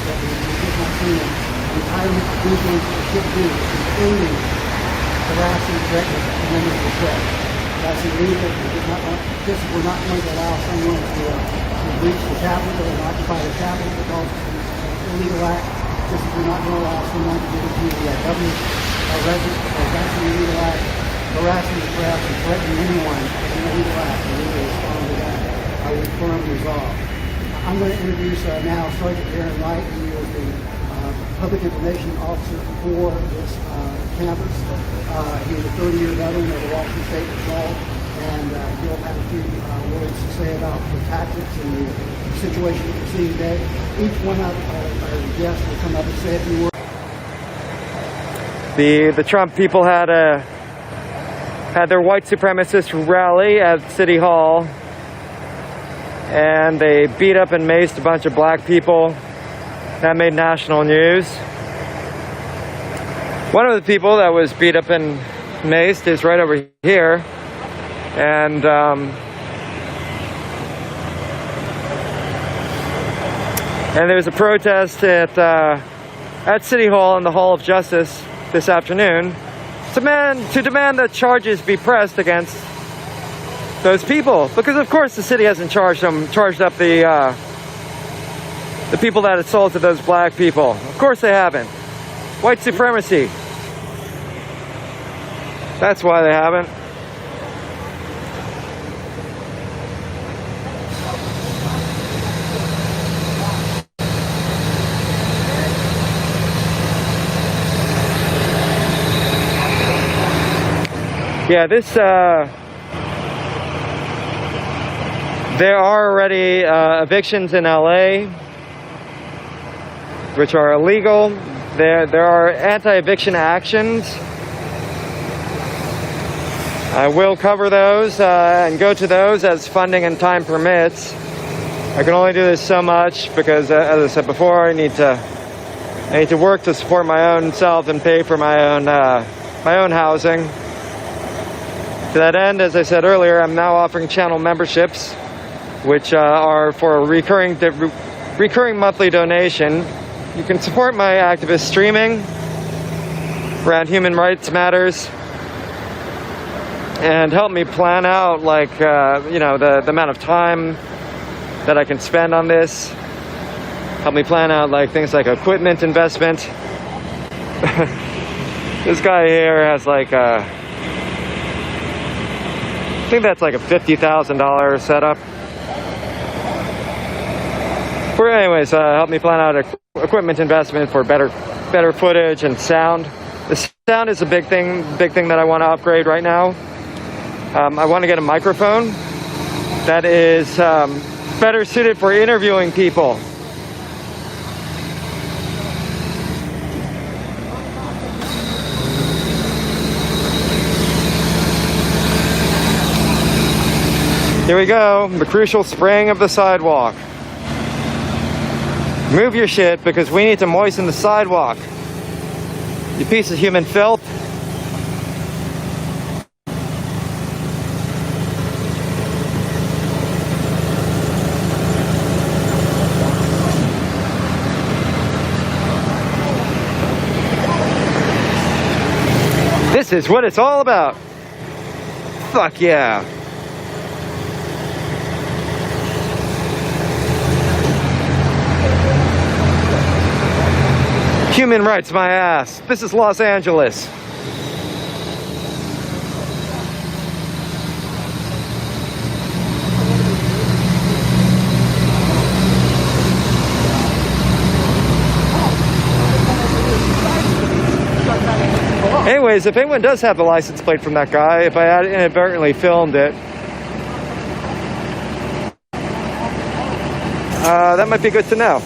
that we just not seen an entitlement to do things that should do, including harassing, threatening, and members of the press. That's illegal. This we're not going to allow someone to breach the Capitol or occupy the Capitol because it's an illegal act. Just we're not going to allow someone to get into the government residence because that's an illegal act. Harassing the press and threatening anyone is an illegal act. And we will respond to that with firm resolve. I'm going to introduce now Sergeant Aaron Wright, who is the Public Information Officer for this campus. He was a 30-year veteran of the Washington State Patrol, and he'll have a few words to say about the tactics and the situation that we're seeing today. Each one of our guests will come up and say a few words. The Trump people had their white supremacist rally at City Hall, and they beat up and maced a bunch of black people. That made national news. One of the people that was beat up and maced is right over here, and there's a protest at City Hall in the Hall of Justice this afternoon to demand that charges be pressed against those people, because of course the city hasn't charged up the people that assaulted those black people. Of course they haven't. White supremacy. That's why they haven't. Yeah, there are already evictions in LA, which are illegal. There are anti-eviction actions. I will cover those and go to those as funding and time permits. I can only do this so much because, as I said before, I need to work to support my own self and pay for my own housing. To that end, as I said earlier, I'm now offering channel memberships, which are for a recurring monthly donation. You can support my activist streaming around human rights matters and help me plan out, the amount of time that I can spend on this. Help me plan out things like equipment investment. This guy here has I think that's a $50,000 setup. But anyways, help me plan out equipment investment for better footage and sound. The sound is a big thing that I want to upgrade right now. I want to get a microphone that is better suited for interviewing people. Here we go, the crucial spraying of the sidewalk. Move your shit because we need to moisten the sidewalk. You piece of human filth. This is what it's all about. Fuck yeah. Human rights, my ass. This is Los Angeles. Anyways, if anyone does have the license plate from that guy, if I had inadvertently filmed it, that might be good to know.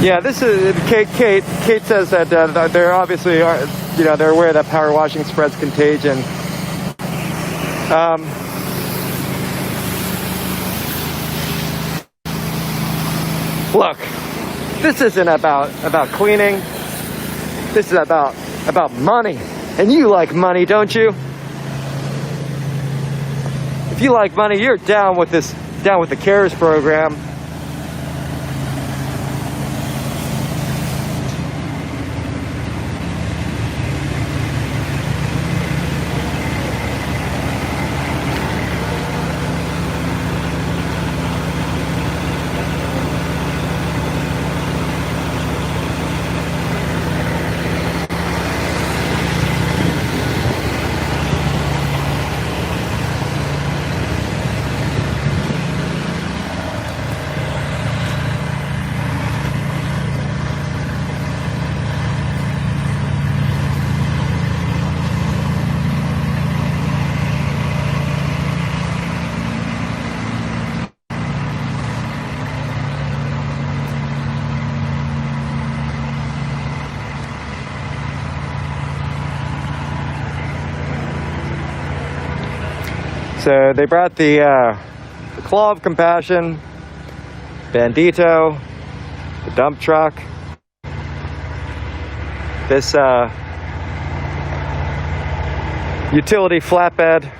Yeah, this is Kate. Kate says that they're obviously they're aware that power washing spreads contagion. Look, This isn't about cleaning. This is about money. And you like money, don't you? If you like money, you're down with the CARES program. So they brought the Claw of Compassion, Bandito, the dump truck, this utility flatbed,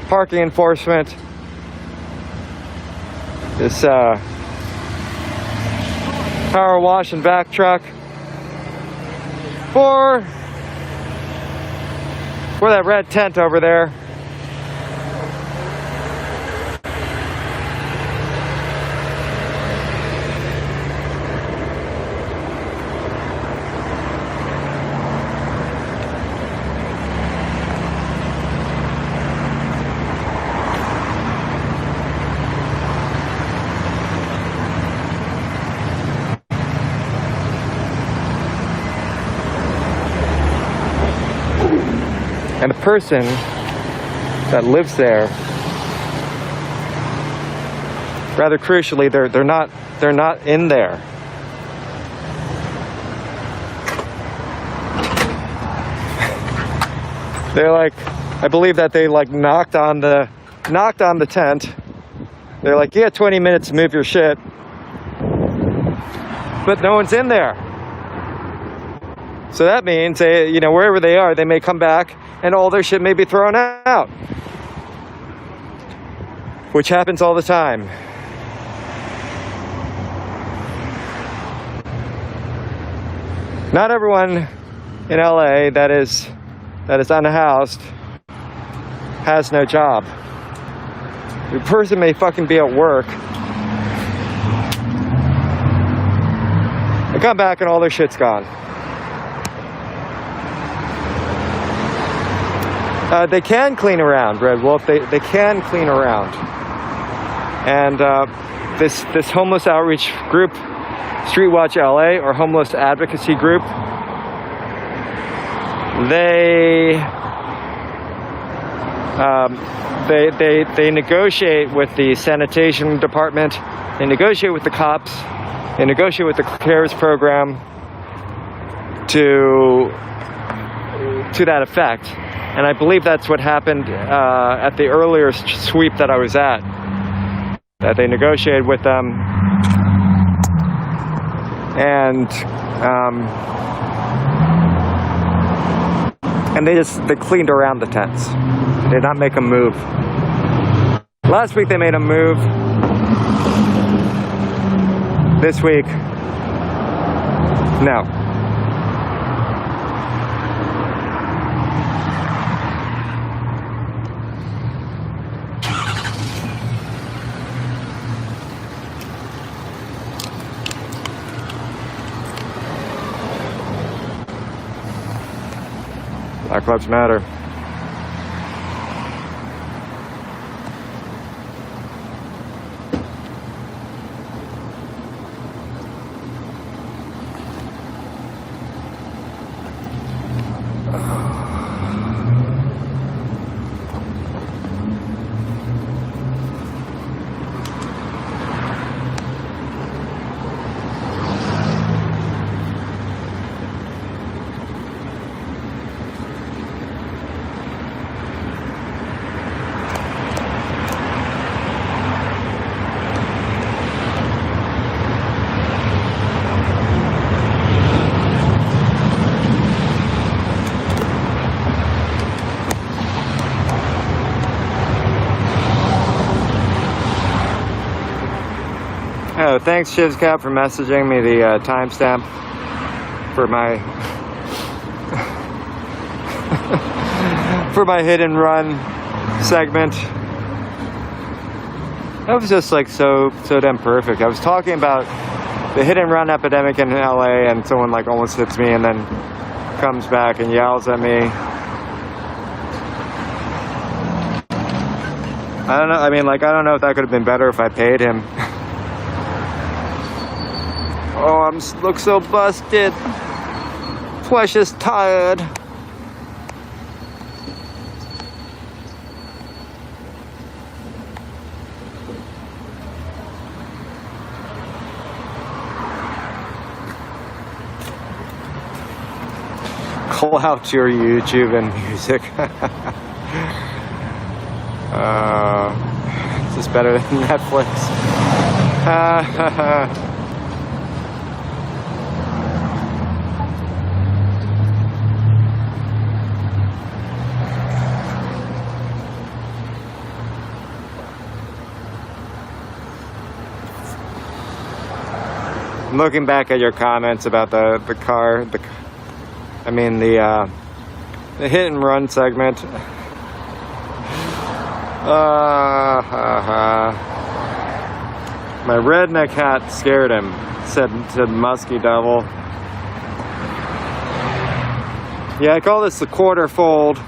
parking enforcement, this power wash and vac truck for that red tent over there. And the person that lives there, rather crucially, they're not in there. They're like, I believe that they like knocked on the tent. They're like, yeah, 20 minutes to move your shit, but no one's in there. So that means they, you know, wherever they are, they may come back and all their shit may be thrown out, which happens all the time. Not everyone in LA that is unhoused has no job. The person may fucking be at work and come back and all their shit's gone. They can clean around, Red Wolf. They can clean around. And this homeless outreach group, Street Watch LA, or homeless advocacy group, they negotiate with the sanitation department. They negotiate with the cops. They negotiate with the CARES program to that effect. And I believe that's what happened at the earlier sweep that I was at. That they negotiated with them, and they cleaned around the tents. They did not make them move. Last week they made them move. This week, no. Black Lives Matter. Oh, thanks ShivsCap for messaging me the timestamp for my for my hit and run segment. That was just like so damn perfect. I was talking about the hit and run epidemic in LA, and someone like almost hits me and then comes back and yells at me. I don't know. I mean, like, I don't know if that could have been better if I paid him. Oh, look so busted. Flesh is tired. Clout your YouTube and music. Is this better than Netflix? I'm looking back at your comments about the hit and run segment. My redneck hat scared him, said Musky Devil. Yeah, I call this the quarter fold.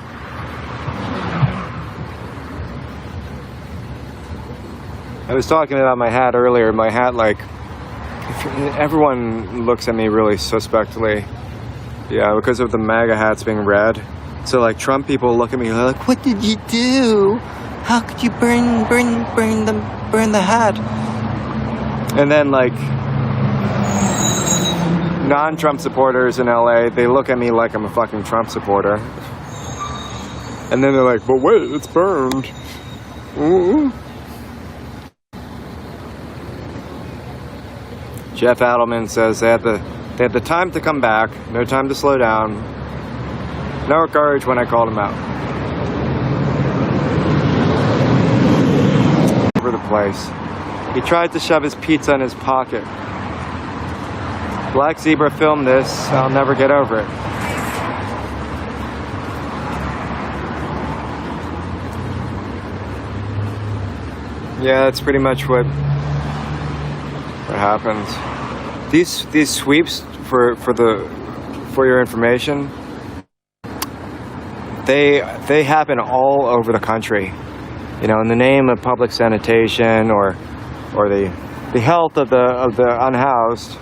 I was talking about my hat earlier. My hat, like, everyone looks at me really suspectly. Yeah, because of the MAGA hats being red. So, like, Trump people look at me like, "What did you do? How could you burn the hat?" And then, like, non-Trump supporters in LA, they look at me like I'm a fucking Trump supporter. And then they're like, "But wait, it's burned." Ooh. Jeff Adelman says they had the time to come back, no time to slow down, no courage when I called him out. Over the place. He tried to shove his pizza in his pocket. Black Zebra filmed this. I'll never get over it. Yeah, that's pretty much what happens. These sweeps, for your information, they happen all over the country. You know, in the name of public sanitation or the health of the unhoused,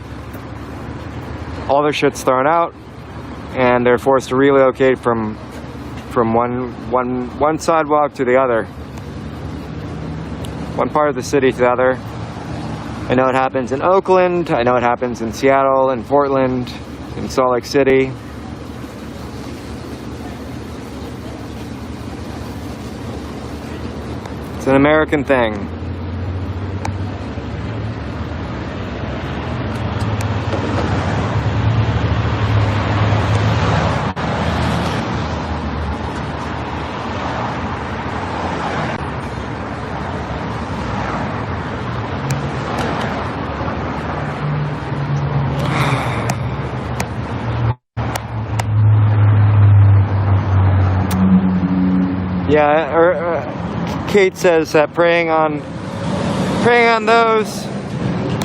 all their shit's thrown out, and they're forced to relocate from one sidewalk to the other, one part of the city to the other. I know it happens in Oakland, I know it happens in Seattle, in Portland, in Salt Lake City. It's an American thing. Yeah, Kate says that preying on those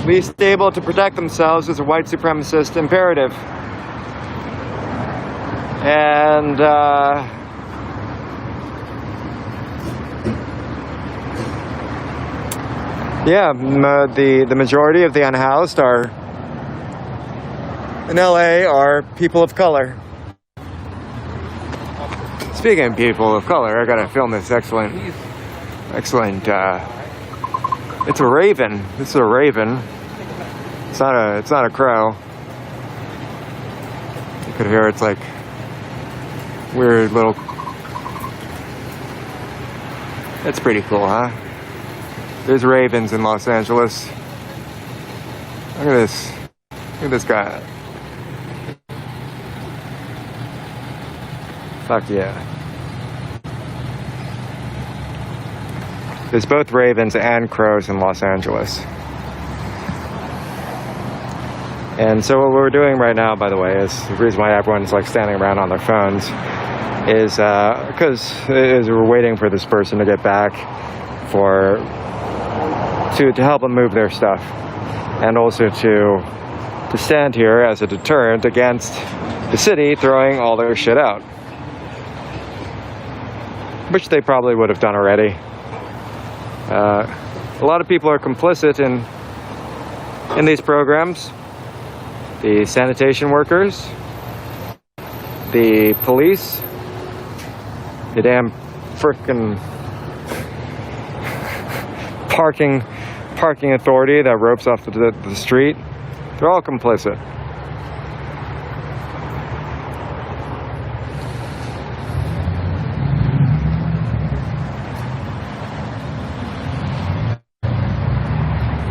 least able to protect themselves is a white supremacist imperative. And the majority of the unhoused in LA are people of color. Speaking of people of color, I gotta film this excellent, it's a raven. This is a raven. It's not a crow. You could hear it's like weird little, it's pretty cool, huh? There's ravens in Los Angeles. Look at this guy. Fuck yeah. There's both ravens and crows in Los Angeles. And so what we're doing right now, by the way, is the reason why everyone's like standing around on their phones is because we're waiting for this person to get back to help them move their stuff, and also to stand here as a deterrent against the city throwing all their shit out, which they probably would have done already. A lot of people are complicit in these programs. The sanitation workers, the police, the damn frickin' parking authority that ropes off the street. They're all complicit.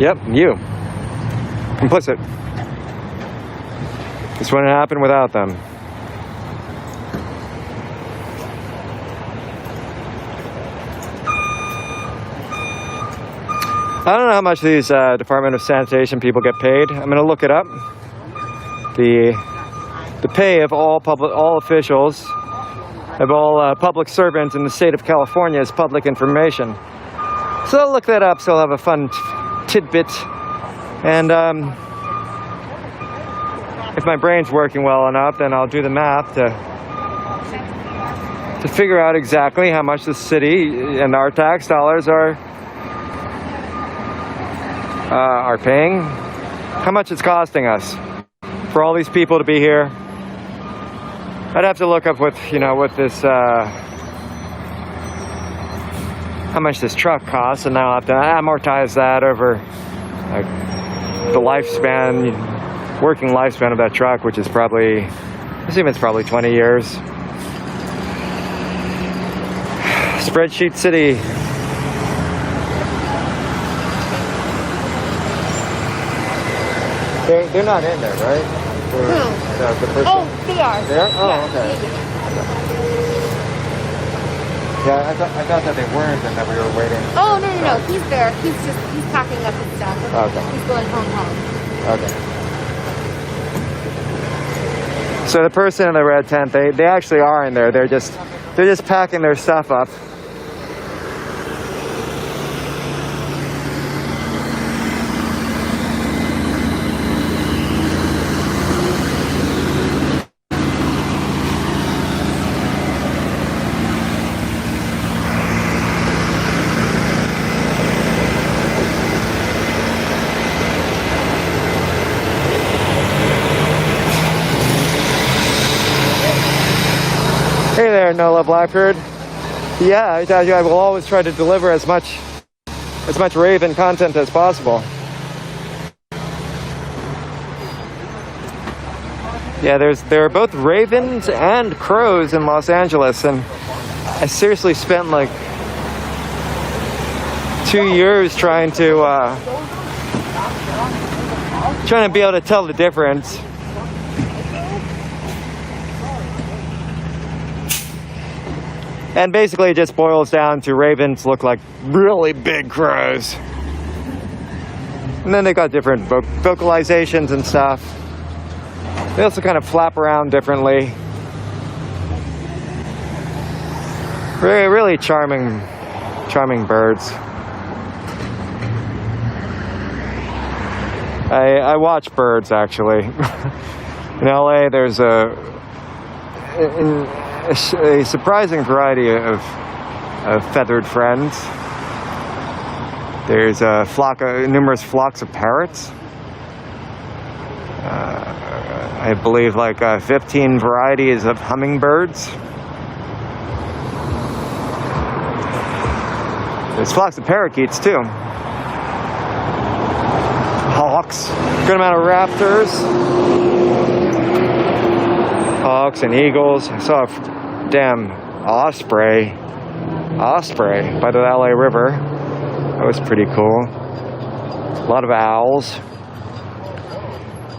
Yep, you. Complicit. This wouldn't happen without them. I don't know how much these Department of Sanitation people get paid. I'm going to look it up. The pay of all officials, of all public servants in the state of California is public information. So I'll look that up, so I'll have a fun tidbit. And if my brain's working well enough, then I'll do the math to figure out exactly how much the city and our tax dollars are paying, how much it's costing us for all these people to be here. I'd have to look up with this how much this truck costs, and now I'll have to amortize that over like the working lifespan of that truck, which is probably, I assume it's probably 20 years. Spreadsheet City. They're not in there, right? The person? Oh, they are. They are? Oh, yeah, okay. Yeah. Yeah, I thought that they weren't and that we were waiting. Oh, no. He's there. He's packing up his stuff. Okay. He's going home. Okay. So the person in the red tent, they actually are in there. They're just packing their stuff up. Hey there, NOLA Blackbird. Yeah, I tell you, I will always try to deliver as much Raven content as possible. Yeah, there are both ravens and crows in Los Angeles, and I seriously spent like 2 years trying to be able to tell the difference. And basically it just boils down to ravens look like really big crows. And then they got different vocalizations and stuff. They also kind of flap around differently. Really charming birds. I watch birds, actually. In LA, there's a surprising variety of feathered friends. There's numerous flocks of parrots. I believe like 15 varieties of hummingbirds. There's flocks of parakeets too. Hawks, good amount of raptors. Hawks and eagles. I saw a damn osprey by the LA River. That was pretty cool. A lot of owls.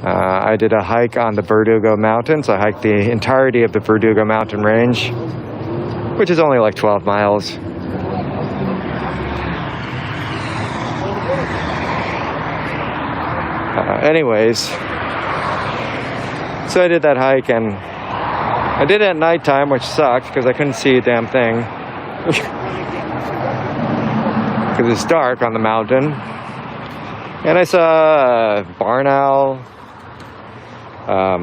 I did a hike on the Verdugo Mountains. I hiked the entirety of the Verdugo Mountain Range, which is only like 12 miles. Anyways, So I did that hike, and I did it at nighttime, which sucked because I couldn't see a damn thing. Because it's dark on the mountain. And I saw a barn owl, a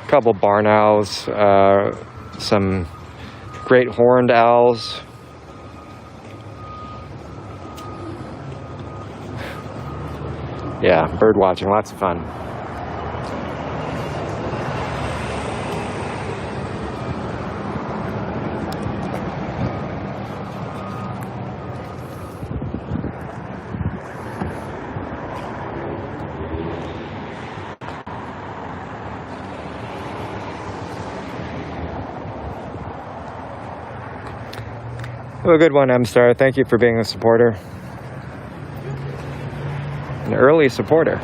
couple barn owls, some great horned owls. Yeah, bird watching, lots of fun. Have a good one, M-Star. Thank you for being a supporter. An early supporter.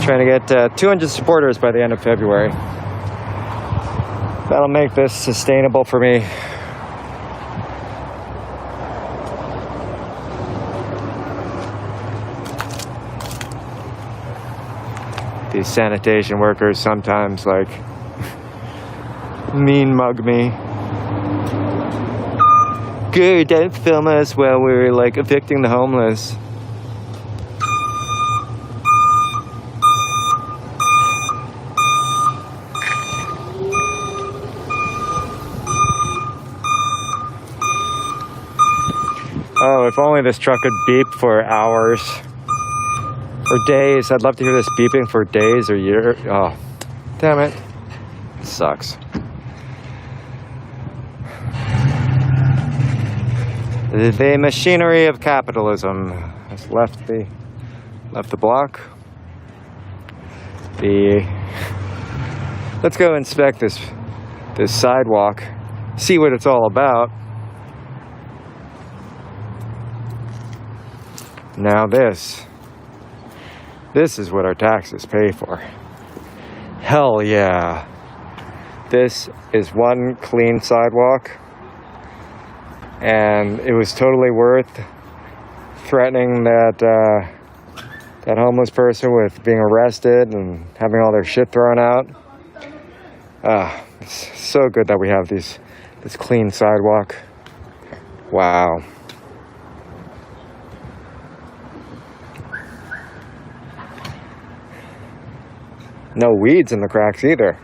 Trying to get 200 supporters by the end of February. That'll make this sustainable for me. These sanitation workers sometimes like mean mug me. Good, don't film us while we're like evicting the homeless. Oh, if only this truck could beep for hours. Or days. I'd love to hear this beeping for days or years. Oh, damn it. It sucks. The machinery of capitalism has left the block. Let's go inspect this sidewalk. See what it's all about. Now this is what our taxes pay for. Hell yeah. This is one clean sidewalk, and it was totally worth threatening that homeless person with being arrested and having all their shit thrown out. It's so good that we have this clean sidewalk. Wow. No weeds in the cracks either.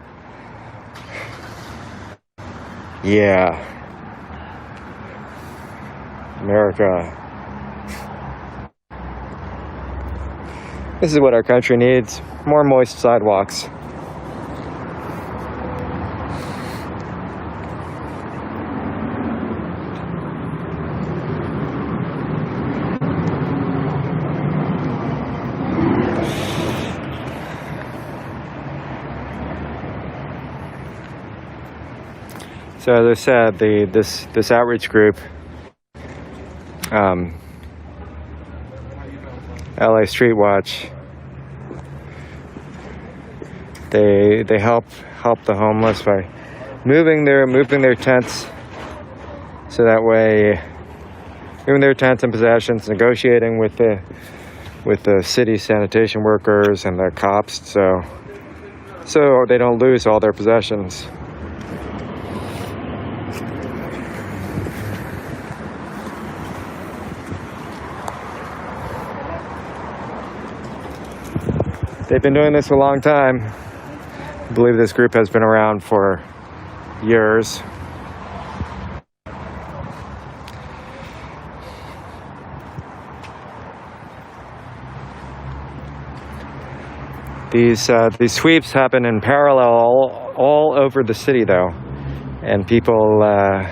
Yeah. America. This is what our country needs. More moist sidewalks. So as I said, this outreach group, LA Street Watch, they help the homeless by moving their tents, so that way, moving their tents and possessions, negotiating with the city sanitation workers and the cops, so they don't lose all their possessions. They've been doing this a long time. I believe this group has been around for years. These sweeps happen in parallel all over the city, though, and people's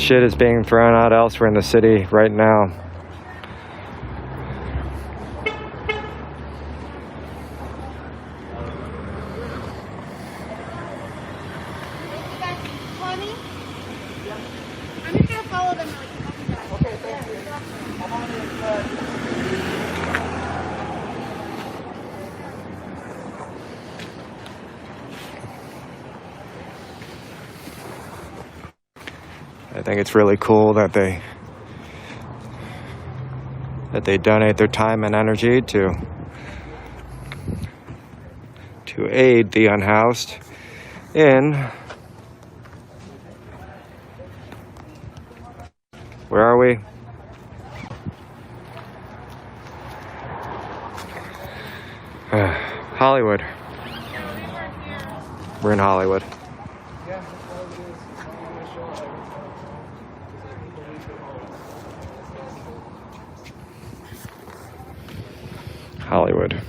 shit is being thrown out elsewhere in the city right now. think it's really cool that they donate their time and energy to aid the unhoused in, where are we? Hollywood. We're in Hollywood. Hollywood.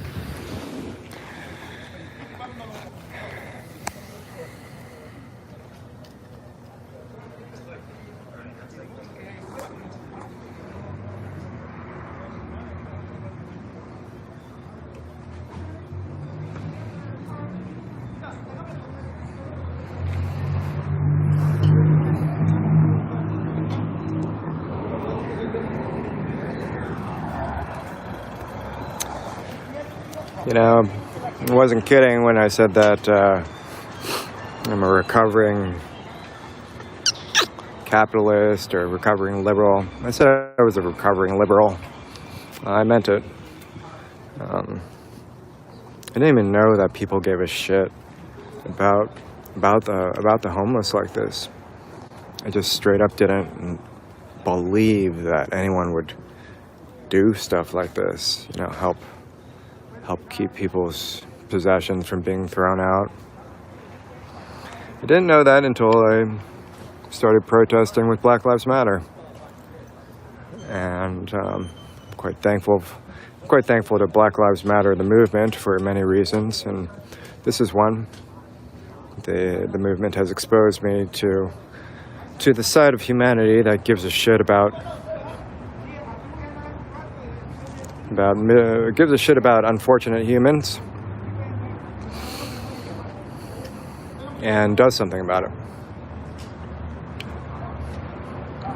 You know, I wasn't kidding when I said that I'm a recovering capitalist or recovering liberal. I said I was a recovering liberal. I meant it. I didn't even know that people gave a shit about the homeless like this. I just straight up didn't believe that anyone would do stuff like this. You know, help keep people's possessions from being thrown out. I didn't know that until I started protesting with Black Lives Matter, and quite thankful to Black Lives Matter, the movement, for many reasons, and this is one. The movement has exposed me to the side of humanity that gives a shit about unfortunate humans and does something about it.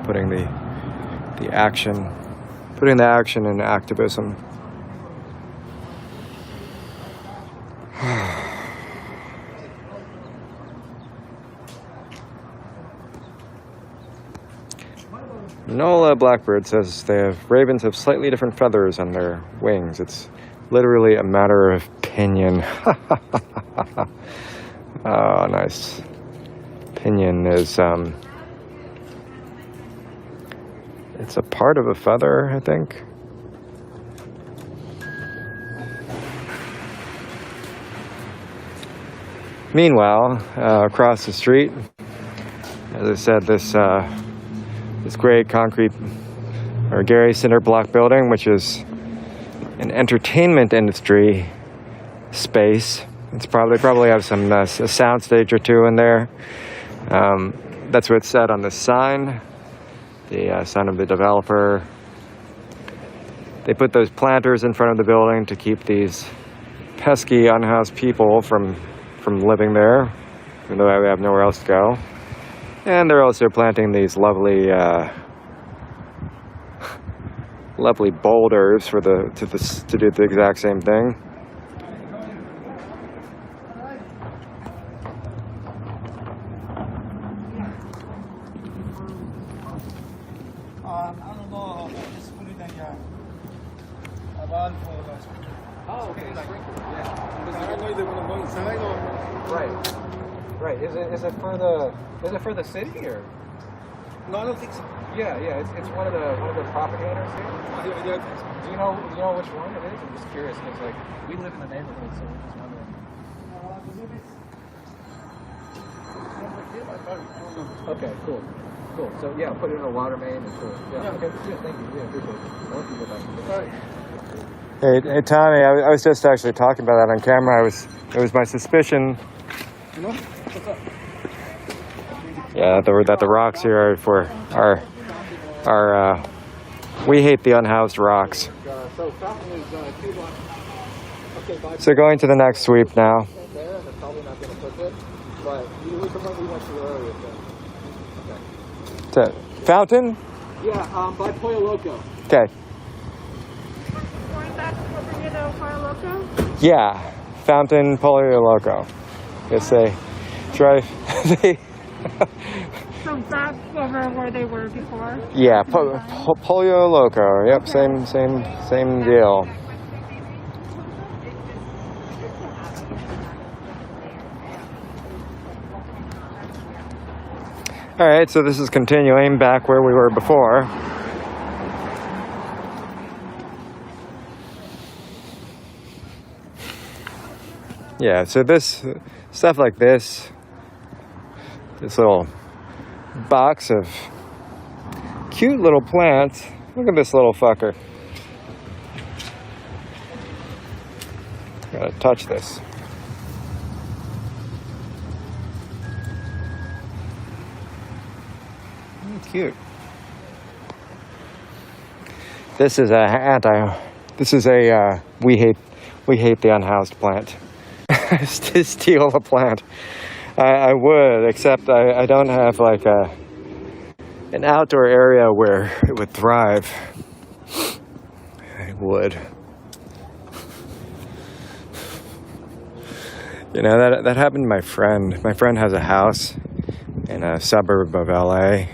Putting the action in activism. Nola Blackbird says ravens have slightly different feathers on their wings. It's literally a matter of opinion. Oh, nice. Pinion is, it's a part of a feather, I think. Meanwhile, across the street, as I said, this great concrete or Gary cinder block building, which is an entertainment industry space. It's probably have some a sound stage or two in there. That's what it said on the sign. The sign of the developer. They put those planters in front of the building to keep these pesky unhoused people from living there, even though they have nowhere else to go. And they're also planting these lovely boulders to do the exact same thing. Right. Is it for the city or? No, I don't think so. Yeah. It's one of the property owners here. Yeah. Do you know which one it is? I'm just curious because like we live in the neighborhood, so we're just wondering. Okay, cool. So yeah, put it in a water main and cool. Yeah. Okay. Yeah, thank you. Yeah, appreciate it. I'll let you go back. Hey, Tommy, I was just actually talking about that on camera. It was my suspicion. You know? What's up? Yeah, that the rocks here are we hate the unhoused rocks. So going to the next sweep now. They're probably not going to put it, but we went to earlier. To Fountain? Yeah, by Pollo Loco. Okay. Going back over near the Pollo Loco? Yeah, Fountain Pollo Loco. Yes, they drive. So So back over where they were before? Yeah, Polio Loco. Yep, Okay. same deal. All right, so this is continuing back where we were before. Yeah, so this stuff like this little box of cute little plants. Look at this little fucker. Gotta touch this. Cute. This is a we hate the unhoused plant. To steal a plant. I would, except I don't have like an outdoor area where it would thrive. I would. You know, that happened to my friend. My friend has a house in a suburb of LA.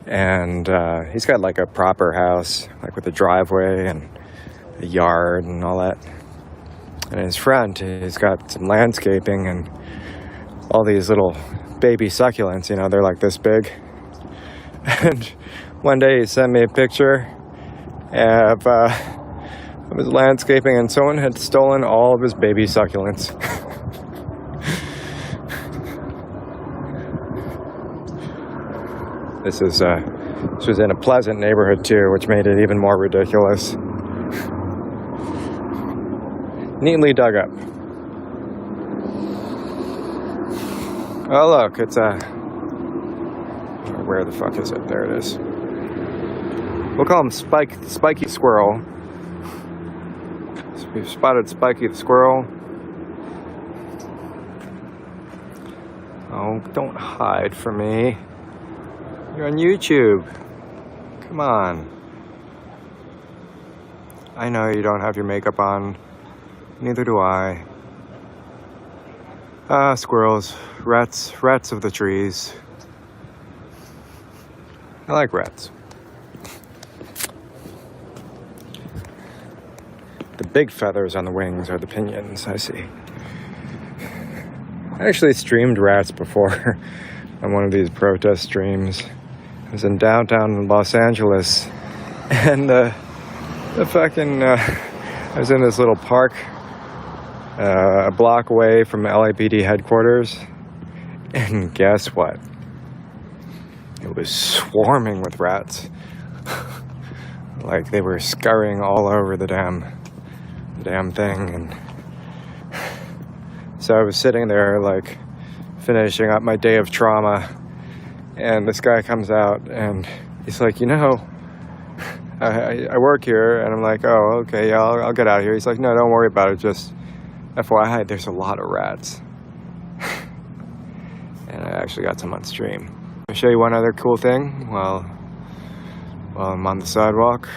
And he's got like a proper house, like with a driveway and a yard and all that. And his friend, he's got some landscaping and all these little baby succulents, you know, they're like this big. And one day he sent me a picture of his landscaping, and someone had stolen all of his baby succulents. This was in a pleasant neighborhood too, which made it even more ridiculous. Neatly dug up. Oh look, it's where the fuck is it? There it is. We'll call him Spiky Squirrel. So we've spotted Spiky the Squirrel. Oh, don't hide from me. You're on YouTube. Come on. I know you don't have your makeup on. Neither do I. Squirrels. Rats of the trees. I like rats. The big feathers on the wings are the pinions, I see. I actually streamed rats before on one of these protest streams. I was in downtown Los Angeles, and I was in this little park a block away from LAPD headquarters, and guess what? It was swarming with rats. Like they were scurrying all over the damn thing. And so I was sitting there like finishing up my day of trauma, and this guy comes out and he's like, you know, I work here. And I'm like, oh, okay, yeah, I'll get out of here. He's like, no, don't worry about it, just FYI, there's a lot of rats. And I actually got some on stream. I'll show you one other cool thing while I'm on the sidewalk.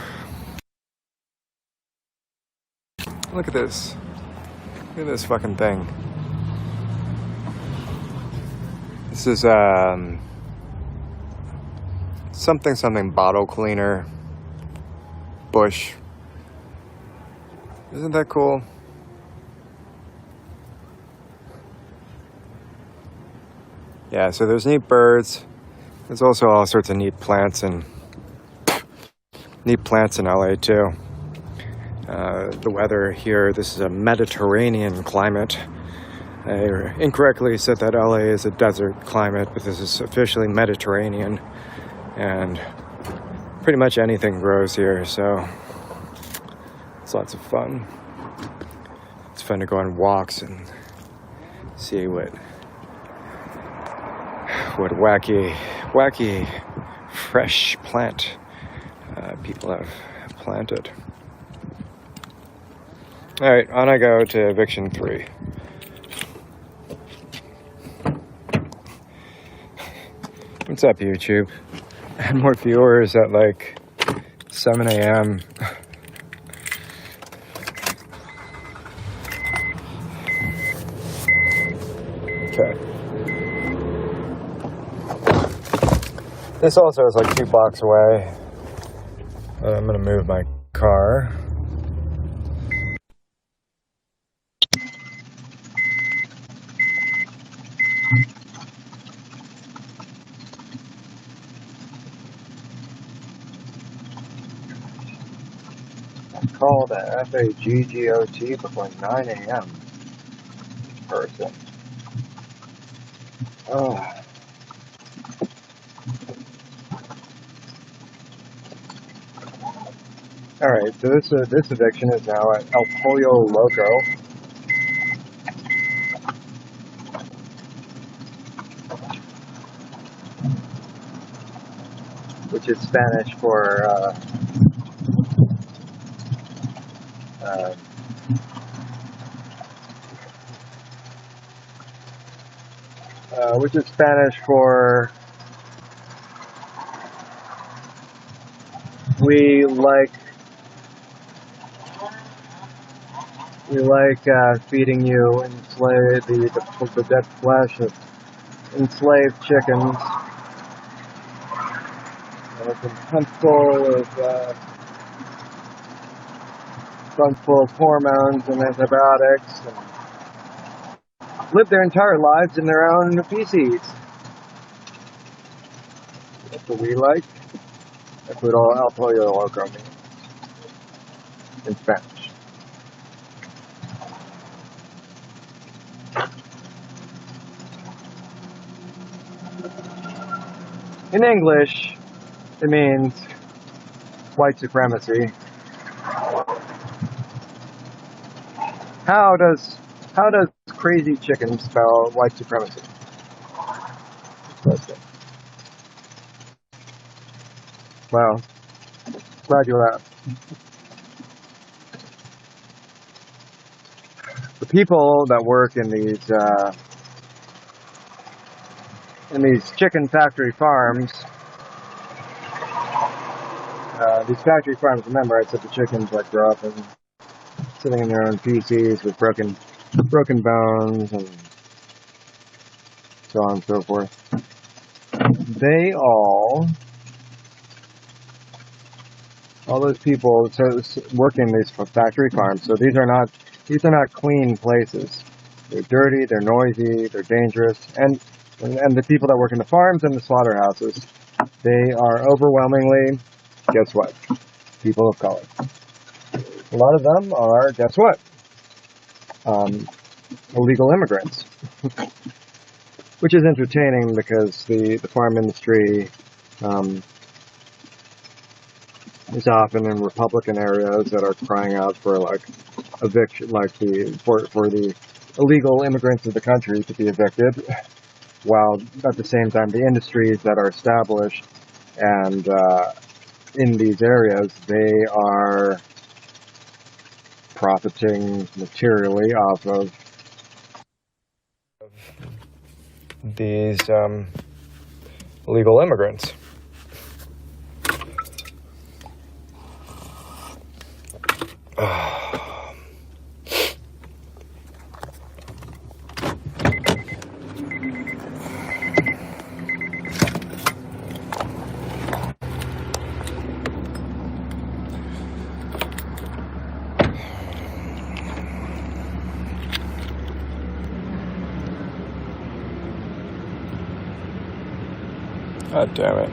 Look at this. Look at this fucking thing. This is something bottle cleaner bush. Isn't that cool? Yeah, so there's neat birds. There's also all sorts of neat plants in LA too. The weather here, this is a Mediterranean climate. I incorrectly said that LA is a desert climate, but this is officially Mediterranean, and pretty much anything grows here, so it's lots of fun. It's fun to go on walks and see what wacky fresh plant people have planted. All right, on I go to eviction 3. What's up, YouTube? And more viewers at like 7 a.m. Okay. This also is like 2 blocks away. I'm gonna move my car. Call the FAGGOT before 9 a.m. person. Oh. Alright, so this eviction is now at El Pollo Loco. Which is Spanish for which is Spanish for we like feeding you the dead flesh of enslaved chickens. It's been pumped full of hormones and antibiotics, and live their entire lives in their own feces. That's what we like. That's what all El Pollo Loco means in Spanish. In English, it means white supremacy. How does crazy chicken spell white supremacy? Well, glad you laughed. The people that work in these chicken factory farms, remember I said the chickens that grow up and sitting in their own feces with broken bones and so on and so forth. They all those people working these factory farms. So these are not clean places. They're dirty, they're noisy, they're dangerous, and the people that work in the farms and the slaughterhouses, they are overwhelmingly, guess what? People of color. A lot of them are, guess what? Illegal immigrants. Which is entertaining because the farm industry is often in Republican areas that are crying out for like eviction, like for the illegal immigrants of the country to be evicted, while at the same time the industries that are established and in these areas, they are profiting materially off of these illegal immigrants. God damn it.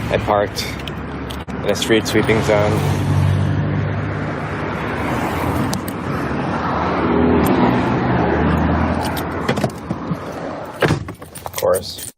I parked in a street sweeping zone. Of course.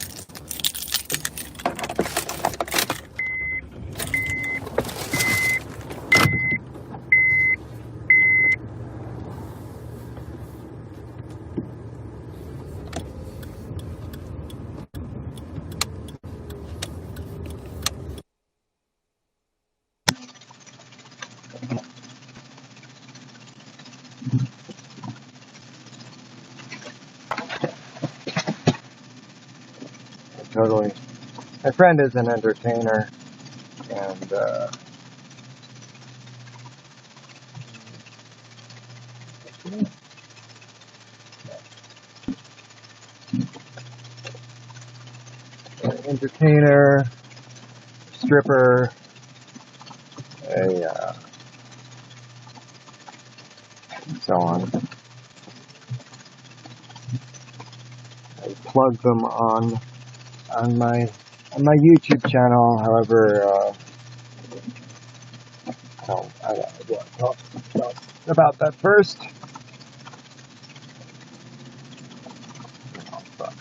Totally. My friend is an entertainer, and Entertainer, stripper, and so on. I plug them on my YouTube channel. However, I want to talk about that first. Oh, fuck.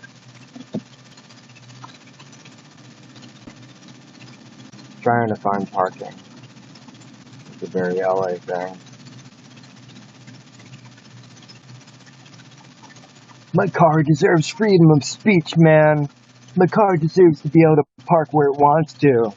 Trying to find parking. It's a very LA thing. My car deserves freedom of speech, man. My car deserves to be able to park where it wants to.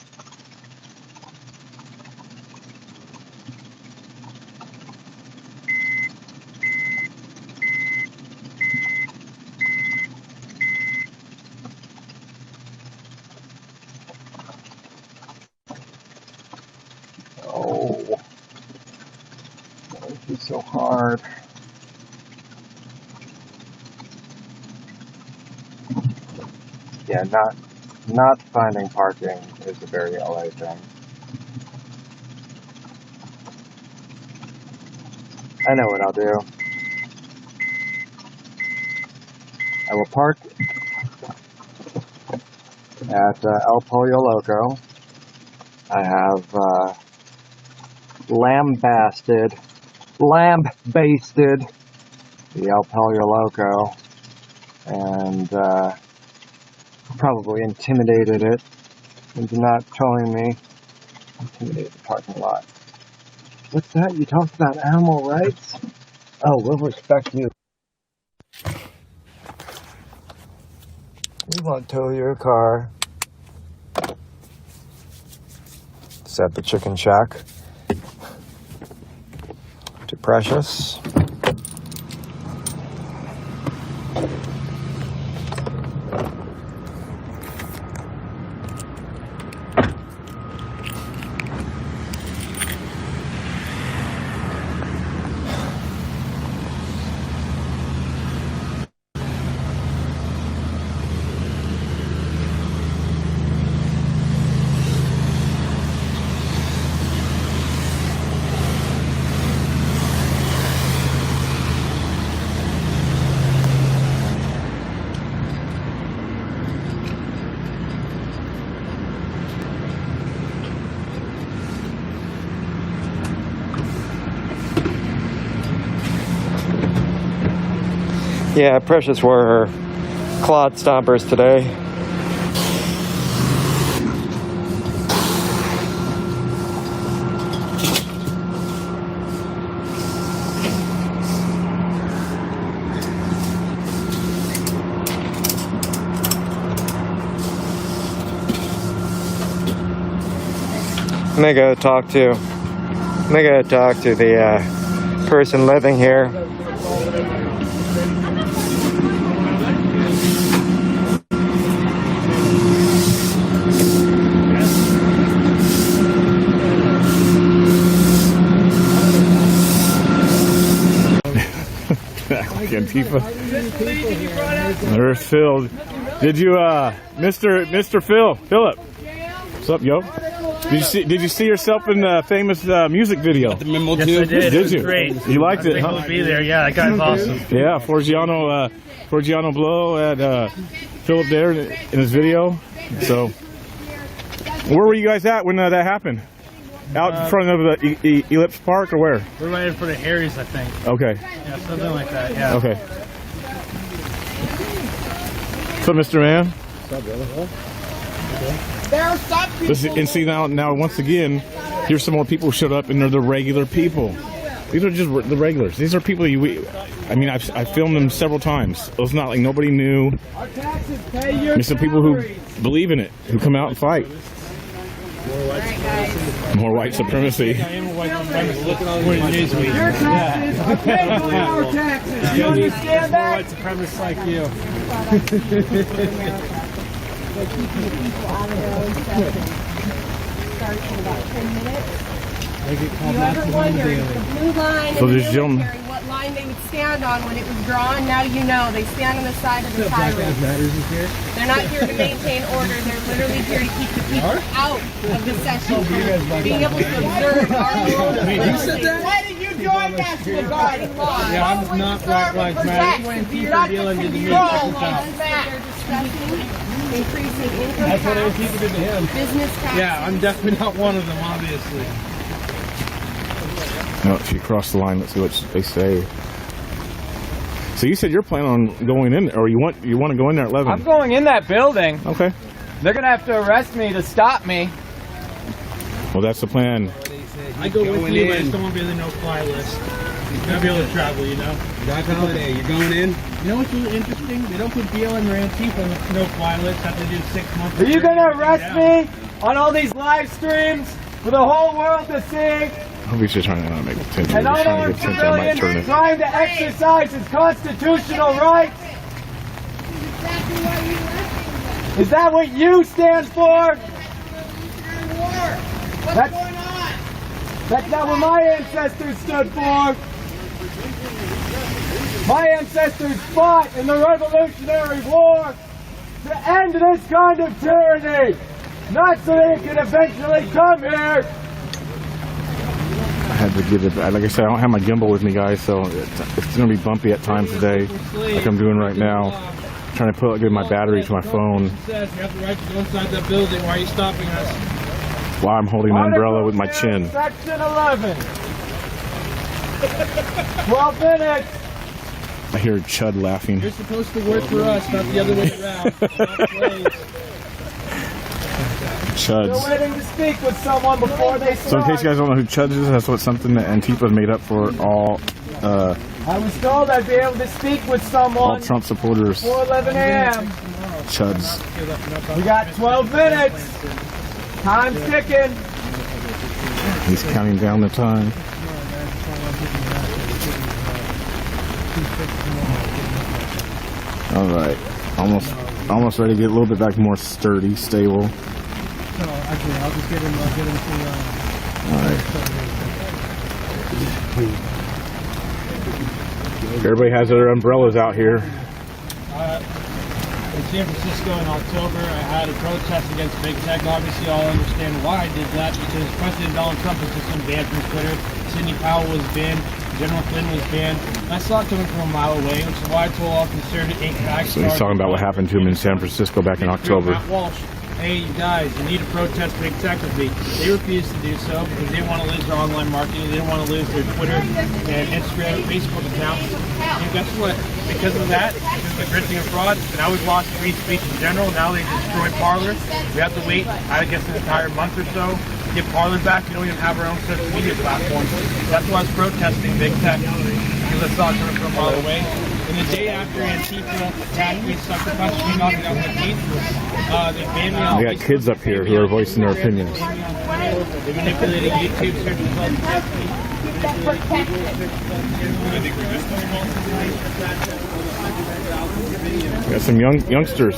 Oh, this is so hard. Yeah, not finding parking is a very LA thing. I know what I'll do. I will park at El Pollo Loco. I have lambasted the El Pollo Loco and probably intimidated it into not towing me. Intimidated the parking lot. What's that? You talked about animal rights? Oh, we'll respect you. We won't tow your car. It's at the chicken shack. Too precious. Yeah, Precious wore her clot stompers today. I'm gonna go talk to the person living here. Antifa. Earth filled. Did you, Mr. Philip? What's up, yo? Did you see yourself in the famous music video? The memo yes, too? I did. Did you? Great. You liked it, huh? Be there. Yeah, that guy's awesome. Yeah, Forgiano Blow had Philip there in his video. So, where were you guys at when that happened? Out in front of the Ellipse Park, or where? We're right in front of Harry's, I think. Okay. Yeah, something like that. Yeah. Okay. So, Mr. Man. What's up, brother? Listen, and see now once again, here's some more people who showed up, and they're the regular people. These are just the regulars. These are people I filmed them several times. It's not like nobody knew. There's some people who believe in it, who come out and fight. More white supremacy. More taxes. You understand that? More white supremacists like you. So this gentleman, line they would stand on when it was drawn. Now you know they stand on the side of the tyrants. They're not here to maintain order. They're literally here to keep the people out of the session from being able to observe our world. Why did you join National Guard and law? Yeah, I'm not Black Lives Matter. When people dealing to the They're discussing increasing income That's what tax, people did to him. business taxes. Yeah, I'm definitely not one of them, obviously. No, if you cross the line, let's see what they say. So you said you're planning on going in, or you want to go in there at 11? I'm going in that building. Okay. They're gonna have to arrest me to stop me. Well, that's the plan. I go with you, but I just don't want to be on the no-fly list. You're not be able to travel, you know? Black Holiday, you're going in? You know what's really interesting? They don't put BLM or Antifa on the no-fly list. Have to do 6 months. Are you gonna arrest me on all these live streams for the whole world to see? I hope he's just trying to make attention. An He's trying to unarmed get attention. I might turn civilian it. trying to exercise his constitutional rights? Is that what you stand for? That's going on. That's not what my ancestors stood for. My ancestors fought in the Revolutionary War to end this kind of tyranny, not so they could eventually come here. I had to give it. Like I said, I don't have my gimbal with me, guys, so it's going to be bumpy at times today, like I'm doing right now. Trying to give my battery to my phone It says you have the right to go inside that building. Why are you stopping us? while I'm holding the umbrella with my chin. Section 11. 12 minutes. I hear Chud laughing. You're supposed to work for us, not the other way around. Chuds. They're waiting to speak with someone before they So in case start. you guys don't know who Chuds is, that's what something that Antifa made up for all I was told I'd be able to speak with someone Trump supporters. before 11 a.m. Chuds. We got 12 minutes. Time's ticking. He's counting down the time. All right, almost ready to get a little bit back more sturdy, stable. Actually, I'll just get him to... All right. Everybody has their umbrellas out here. In San Francisco in October, I had a protest against big tech. Obviously, I'll understand why I did that, because President Donald Trump was just banned from Twitter. Sidney Powell was banned. General Flynn was banned. And I saw it coming from a mile away, which is why I told all conservative bags. So he's talking about what happened to him in San Francisco back in October. Matt Walsh, hey, you guys, you need to protest big tech with me. They refused to do so because they want to lose their online marketing. They don't want to lose their Twitter and Instagram, Facebook accounts. And guess what? Because of that, because of the grifting and fraud, now we've lost free speech in general. Now they destroyed Parler. We have to wait, I guess, an entire month or so to get Parler back. We don't even have our own social media platform. That's why I was protesting big tech, because I saw it coming from a mile away. And the day after Antifa attacked me, sucked the Constitution off me on my teeth, they banned me on We got kids up here who are voicing their opinions. They manipulated YouTube searches on We got some youngsters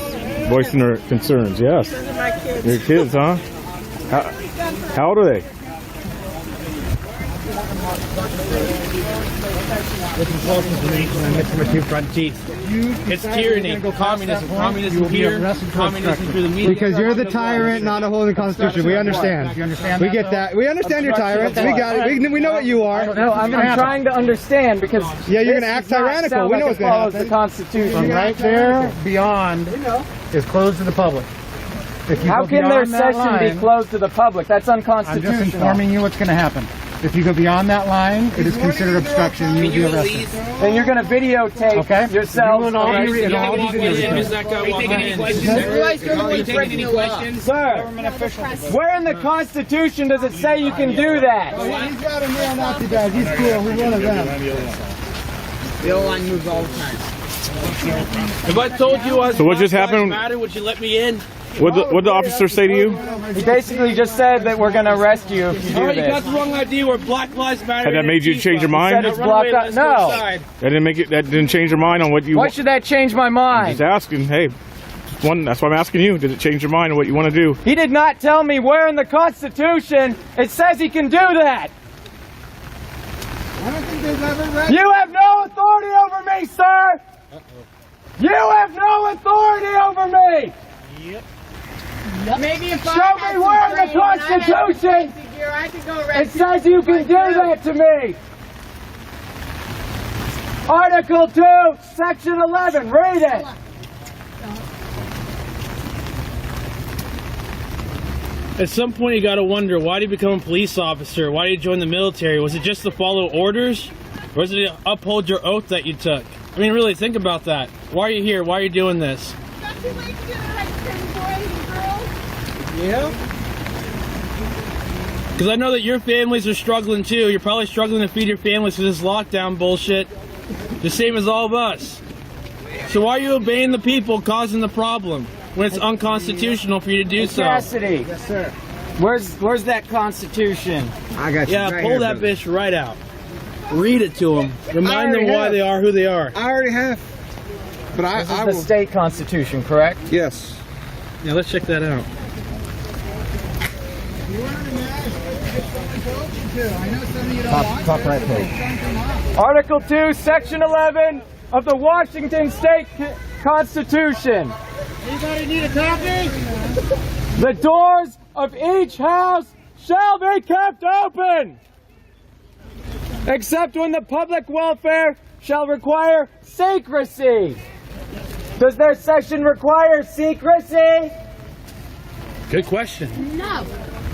voicing their concerns. Yes. Your kids, huh? How old are they? Listen close to me when I mix my two front teeth. It's tyranny. Communism. Communism here. Communism through the media. Because you're the tyrant, not upholding the Constitution. We understand. You understand We get that. We understand you're tyrants. We got it. We know what you are. No, I'm trying to understand because Yeah, you're this gonna act does not tyrannical. sound We like know it what's gonna follows happen. the Constitution. From right there beyond is closed to the public. If you How go can their beyond that session be line, closed to the public? That's I'm just unconstitutional. informing you what's going to happen. If you go beyond that line, it is considered obstruction. You will be arrested. Then you're going to videotape Okay. yourself. You will all be- it'll all be videotaped. Sir, where in the Constitution does it say you can do that? He's got a man, not you guys. He's cool. He's one of them. If I told you I was So what just Black Lives happened? Matter, would you let me in? What the officer say to you? He basically just said that we're going to arrest you if you Oh, do you got this. the wrong idea. We're Black Lives Matter. Had that and made you Antifa. change your Said mind? it's That blocked out. Let's go No. inside. didn't make it. That didn't change your mind on what you. Why should that change my mind? Just asking. Hey, that's why I'm asking you. Did it change your mind on what you want to do? He did not tell me where in the Constitution it says he can do that. I don't think they've ever read You have no authority over me, sir! You have no authority over me! Maybe if Show me where in the Constitution I could go it says you can do that to me! Article 2, Section 11, read it! At some point, you got to wonder, why did you become a police officer? Why did you join the military? Was it just to follow orders? Or was it to uphold your oath that you took? I mean, really, think about that. Why are you here? Why are you doing this? Yeah. Because I know that your families are struggling too. You're probably struggling to feed your families with this lockdown bullshit. The same as all of us. So why are you obeying the people causing the problem when it's unconstitutional for you to do so? Cassidy, Yes, sir. where's that Constitution? I got you. Yeah, right pull here, that brother. bitch right out. Read it to them. Remind them why they are who they are. I already have. But I This is the will. state constitution, correct? Yes. Yeah, let's check that out. You wanted to I know some of you don't want Top to, right but page. some come off. Article 2, Section 11 of the Washington State Constitution. Anybody need a copy? The doors of each house shall be kept open, except when the public welfare shall require secrecy. Does their section require secrecy? Good question. No.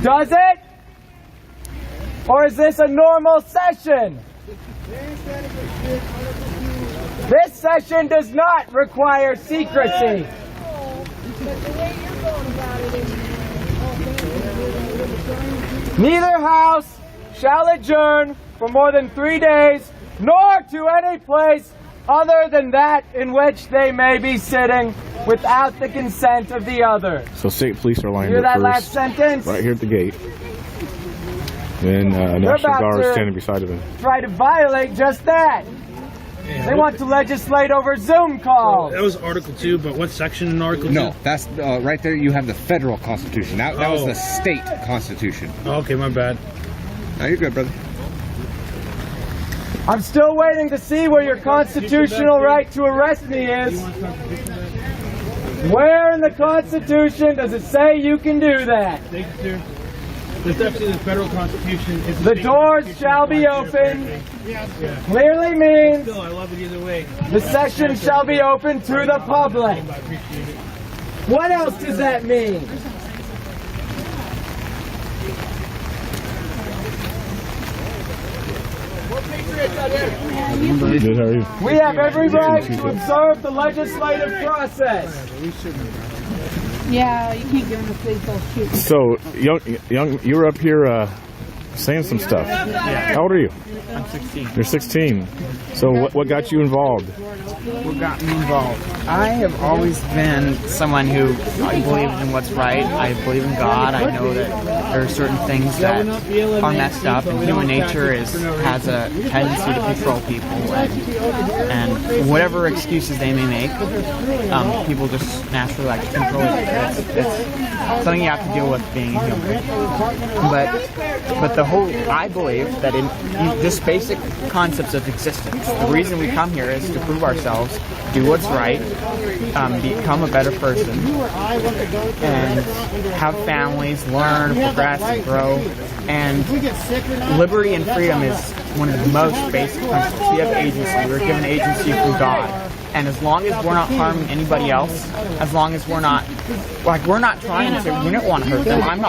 Does it? Or is this a normal session? This session does not require secrecy. Neither house shall adjourn for more than 3 days, nor to any place other than that in which they may be sitting without the consent of the other. So state police are lined Hear up that first, last sentence? right here at the gate. Then National about Guard to- is standing beside of him. Try to violate just that. They want to legislate over Zoom calls. That was Article 2, but what section in Article 2? No, that's right there. You have the federal constitution. That was Oh. the state constitution. Oh, okay, my bad. No, you're good, brother. I'm still waiting to see where your constitutional right to arrest me is. Where in the Constitution does it say you can do that? Thank you, sir. This actually the federal constitution. Is The doors shall be open clearly means Still, I love it either way. the session shall be open to the public. I appreciate it. What else does that mean? Good, how are you? We have every right to observe the legislative process. Yeah, you can't give them a big bull shoot. So, young, you were up here saying some stuff. How old are you? I'm 16. You're 16. So, what got you involved? What got me involved? I have always been someone who believes in what's right. I believe in God. I know that there are certain things that are messed up, and human nature has a tendency to control people, and whatever excuses they may make, people just naturally like to control it. It's something you have to deal with being a human. But I believe that in just basic concepts of existence, the reason we come here is to prove ourselves, do what's right, become a better person, and have families, learn, progress, and grow. And liberty and freedom is one of the most basic concepts. We have agency. We're given agency from God. And as long as we're not harming anybody else, as long as we're not trying to, we don't want to hurt them. I'm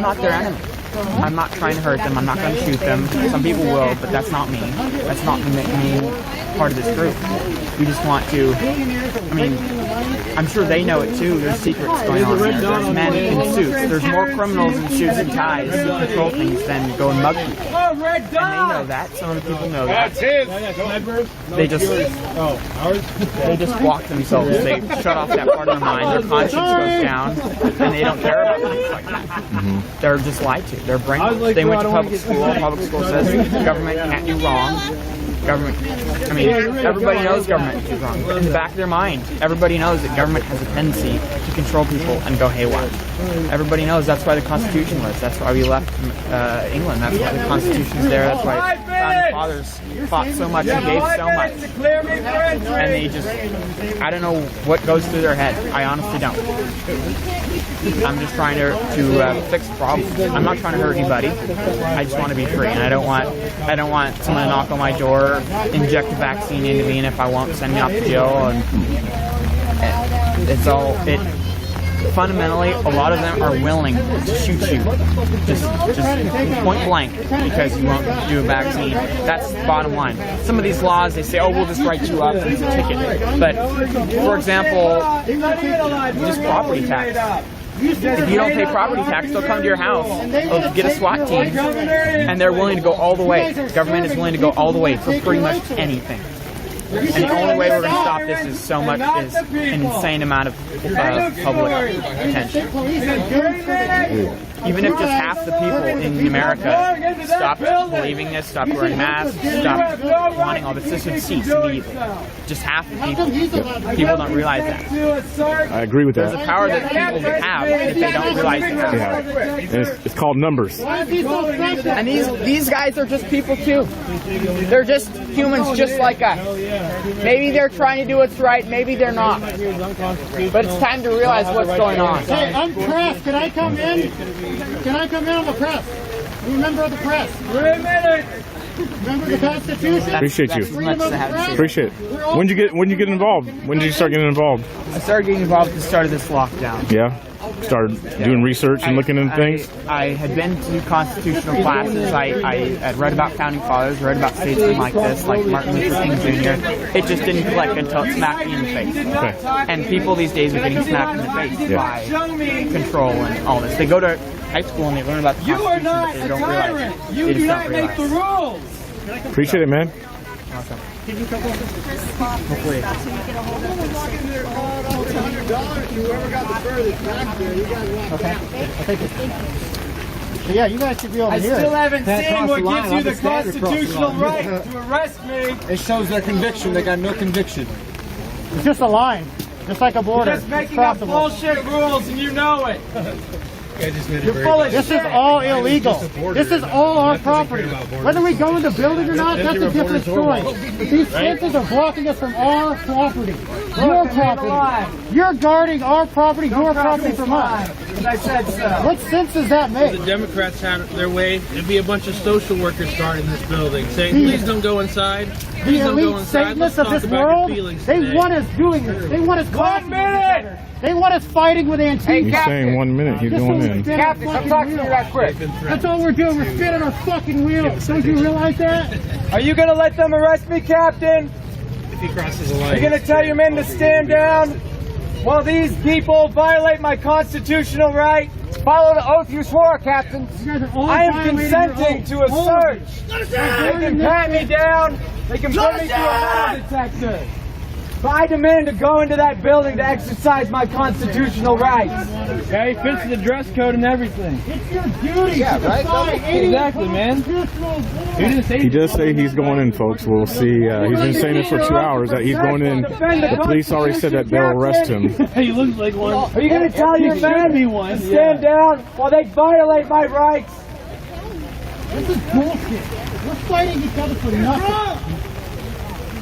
not their enemy. I'm not trying to hurt them. I'm not going to shoot them. Some people will, but that's not me. That's not the main part of this group. We just want to, I'm sure they know it too. There's secrets going on there. There's men in suits. There's more criminals in suits and ties who control things than go and mug people. And they know that. Some of the people know that. They just block themselves. They shut off that part of their mind. Their conscience goes down, and they don't care about things like that. They're just lied to. They're brainwashed. They went to public school. Public school says government can't do wrong. Government, everybody knows government can do wrong. In the back of their mind, everybody knows that government has a tendency to control people and go haywire. Everybody knows that's why the Constitution was. That's why we left England. That's why the Constitution's there. That's why founding fathers fought so much and gave so much, and they just, I don't know what goes through their head. I honestly don't. I'm just trying to fix the problem. I'm not trying to hurt anybody. I just want to be free, and I don't want someone to knock on my door, inject a vaccine into me, and if I won't, send me off to jail. And it's all it. Fundamentally, a lot of them are willing to shoot you, just point blank, because you won't do a vaccine. That's the bottom line. Some of these laws, they say, oh, we'll just write you up and it's a ticket. But, for example, just property tax. If you don't pay property tax, they'll come to your house, they'll get a SWAT team, and they're willing to go all the way. The government is willing to go all the way for pretty much anything. And the only way we're going to stop this is an insane amount of public attention. Even if just half the people in America stopped believing this, stopped wearing masks, stopped wanting all this would cease immediately. Just half the people don't realize that. I agree with that. There's a power that people have if they don't realize they have. Yeah. And it's called numbers. And these guys are just people too. They're just humans just like us. Maybe they're trying to do what's right, maybe they're not. But it's time to realize what's going on. Hey, I'm press. Can I come in? Can I come in on the press? You a member of the press? Wait a minute. Remember the Constitution? Appreciate you. That's much to have to say. Appreciate it. When did you get involved? When did you start getting involved? I started getting involved at the start of this lockdown. Yeah. Started doing research and looking into things. I had been to constitutional classes. I had read about founding fathers, read about statesmen like this, like Martin Luther King Jr. It just didn't click until it smacked me in the face. Okay. And people these days are getting smacked in the face by control and all this. They go to high school and they learn about the Constitution, but they don't realize it. They just don't realize. Appreciate it, man. Awesome. Hopefully. Whoever got the furthest back there, you guys want okay. Thank you. Yeah, you guys should be over here. I still haven't seen what gives you the constitutional right to arrest me. It shows their conviction. They got no conviction. It's just a line, just like a border. You're just making up bullshit rules, and you know it. You're full of This is all illegal. This is all our property. Whether we go in the building or not, that's a different story. But these fences are blocking us from our property. Your property. You're guarding our property, your property from us. I said so. What sense does that make? The Democrats had their way. There'd be a bunch of social workers guarding this building, saying, "Please don't go inside. The elite Satanists of this world, they want us doing this. They want us clashing with each other. They want us fighting with Antifa. He's saying 1 minute. He's going in. Captain, come talk to me right quick. That's all we're doing. We're spinning our fucking wheels. Don't you realize that? Are you going to let them arrest me, Captain? If he crosses the line. Are you going to tell your men to stand down while these people violate my constitutional right? Follow the oath you swore, Captain. I am consenting to a search. They can pat me down. They can put me through a metal detector. But I demand to go into that building to exercise my constitutional rights. Okay, fits the dress code and everything. It's your duty. Yeah, right? Exactly, man. He does say he's going in, folks. We'll see. He's been saying this for 2 hours that he's going in. The police already said that they'll arrest him. He looks like one. Are you going to tell your men to stand down while they violate my rights? This is bullshit. We're fighting each other for nothing.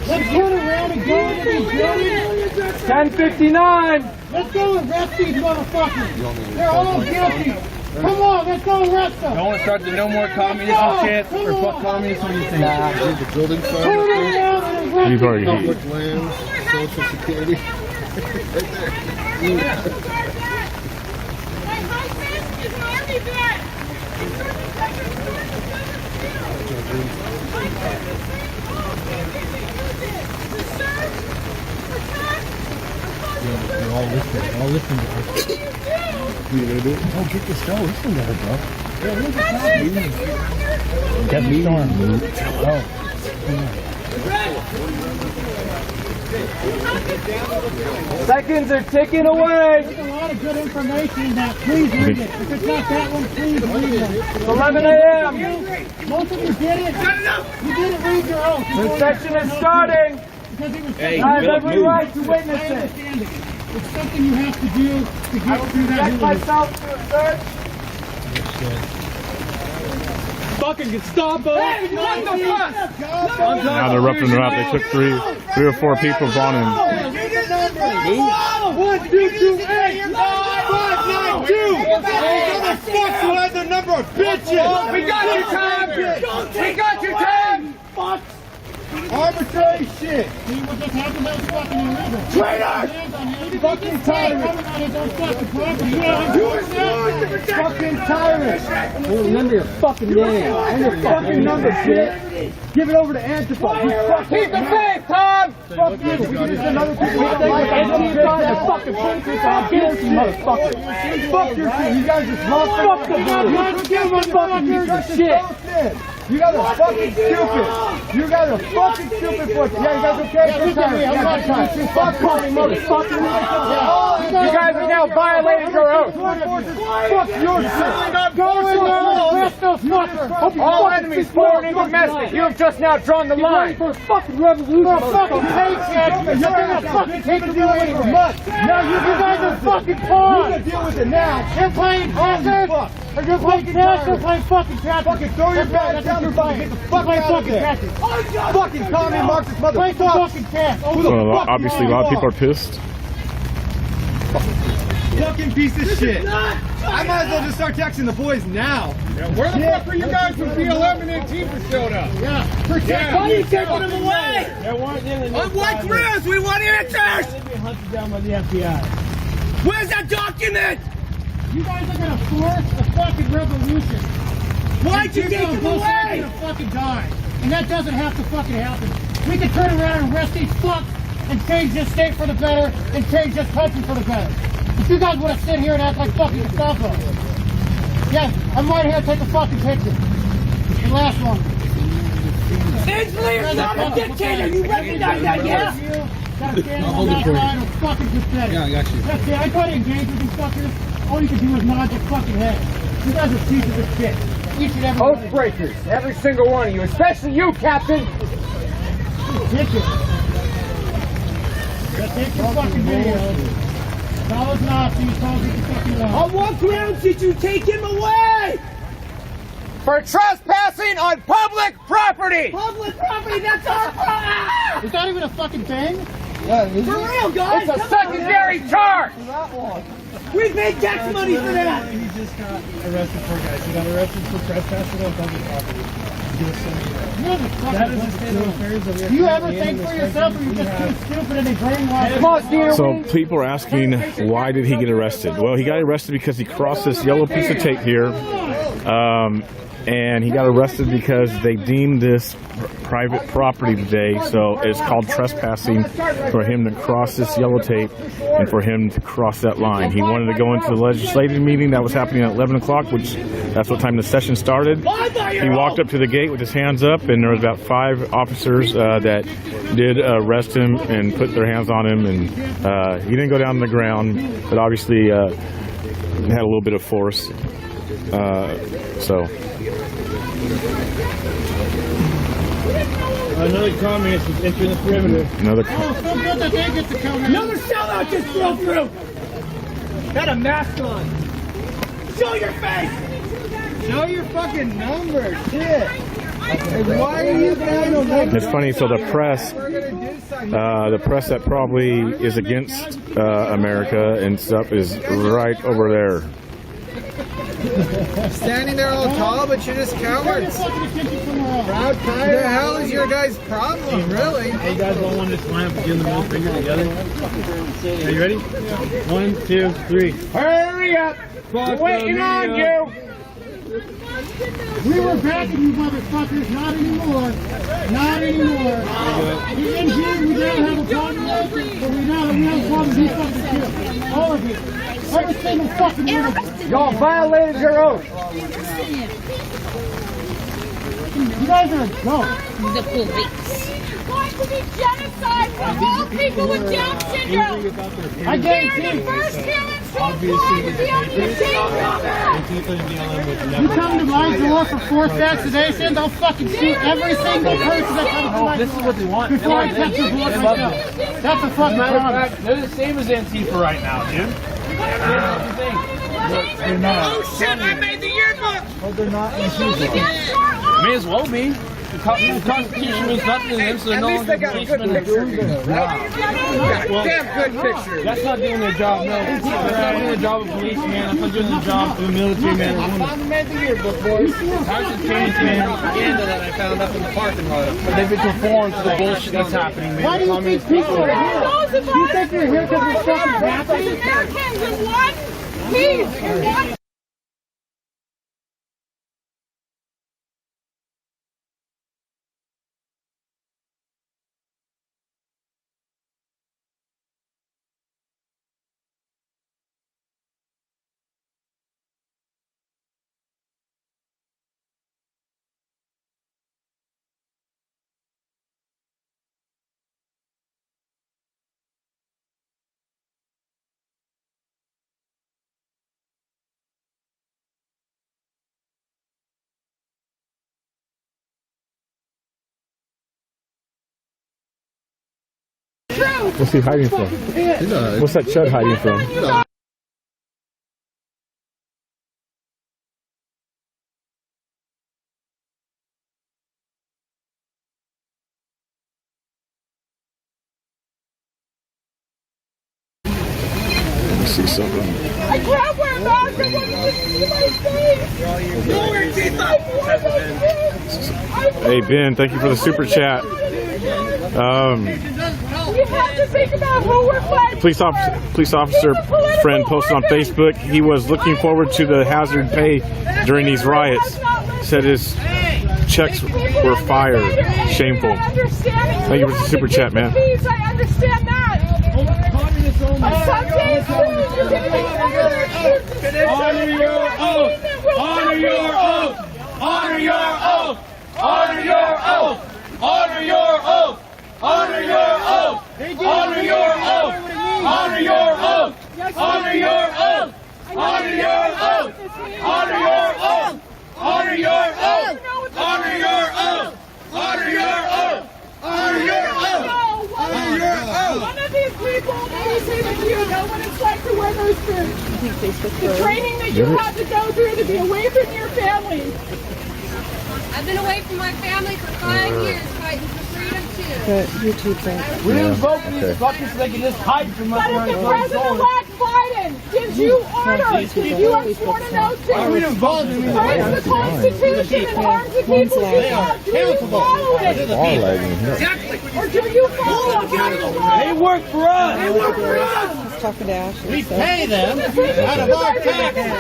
Let's turn around and go into these buildings. 10:59. Let's go arrest these motherfuckers. They're all guilty. Come on, let's go arrest them. Don't want to start the no more communism shit or fuck communism or anything. The building Turn around and arrest He's already public lands, social security. They're all listening. All listening to us. You gonna do it? Oh, get the show. Listen to her, bro. Get the storm. Oh. Seconds are ticking away. There's a lot of good information in that. Please read it. If it's not that one, please read it. It's 11 a.m. Most of you did it. You didn't read your oath. The session is starting. I have every right to witness it. It's something you have to do to get through that. Subject myself to a search. fucking Gestapo. Hey, what the fuck? Now they're roughing them out. They took three or four people on him. 1, 2, 2, 8, 5, 9, 2. Motherfucker, who had the number of bitches? We got your time. We got your time. Fuck. Arbitrary shit. See what just happened? That was fucking illegal. Traitor! Fucking tyrant! Fucking tyrant! Remember your fucking name and your fucking number, shit. Give it over to Antifa. Keep the faith, Tom! Fuck you. We can just another people that don't like Antifa and fucking politics on kids, you motherfucker. Fuck your shit. You guys just lost. Fuck the fucking shit. You guys are fucking stupid. You guys are fucking stupid for it. Yeah, you guys okay? Fuck calling motherfucker. You guys are now violating your oath. Fuck your shit. All enemies, foreign and domestic. You have just now drawn the line. For fucking revolution. For fucking paycheck. You're gonna fucking take it away from us. Now you guys are fucking pawns. You can deal with it now. You're playing checkers. Or you're playing checkers. You're playing fucking checkers. Fucking throw your back down your body. Get the fuck out of there. Fucking commie Marxist motherfucker. So obviously a lot of people are pissed. Fucking piece of shit. I might as well just start texting the boys now. Where the fuck are you guys from P11 and Antifa showed up? Yeah. Yeah. Why are you taking them away? On what grounds? We want answers! Hunted down by the FBI. Where's that document? You guys are gonna force the fucking revolution. Why'd you take them away? Gonna fucking die. And that doesn't have to fucking happen. We can turn around and arrest these fucks and change this state for the better and change this country for the better. If you guys want to sit here and act like fucking Gestapo. Yes, I'm right here to take a fucking picture. The last one. Inslee is not a dictator! You recognize that, yes? Hold it for you. Fucking pathetic. Yeah, I got you. That's it. I try to engage with these fuckers. All you can do is nod your fucking head. You guys are pieces of shit. Each and every one. Oath breakers, every single one of you, especially you, Captain. Ridiculous. Take your fucking video. Call us Nazis, call us fucking law. On what grounds did you take him away? For trespassing on public property! Public property, that's our property! Is that even a fucking thing? For real, guys! It's a secondary charge! We paid tax money for that! He just got arrested for, guys. He got arrested for trespassing on public property. Do you ever think for yourself, or you're just too stupid and they brainwash? So people are asking, why did he get arrested? Well, he got arrested because he crossed this yellow piece of tape here. And he got arrested because they deemed this private property today, so it's called trespassing for him to cross this yellow tape and for him to cross that line. He wanted to go into the legislative meeting that was happening at 11 o'clock, which that's what time the session started. He walked up to the gate with his hands up, and there was about 5 officers that did arrest him and put their hands on him, and he didn't go down to the ground, but obviously had a little bit of force. Another communist is entering the perimeter. Another sellout just broke through! Got a mask on! Show your face! Show your fucking numbers, shit! Why are you guys? It's funny, so the press that probably is against America and stuff is right over there. Standing there all tall, but you're just cowards. Proud tire. The hell is your guys' problem, really? Hey, you guys all want to just line up and give the middle finger together? Are you ready? 1, 2, 3. Hurry up! We're waiting on you! We were backing you motherfuckers, not anymore. Not anymore. In here, we now have a problem, but we now have a problem you fucking killed. All of you. Every single fucking one of you. Y'all violated your oath. You guys are a joke. The police. Going to be genocide for all people with Down syndrome. I guarantee They're the you. first humans to apply to the You come to my door for forced vaccination, they'll fucking shoot every single person that comes to my door. This is what they want. Before I touch your blood myself. That's a fucking problem. They're the same as Antifa right now, dude. What do you think? They're not. Oh shit, I made the yearbook! Well, they're not unusual. May as well be. The Constitution means nothing to them, so they're no longer policemen. Damn good picture. That's not doing their job, no. That's not doing the job of policeman. That's not doing the job of a military man or woman. I finally made the yearbook, boys. Times have changed, man. Propaganda that I found up in the parking lot. But they've been conformed to the bullshit that's happening, man. Why do you think people are here? Do you think you're here because we're fucking Nazis? Americans in one piece, in one. What's he hiding from? What's that chud hiding from? Let me see something. I can't wear a mask. I want you to see my face. Hey Ben, thank you for the super chat. We have to think about who we're fighting. Police officer friend posted on Facebook he was looking forward to the hazard pay during these riots. Said his checks were fired. Shameful. Thank you for the super chat, man. I understand that. But some days too, you can be Honor your oath! Honor your oath! Honor your oath! Honor your oath! Honor your oath! Honor your oath! Honor your oath! Honor your oath! Honor your oath! Honor your oath! Honor your oath! Honor your oath! Honor your oath! Honor your oath! Honor your oath! Honor your oath! One of these people, maybe say that you know what it's like to wear those boots. The training that you had to go through to be away from your family. I've been away from my family for 5 years fighting for freedom too. We didn't vote for these fuckers so they can just hide from us. But if the President-elect Biden gives you orders, you have sworn an oath to We didn't vote. praise the Constitution and harm the people you love. Do you follow it? Or do you follow it? They work for us. They work for us. We pay them out of our taxes.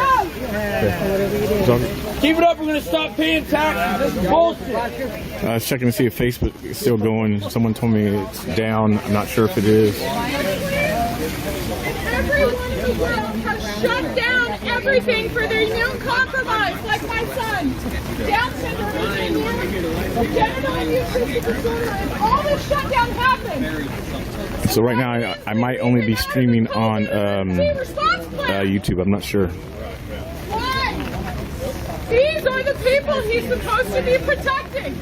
Keep it up. We're going to stop paying taxes. This is bullshit. I was checking to see if Facebook is still going. Someone told me it's down. I'm not sure if it is. Everyone in the world has shut down everything for their immune compromise, like my son. Down syndrome is immune, genital immune system disorder, and all this shutdown happened. So right now I might only be streaming on YouTube. I'm not sure. Why? These are the people he's supposed to be protecting.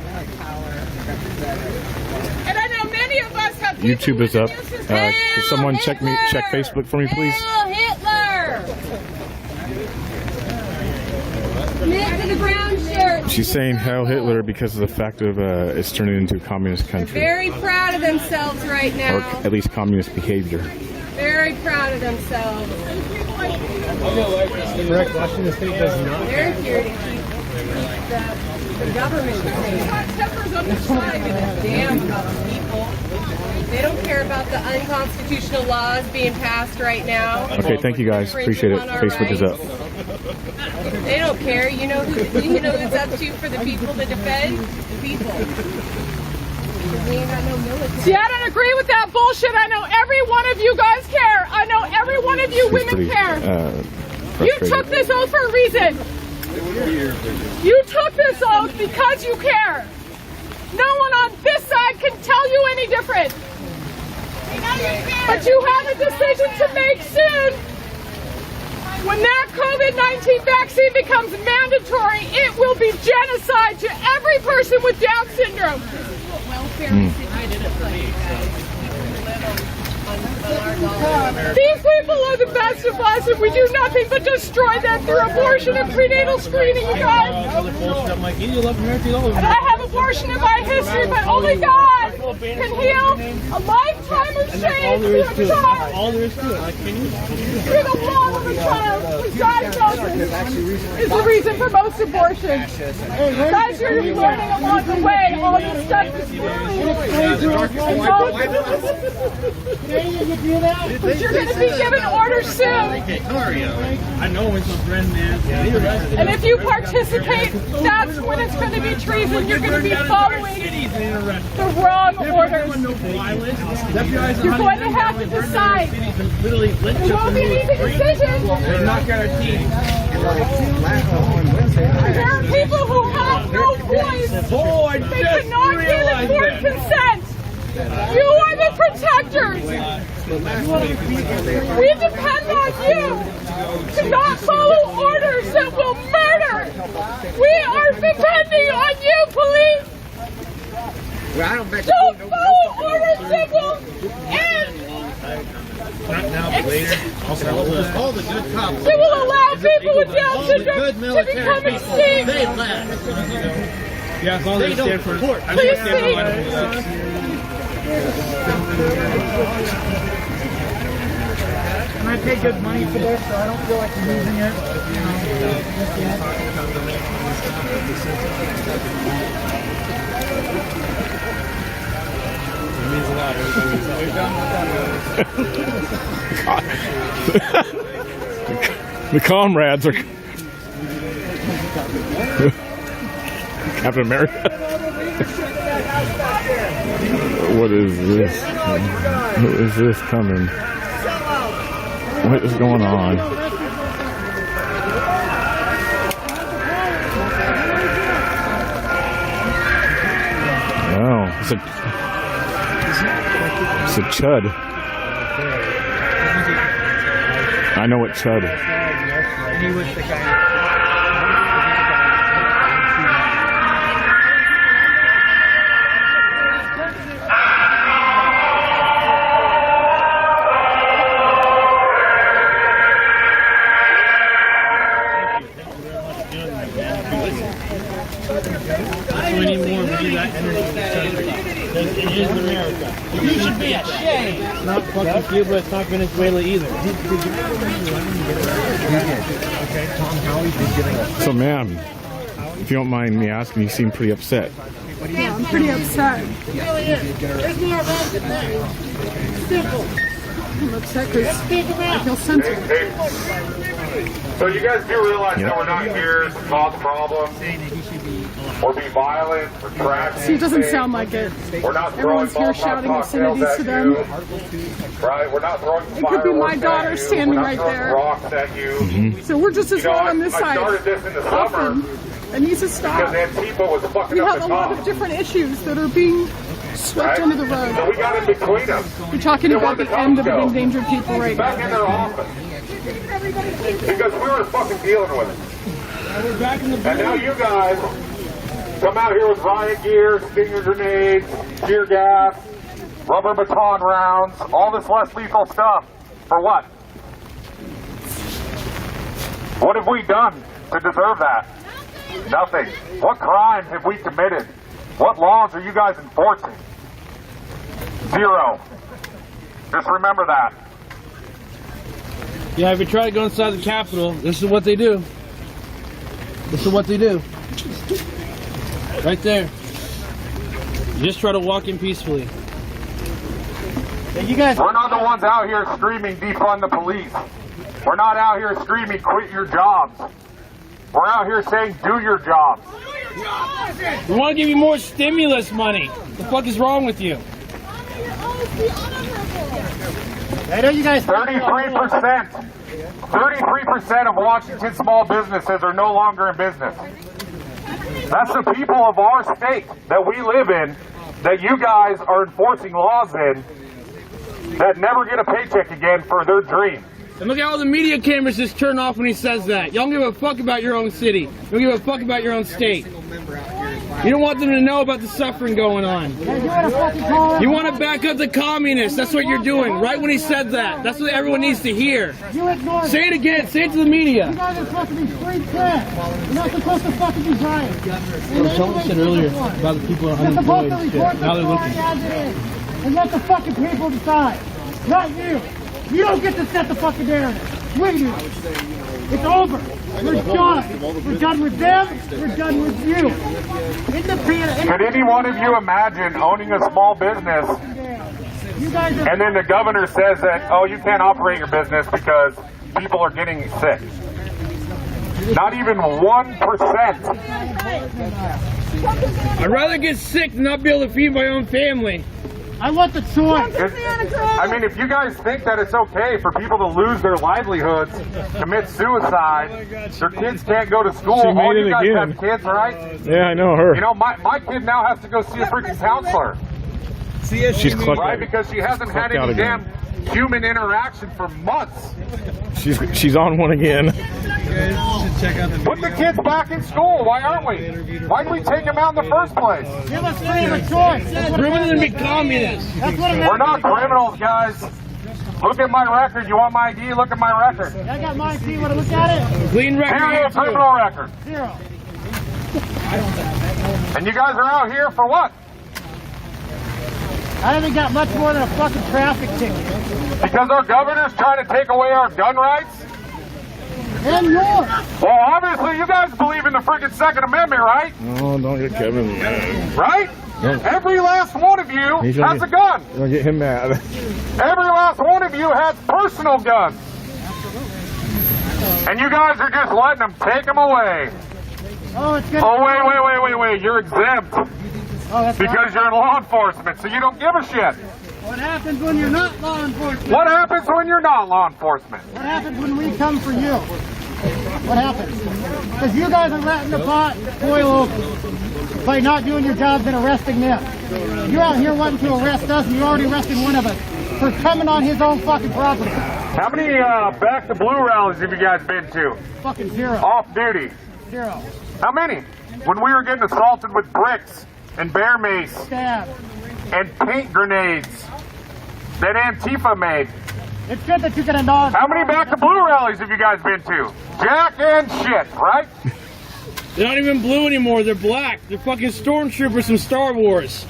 And I know many of us have YouTube is up. Could someone check Facebook for me, please? Hail Hitler! Knit to the brown shirt. She's saying Hail Hitler because of the fact of it's turning into a communist country. Very proud of themselves right now. Or at least communist behavior. Very proud of themselves. The correct Washington State does not. They're here to keep the government safe. Tempers on the side. Damn people. They don't care about the unconstitutional laws being passed right now. Okay, thank you guys. Appreciate it. Facebook is up. They don't care. You know who it's up to for the people to defend? The people. We ain't got no military. See, I don't agree with that bullshit. I know every one of you guys care. I know every one of you She's women pretty, care. You frustrated. took this oath for a reason. You took this oath because you care. No one on this side can tell you any different. But you have a decision to make soon. When that COVID-19 vaccine becomes mandatory, it will be genocide to every person with Down syndrome. Welfare is situated at play, guys. We live on a large These people are the best of us, and we do nothing but destroy them through abortion and prenatal screening, you guys. And I have abortion in my history, but only God can heal a lifetime of shame through a child. All there is to it. Through the love of a child whose diagnosis is the reason for most abortions. Guys, you're learning along the way. All this stuff is but you're going to be given orders soon. I know it's a friend, man. And if you participate, that's when it's going to be treason. You're going to be following the wrong orders. You're going to have to decide. It won't be an easy decision. It's not guaranteed. There are people who have no voice. They cannot give informed consent. You are the protectors. We depend on you to not follow orders that will murder. We are depending on you, police. Don't follow orders that will end. Not now, but later. All the good cops. It will allow people with Down syndrome to become extinct. Yeah, as long as they stand for support. Please see. And I pay good money for this, so I don't feel like I'm losing it. It means a lot. The comrades are Captain America. What is this? What is this coming? What is going on? Oh, it's a chud. I know what chud is. He was the guy. We need more. We need that energy. It is America. You should be ashamed. It's not fucking Cuba. It's not Venezuela either. So, ma'am, if you don't mind me asking, you seem pretty upset. Yeah, I'm pretty upset. Simple. I'm upset because I feel censored. So you guys do realize that we're not here to cause problems or be violent or traffic. See, it doesn't sound like it. We're not throwing Everyone's here shouting obscenities to them. Right? We're not throwing It could be my daughter standing right there. Rocks at you. So we're just as wrong on this I side. started this in the summer It needs to because stop. Antifa was fucking We up have the a lot top. of different issues that are being swept under the So rug. we got in between them. We're talking about the end of endangered people right Back in their now. office. Because we were fucking dealing with it. And now you guys come out here with riot gear, stinger grenades, tear gas, rubber baton rounds, all this less lethal stuff. For what? What have we done to deserve that? Nothing. What crimes have we committed? What laws are you guys enforcing? Zero. Just remember that. Yeah, if you try to go inside the Capitol, this is what they do. This is what they do. Right there. You just try to walk in peacefully. You guys, we're not the ones out here screaming defund the police. We're not out here screaming quit your jobs. We're out here saying do your jobs. We want to give you more stimulus money. What the fuck is wrong with you? I know you guys. 33%. 33% of Washington small businesses are no longer in business. That's the people of our state that we live in, that you guys are enforcing laws in, that never get a paycheck again for their dream. And look at all the media cameras just turn off when he says that. Y'all don't give a fuck about your own city. You don't give a fuck about your own state. You don't want them to know about the suffering going on. You want to back up the communists. That's what you're doing. Right when he said that. That's what everyone needs to hear. Say it again. Say it to the media. You guys are supposed to be free press. You're not supposed to fucking be giant. Someone said earlier about the people who are unemployed. You're supposed to report the story as it is. And let the fucking people decide. Not you. You don't get to set the fucking narrative. We do. It's over. We're done. We're done with them. We're done with you. Could any one of you imagine owning a small business and then the governor says that, oh, you can't operate your business because people are getting sick? Not even 1%. I'd rather get sick than not be able to feed my own family. I want the choice. I mean, if you guys think that it's okay for people to lose their livelihoods, commit suicide, their kids can't go to school, all you guys have kids, right? Yeah, I know her. You know, my kid now has to go see a freaking counselor. She's clucked right? out. Because she hasn't had any damn human interaction for months. She's on one again. Put the kids back in school. Why aren't we? Why did we take them out in the first place? Give us freedom of choice. Criminals and be communists. We're not criminals, guys. Look at my record. You want my ID? Look at my record. I got my ID. Want to look at it? Clean record. Zero criminal record. Zero. And you guys are out here for what? I haven't got much more than a fucking traffic ticket. Because our governor's trying to take away our gun rights? And yours. Well, obviously you guys believe in the freaking Second Amendment, right? Oh, don't get Kevin mad. Right? Don't. Every last one of you has a gun. Don't get him mad. Every last one of you has personal guns. And you guys are just letting them take them away. Oh, it's good. Oh, wait. You're exempt. Oh, that's because you're in law enforcement, so you don't give a shit. What happens when you're not law enforcement? What happens when you're not law enforcement? What happens when we come for you? What happens? Because you guys are letting the pot boil over by not doing your jobs and arresting them. You're out here wanting to arrest us, and you already arrested one of us for coming on his own fucking property. How many Back to Blue rallies have you guys been to? Fucking zero. Off duty? Zero. How many? When we were getting assaulted with bricks and bear mace and paint grenades that Antifa made. It's good that you can acknowledge. How many Back to Blue rallies have you guys been to? Jack and shit, right? They're not even blue anymore. They're black. They're fucking stormtroopers from Star Wars.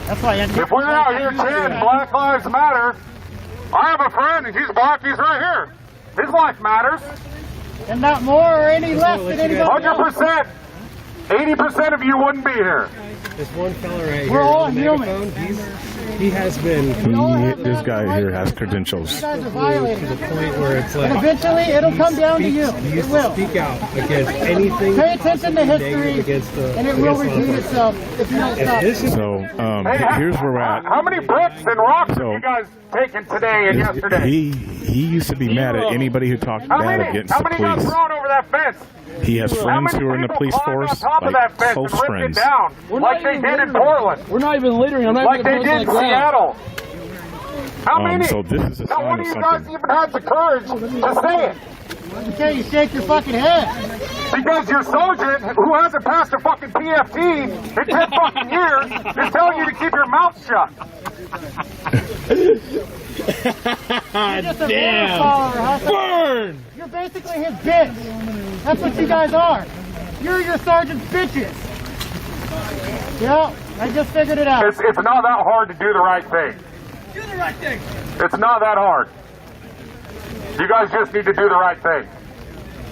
That's why. If we're out here chanting Black Lives Matter, I have a friend and he's black. He's right here. His life matters. And not more or any less than anybody else. 100%. 80% of you wouldn't be here. This one fella right We're here. all human. He has been. This guy here has credentials. You guys are violating to the point where it's like. And eventually, it'll come down to you. You It will. speak out against anything. Pay attention to history, against the, and it will repeat itself if you don't stop. So here's where we're at. How many bricks and rocks have you guys taken today and yesterday? He used to be mad at anybody who talked bad against How the many got police. thrown over that fence? He has friends who are in the police force, like close friends. Down, like they did in Portland. We're not even littering. I'm not like even they did in Seattle. How many? So this is a How sign many of of you guys something. even had the courage to say it? Okay, you shake your fucking head. Because your sergeant, who hasn't passed a fucking PFT in 10 fucking years, is telling you to keep your mouth shut. You're just a Damn. follower, huh? Burn! You're basically his bitch. That's what you guys are. You're your sergeant's bitches. Yeah, I just figured it out. It's not that hard to do the right thing. Do the right thing. It's not that hard. You guys just need to do the right thing.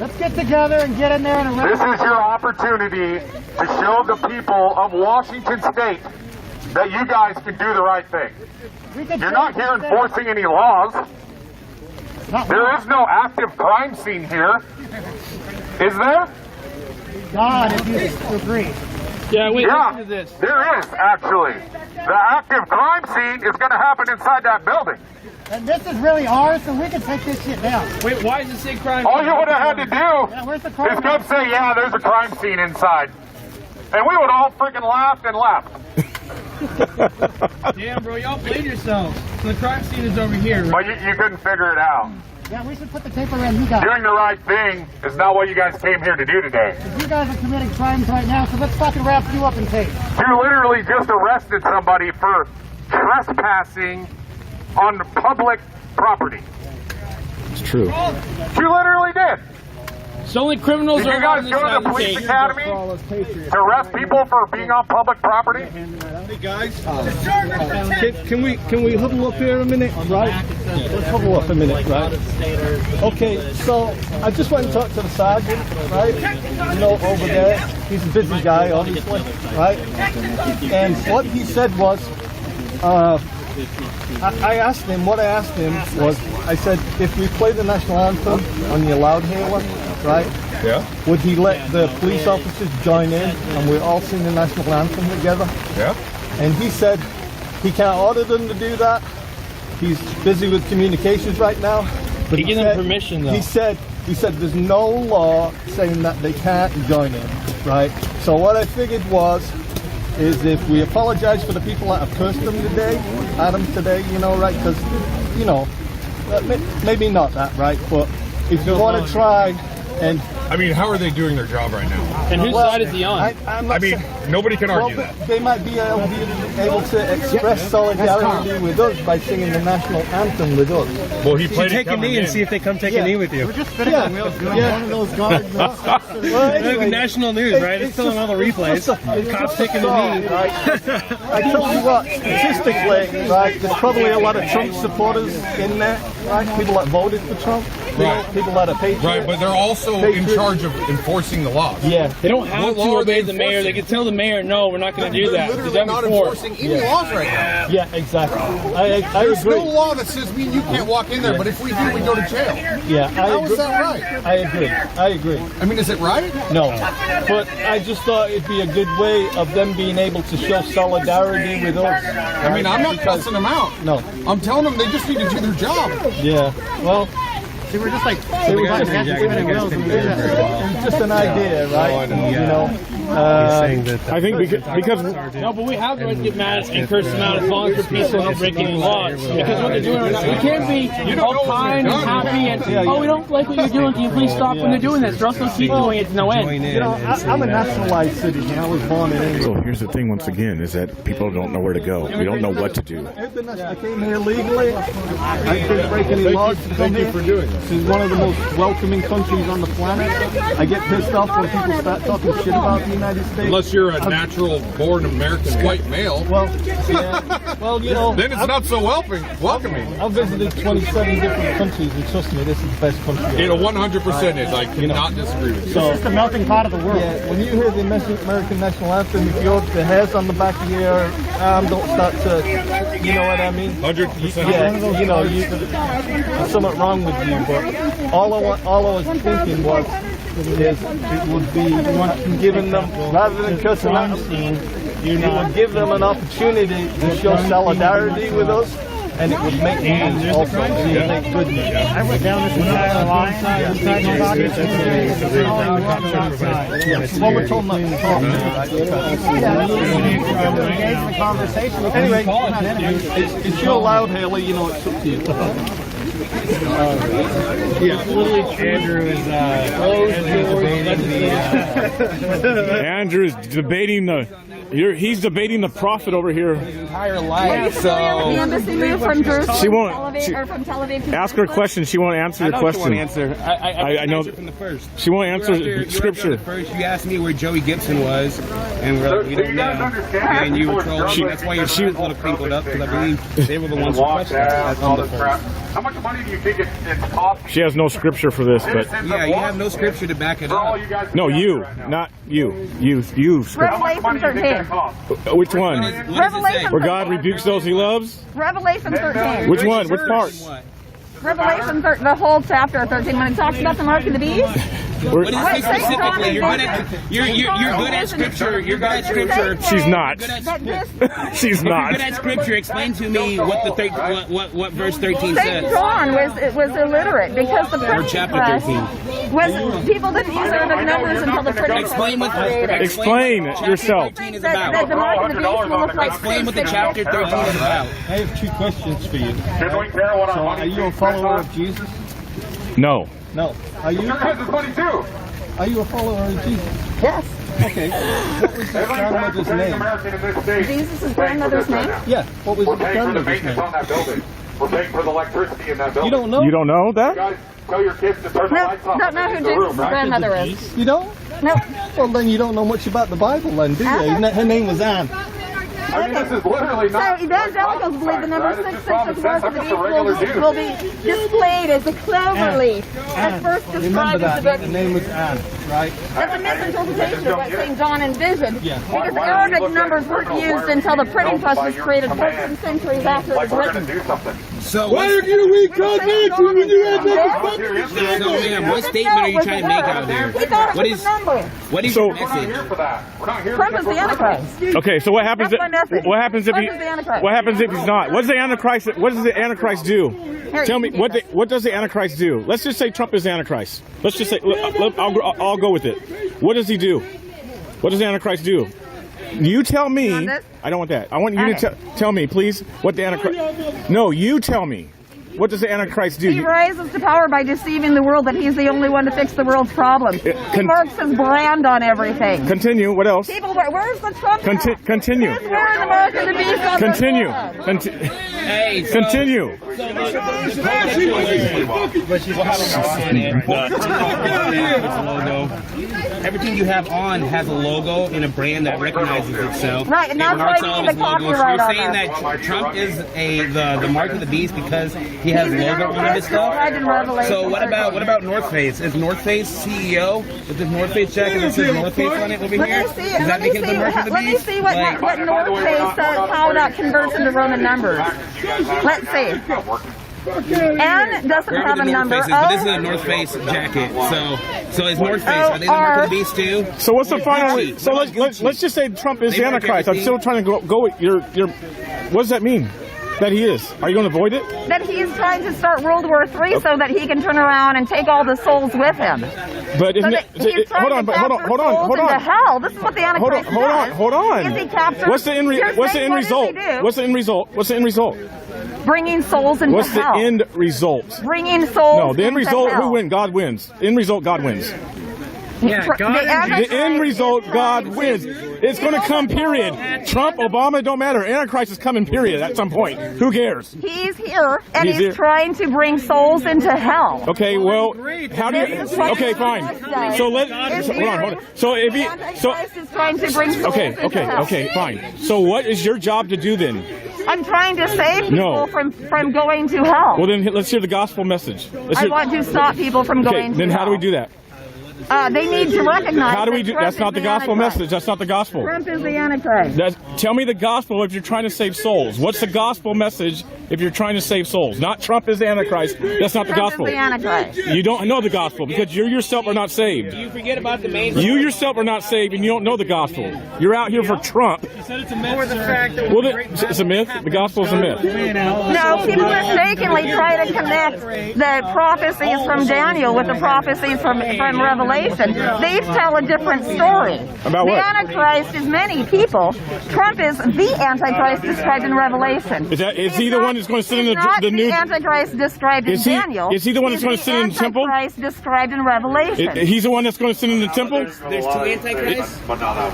Let's get together and get in there and arrest. This is your opportunity to show the people of Washington State that you guys can do the right thing. You're not here enforcing any laws. There is no active crime scene here. Is there? God, if you agree. Yeah, wait, Yeah, listen to this. there is, actually. The active crime scene is going to happen inside that building. And this is really ours, so we can take this shit down. Wait, why does it say crime? All you would have had to do Yeah, where's the crime? is come say, yeah, there's a crime scene inside. And we would all freaking laugh and laugh. Damn, bro, y'all played yourselves. So the crime scene is over here, right? But you couldn't figure it out. Yeah, we should put the tape around you guys. Doing the right thing is not what you guys came here to do today. You guys are committing crimes right now, so let's fucking wrap you up in tape. You literally just arrested somebody for trespassing on public property. It's true. You literally did. It's only criminals Did you guys go to the police academy to arrest people for being on public property? Hey guys, can we huddle up here a minute, right? Let's huddle up a minute, right? Okay, so I just went and talked to the sergeant, right? You know, over there. He's a busy guy, obviously, right? And what he said was, I asked him, what I asked him was, I said, if we play the national anthem on your loudhailer, right? Yeah. Would he let the police officers join in and we all sing the national anthem together? Yeah. And he said he can't order them to do that. He's busy with communications right now. But He gave them permission, though. He said there's no law saying that they can't join in, right? So what I figured is if we apologize for the people that have cursed them today, you know, right? Because, you know, maybe not that, right? But if you want to try and... I mean, how are they doing their job right now? And whose side is he on? I mean, nobody can argue that. They might be able to express solidarity with us by singing the national anthem with us. Well, he played Take a knee and see if they come take a knee with you. We're just spinning the wheels doing one of those guards. Well, anyway, National news, right? It's still on all the replays. Cops taking the knee. Right? I tell you what, statistically, right, there's probably a lot of Trump supporters in there, right? People that voted for Trump, Right. people that are patriots. Right, but they're also in charge of enforcing the laws. Yeah. They don't have What to law are obey they the mayor. They can tell the mayor, no, we're not going to do that. They're They've literally done not before. enforcing any laws right now. Yeah, exactly. I There's agree. no law that says me and you can't walk in there, but if we do, we go to jail. Yeah, How is that right? I agree. I mean, is it right? No, but I just thought it'd be a good way of them being able to show solidarity with us. I mean, I'm not cussing them out. No. I'm telling them they just need to do their job. Yeah, well, See, we're just like it was just an idea, right? You know, I think because No, but we have the right to get mad and curse them out as long as they're peaceful and not breaking any laws. Because what they're doing right now, we can't be all kind and happy and, oh, we don't like what you're doing, can you please stop when they're doing this? Or else they'll keep doing it to no end. you know, I'm a nationalized citizen. I was born in England. so here's the thing once again is that people don't know where to go. We don't know what to do. I came here legally. I didn't break any laws to come here. for doing this. This is one of the most welcoming countries on the planet. I get pissed off when people start talking shit about the United States. Unless you're a natural born American white male, Well, yeah. Well, you know, then it's not so welcoming. I've visited 27 different countries, and trust me, this is the best country. It 100% is. I cannot disagree with you. So, It's the melting pot of the world. yeah, when you hear the American national anthem, if the hairs on the back of your arm don't start to, you know what I mean? 100%. Yeah, you know, there's something wrong with you. But all I was thinking was, it would be giving them, rather than cussing out, it would give them an opportunity to show solidarity with us, and it would make news also. It would make good news. I went down this entire line. Well, we're told not to talk. Engage the conversation. Anyway, it's your loud, Haley, you know, it's up to you. Andrew's debating he's debating the prophet over here. Entire life, The embassy move from Jerusalem She won't- or from Tel Aviv to Ask her a question. She won't answer your question. answer. I know from the first. she won't answer scripture. First, you asked me where Joey Gibson was, and we're like, we don't know. And you were told me that's why your shoes a little crinkled up, because I believe they were the ones who questioned us. That's all from the this crap. first. How much money do you think it's costing? She has no scripture for this, but Yeah, you have no scripture to back it For all up. you guys no, you, right now. not you, scripture. Revelation Money do you think 13. that costs? Which one? Revelation Where God rebukes those He loves? Revelation 13. Which one? Which part? Revelation 13, the whole chapter 13, when it talks about the mark of the beast. What does it say specifically? You're good at scripture. You're good at scripture. She's not. She's not. You're good at scripture. Explain to me what the what verse 13 St. says. John was illiterate because the Or printing chapter press 13. was people didn't use Arabic numbers until the printing press Explain was what created. Explain chapter yourself. 13 is That the about. mark of the beast will look like Explain what the chapter 13 is about. I have 2 questions for you. You're doing care what So, our are you a follower of Jesus? No. No. Are you? Your kids is funny too. Are you a follower of Jesus? Yes. Okay. What was his grandmother's name? American in this state. Jesus' grandmother's name? Yeah. What was We're his paying for the grandmother's maintenance name? on that building. We're paying for the electricity in that building. You don't know? You don't know You that? guys tell your kids to turn the No, lights off. don't know who in the room, Jesus' right? grandmother is. You don't? No. Well, then you don't know much about the Bible, then, do you? Her name was Anne. I mean, this is literally So not. evangelicals believe the number right? It's just common 666 sense. mark of the That's just a regular beast dude. will be displayed as a clover leaf, at first Remember described as that. a The name was Anne, right? That's a misinterpretation of what St. John envisioned. Yeah. Because Why don't you Arabic look at numbers it weren't criminal? used Why until the are printing you press by was your created command? 14 centuries after it Like was we're written. gonna do something. So Why what, are you weak on this? St. When you had so ma'am, what statement are you trying to make out there? He thought What it is was a number. what is So- your We're not here message? for that. We're not here Trump to is the Antichrist. Okay, so what happens? That's my message. What happens if Trump he? is the Antichrist. What happens if he's not? What does the Antichrist? What does the Antichrist do? Here, Tell you me can what. do What does the Antichrist do? Let's just say Trump is the Antichrist. Let's just say I'll go with it. What does he do? What does the Antichrist do? You tell me. You want this? I don't want that. I want you to Okay. tell me, please, what the Antichrist. No, you tell me. What does the Antichrist do? He rises to power by deceiving the world that he's the only one to fix the world's problems. He marks his brand on everything. Continue. What else? People, where's the Trump? Continue. He's wearing the mark of the beast on Continue. the front. Hey, so, Continue. Everything you have on has a logo and a brand that recognizes itself. Right, and that's marks why all we of need its the logos. copyright You're on saying that. that Trump is the mark of the beast because he has He's logo on his stuff. described in Revelation. So what about North Face? Is North Face CEO with the North Face jacket that says North Face on it over here? Let me see. Does that make it the mark of the Let me beast? see what North Face says, how that converts into Roman numbers. Let's see. N doesn't Wherever have the a North number. Face is, but this is a North Face jacket. So is North Face? Are they the mark of the beast too? So what's the final? Gucci. So What about Gucci? let's just say Trump is They the mark Antichrist. I'm everything. still trying to go with your. What does that mean? That he is? Are you going to avoid it? That he's trying to start World War III so that he can turn around and take all the souls with him. But So isn't that he's it? trying Hold on. to But hold on. capture Hold on. souls Hold into on. hell. This is what the Antichrist does. Hold on. Is he captures? What's the end You're What's the saying, end what does result? he do? What's the end result? What's the end result? Bringing souls into What's the hell. end result? Bringing souls. No, the end into result. hell. Who wins? God wins. End result. God wins. Yeah, The Antichrist The end result, is God trying wins. It's going to come, period. Trump, Obama, don't matter. Antichrist is coming, period, at some point. Who cares? He's here, and He's he's here. trying to bring souls into hell. Okay, well, how do you... Okay, fine. So hold on. So if he... So, Antichrist is trying to bring souls into hell. okay, fine. So what is your job to do then? I'm trying to save people No. from going to hell. Well, then let's hear the gospel message. I want to stop people from Okay, going to then hell. how do we do that? They need to recognize How do we that do... Trump That's not is the gospel Antichrist. message. That's not the gospel. Trump is the Antichrist. Tell me the gospel if you're trying to save souls. What's the gospel message if you're trying to save souls? Not Trump is the Antichrist. That's not the Trump gospel. is the Antichrist. You don't know the gospel because you yourself are not saved. You forget about the main. You yourself are not saved and you don't know the gospel. You're out here for Trump. You said it's a myth, sir. Well, it's a myth. The gospel is a myth. No, people mistakenly try to connect the prophecies from Daniel with the prophecies from Revelation. They tell a different story. About the what? Antichrist is many people. Trump is the Antichrist described in Revelation. Is he the one that's going to sit in the new... the Antichrist described in Daniel. Is he the one that's going to sit in the temple? The Antichrist described in Revelation. He's the one that's going to sit in the temple? There's two antichrists.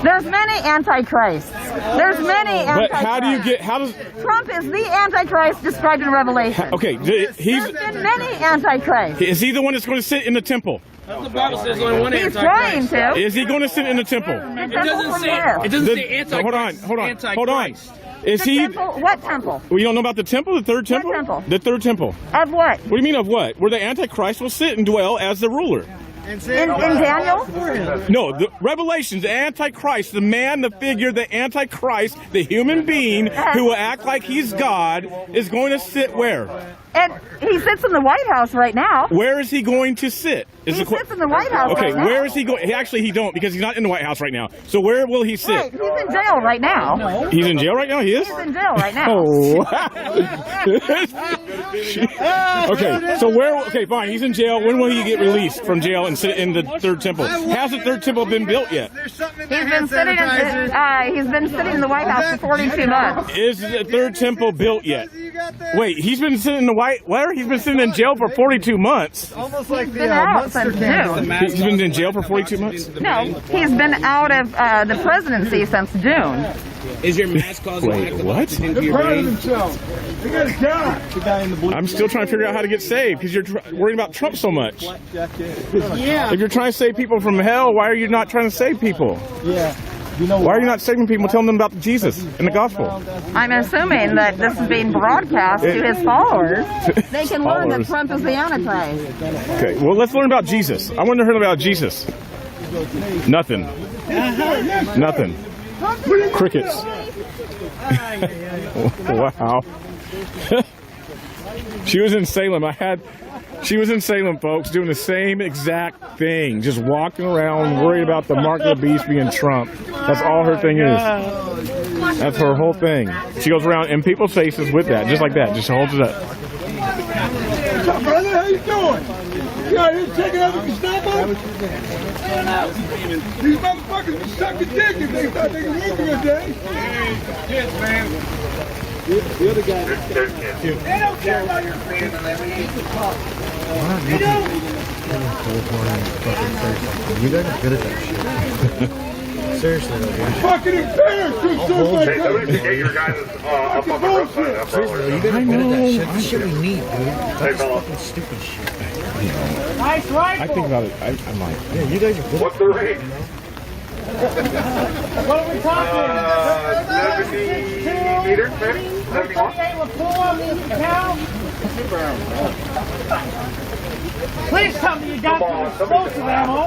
There's many Antichrists. There's many But Antichrists. how do you get... How does... Trump is the Antichrist described in Revelation. Okay, he's... There's been many Antichrists. Is he the one that's going to sit in the temple? The Bible says only one He's antichrist. trying to. Is he going to sit in the temple? It doesn't say. It doesn't say antichrist. Hold on. Antichrist. Is The he... temple? What temple? Well, you don't know about the temple? The third temple? temple? The third temple. Of what? What do you mean of what? Where the Antichrist will sit and dwell as the ruler. In Daniel? No, the Revelation's Antichrist, the man, the figure, the Antichrist, the human being who will act like he's God, is going to sit where? And he sits in the White House right now. Where is he going to sit? He sits in the White House okay, right now. where is he going? Actually, he don't, because he's not in the White House right now. So where will he sit? Right, he's in jail right now. No. He's in jail right now? He is? He's in jail right now. Oh. Okay, so where, okay, fine, he's in jail. When will he get released from jail and sit in the Third Temple? Has the Third Temple been built yet? He's been sitting in the White House for 42 months. Is the Third Temple built yet? Wait, he's been sitting in the where? He's been sitting in jail for 42 months. Almost like the Munster June. He's been in jail for 42 months? No, he's been out of the presidency since June. Is your mask causing Wait, what? I'm still trying to figure out how to get saved because you're worried about Trump so much. Yeah. If you're trying to save people from hell, why are you not trying to save people? Yeah. Why are you not saving people, telling them about Jesus and the gospel? I'm assuming that this is being broadcast to his followers. They can learn that Trump is the Antichrist. Okay, well, let's learn about Jesus. I want to hear about Jesus. Nothing. Nothing. Crickets. Wow. She was in Salem. She was in Salem, folks, doing the same exact thing. Just walking around, worried about the mark of the beast being Trump. That's all her thing is. That's her whole thing. She goes around in people's faces with that, just like that. Just holds it up. What's up, brother? How you doing? You out here checking out the Gestapo? These motherfuckers be sucking dick if they thought they could live here a day. Kids, man. The other guy. They don't care about your freedom. They don't. You guys are good at that shit. Seriously, though, dude. Fucking embarrassed to shoot like Hey, somebody should get your guys up on the roadside. Seriously, you guys are good at that shit. That's shit we need, dude. Hey, That's fella. fucking stupid shit. Nice rifle. I think about it. I'm like, Yeah, you guys are good. What's the rate? What are we talking? 70 meters, maybe? 71? Please tell me you got some explosive ammo.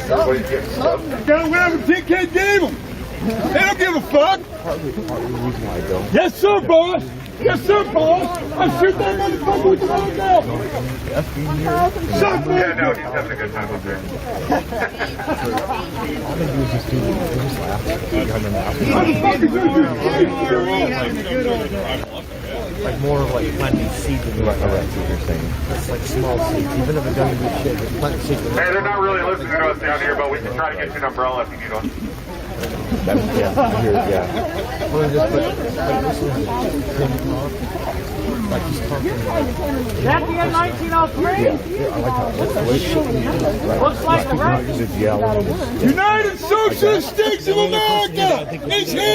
Everybody's getting stuff. Got whatever TK gave them. They don't give a fuck. Yes, sir, boss. Yes, sir, boss. I'll shoot that motherfucker with the wrong gun. Shut Yeah, no, he's having a good time up there. Like more of like planting seeds in the right, what you're saying. It's like small seeds. Even if it doesn't do shit, just plant seeds. Hey, they're not really listening to us down here, but we can try to get you an umbrella if you need one. Yeah, I hear it, yeah. Well, just put, like, listen to like he's talking about. That the M1903? Yeah, I like how the way shit Looks like the right. United Socialist States of America is here. I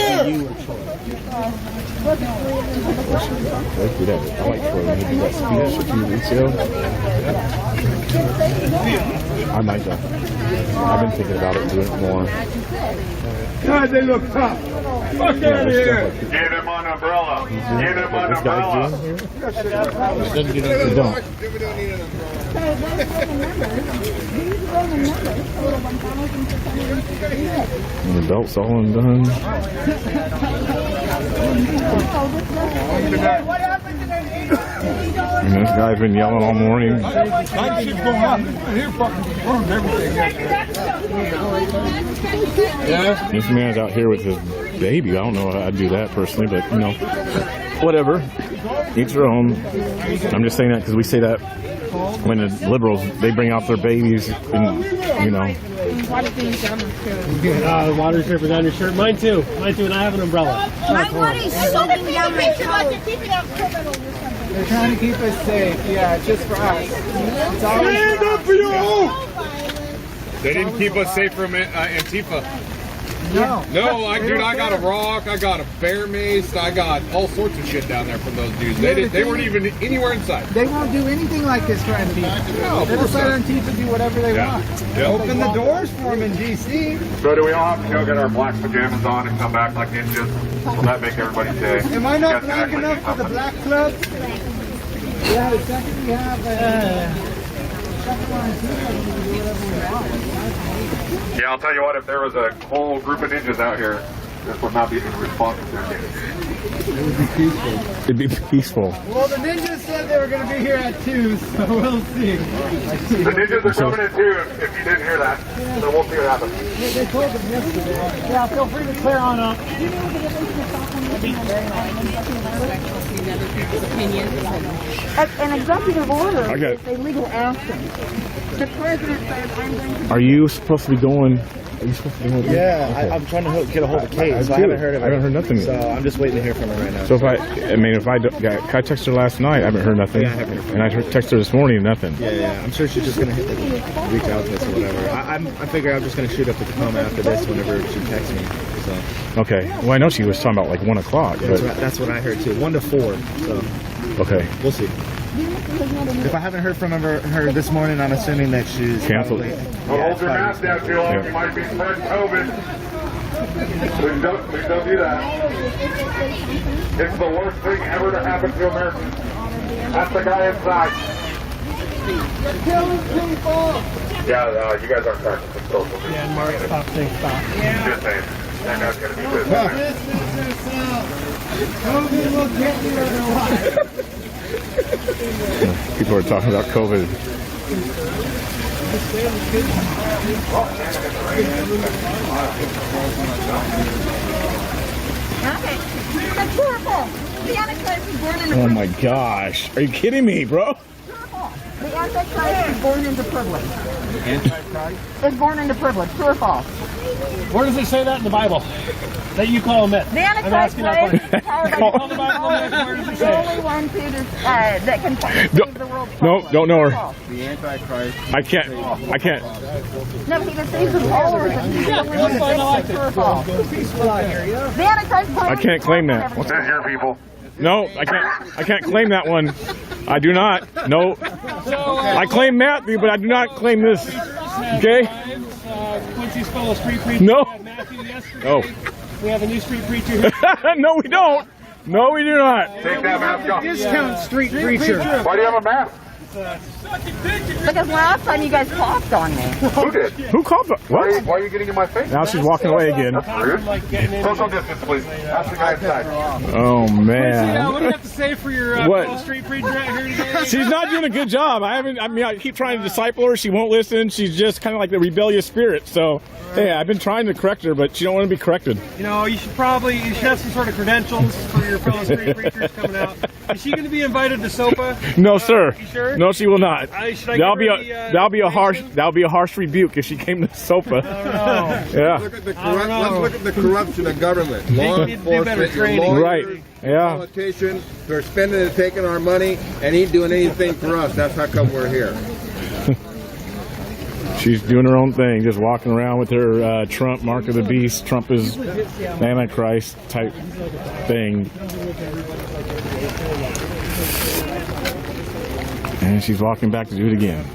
like Troy when he did that speech a few weeks ago. I might go. I've been thinking about it, doing it more. God, they look tough. Fuck out of here. Get him an umbrella. Get him an This guy's umbrella. doing here? They don't. And the belt's all undone. And this guy's been yelling all morning. Shit's going on. Here fucking burned everything. Yeah. This man's out here with his baby. I don't know how I'd do that personally, but you know, whatever. Each their own. I'm just saying that because we say that when the liberals, they bring out their babies and, you know. Water dripping down your shirt. Mine too, and I have an umbrella. My money's soaking down my coat. They're trying to keep us safe, yeah, just for us. Stand up for your home! They didn't keep us safe from Antifa. No. No, dude, I got a rock, I got a bear mace, I got all sorts of shit down there from those dudes. They weren't even anywhere inside. They won't do anything like this for Antifa. No, They just let Antifa do whatever they want. Yeah. Open the doors for them in D.C. So do we all have to go get our black pajamas on and come back like ninjas? Will that make everybody say? Am I not Yes, black enough for the black club? Yeah, the second we have Yeah, I'll tell you what, if there was a whole group of ninjas out here, this would not be the response to their case. It would be peaceful. It'd be peaceful. Well, the ninjas said they were going to be here at 2, so we'll see. The ninjas are coming in too, if you didn't hear that. So we'll see what happens. They told them yesterday. Yeah, feel free to clear on up. An executive order I got is a legal action. The president says, I'm going to... Are you supposed to be going? Are you supposed to be going? Yeah, Okay. I'm trying to get a hold of Kate, so I too. haven't heard of her. I haven't heard nothing yet. So I'm just waiting to hear from her right now. So if I texted her last night, I haven't heard nothing. Yeah, I haven't heard from And I texted her this morning, nothing. Yeah, I'm sure she's just gonna reach out to us or whatever. I figure I'm just gonna shoot up the Tacoma after this whenever she texts me. So Okay. Well, I know she was talking about like 1 o'clock. that's what I heard too. 1 to 4. So Okay. we'll see. If I haven't heard from her this morning, I'm assuming that she's Canceled. probably- Don't yeah, hold it's your probably- mask down too long, you might be spreading COVID. Please don't do that. It's the worst thing ever to happen to Americans. That's the guy inside. Yeah, you guys aren't practicing social media. Yeah, Mark, stop saying stop. Just saying. That guy's going to be with COVID will get you otherwise. People are talking about COVID. Okay. That's horrible. The Antichrist was born into Oh my gosh. Are you kidding me, bro? The Antichrist is born into privilege. Antichrist? Is born into privilege. True or false? Where does it say that in the Bible? That you call him it? The Antichrist is the only one that can save the world. No, don't know her. The Antichrist. I can't. No, he deceives his followers and he's the only one that saves true or false. The Antichrist. I can't claim that. What's that here, people? No, I can't claim that one. I do not. No. I claim Matthew, but I do not claim this. Okay? Quincy's fellow street preacher. No. We had Matthew yesterday. Oh. We have a new street preacher here. No, we don't. No, we do not. Take that mask off. Discount street preacher. Why do you have a mask? Because last time you guys coughed on me. Who did? Who called the what? Why are you getting in my face? Now she's walking away again. That's rude. Social distance, please. That's the guy inside. Oh What do man. you have to say for your What? fellow street preacher out here today? She's not doing a good job. I keep trying to disciple her. She won't listen. She's just kind of like the rebellious spirit. So, hey, I've been trying to correct her, but she don't want to be corrected. You know, you should have some sort of credentials for your fellow street preachers coming out. Is she going to be invited to SOPA? No, sir. You sure? No, she will not. Should I That'll give be her a harsh rebuke if she came to SOPA. Yeah. Let's look at the corruption of government. Law Need to do better enforcement, your training. lawyers, Right. Yeah. politicians, they're spending and taking our money, and ain't doing anything for us. That's how come we're here. She's doing her own thing, just walking around with her Trump, mark of the beast, Trump is Antichrist type thing. And she's walking back to do it again.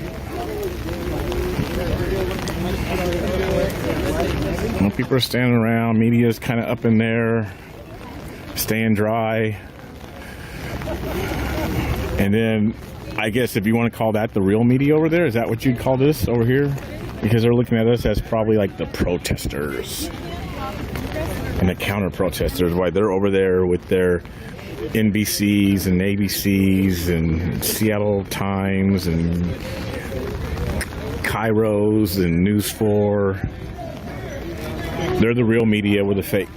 Well, people are standing around, media's kind of up in there, staying dry. And then I guess if you want to call that the real media over there, is that what you'd call this over here? Because they're looking at us as probably like the protesters and the counter protesters. Why they're over there with their NBCs and ABCs and Seattle Times and Kairos and News 4. They're the real media, we're the fake.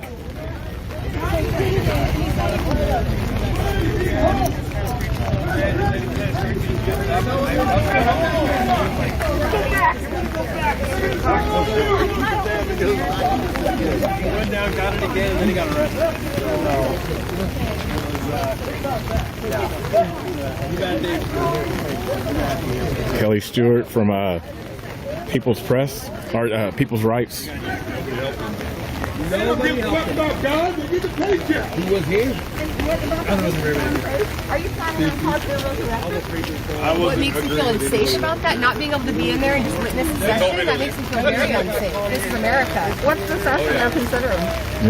Went down, got it again, and then he got arrested. Kelly Stewart from People's Press, or People's Rights. He was here. Are you planning on positive resurrection? What makes me feel unsafe about that? Not being able to be in there and just witness the session? That makes me feel very unsafe. This is America. What's the session they're considering?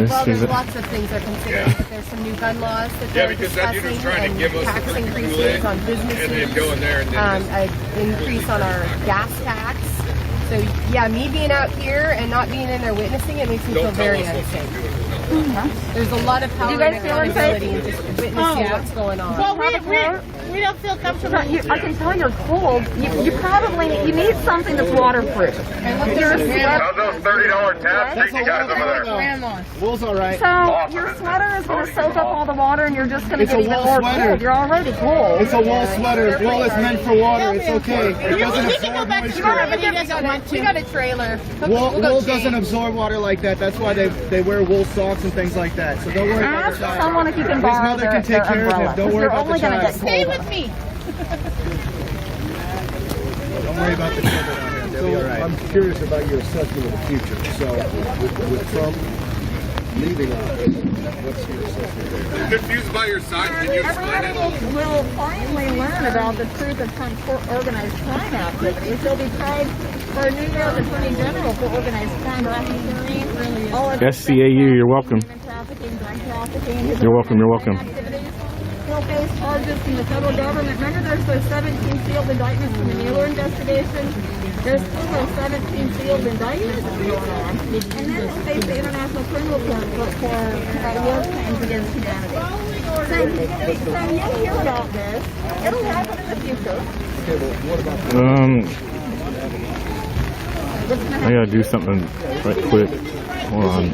Well, there's lots of things they're considering. But there's some new gun laws that they're discussing, and tax increases on businesses, an increase on our gas tax. So yeah, me being out here and not being in there witnessing it makes me feel very unsafe. There's a lot of power and accountability in just witnessing what's going on. Well, we don't feel comfortable. I can tell you're cold. You probably need something that's waterproof. How's those $30 tabs treat you guys over there? Wool's all right. So your sweater is going to soak up all the water, and you're just going to get even more cold. You're already cold. It's a wool sweater. Wool is meant for water. It's okay. It doesn't absorb moisture. We got a trailer. Wool doesn't absorb water like that. That's why they wear wool socks and things like that. So don't worry about the child. Someone if you can borrow His mother can take care of him. Don't worry about the child. Stay with me. Don't worry about the children out here. They'll be all right. I'm curious about your assessment of the future. So, with Trump leaving office, what's your assessment? I'm confused by your sign. Can you explain it? Everybody will finally learn about the truth of Trump's organized crime activities. He'll be tried for New York Attorney General for organized crime racketeering. SCAU, you're welcome. You're welcome, you're welcome. He'll face charges from the federal government. Remember, there's those 17 sealed indictments from the Mueller investigation? There's still those 17 sealed indictments going on. And then he'll face the International Criminal Court for war crimes against humanity. So you'll hear about this. It'll happen in the future. I gotta do something right quick. Hold on.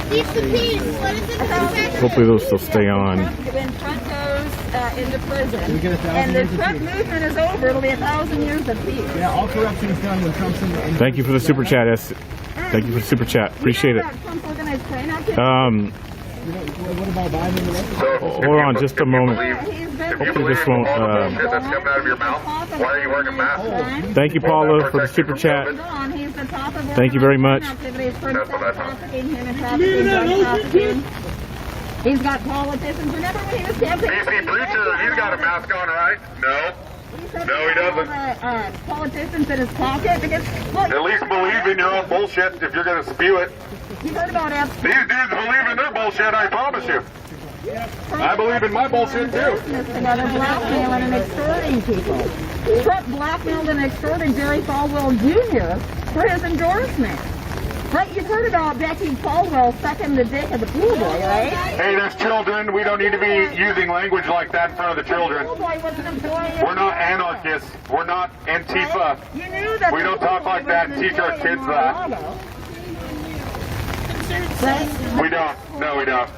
Keep the peace. What is it? Hopefully they'll still stay on. When Trump goes into prison, and the Trump movement is over, it'll be 1,000 years of peace. Yeah, all corruption is done when Trump's in the... Thank you for the super chat, S. Thank you for the super chat. Appreciate it. What about Biden and the rest? Hold on just a moment. Hopefully this won't... Shit that's coming out of your mouth. Why are you wearing a mask? Thank you, Paula, for the super chat. Thank you very much. He's got politicians. Remember when he was campaigning? DC Preacher, he's got a mask on, right? No. No, he doesn't. Politicians in his pocket. Because, look, at least believe in your own bullshit if you're going to spew it. You heard about These dudes believe in their bullshit, I promise you. I believe in my bullshit too. Together blackmailing and extorting people. Trump blackmailed and extorted Jerry Falwell Jr. for his endorsement. Right, you've heard about Becky Falwell sucking the dick of the pool boy, right? Hey, there's children. We don't need to be using language like that in front of the children. We're not anarchists. We're not Antifa. We don't talk like that and teach our kids that. We don't. No, we don't.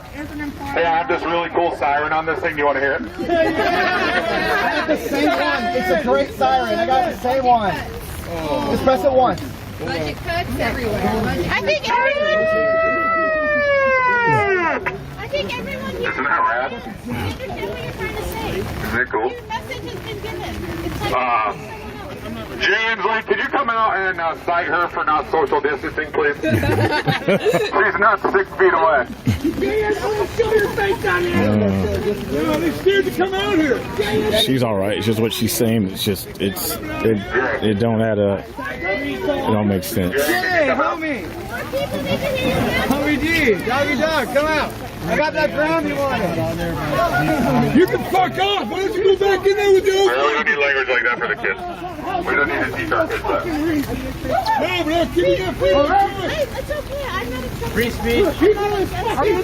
Hey, I have this really cool siren on this thing. You want to hear it? I got the same one. It's a great siren. I got the same one. Just press it once. Budget cuts everywhere. I think everyone here Isn't that rad? understand what you're trying to say. Isn't it cool? Your message has been given. It's like James Lee, could you come out and cite her for not social distancing, please? She's not 6 feet away. show your face on there. They're scared to come out here. She's all right. It's just what she's saying. It's just it don't add up. It don't make sense. Hey, homie. Homie D, doggy dog, come out. I got that ground you wanted. You can fuck off. Why don't you go back in there with your We don't need language like that for the kids. We don't need to teach our kids that. No, but I'm keeping it free. It's okay. I'm not in trouble. Free speech. Are you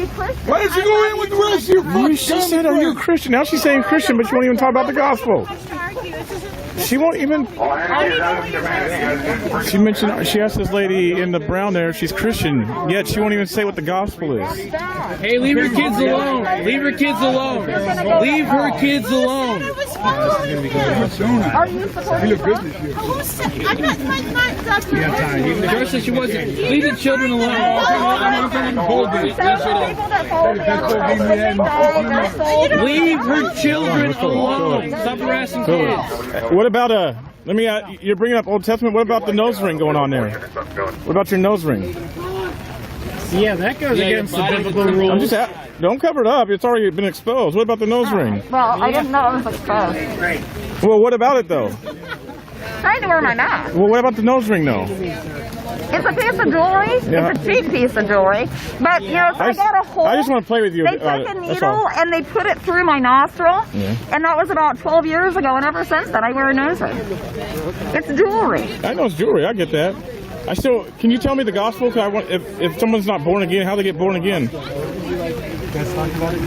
Christian? Why don't you go in with the rest of your fucking She said, "Are you a Christian?" Now she's saying Christian, but she won't even talk about the gospel. She won't even. She mentioned. She asked this lady in the brown there if she's Christian. Yet she won't even say what the gospel is. Hey, leave her kids alone. Leave her kids alone. Leave her kids alone. Are you supporting Trump? I'm not my First, she wasn't. Leave the children alone. Leave her children alone. Stop harassing kids. What about let me. You're bringing up Old Testament. What about the nose ring going on there? What about your nose ring? Yeah, that goes against the biblical rules. I'm just don't cover it up. It's already been exposed. What about the nose ring? Well, I didn't know it was exposed. Well, what about it though? Trying to wear my mask. Well, what about the nose ring though? It's a piece of jewelry. Yeah. It's a cheap piece of jewelry. But, you know, if I got a hole... I just want to play with you. They took a needle and they put it through my nostril. Yeah. And that was about 12 years ago. And ever since then, I wear a nose ring. It's jewelry. I know it's jewelry. I get that. I still... Can you tell me the gospel? 'Cause I want, if someone's not born again, how they get born again?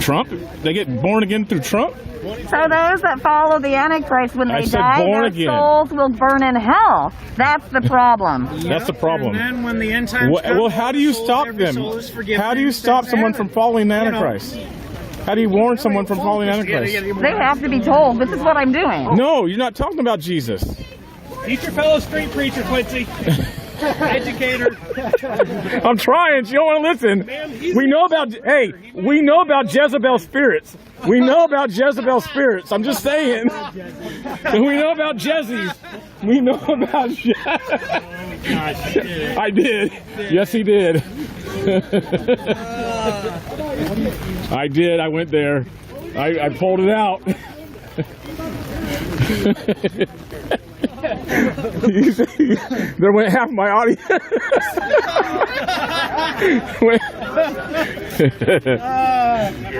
Trump? They get born again through Trump? So those that follow the Antichrist, when they die, born their again. souls will burn in hell. That's the problem. That's the problem. And then when the end times come, well, how do you stop them? How do you stop someone from following the Antichrist? How do you warn someone from following the Antichrist? They have to be told, this is what I'm doing. No, you're not talking about Jesus. Teach your fellow street preacher, Quincy. Educator. I'm trying. She don't want to listen. We know about, we know about Jezebel spirits. We know about Jezebel spirits. I'm just saying. We know about Jezzies. We know about I did. Yes, he did. I did. I went there. I pulled it out. There went half my audience.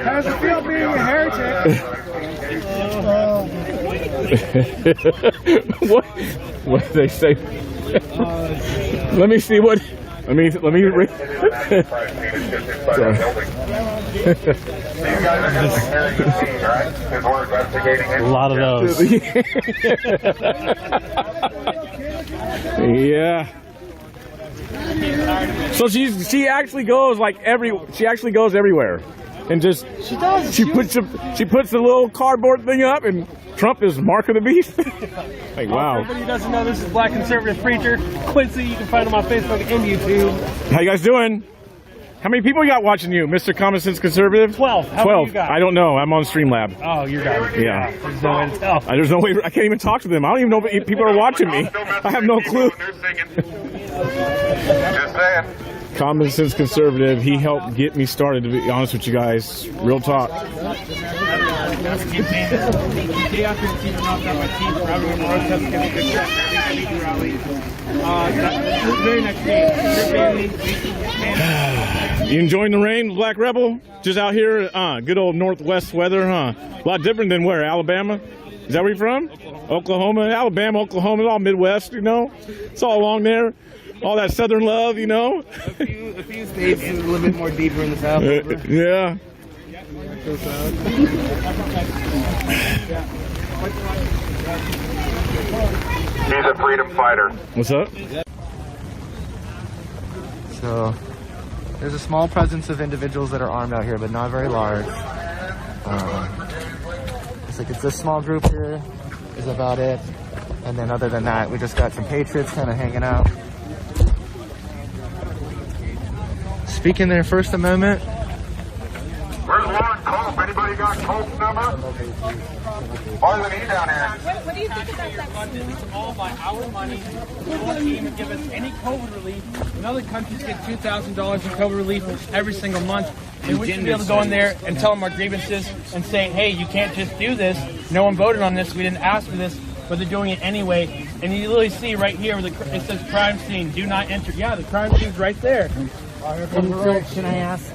How's it feel being a heretic? What did they say? Let me see what. Let me read. A lot of those. Yeah. So she actually goes everywhere, and just she puts the little cardboard thing up, and Trump is mark of the beast. Like wow. Everybody doesn't know this is Black Conservative Preacher Quincy. You can find him on Facebook and YouTube. How you guys doing? How many people you got watching you, Mr. Common Sense Conservative? 12. How many you got? I don't know. I'm on Streamlab. Oh, you're got Yeah. There's no way to tell. There's no way. I can't even talk to them. I don't even know if people are watching me. I have no clue. Just saying. Common Sense Conservative. He helped get me started, to be honest with you guys. Real talk. Day after the team knocked out my team for having a protest against the good rally. Very next day, You enjoying the rain, Black Rebel? Just out here, good old Northwest weather, huh? A lot different than where? Alabama? Is that where you're from? Oklahoma, Alabama, Oklahoma, it's all Midwest, you know? It's all along there. All that Southern love, you know? A few states a little bit more deeper in the South. Yeah. He's a freedom fighter. What's up? So, there's a small presence of individuals that are armed out here, but not very large. It's this small group here is about it. And then other than that, we just got some patriots kind of hanging out. Speaking their First Amendment. Where's Lauren Cope? Anybody got Cope's number? More than he down here. What do you think about that? It's all by our money. We won't even give us any COVID relief. And other countries get $2,000 in COVID relief every single month. And we should be able to go in there and tell them our grievances and say, hey, you can't just do this. No one voted on this. We didn't ask for this. But they're doing it anyway. And you literally see right here, it says crime scene, do not enter. Yeah, the crime scene's right there. And so, can I ask,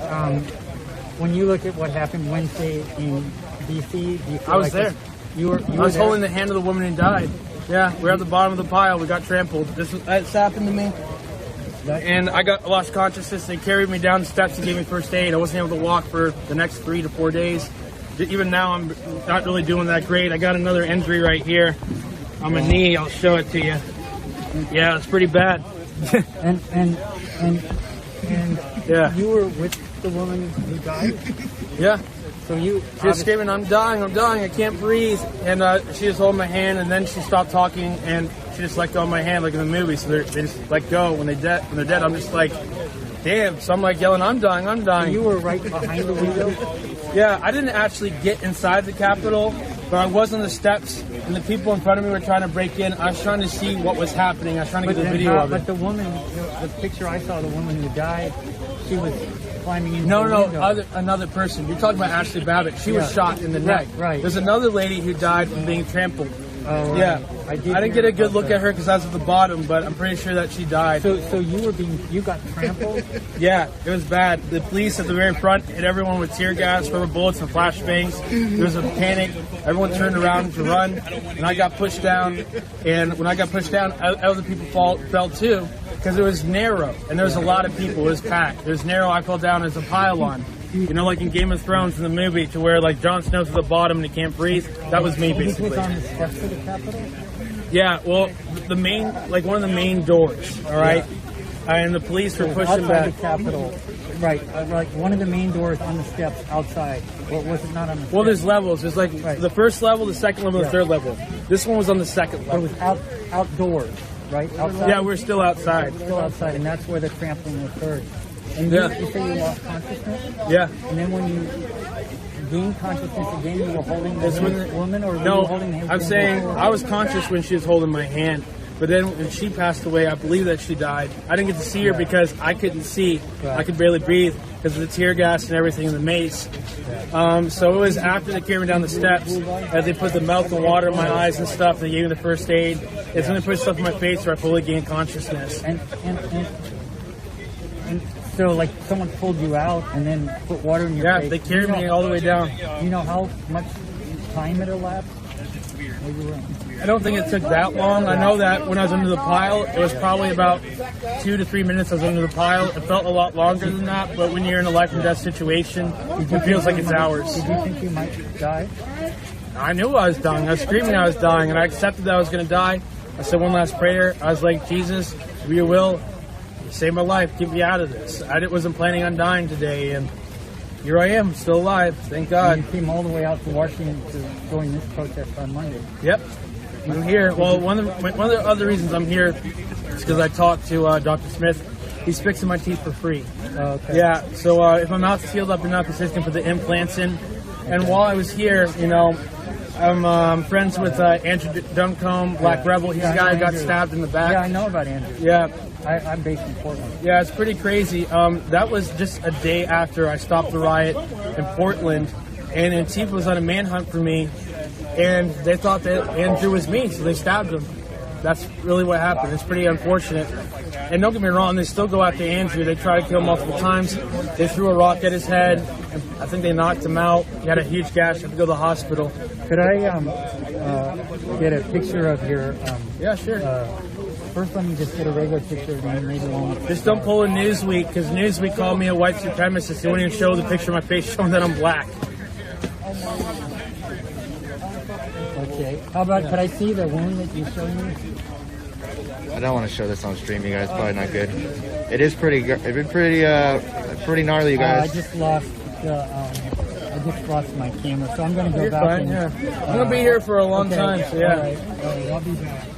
when you look at what happened Wednesday in D.C., do you feel I was like there. You were I was there? holding the hand of the woman who died. Yeah, we're at the bottom of the pile. We got trampled. This happened to me. And I lost consciousness. They carried me down the steps and gave me first aid. I wasn't able to walk for the next 3 to 4 days. Even now, I'm not really doing that great. I got another injury right here on my knee. I'll show it to you. Yeah, it's pretty bad. and yeah, you were with the woman who died? Yeah. So she was screaming, I'm dying, I can't breathe. And she just held my hand, and then she stopped talking, and she just let go of my hand, like in the movie. So they just let go when they're dead. I'm just like, damn. So I'm like yelling, I'm dying. So you were right behind the window? Yeah, I didn't actually get inside the Capitol, but I was on the steps, and the people in front of me were trying to break in. I was trying to see what was happening. I was trying to get a video of it. But the woman, the picture I saw, the woman who died, she was climbing into No, the no, window. another person. You're talking about Ashley Babbitt. She was shot in the neck. Right. There's another lady who died from being trampled. Oh, right. Yeah. I didn't get a good look that. at her because I was at the bottom, but I'm pretty sure that she died. So you got trampled? Yeah, it was bad. The police at the very front hit everyone with tear gas, rubber bullets, and flashbangs. There was a panic. Everyone turned around to run, and I got pushed down. And when I got pushed down, other people fell too, because it was narrow, and there was a lot of people. It was packed. It was narrow. I fell down as a pylon. You know, like in Game of Thrones in the movie, to where like Jon Snow's at the bottom and he can't breathe. That was me, basically. This was on the steps of the Capitol? Yeah, well, the main, like one of the main doors, all right? And the police were pushing outside back. the Capitol. Right, like one of the main doors on the steps outside. Or was it not on the steps? Well, there's levels. There's like the first level, the second level, the third level. This one was on the second level. It was outdoors, right? Outside? Yeah, we're still outside. Still outside, and that's where the trampling occurred. And Yeah. you say you lost consciousness? Yeah. And then when you gained consciousness again, you were holding the woman, or were No, you holding the hand? I'm saying I was conscious when she was holding my hand. But then when she passed away, I believe that she died. I didn't get to see her because I couldn't see. I could barely breathe because of the tear gas and everything in the mace. So it was after they carried me down the steps, as they put the milk and water in my eyes and stuff, they gave me the first aid. It's when they put stuff in my face where I fully gained consciousness. And so, like, someone pulled you out and then put water in your face. Yeah, they carried me all the way down. You know how much time it elapsed? I don't think it took that long. I know that when I was under the pile, it was probably about 2 to 3 minutes I was under the pile. It felt a lot longer than that, but when you're in a life and death situation, it feels like it's hours. Did you think you might die? I knew I was dying. I was screaming I was dying, and I accepted that I was going to die. I said one last prayer. I was like, Jesus, if you will, save my life, get me out of this. I wasn't planning on dying today, and here I am, still alive. Thank God. And you came all the way out to Washington to join this protest on Monday. Yep, I'm here. Well, one of the other reasons I'm here is because I talked to Dr. Smith. He's fixing my teeth for free. Okay. Yeah, so if my mouth's healed up enough, he's just going to put the implants in. And while I was here, you know, I'm friends with Andrew Duncombe, Black Rebel. He's the guy who got stabbed in the back. Yeah, I know about Andrew. Yeah. I'm based in Portland. Yeah, it's pretty crazy. That was just a day after I stopped the riot in Portland, and Antifa was on a manhunt for me, and they thought that Andrew was me, so they stabbed him. That's really what happened. It's pretty unfortunate. And don't get me wrong, they still go after Andrew. They try to kill him multiple times. They threw a rock at his head. And I think they knocked him out. He had a huge gash. Had to go to the hospital. Could I get a picture of your... yeah, sure. First, let me just get a regular picture of you. Maybe one. Just don't pull a Newsweek, because Newsweek called me a white supremacist. They won't even show the picture of my face showing that I'm black. Okay. How about, could I see the wound that you showed me? I don't want to show this on stream, you guys. Probably not good. It is pretty pretty gnarly, you guys. I just lost my camera, so I'm going to go You're back. fine, I'm going to be here for a long time, so yeah. All right, I'll be back.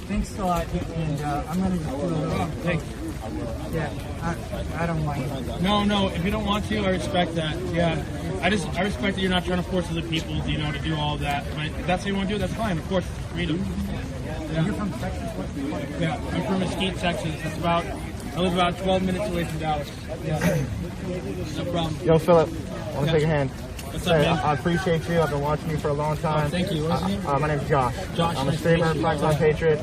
Thanks a lot, and I'm going to just do a little... Yeah, I don't mind. No, if you don't want to, I respect that. Yeah, I respect that you're not trying to force other people, you know, to do all of that. But if that's what you want to do, that's fine. Of course, it's freedom. Yeah. You're from Texas? Yeah, I'm from Mesquite, Texas. I live about 12 minutes away from Dallas. Yeah. No problem. Yo, Philip, I want to shake your hand. What's up, man? I appreciate you. I've been watching you for a long time. Oh, thank you. What's your name? My name's Josh. Josh, I'm a nice streamer, to meet you. Pakistan patriot.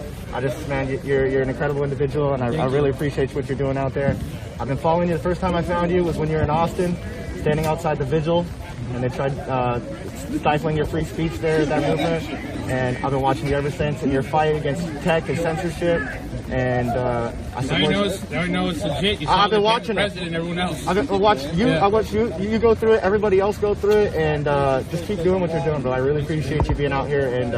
You're an incredible individual, and I really appreciate what you're doing out there. I've been following you. The first time I found you was when you were in Austin, standing outside the vigil, and they tried stifling your free speech there at that movement. And I've been watching you ever since, and your fight against tech and censorship. And I support. Now you know it's legit. I've been watching it. President and everyone else. I watch you. Yeah. I watch you. You go through it. Everybody else go through it, and just keep doing what you're doing, bro. I really appreciate you being out here and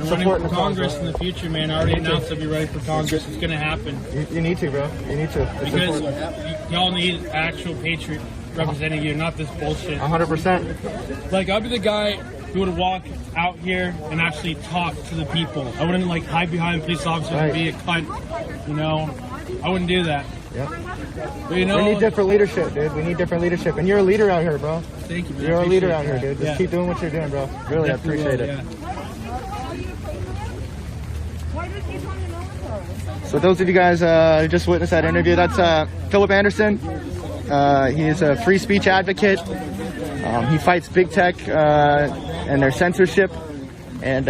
supporting for Congress in the future, man. I already announced I'll be ready for Congress. It's going to happen. You need to, bro. You need to. It's because important. y'all need actual patriot representing you, not this bullshit. 100%. Like, I'll be the guy who would walk out here and actually talk to the people. I wouldn't like hide behind police officers and be a cunt. You know, I wouldn't do that. Yeah. But, you know, we need different leadership, dude. We need different leadership, and you're a leader out here, bro. Thank you, man. You're a leader out here, dude. Just Yeah. keep doing what you're doing, bro. Really, I appreciate it. Yeah. Why didn't you tell me military? So those of you guys who just witnessed that interview, that's Philip Anderson. He is a free speech advocate. He fights big tech and their censorship. And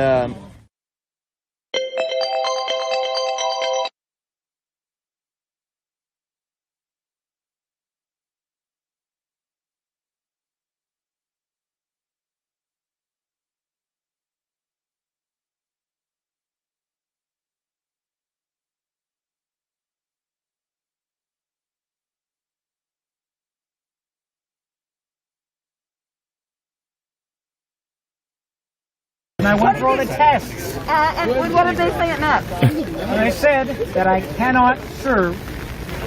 And I went through all the tests. And what did they say it meant? And I said that I cannot serve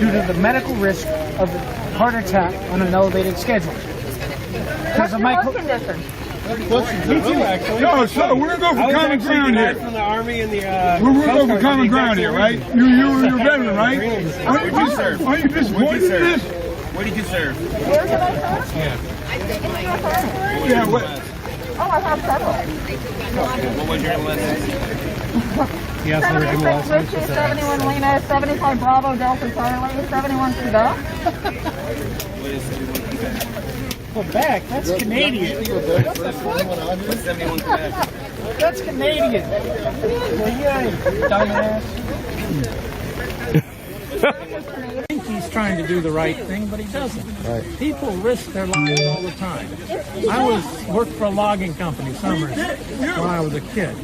due to the medical risk of heart attack on an elevated schedule. What's your heart condition? Me too, actually. Yo, so we're gonna go for common ground here. From the Army and the, we're gonna go for common ground here, right? You're a veteran, right? What did you serve? Are you disappointed in this? What did you serve? Where did I serve? Yeah. Yeah, what? Oh, I have several. What was your enlistment? Yes, 76 Whiskey, 71 Lima, 75 Bravo Delta Charlie, 71 Quebec. Quebec, that's Canadian. What's 71 Quebec? That's Canadian. Yeah, dumbass. I think he's trying to do the right thing, but he doesn't. Right. People risk their lives all the time. I worked for a logging company, Summers, when I was a kid.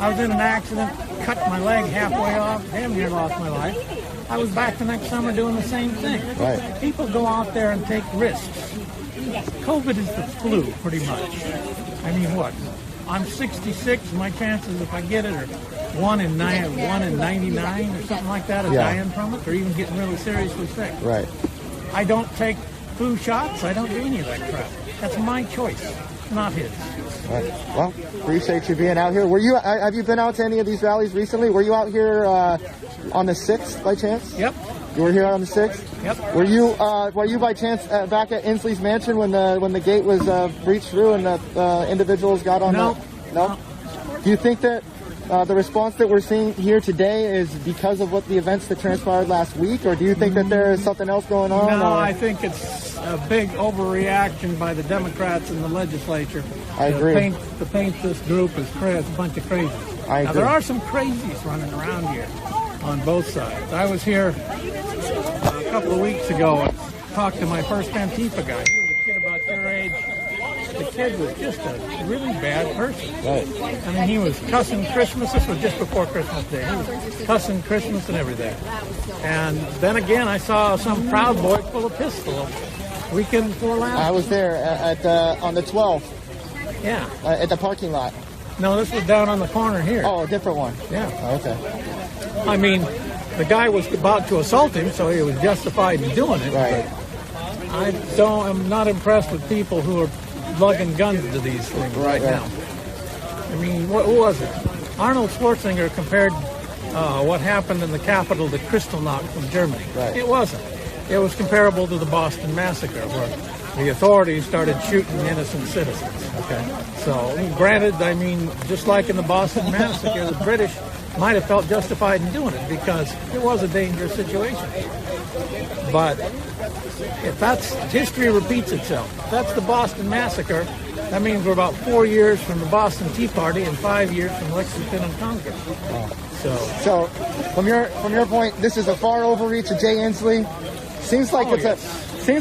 I was in an accident, cut my leg halfway off, damn near lost my life. I was back the next summer doing the same thing. Right. People go out there and take risks. COVID is the flu, pretty much. I mean, what? I'm 66. My chances, if I get it, are 1 in 99 or something like that, of dying from it, or even getting really seriously sick. Right. I don't take flu shots. I don't do any of that crap. That's my choice, not his. Right. Well, appreciate you being out here. Were you? Have you been out to any of these rallies recently? Were you out here on the 6th by chance? Yep. You were here on the 6th? Yep. Were you by chance back at Inslee's mansion when the gate was breached through and the individuals got on? No. No. Do you think that the response that we're seeing here today is because of what the events that transpired last week, or do you think that there is something else going on? No, or? I think it's a big overreaction by the Democrats in the legislature. I agree. To paint this group as a bunch of crazies. I now, agree. there are some crazies running around here on both sides. I was here a couple of weeks ago and talked to my first Antifa guy. He was a kid about your age. The kid was just a really bad person. Right. I mean, he was cussing Christmas. This was just before Christmas Day. He was cussing Christmas and everything. And then again, I saw some Proud Boy pull a pistol weekend before last. I was there on the 12th. Yeah. At the parking lot. No, this was down on the corner here. Oh, a different one. Yeah. Oh, okay. I mean, the guy was about to assault him, so he was justified in doing it. Right. But I'm not impressed with people who are lugging guns to these things right now. I mean, what was it? Arnold Schwarzenegger compared what happened in the Capitol to Kristallnacht from Germany. Right. It wasn't. It was comparable to the Boston Massacre, where the authorities started shooting innocent citizens. Okay. So, granted, I mean, just like in the Boston Massacre, the British might have felt justified in doing it because it was a dangerous situation. But if history repeats itself, if that's the Boston Massacre, that means we're about 4 years from the Boston Tea Party and 5 years from Lexington and Congress. So from your point, this is a far overreach of Jay Inslee. Seems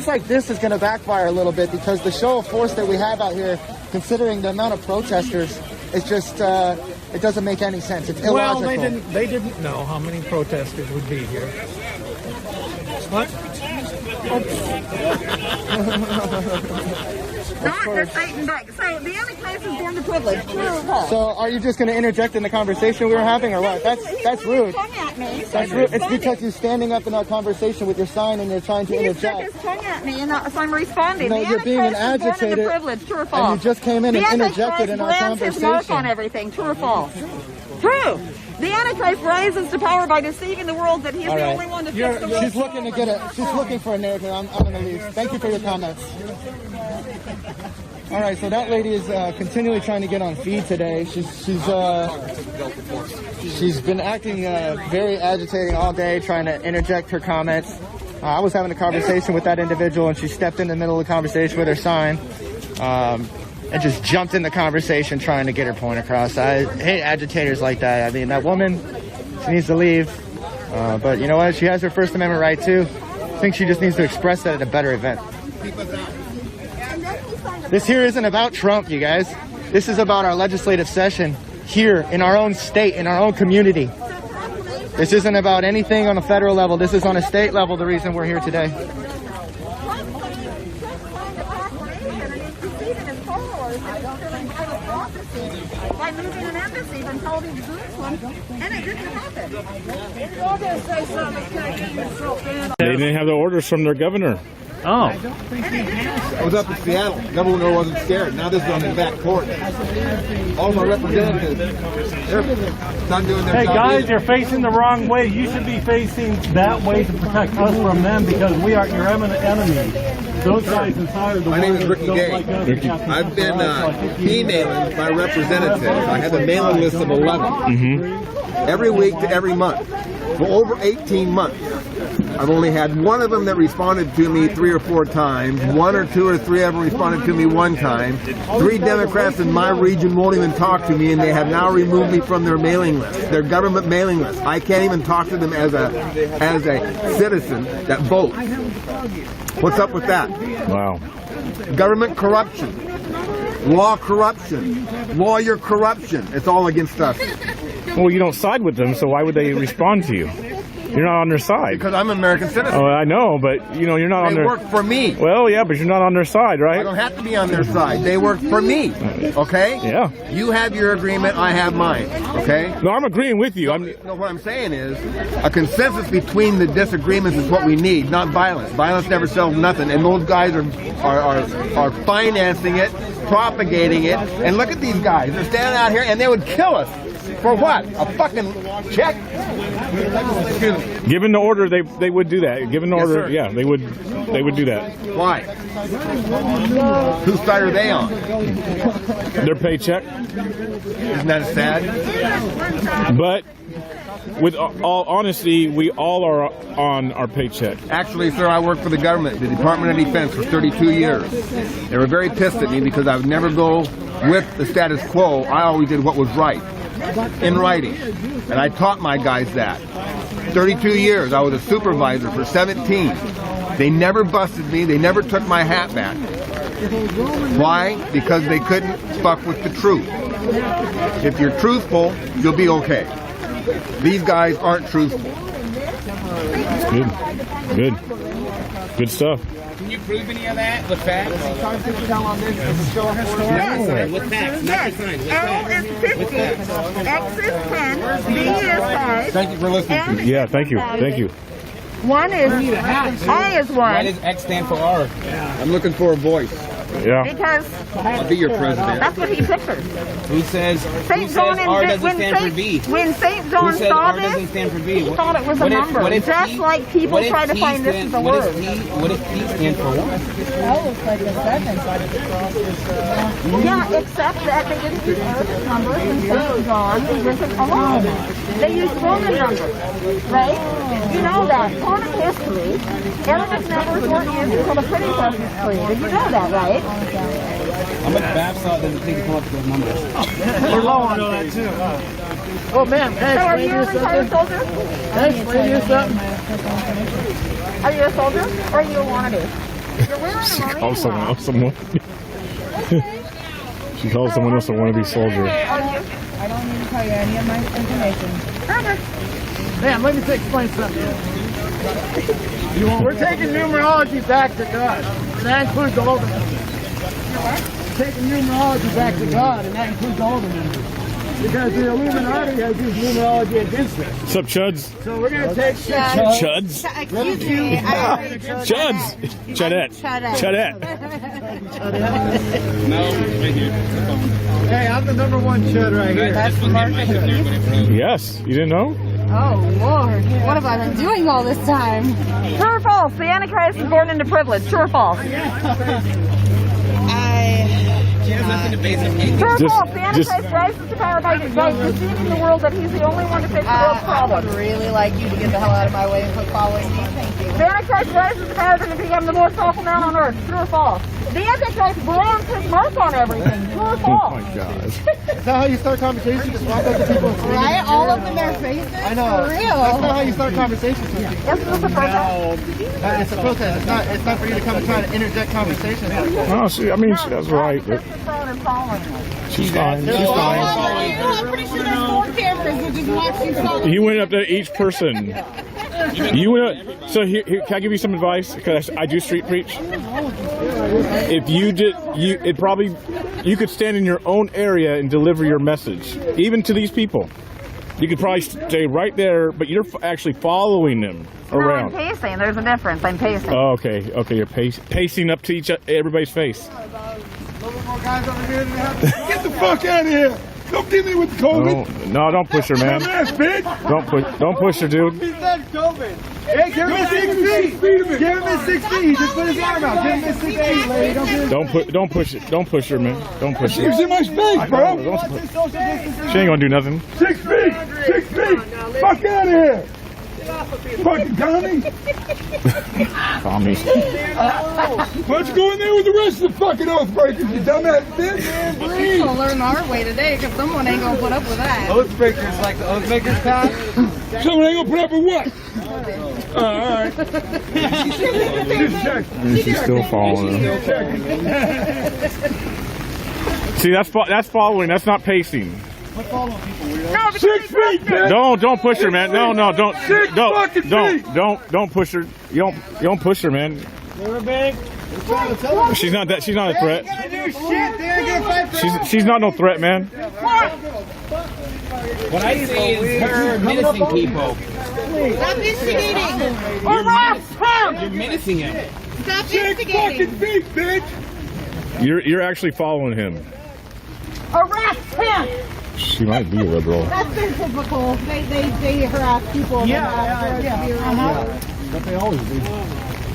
like this is going to backfire a little bit because the show of force that we have out here, considering the amount of protesters, it's just it doesn't make any sense. It's illogical. Well, they didn't know how many protesters would be here. What? Not Satan back. Say, the Antichrist is born to privilege. True or false? So are you just going to interject in the conversation we were having, or what? That's rude. Tongue at me. That's rude. It's because you're standing up in our conversation with your sign and you're trying to He interject. stuck his tongue at me, and so I'm responding. No, the you're being an Antichrist is born agitator, into privilege. True or false? and you just came in and interjected in our The Antichrist lands his mark conversation. on everything. True or false? True. The Antichrist rises to power by deceiving the world that he's All the right. only one to fix the world. She's looking to get she's looking for a narrative. I'm going to leave. Thank you for your comments. All right, so that lady is continually trying to get on feed today. She's been acting very agitating all day, trying to interject her comments. I was having a conversation with that individual, and she stepped in the middle of the conversation with her sign and just jumped in the conversation trying to get her point across. I hate agitators like that. I mean, that woman, she needs to leave. But you know what? She has her First Amendment right, too. I think she just needs to express that at a better event. This here isn't about Trump, you guys. This is about our legislative session here in our own state, in our own community. This isn't about anything on a federal level. This is on a state level, the reason we're here today. By moving an embassy from Tel Aviv to Jerusalem, and it didn't happen. They didn't have the orders from their governor. Oh. I was up in Seattle. Governor wasn't scared. Now this is on the back porch. All my representatives, they're not doing their Hey job guys, either. you're facing the wrong way. You should be facing that way to protect us from them because we are your enemy. Those guys inside are the My ones name is that Ricky don't Gay. like us. I've been emailing my representatives. I have a mailing list of 11. Every week to every month. For over 18 months. I've only had one of them that responded to me 3 or 4 times. 1 or 2 or 3 of them responded to me 1 time. 3 Democrats in my region won't even talk to me, and they have now removed me from their mailing list, their government mailing list. I can't even talk to them as a citizen that votes. What's up with that? Wow. Government corruption, law corruption, lawyer corruption. It's all against us. Well, you don't side with them, so why would they respond to you? You're not on their side. Because I'm an American citizen. Oh, I know, but you know you're not on their. They work for me. Well, yeah, but you're not on their side, right? I don't have to be on their side. They work for me. Okay? Yeah. You have your agreement. I have mine. Okay? No, I'm agreeing with you. No, what I'm saying is a consensus between the disagreements is what we need, not violence. Violence never sells nothing, and those guys are financing it, propagating it. And look at these guys. They're standing out here, and they would kill us. For what? A fucking check? Given the order, they would do that. Given the order, sir. yeah, they would do that. Why? Whose side are they on? Their paycheck. Isn't that sad? But with all honesty, we all are on our paycheck. Actually, sir, I worked for the government, the Department of Defense, for 32 years. They were very pissed at me because I would never go with the status quo. I always did what was right. In writing. And I taught my guys that. 32 years. I was a supervisor for 17. They never busted me. They never took my hat back. Why? Because they couldn't fuck with the truth. If you're truthful, you'll be okay. These guys aren't truthful. Good. Good stuff. Can you prove any of that with facts? Yes. With facts, not with signs. With L is 50, X is 10, B is 5. Thank you for listening. Yeah, thank you. Thank you. 1 is, I is 1. Why does X stand for R? I'm looking for a voice. Yeah. Because I'll be your president. that's what he pictures. Who says Saint John R doesn't stand for B? When Saint John Who says saw R doesn't this, stand for B? he thought it was a number. Just P- like people what if try to P find this stand- as a what word. if What if P stand for what? Yeah, except that they didn't use Arabic numbers and Saint John written alone. They used Roman numbers, right? You know that. Part of history, Arabic numbers weren't used until the printing press was created. You know that, right? How much Babsaw does it take to come up with those numbers? We're low on that too. Oh, ma'am, can I So are explain you to a you retired something? soldier? Can I explain to you something? Are you a soldier or are you a wannabe? You're wearing a She Marine calls someone watch. else someone. She calls someone else a wannabe soldier. Are you? I don't need to tell you any of my information. Perfect. Ma'am, let me explain something. We're taking numerology back to God, and that includes all the numbers. We're taking numerology back to God, and that includes all the numbers. Because the Illuminati has used numerology against us. What's up, Chuds? So we're going to take Chuds? Excuse me. Chuds? Chudette. Chudette. No, right here. Hey, I'm the #1 chud right here. That's Marcus. Yes. You didn't know? Oh, Lord. What have I been doing all this time? True or false? The Antichrist is born into privilege. True or false? I True or false? The Antichrist rises to power by deceiving the world that he's the only one to fix the world's I problems. would really like you to get the hell out of my way and quit following me. Thank you. The Antichrist rises to power to become the most powerful man on earth. True or false? The Antichrist brands his mark on everything. True or Oh false? my God. Is that how you start conversations? Just walk up to people and scream? Right? All up in their faces? I know. For That's real. not how you start conversations with people. Yes, it's a protest. It's a protest. It's not for you to come and try to interject conversations. No, I mean, she does right, but she's fine. She's fine. I'm pretty sure there's 4 cameras that just watch you follow. You went up to each person. You went up, so here, can I give you some advice? Because I do street preach. If you did, you could stand in your own area and deliver your message, even to these people. You could probably stay right there, but you're actually following them around. No, I'm pacing. There's a difference. I'm pacing. Oh, okay, you're pacing up to everybody's face. Get the fuck out of here! Don't get me with the COVID! No, don't push her, man. Dumbass bitch! Don't push her, dude. He said COVID. Hey, give him 6 feet. Give him his 6 feet. He just put his arm out. Give him his 6 feet, lady. Don't push it. Don't push her, man. Don't push her. She's in my space, bro! She ain't gonna do nothing. 6 feet! 6 feet! Fuck out of here! Fucking commie! Commies. Why don't you go in there with the rest of the fucking oath breakers, you dumbass bitch? We're gonna learn the hard way today because someone ain't gonna put up with that. Oath breakers, like the oath makers pass. Someone ain't gonna put up with what? Alright. Just check. And she's still following him. See, that's following. That's not pacing. No, 6 feet, bitch! Don't push her, man. No, don't. Don't push her. You don't push her, man. She's not a threat. She's not no threat, man. What I see is her menacing people. Stop instigating! arrest him! You're menacing him. Stop 6 fucking instigating! feet, bitch! You're actually following him. Arrest him! She might be a liberal. That's their typical. They harass people. Yeah. But they always do.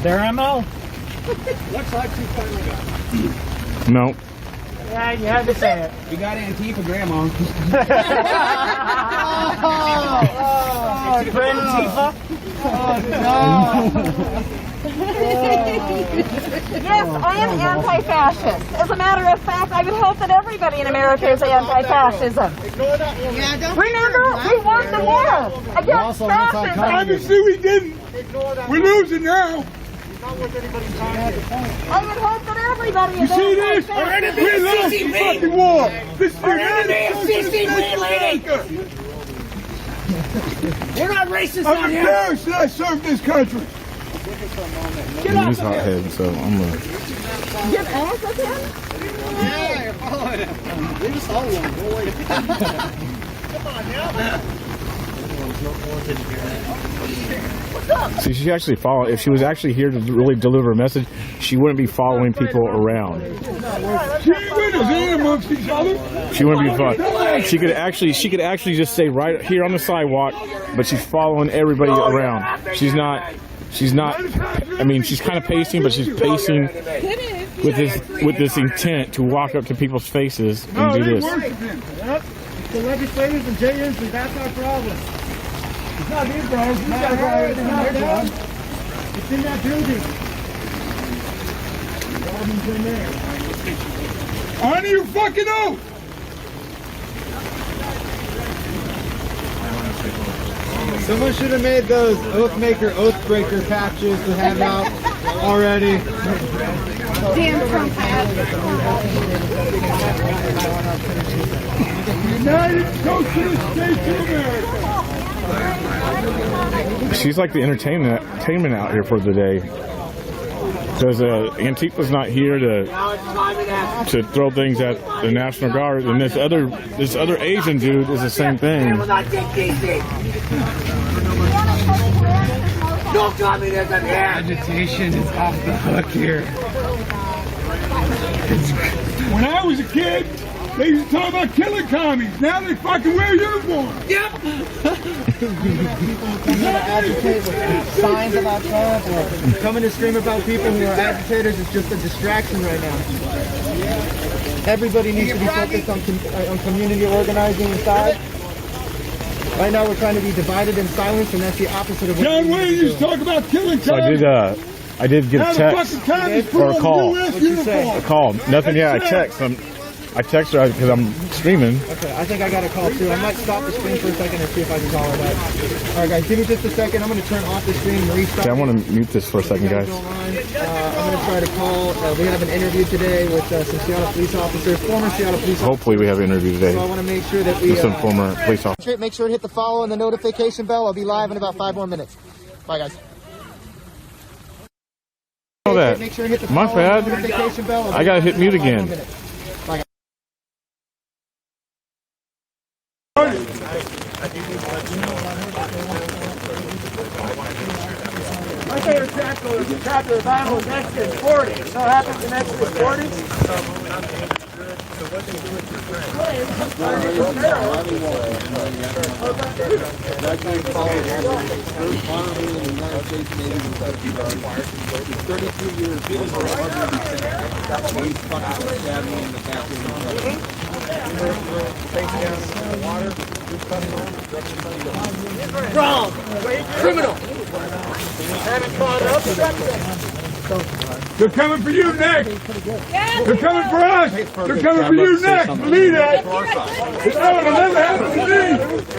Their MO. Looks like she finally got it. No. Yeah, you had to say it. We got Antifa Grandma. Grand Antifa. Yes, I am anti-fascist. As a matter of fact, I would hope that everybody in America is anti-fascism. Yeah, don't Remember, we won the war against fascism. Obviously we didn't. We're losing now. I would hope that everybody You is see this? anti-fascist. We lost the fucking war. This is the America. We're not racist I'm on here. embarrassed that I served this country. He's hothead, so I'm gonna. Get ass with him? Yeah, you're following him. Leave us alone, boy. Come on now. See, she actually followed. If she was actually here to really deliver a message, she wouldn't be following people around. She ain't with us. They ain't amongst each other. She wouldn't be fun. She could actually just stay right here on the sidewalk, but she's following everybody around. She's not. I mean, she's kind of pacing, but she's pacing with this intent to walk up to people's faces and do this. Yep. The legislators and JNs, that's our problem. It's not these guys. These guys got everything in their job. It's in that building. Robin's in there. Honor your fucking oath. Someone should have made those oath maker, oath breaker patches to hand out already. Damn Trump hat. United Socialist States of America. She's like the entertainment out here for the day. Because Antifa's not here to throw things at the National Guard, and this other Asian dude is the same thing. No communism here. Agitation is off the hook here. When I was a kid, they used to talk about killing commies. Now they fucking wear uniforms. Yep. People that agitate with signs about Trump or coming to scream about people who are agitators is just a distraction right now. everybody needs to be focused on community organizing inside. Right now we're trying to be divided and silenced, and that's the opposite of what John Wayne used to talk about killing So I did get a text or a call. A call. Nothing. Yeah, I text. I text her because I'm streaming. Okay, I think I got a call too. I might stop the stream for a second and see if I can call her back. All right, guys, give me just a second. I'm going to turn off the stream and restart. Okay, I want to mute this for a second, guys. I'm going to try to call. We have an interview today with some Seattle police officers, former Seattle police officers. Hopefully, we have an interview today. So I want to make sure that we. With some former police officers. Make sure to hit the follow and the notification bell. I'll be live in about 5 more minutes. Bye, guys. That. Make sure to hit the My follow and bad. the notification bell. I gotta hit mute again. Bye, My favorite chapter is the chapter of the Bible in Exodus 40. You know what happens in Exodus 40? Wrong! Criminal! They're coming for you next! They're coming for us! They're coming for you next! Believe that! That would never happen to me!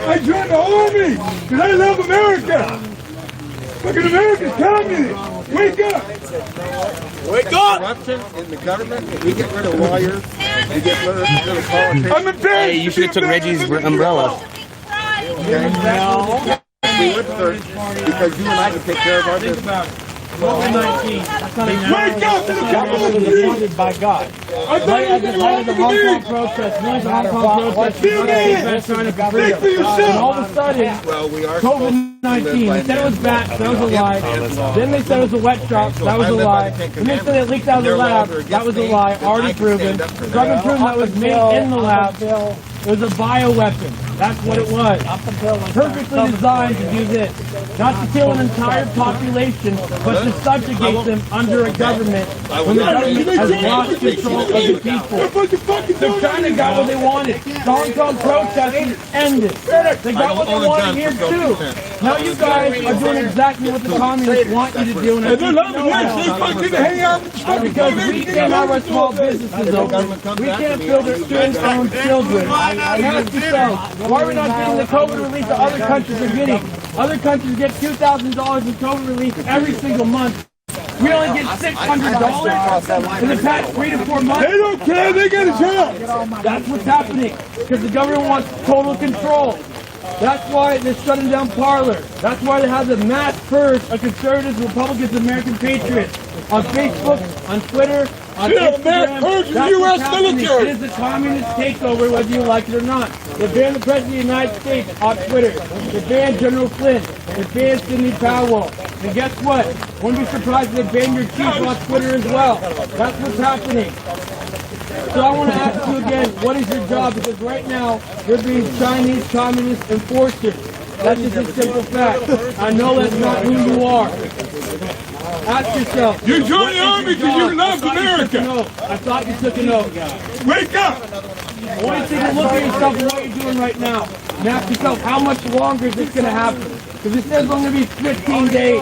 I joined the army! Because I love America! Fucking America's communist! Wake up! Wake up! Corruption in the government, if we get rid of lawyers, we get rid of politicians. I'm a Hey, you should have took Reggie's umbrella. We would, sir, because you and I can take care of our business. COVID-19. Wake up to the government! Appointed by God. Right at the height of the Hong Kong protest, millions of Hong Kong protesters trying to cover it. And all of a sudden, COVID-19, they said it was bats, that was a lie. Then they said it was a wet drop, that was a lie. Then they said it leaked out of the lab, that was a lie, already proven. Drug proven that was made in the lab. It was a bioweapon. That's what it was. Perfectly designed to do this. Not to kill an entire population, but to subjugate them under a government when the government has lost control of the people. The China got what they wanted. The Hong Kong protesters ended. They got what they wanted here too. Now you guys are doing exactly what the communists want you to do. And because we can't have our small businesses open. We can't build our student-owned children. Ask yourself, why are we not getting the COVID relief that other countries are getting? Other countries get $2,000 in COVID relief every single month. We only get $600 in the past 3 to 4 months. They don't care, they get a job. That's what's happening, because the government wants total control. That's why they're shutting down Parler. That's why they have the mass purge of conservatives, Republicans, American patriots on Facebook, on Twitter, on Instagram. Mass purge of That's U.S. what's happening. military. It is the communist takeover, whether you like it or not. They banned the President of the United States on Twitter. They banned General Flynn. They banned Sidney Powell. And guess what? Wouldn't be surprised if they banned your chief on Twitter as well. That's what's happening. So I want to ask you again, what is your job? Because right now, you're being Chinese communist enforcers. That's just a simple fact. I know that's not who you are. Ask yourself. You joined the army because you love America. I thought you took an oath. Wake up! I want you to take a look at yourself and what you're doing right now. And ask yourself, how much longer is this going to happen? Because it says it's only going to be 15 days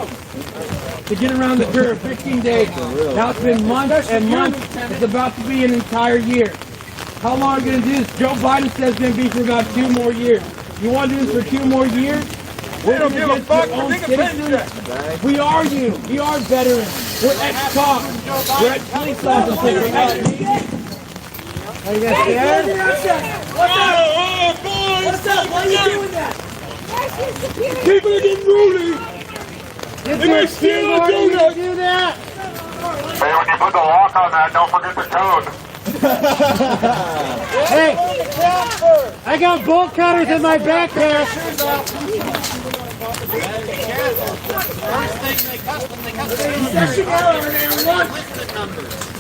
to get around the curve. 15 days. Now it's been months and months. It's about to be an entire year. How long are you going to do this? Joe Biden says it's going to be for about 2 more years. You want to do this for 2 more years? We don't give a fuck. We are you. We are veterans. We're ex-cops. We're ex-police officers. We're ex-police. Are you guys scared? What's up? Why are you doing that? People are getting rudy. They may steal or do that. Hey, when you put the lock on that, don't forget the code. Hey, I got bolt cutters in my backpack.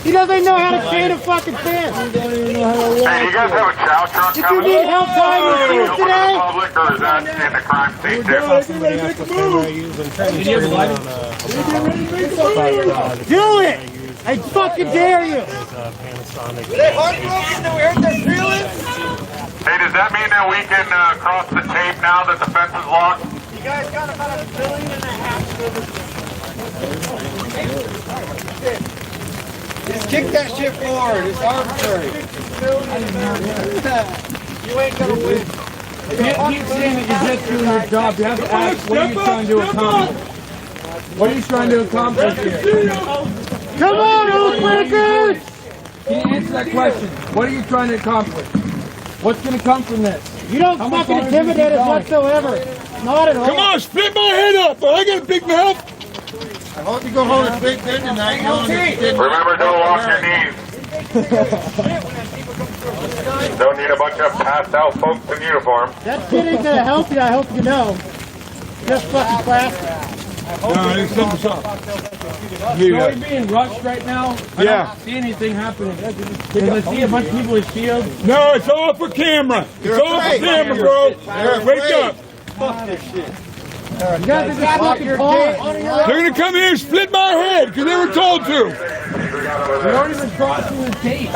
He doesn't know how to chain a fucking fence. Hey, you guys have a chow truck Did you coming? need help tying your shoes today? Public, or is that in the crime scene too? Do it! I fucking dare you! Hey, does that mean that we can cross the tape now that the fence is locked? You guys got about $1.5 billion. Just kick that shit forward. It's arbitrary. You ain't gonna win. You can't keep saying that you're just doing your job. You have to ask, what are you trying to accomplish? What are you trying to accomplish here? Come on, old breakers! Can you answer that question? What are you trying to accomplish? What's going to come from this? You don't fucking intimidate us whatsoever. Not at all. Come on, split my head up. I got a big mouth. I hope you go home and sleep good tonight. Remember, don't lock your knees. Don't need a bunch of passed out folks in uniform. That shit ain't gonna help you, I hope you know. Just fucking plastic. No, it's something. Are we being rushed right now? I don't see anything happening. Because I see a bunch of people with shields. No, it's all for camera. It's all for camera, bro. Wake up. Fuck this shit. You guys are just fucking pawns. They're gonna come here and split my head because they were told to. We've already been crossing the tape.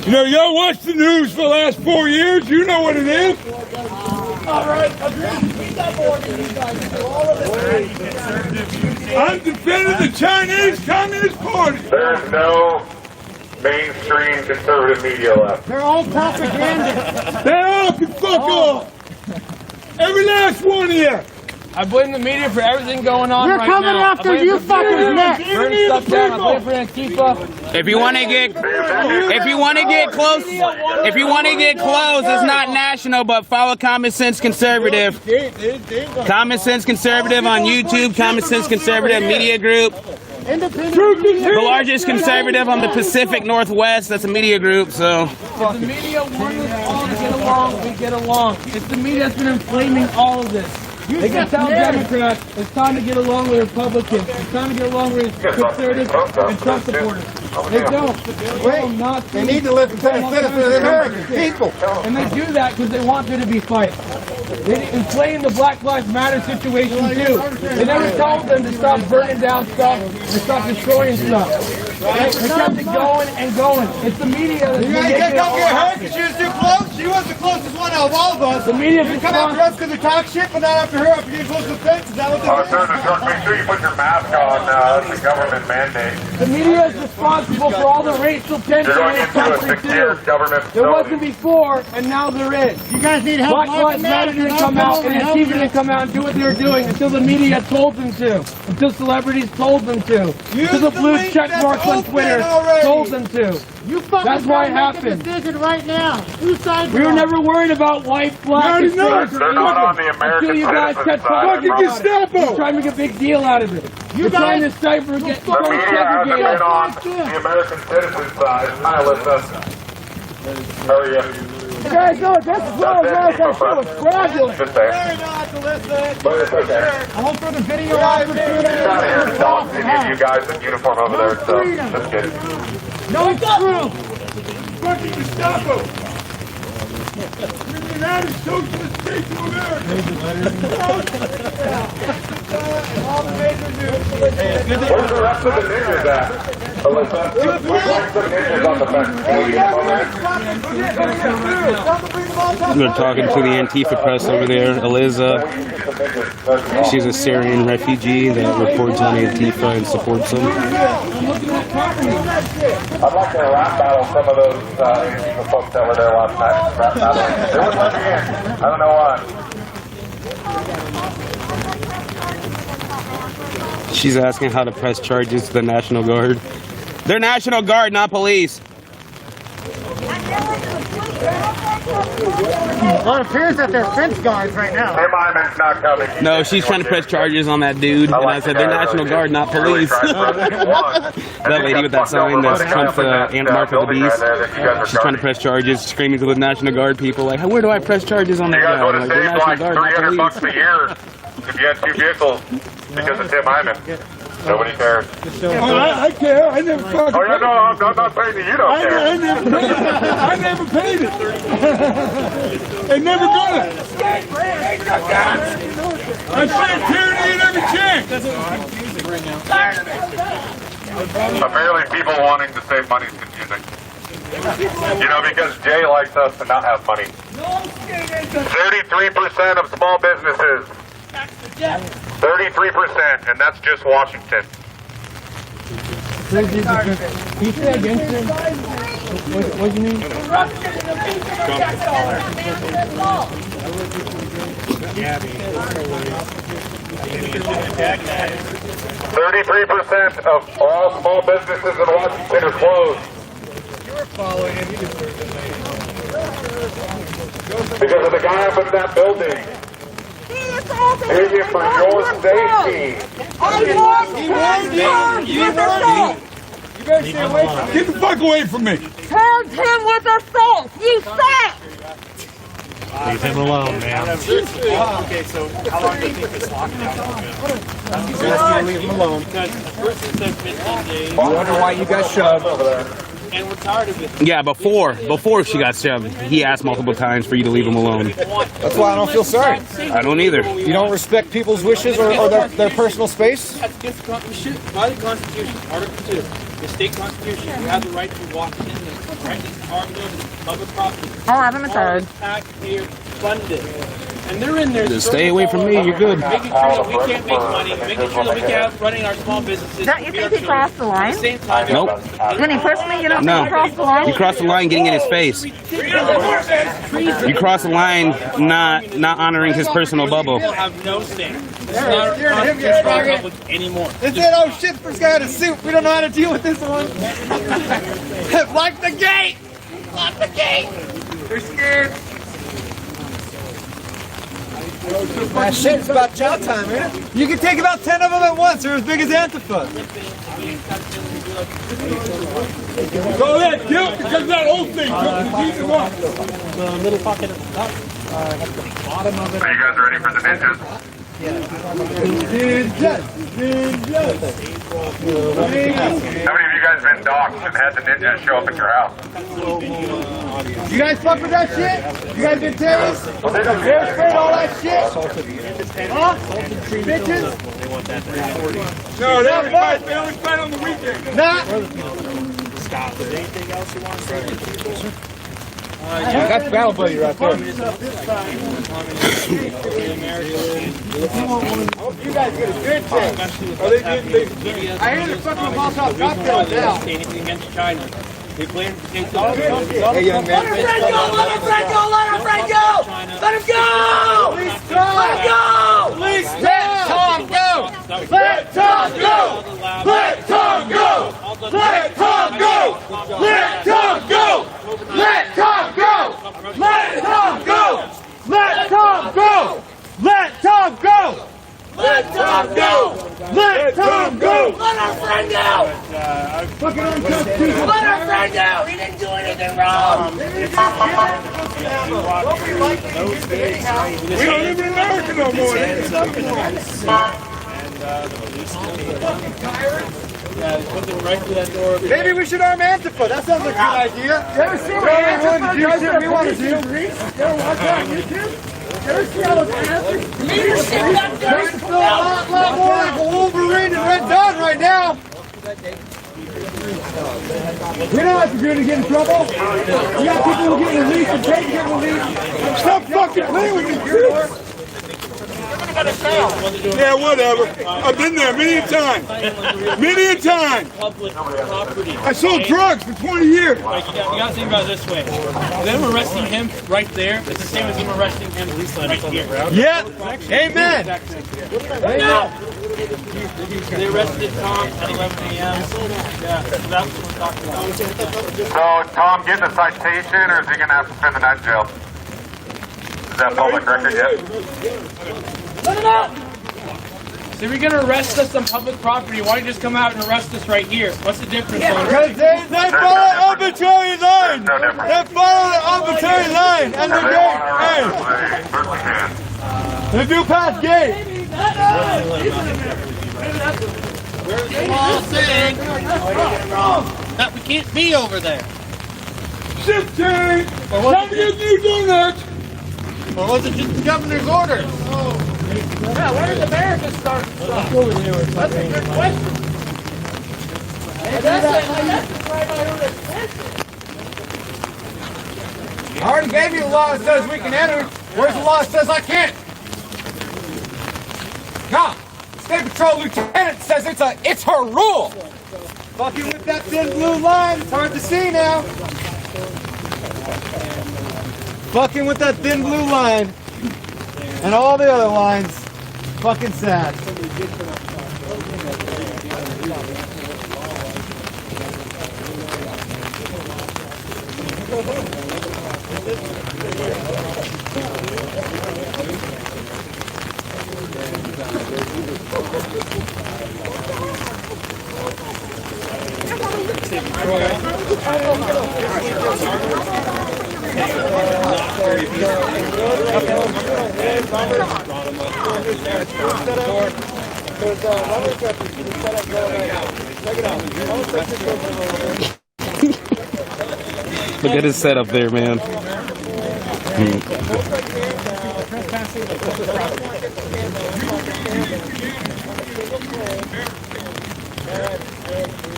You know, y'all watched the news for the last 4 years. You know what it is. All right, I'm defending the Chinese Communist Party. There's no mainstream conservative media left. They're all propaganda. They all can fuck off. Every last one of you. I blame the media for everything going on We're right coming now. after you fuckers next. Burn stuff down. I blame for Antifa. If you want to get close, it's not national, but follow Common Sense Conservative. Common Sense Conservative on YouTube. Common Sense Conservative Media Group. The largest conservative on the Pacific Northwest. That's a media group. So. If the media wants us all to get along, we get along. It's the media that's been inflaming all of this. They can tell Democrats it's time to get along with Republicans. It's time to get along with conservatives and Trump supporters. They don't. They need to listen to the citizens of the American people. And they do that because they want there to be fights. They inflame the Black Lives Matter situation too. They never told them to stop burning down stuff and stop destroying stuff. They kept it going and going. It's the media that's Don't get hurt because she was too close. She was the closest one out of all of us. The media's They come after us because they talk shit, but not after her after getting close to the fence. Is that what they're Sir, the truck, make sure you put your mask on. That's a government mandate. The media is responsible for all the racial tension You're going in this into a country secure too. government There facility. wasn't before, and now there is. You guys need help. Black Lives Matter didn't come out, and Antifa didn't come out and do what they were doing until the media told them to, until celebrities told them to, until the blue check marks on Twitter told them to. You fucking That's why it make a happened. decision right now. Whose side We were never worried about white, black, and They're not on the American until you guys citizen kept side. talking about it. You're trying to make a big deal out of it. You're trying to cipher, get The media hasn't been segregate. on the American citizen side. Hi, Alyssa. How are you? You guys know just as well as that shit was fraudulent. Just saying. But it's okay. I hope for the video Trying to hear talk to any of you guys in uniform over there, so just kidding. No, it's true. fucking Gestapo. You're the United Socialist States of America. All the major news. Where's the rest of the ninjas at? Alyssa? Where's the ninjas on the fence? They're talking to the Antifa press over there. Eliza, she's a Syrian refugee that reports on Antifa and supports them. I'd like to rap battle some of those Antifa folks that were there last night. Rap battle. They wouldn't let me in. I don't know why. She's asking how to press charges to the National Guard. They're National Guard, not police. Well, it appears that they're fence guards right now. Tim Iman's not coming. No, she's trying to press charges on that dude. And I said, they're National Guard, not police. That lady with that sign that's Trump's Aunt Martha the Beast. She's trying to press charges, screaming to the National Guard people, like, where do I press charges on that You guys guy? would I'm have like, they're saved National like Guard, not $300 police. a year if you had 2 vehicles because of Tim Iman. Nobody cares. I care. I never fucking. Oh, yeah, no, I'm not saying that you don't care. I never paid it. And never gonna. I fight tyranny at every chance. Apparently people wanting to save money is confusing. You know, because Jay likes us to not have money. 33% of small businesses. 33%, and that's just Washington. Can you say again, sir? What do you mean? 33% of all small businesses in Washington are closed. Because of the guy up in that building. Begging for your safety. Get the fuck away from me! Charge him with assault! You suck! Leave him alone, man. Okay, so how long do you think this lockdown is going to Leave him alone. Because first it said 15 days. I wonder why you got shoved over there. And we're tired of it. Yeah, before she got shoved, he asked multiple times for you to leave him alone. That's why I don't feel sorry. I don't either. You don't respect people's wishes or their personal space? That's against the Constitution. By the Constitution, Article 2, the state Constitution, you have the right to walk in this, right? This is our building, public property. I'll have him a card. Taxpayer funded. And they're in there. Just stay away from me, you're good. Making sure that we can't make money, making sure that we can't running our small businesses. Don't you think he crossed the line? At the same time, Nope. Vinny, personally, you don't No. think he crossed the line? You crossed the line getting in his face. You crossed the line not honoring his personal bubble. People have no stand. This is not a constitutional republic anymore. They said, oh shit, this guy had a suit. We don't know how to deal with this one. Lock the gate! Lock the gate! They're scared. That shit's about chow time, ain't it? You can take about 10 of them at once. They're as big as Antifa. Go ahead, kill it because that old thing. The middle pocket at the top. At the bottom of it. Are you guys ready for the ninjas? How many of you guys been doxxed and had the ninjas show up at your house? You guys fuck with that shit? You guys get terrorists? Air sprayed all that shit? Huh? Bitches? No, they only fight on the weekend. Nah. Scott, is there anything else you want to say to people? That's Battle Buddy right there. You guys get a good chance. I hear they're fucking Molotov cocktails now. Anything against China. We blame the states. Hey, young man. Let him go! Let him go! Let him go! Let him go! Please let him go! Please let Tom go! Let Tom go! Let Tom go! Let Tom go! Let Tom go! Let Tom go! Let Tom go! Let Tom go! Let Tom go! Let Tom go! Let Tom go! Let our friend go! Fucking unconstitutional! Let our friend go! He didn't do anything wrong! We don't live in America no more. Maybe we should arm Antifa. That sounds like a good idea. You ever see what Antifa does that we want to do? You ever watch that on YouTube? You ever see how those bastards? Leadership makes us feel a lot more like a Wolverine and Red Dawn right now. We don't have to agree to get in trouble. We got people who get released and can't get released. Stop fucking playing with me, kids. Yeah, whatever. I've been there many a time. Many a time. Public property. I sold drugs for 20 years. Like, you got to think about it this way. Them arresting him right there is the same as them arresting him right here. Yeah. Amen. No. They arrested Tom at 11 a.m. Yeah, so that's what we're talking about. So, Tom getting a citation, or is he going to have to spend the night in jail? Is that public record yet? Let him out! So if you're going to arrest us on public property, why don't you just come out and arrest us right here? What's the difference? Because they follow the arbitrary line. They follow the arbitrary line. And they're gay. They do pass gay. We're small saying that we can't be over there. Shift change. Come get new donuts. Or was it just the governor's orders? Yeah, where did America start? That's a good question. I already gave you the law that says we can enter. Where's the law that says I can't? God, State Patrol Lieutenant says it's her rule. Fucking with that thin blue line, it's hard to see now. Fucking with that thin blue line and all the other lines. Fucking sad. Look at his setup there, man.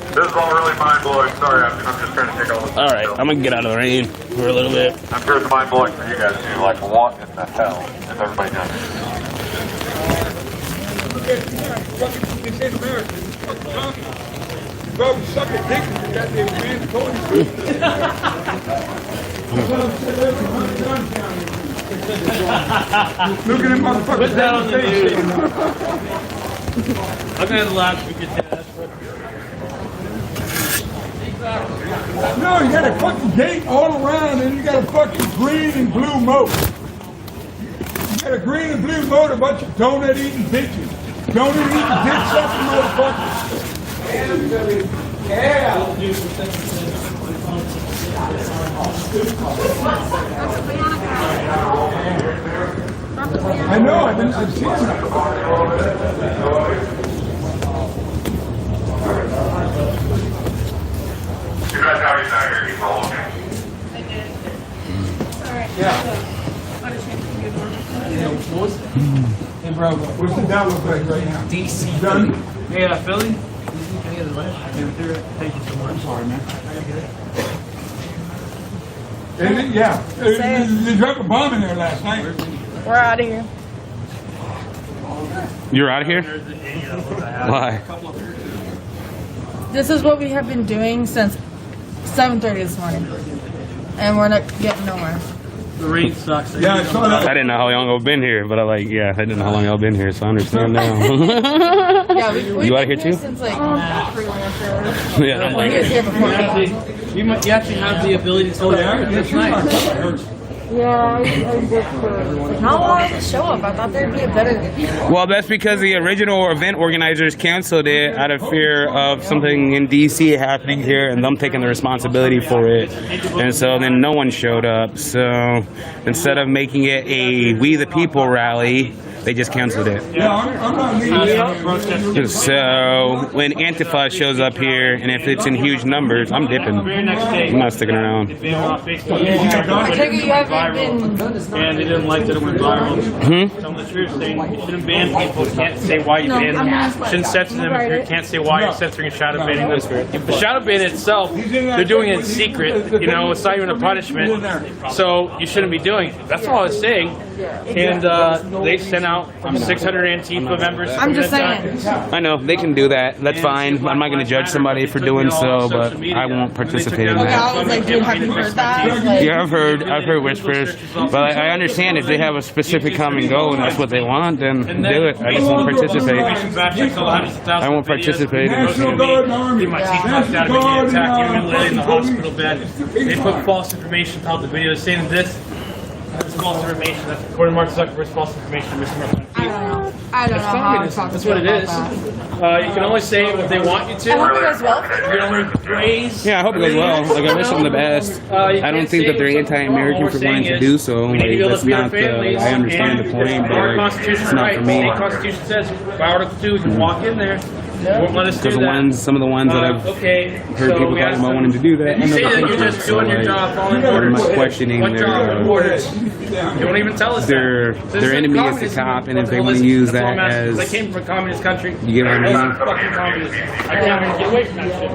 This is all really mind-blowing. Sorry, I'm just trying to take all this. All right, I'm gonna get out of the rain for a little bit. I'm sure it's mind-blowing for you guys too. Like, what in the hell is everybody doing? Bro, suck a dick if you got the advanced coding. Look at him, motherfucker. Put that on the news. I'm gonna laugh if we get that. No, you got a fucking gate all around and you got a fucking green and blue moat. You got a green and blue moat, a bunch of donut eating bitches. Donut eating dick sucking motherfuckers. Yeah. I know, I've seen that. You guys have any back here? He's all okay. Hey, bro, what's the down look like right now? DC. Done? Hey, Philly? Thank you so much. I'm sorry, man. Yeah. They dropped a bomb in there last night. We're out of here. You're out of here? Why? This is what we have been doing since 7:30 this morning, and we're not getting nowhere. The rain sucks. Yeah, I saw that. I didn't know how long I've been here, but I didn't know how long I've been here, so I understand now. Yeah, we've You out been of here too? since like Yeah. he was here before me. You actually have the ability to tell that's nice. Yeah, I just how long is the show up? I thought there'd be a better. Well, that's because the original event organizers canceled it out of fear of something in DC happening here and them taking the responsibility for it. And so then no one showed up. So instead of making it a We the People rally, they just canceled it. Yeah, I'm not leaving. So when Antifa shows up here, and if it's in huge numbers, I'm dipping. I'm not sticking around. I take it you haven't been. And they didn't like that it went viral. Some of the truth saying you shouldn't ban people. You can't say why you ban them. You shouldn't censor them. You can't say why you're censoring and shadow banning them. The shadow ban itself, they're doing it in secret. You know, it's not even a punishment. So you shouldn't be doing it. That's all I was saying. And they sent out 600 Antifa members. I'm just saying. I know they can do that. That's fine. I'm not going to judge somebody for doing so, but I won't participate in Okay, that. I was like, dude, have you heard that? Like, Yeah, I've heard whispers, but I understand if they have a specific come and go and that's what they want, then do it. I just won't participate. I won't participate. He might take knocked out of the attack. Even lay in the hospital bed. They put false information out the video saying this. That's false information. That's according to Mark Zuckerberg's false information. I don't know how I'm talking That's what it is. You can only say what they want you to. I hope it goes well. You can only praise. Yeah, I hope it goes well. Like, I wish them the best. I don't think that they're anti-American for wanting to do so. Like, that's not I understand the point, but it's not for me. The Constitution says, by Article 2, we can walk in there won't let us do that. Some of the ones that I've okay, heard people talking about wanting to do that. You say that you're just doing your job, following I'm orders. not questioning What job? Orders. They won't even tell us their enemy is the cop, and if they want to use that as, they came from a communist country. You get what I mean? Fucking communism. I can't even get away from that shit.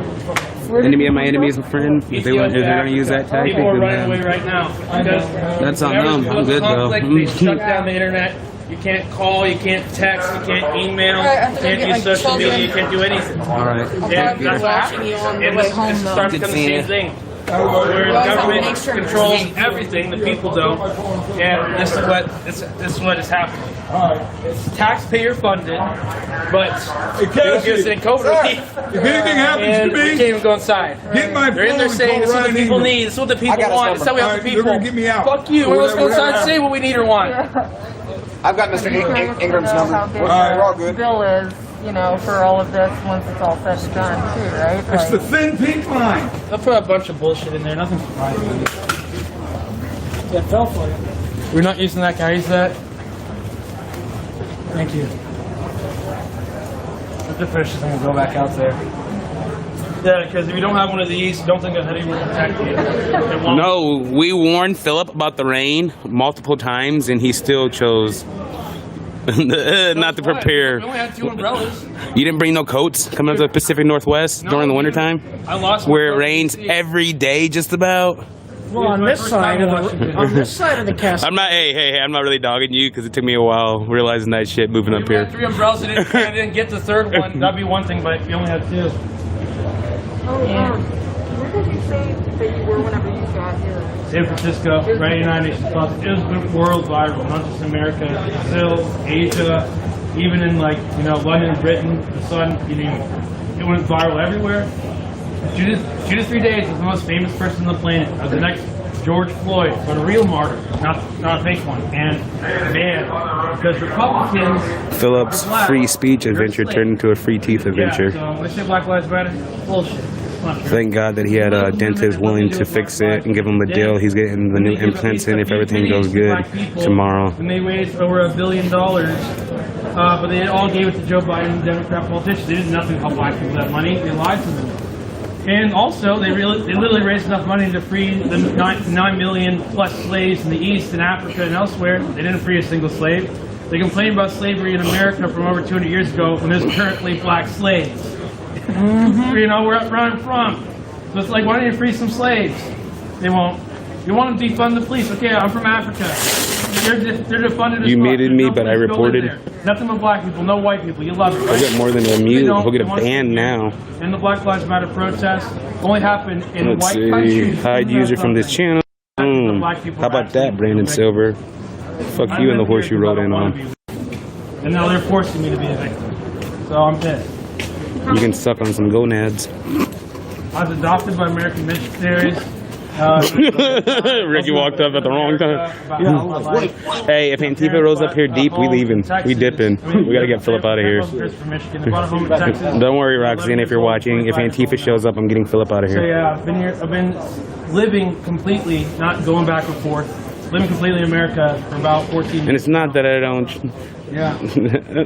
Enemy of my enemy is a friend. If they're going to use that tactic, People are then running away right now. Because that's on whenever them. there's I'm good though. conflict, They shut down the internet. You can't call, you can't text, you can't email, you can't use social media, you can't do anything. All right. Yeah, that's what happens. And this starts becoming the same thing. Where the government controls everything, the people don't. And this is what is happening. It's taxpayer funded, but they'll give us in COVID relief. If anything happens to me, we can't even go inside. Get my They're in there phone saying and this is call what the Ryan people Ingram. need, this is what the people want, this is how we help the people. They're gonna get me out. Fuck you, let's go inside and say what we need or want. I've got Mr. Ingram's number. We're all good. Bill is, you know, for all of this once it's all said and done, too, right? It's the thin pink line. They'll put a bunch of bullshit in there, nothing surprising. Yeah, it fell for you. We're not using that, can I use that? Thank you. Let the fish thing go back out there. Yeah, because if you don't have one of these, don't think a hoodie will protect you. No, we warned Philip about the rain multiple times, and he still chose not to prepare. We only had 2 umbrellas. You didn't bring no coats coming up to the Pacific Northwest during the wintertime? I lost where it rains every day just about? Well, on this side of the castle. I'm not, hey, I'm not really dogging you because it took me a while realizing that shit moving up here. 3 umbrellas and I didn't get the 3rd one. That'd be one thing, but you only had 2. Where did you say that you were whenever you got here? San Francisco, right in United Nations Plus. It was world viral, not just America, Brazil, Asia, even in London, Britain, the Sun, it went viral everywhere. 2 to 3 days was the most famous person on the planet. As the next George Floyd, but a real martyr, not a fake one. And man, because Republicans... Philip's free speech adventure turned into a free teeth adventure. Yeah, so they say Black Lives Matter, bullshit. Thank God that he had a dentist willing to fix it and give him the deal. He's getting the new implants in if everything goes good tomorrow. And they raised over $1 billion, but they all gave it to Joe Biden, Democrat politicians. They did nothing to help black people that money. They lied to them. And also, they literally raised enough money to free the 9 million plus slaves in the East and Africa and elsewhere. They didn't free a single slave. They complained about slavery in America from over 200 years ago when there's currently black slaves. Where I'm from. So it's like, why don't you free some slaves? They won't. You want to defund the police? Okay, I'm from Africa. They're defunded as You well. muted me, but I reported. Nothing but black people, no white people. You love it. I'll get more than a mute. He'll get a ban now. And the Black Lives Matter protests only happen in Let's white see. countries. Hide user from this channel. How about that, Brandon Silver? Fuck you and the horse you rode in on. And now they're forcing me to be a victim. So I'm pissed. You can suck on some gonads. I was adopted by American missionaries. Ricky walked up at the wrong time. Hey, if Antifa rolls up here deep, we leaving. We dipping. We gotta get Philip out of here. Don't worry, Roxanne, if you're watching. If Antifa shows up, I'm getting Philip out of So here. yeah, I've been here. I've been living completely, not going back and forth. Living completely in America for about 14 years. And it's not that I don't. Yeah. Never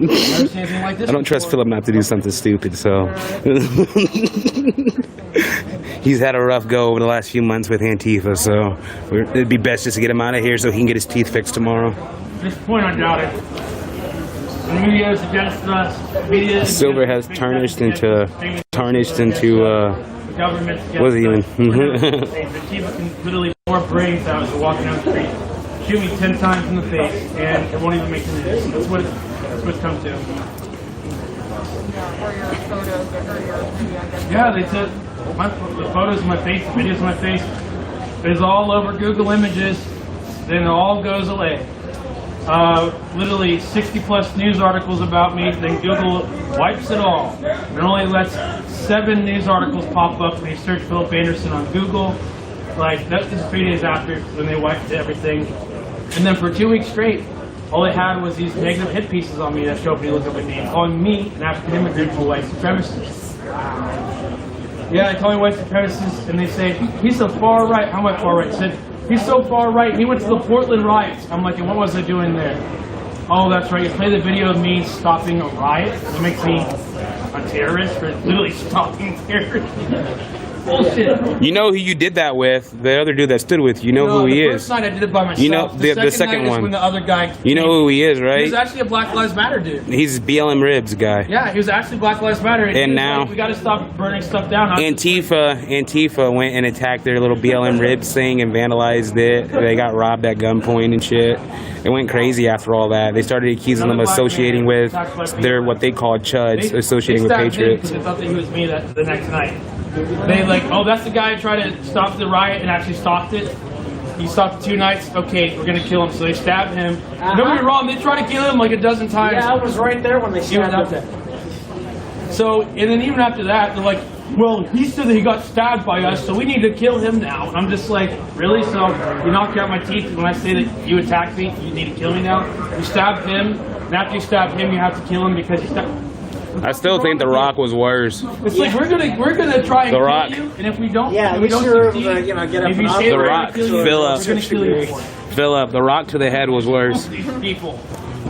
seen anything like this I don't trust Philip not to do something stupid, so. He's had a rough go over the last few months with Antifa, so it'd be best just to get him out of here so he can get his teeth fixed tomorrow. At this point, I doubt it. The media is against us. Silver has tarnished into government. What is it even? Antifa can literally pour brains out as you're walking down the street. Shoot me 10 times in the face, and it won't even make the news. That's what it's come to. Yeah, they took the photos of my face, the videos of my face. It's all over Google Images. Then it all goes away. Literally 60 plus news articles about me. Then Google wipes it all. It only lets 7 news articles pop up when you search Philip Anderson on Google. Like, that's just 3 days after when they wiped everything. And then for 2 weeks straight, all they had was these negative hit pieces on me that show up when you look up at me, calling me an African immigrant for white supremacist. Yeah, they call me white supremacist, and they say, he's so far right. How am I far right? They said, he's so far right, he went to the Portland riots. I'm like, and what was I doing there? Oh, that's right, you play the video of me stopping a riot. It makes me on terrorists for literally stopping terrorists. Bullshit. You know who you did that with? The other dude that stood with you. You know who he the is. first night I did it by myself. You know the second night is one. when the other guy You know who he is, right? He was actually a Black Lives Matter dude. He's BLM Ribs guy. Yeah, he was actually Black Lives Matter. And he was now- like, we got to stop burning stuff down. Antifa went and attacked their little BLM Ribs thing and vandalized it. They got robbed at gunpoint and shit. It went crazy after all that. They started accusing them of associating with their what they called chuds, associating with patriots. They thought that he was me the next night. They like, oh, that's the guy who tried to stop the riot and actually stopped it. He stopped it 2 nights. Okay, we're gonna kill him. So they stabbed him. Don't get me wrong, they tried to kill him like a dozen times. Yeah, I was right there when they stabbed him. So, and then even after that, they're like, well, he said that he got stabbed by us, so we need to kill him now. And I'm just like, really? So you knocked out my teeth when I say that you attacked me, you need to kill me now? You stabbed him, and after you stabbed him, you have to kill him because you stabbed. I still think The Rock was worse. It's like we're gonna try and The kill Rock. you, and if we don't, Yeah, if we we don't sure succeed, get up if you and say The we're Rock, gonna kill you, Philip. we're gonna kill you for it. Philip, The Rock to the head was worse. These people.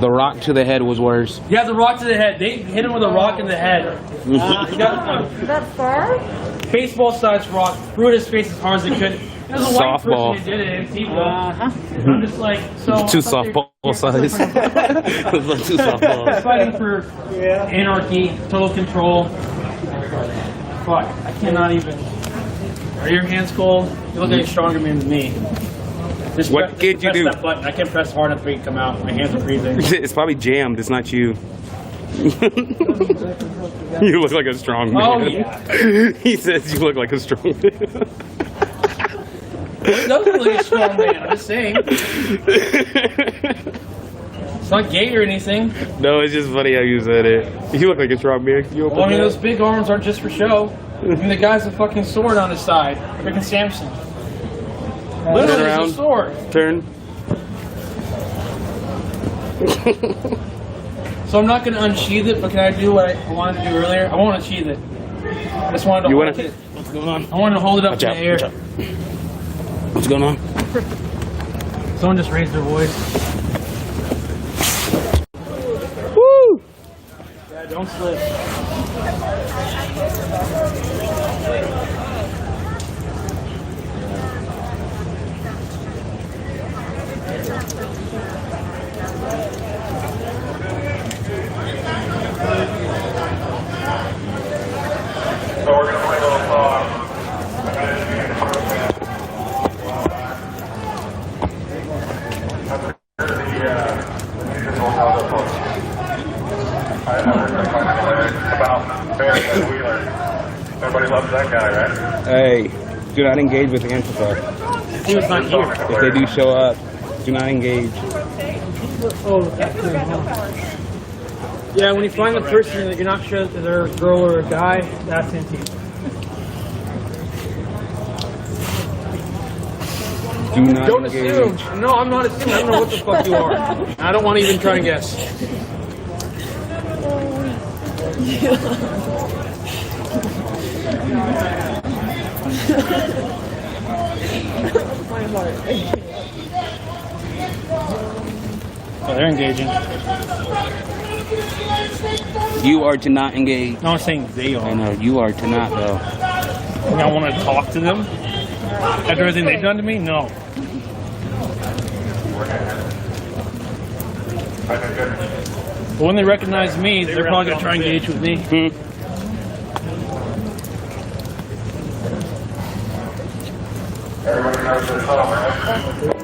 The Rock to the head was worse. Yeah, the rock to the head. They hit him with a rock in the head. He got That's far? baseball sized rock, threw at his face as hard as they could. There's a white Softball. person who did it, Antifa. I'm just like, so. Two softball size. Two softballs. Fighting for anarchy, total control. Fuck, I cannot even. Are your hands cold? You look like a stronger man than me. Just What press- could you press do? That button. I can't press hard enough for it to come out. My hands are freezing. It's probably jammed. It's not you. You look like a strong man. Oh, yeah. He says you look like a strong man. It does look like a strong man, I'm just saying. It's not gay or anything. No, it's just funny how you said it. You look like a strong man. You Well, I mean, those big arms aren't just for show. I mean, the guy's a fucking sword on his side. Freaking Samson. Literally, Turn it's around. a sword. Turn. So I'm not going to unsheath it, but can I do what I wanted to do earlier? I won't unsheath it. I just wanted to You hold wanna- it. What's going on? I wanted to hold it up Watch in out, the air. watch out. What's going on? Someone just raised their voice. Woo! Yeah, don't slip. So we're going to play a little song. Everybody loves that guy, right? Hey, do not engage with Antifa. He was not here. If they do show up, do not engage. Yeah, when you find the person that you're not sure that they're a girl or a guy, that's Antifa. Do not Don't engage. assume. No, I'm not assuming. I don't know what the fuck you are. I don't want to even try and guess. Oh, they're engaging. You are to not engage. No, I'm saying they are. I know, you are to not, though. And I want to talk to them after everything they've done to me? No. But when they recognize me, they're probably going to try and engage with me. Everybody knows this song, right?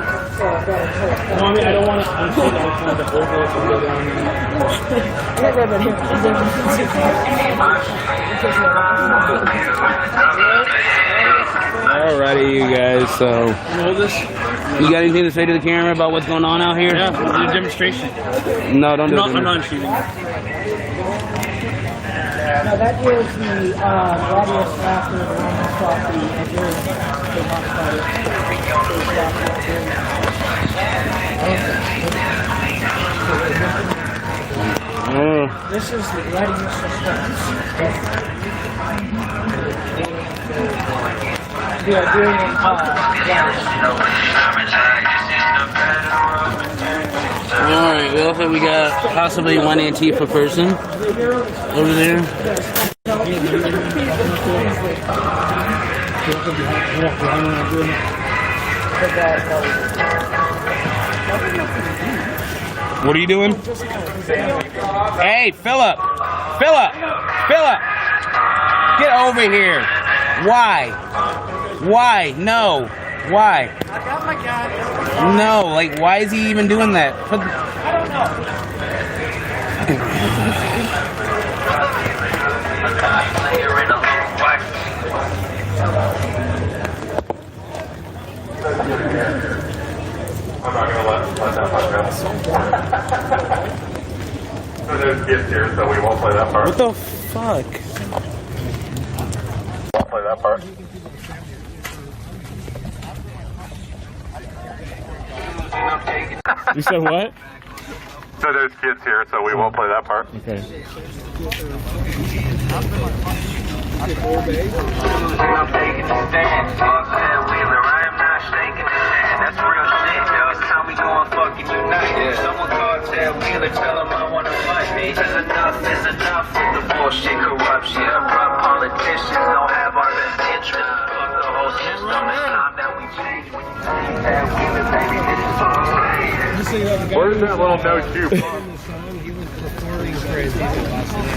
No, I mean, I don't want to. I'm saying I want to hold those and go Alrighty, you guys, so. You got anything to say to the camera about what's going on out here? Yeah, we'll do a demonstration. No, don't do it. I'm not shooting. Now that is the radius after the Roman stopped the Algerians. They modified it. This is the radius response. The Algerian Alright, we got possibly one Antifa person over there. What are you doing? Hey, Philip! Philip! Philip! Get over here! Why? Why? No. Why? I got my gun. No, like, why is he even doing that? I don't I'm not going to let that part go. So there's gifts here, so we won't play that part. What the fuck? Won't play that part. You said what? So there's kids here, so we won't play that part. Okay. That's real shit, yo. It's time we go and fucking unite. Someone called Ted Wheeler, tell him I wanna fight me. Cause enough is enough with the bullshit, corruption. Corrupt politicians don't have our best interests. Fuck the whole system. It's time that we change. When you see Ted Wheeler, baby, this is all I'm. Where's that little no shoe?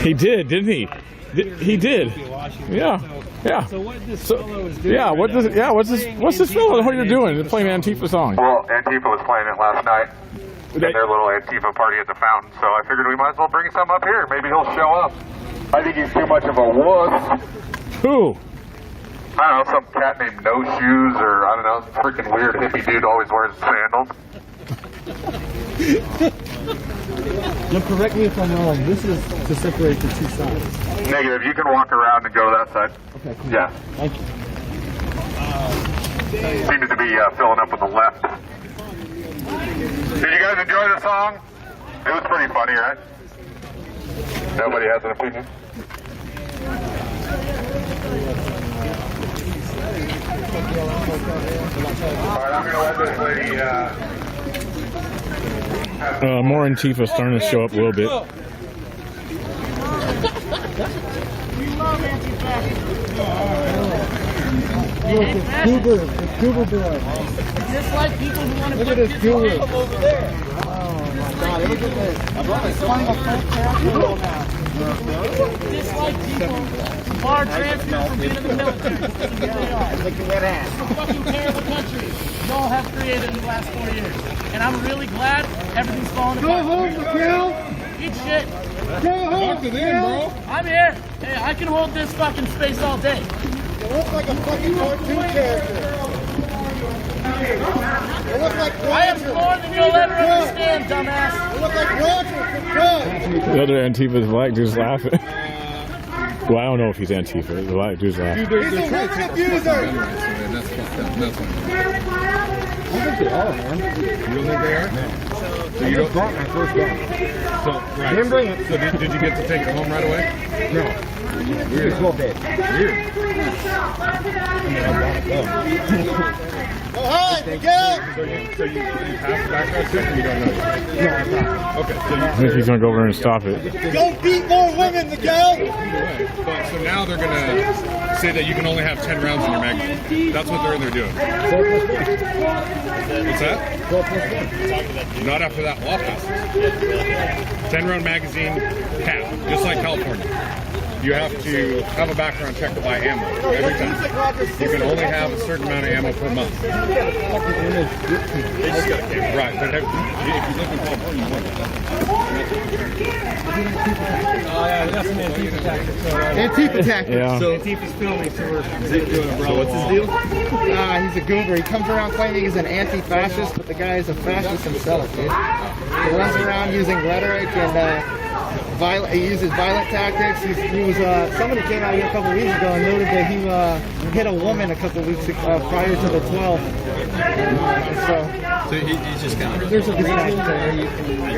He did, didn't he? He did. Yeah. Yeah. So what this fellow is doing? Yeah. What does? Yeah. What's this fellow? What are you doing? They're playing an Antifa song. Well, Antifa was playing it last night in their little Antifa party at the fountain, so I figured we might as well bring some up here. Maybe he'll show up. I think he's too much of a wuss. Who? I don't know, some cat named No Shoes, or I don't know, freaking weird hippie dude always wears sandals. Now, correct me if I'm wrong. This is to separate the two sides. Negative. You can walk around and go to that side. Okay. Cool. Yeah. Thank you. Seems to be filling up on the left. Did you guys enjoy the song? It was pretty funny, right? Nobody has an opinion? Alright, I'm going to let this lady... More Antifa starting to show up a little bit. We love anti-fascists. Look, it's Goober. It's Goober boy. Just like people who want to Look put at this Goober. over there. Oh my God! Look at this. It's playing a full casserole now. Just like people who are transferred from being in the military. Look at that ass. It's a fucking terrible country you all have created in the last 4 years. And I'm really glad everything's falling apart. Go home, Miguel. Eat shit. Go home, Miguel. I'm here. Hey, I can hold this fucking space all day. You look like a fucking cartoon character. You look like Roger. I have more than you'll ever understand, dumbass. You look like Roger from Doug. The other Antifa's black dude's laughing. Well, I don't know if he's Antifa. The black dude's laughing. He's a woman abuser. That's fucked up. That's fine. I think they are, man. You don't think they are? No. So you don't brought my first gun. So, right. Didn't bring it. So did you get to take it home right away? No. Weird. It's well dead. Weird. Oh, hi, Miguel. So you passed the background check or you don't know? No, I'm not. Okay. So I think he's gonna go over there and stop it. Don't beat more women, Miguel. So now they're going to say that you can only have 10 rounds in your magazine. That's what they're doing. What's that? Not after that law passes. 10-round magazine cap, just like California. You have to have a background check to buy ammo every time. You can only have a certain amount of ammo per month. They just got a camera. Right, but if you live in California, you want that. Oh yeah, that's an Antifa tactic. Antifa tactic. Yeah. So Antifa's filming, so we're doing a So what's his deal? He's a goober. He comes around claiming he's an anti-fascist, but the guy is a fascist himself, dude. He runs around using rhetoric and he uses violent tactics. Somebody came out here a couple of weeks ago and noted that he hit a woman a couple weeks prior to the 12th. So he's just kind of... There's a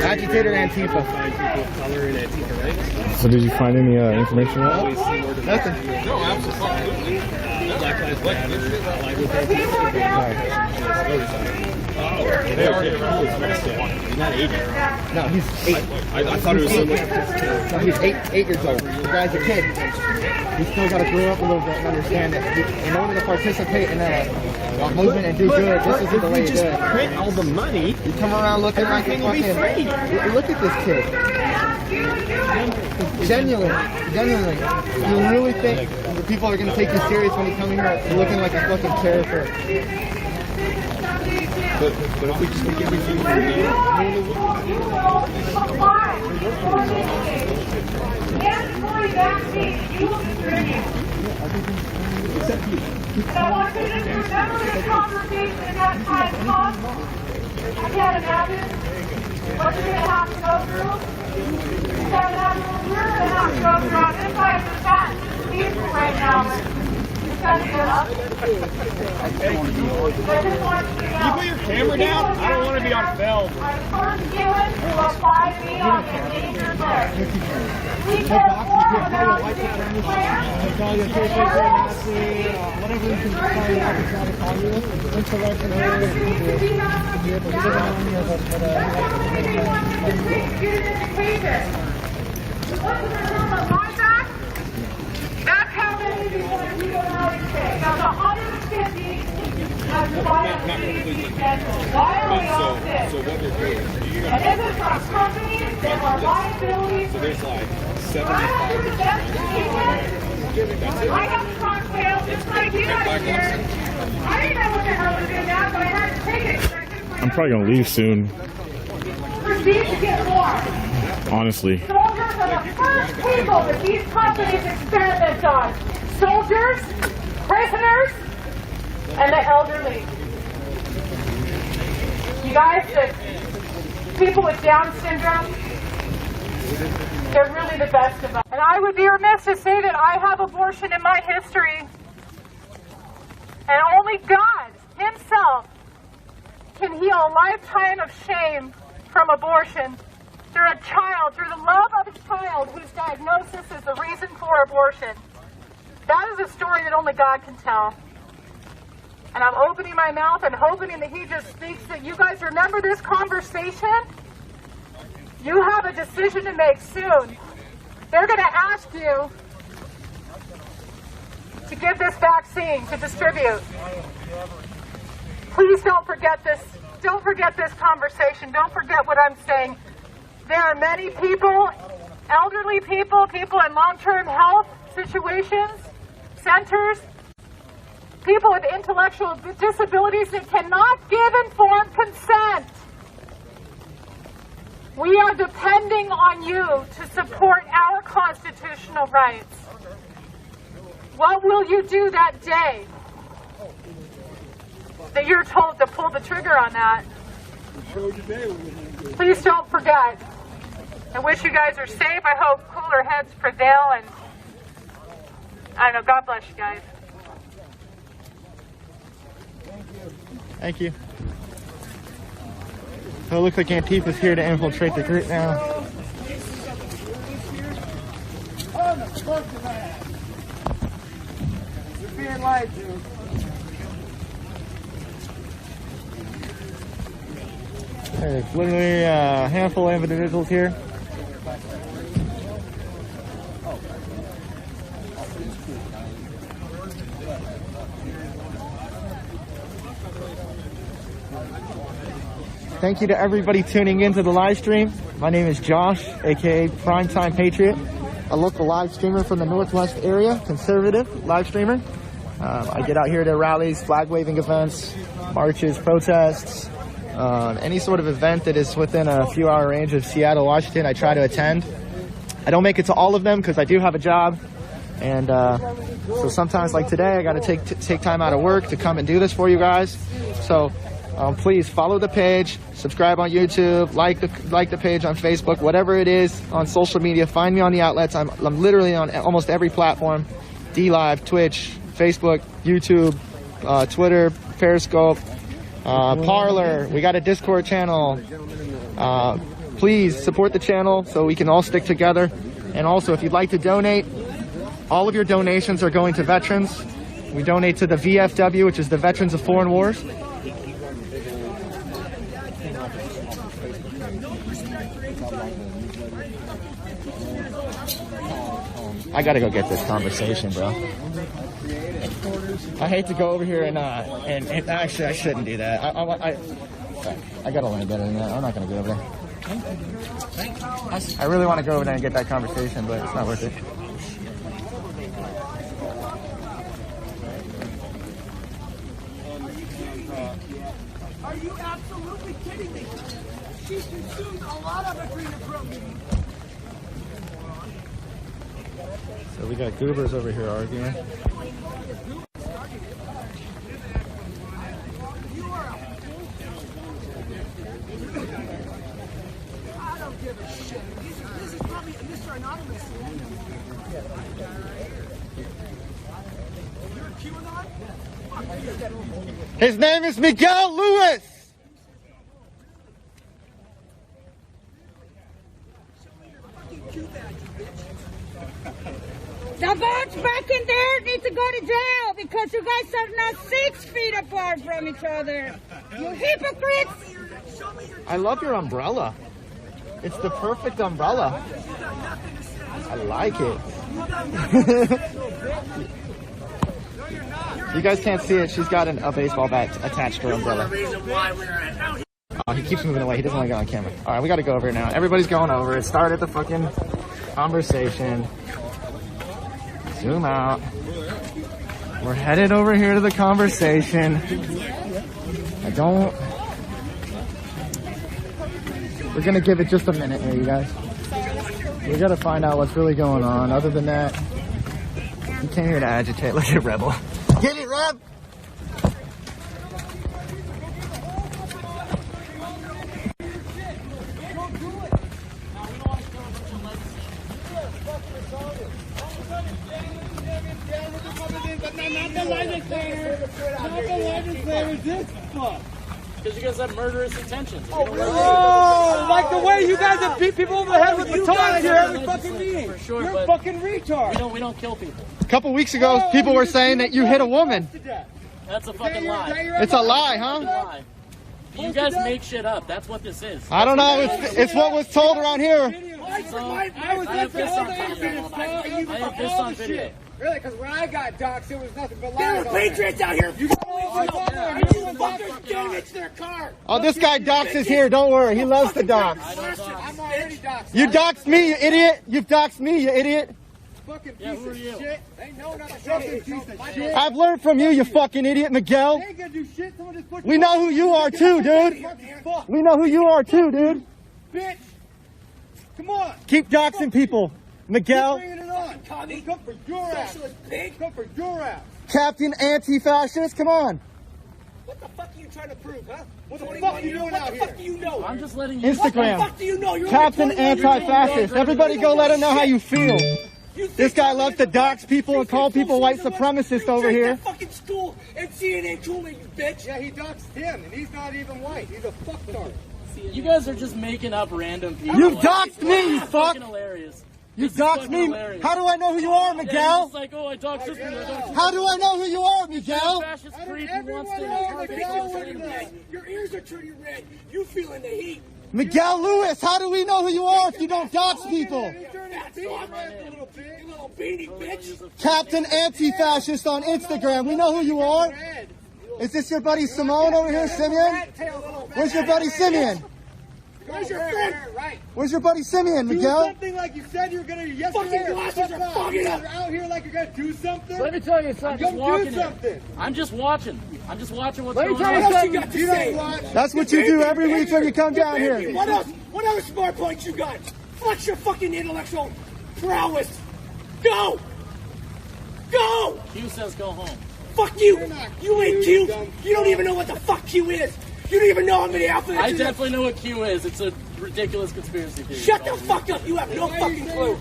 agitator Antifa. So did you find any information on it? Nothing. No, absolutely. Black Lives Matter. They already He's not 80. No, he's 8. I thought it was so much. No, he's 8 years old. The guy's a kid. He's still got to grow up a little bit and understand that in order to participate in a movement and do good, this isn't the way you do it. Print all the money. You come around looking like a fucking... Look at this kid. Genuinely. You really think that people are going to take you serious when you come here looking like a fucking character? But if we just make everything for I want you to remember this conversation next time comes. I can't imagine what you're going to have to go through. I can't imagine what you're going to have to go through on this side of the fence. Peaceful right now. It's going to get up. You put your camera down? I don't want to be on film. I'm first given to apply me on endangered list. We can form an outstanding plan. Whatever you can call you, I can try to call you. Insurrection. That's how many people are in the United States. That's 150 as violations scheduled. Why are we all sick? So what they're doing, And this is from companies that are liabilities. so there's like I have strong sales just like you guys here. I didn't know what the hell was going on, but I had to take it. I'm probably going to leave soon, Proceed to get more. honestly. Soldiers are the first people that these companies experiment on. Soldiers, prisoners, and the elderly. You guys, the people with Down syndrome, they're really the best of us. And I would be remiss to say that I have abortion in my history. And only God Himself can heal a lifetime of shame from abortion through a child, through the love of a child whose diagnosis is the reason for abortion. That is a story that only God can tell. And I'm opening my mouth and hoping that He just speaks, that you guys remember this conversation. You have a decision to make soon. They're going to ask you to give this vaccine to distribute. Please don't forget this. Don't forget this conversation. Don't forget what I'm saying. There are many people, elderly people, people in long-term health situations, centers, people with intellectual disabilities that cannot give informed consent. We are depending on you to support our constitutional rights. What will you do that day that you're told to pull the trigger on that? Please don't forget. I wish you guys are safe. I hope cooler heads prevail, and I don't know, God bless you guys. Thank you. So it looks like Antifa's here to infiltrate the group now. You're being lied to. There's literally a handful of individuals here. Thank you to everybody tuning into the live stream. My name is Josh, aka Primetime Patriot, a local live streamer from the Northwest area, conservative live streamer. I get out here to rallies, flag waving events, marches, protests, any sort of event that is within a few hour range of Seattle, Washington, I try to attend. I don't make it to all of them because I do have a job, and so sometimes, like today, I got to take time out of work to come and do this for you guys. So please follow the page, subscribe on YouTube, like the page on Facebook, whatever it is on social media. Find me on the outlets. I'm literally on almost every platform: DLive, Twitch, Facebook, YouTube, Twitter, Periscope, Parler. We got a Discord channel. Please support the channel so we can all stick together. And also, if you'd like to donate, all of your donations are going to veterans. We donate to the VFW, which is the Veterans of Foreign Wars. I gotta go get this conversation, bro. I hate to go over here and actually I shouldn't do that. I gotta learn better than that. I'm not gonna go over there. I really want to go over there and get that conversation, but it's not worth it. Are you absolutely kidding me? She consumed a lot of adrenochrome. So we got goobers over here arguing. I don't give a shit. This is probably Mr. Anonymous. You're a QAnon? His name is Miguel Lewis. The votes back in there need to go to jail because you guys are not 6 feet apart from each other. You hypocrites! I love your umbrella. It's the perfect umbrella. I like it. You guys can't see it. She's got a baseball bat attached to her umbrella. Oh, he keeps moving away. He doesn't want to go on camera. All right, we got to go over it now. Everybody's going over it. Started the fucking conversation. Zoom out. We're headed over here to the conversation. We're going to give it just a minute here, you guys. We got to find out what's really going on. Other than that, you came here to agitate like a rebel. Get it, Reb! Not the legislator. Not the legislator. This fuck. Because you guys have murderous intentions. Oh, like the way you guys have beat people over the head with batons here every fucking meeting. For sure, You're a fucking retard. We don't kill people. A couple weeks ago, people were saying that you hit a woman. That's a fucking lie. It's a lie, huh? Lie. You guys make shit up. That's what this is. I don't know. It's what was told around here. I have this on video. Really? Because when I got doxxed, it was nothing but lies. There were patriots out here. You fuckers damaged their car. Oh, this guy doxes here. Don't worry. He loves to dox. I'm already doxxed. You doxed me, you idiot. You've doxed me, you idiot. Fucking piece of shit. They know not to fucking piece of shit. I've learned from you, you fucking idiot, Miguel. They ain't gonna do shit. Someone just put We know who you are too, dude. We know who you are too, dude. Bitch. Come on. Keep doxing people, Miguel. Keep bringing it on. Come for your ass. Come for your ass. Captain Anti-Fascist, come on. What the fuck are you trying to prove, huh? What the fuck are you doing out here? What the fuck do you know? I'm just letting you Instagram. What the fuck do you know? You're Captain only 21 years old. Anti-Fascist. Everybody go let him know how you feel. This guy loves to dox people and call people white supremacists over here. Fucking school and CNN tooling, you bitch. Yeah, he doxed him, and he's not even white. He's a fucktard. You guys are just making up random people. You doxed me, you fuck. Hilarious. You doxed me. Hilarious. How do I know who you are, Yeah, Miguel? it's like, oh, I doxed this one. How do I know who you are, Miguel? Fascist creep who wants to. Your ears are turning red. You feeling the heat. Miguel Lewis, how do we know who you are if you don't dox people? That's all, you little beanie bitch. Captain Anti-Fascist on Instagram. We know who you are. Is this your buddy Simone over here, Simeon? Where's your buddy Simeon? Where's your friend? Right. Where's your buddy Simeon, Do Miguel? something like you said you were gonna do yesterday. Fucking glasses are fogging up. You're out here like you're gonna do something. Let me tell you something. Go do something. I'm just watching. I'm just watching what's Let me going tell on. you What else you something. got to You say? don't watch. That's what you do every week when you come down here. What else? What other smart points you got? Flex your fucking intellectual prowess. Go! Go! Q says go home. Fuck you! You ain't Q! You don't even know what the fuck Q is! You don't even know how many alphabets I you definitely know what Q is. It's a ridiculous conspiracy theory. Shut the fuck up! You have no fucking clue!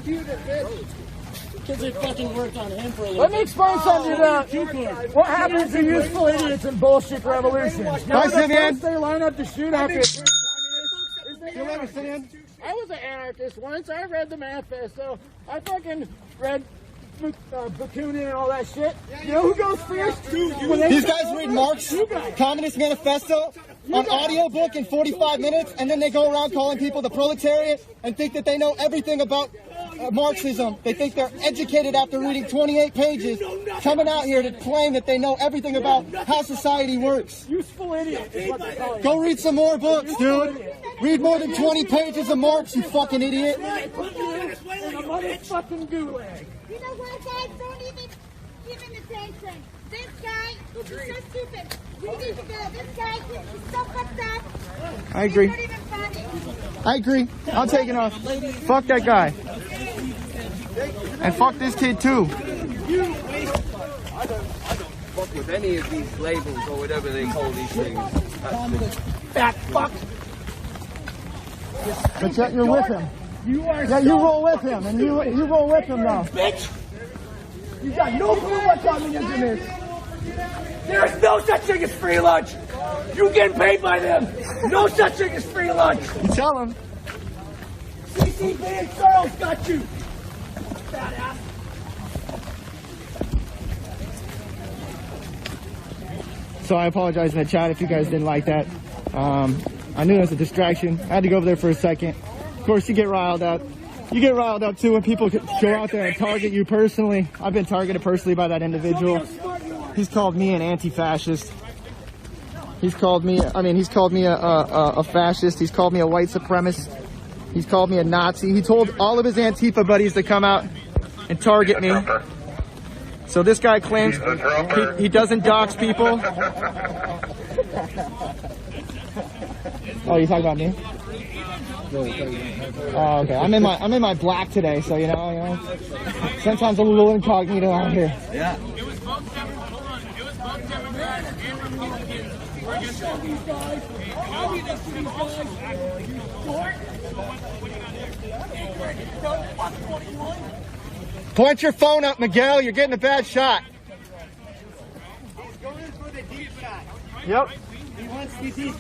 because it fucking worked on him for a little Let me explain something to you. What happens to useful idiots in bullshit revolutions? Hi, Simeon. They line up to shoot after. You remember, Simeon? I was an anarchist once. I read the manifesto. I fucking read Bakunin and all that shit. You know who goes first? These guys read Marx Communist Manifesto on audiobook in 45 minutes, and then they go around calling people the proletariat and think that they know everything about Marxism. They think they're educated after reading 28 pages, coming out here to claim that they know everything about how society works. Useful idiot is what they call you. Go read some more books, dude. Read more than 20 pages of Marx, you fucking idiot. In a motherfucking gulag. You know what, guys? Don't even give him attention. This guy is so stupid. We need to go. This guy is so fucked up. I agree. He's not even funny. I agree. I'm taking off. Fuck that guy. And fuck this kid too. I don't fuck with any of these labels or whatever they call these things. Fat fuck. But yet you're with him. You are Yeah, you roll with him, and you roll with him now. Bitch! You got no clue what's on the internet. There is no such thing as free lunch. You get paid by them. No such thing as free lunch. You tell him. CCP and Charles got you. Fat ass. So I apologize in the chat if you guys didn't like that. I knew it was a distraction. I had to go over there for a second. Of course, you get riled up. You get riled up too when people go out there and target you personally. I've been targeted personally by that individual. He's called me an anti-fascist. He's called me, he's called me a fascist. He's called me a white supremacist. He's called me a Nazi. He told all of his Antifa buddies to come out and target me. So this guy claims he doesn't dox people. Oh, you talking about me? Oh, okay. I'm in my black today, so you know. Sometimes I'm a little incognito out here. Yeah. Point your phone up, Miguel. You're getting a bad shot. He's going for the deep shot. Yep. He wants the deep.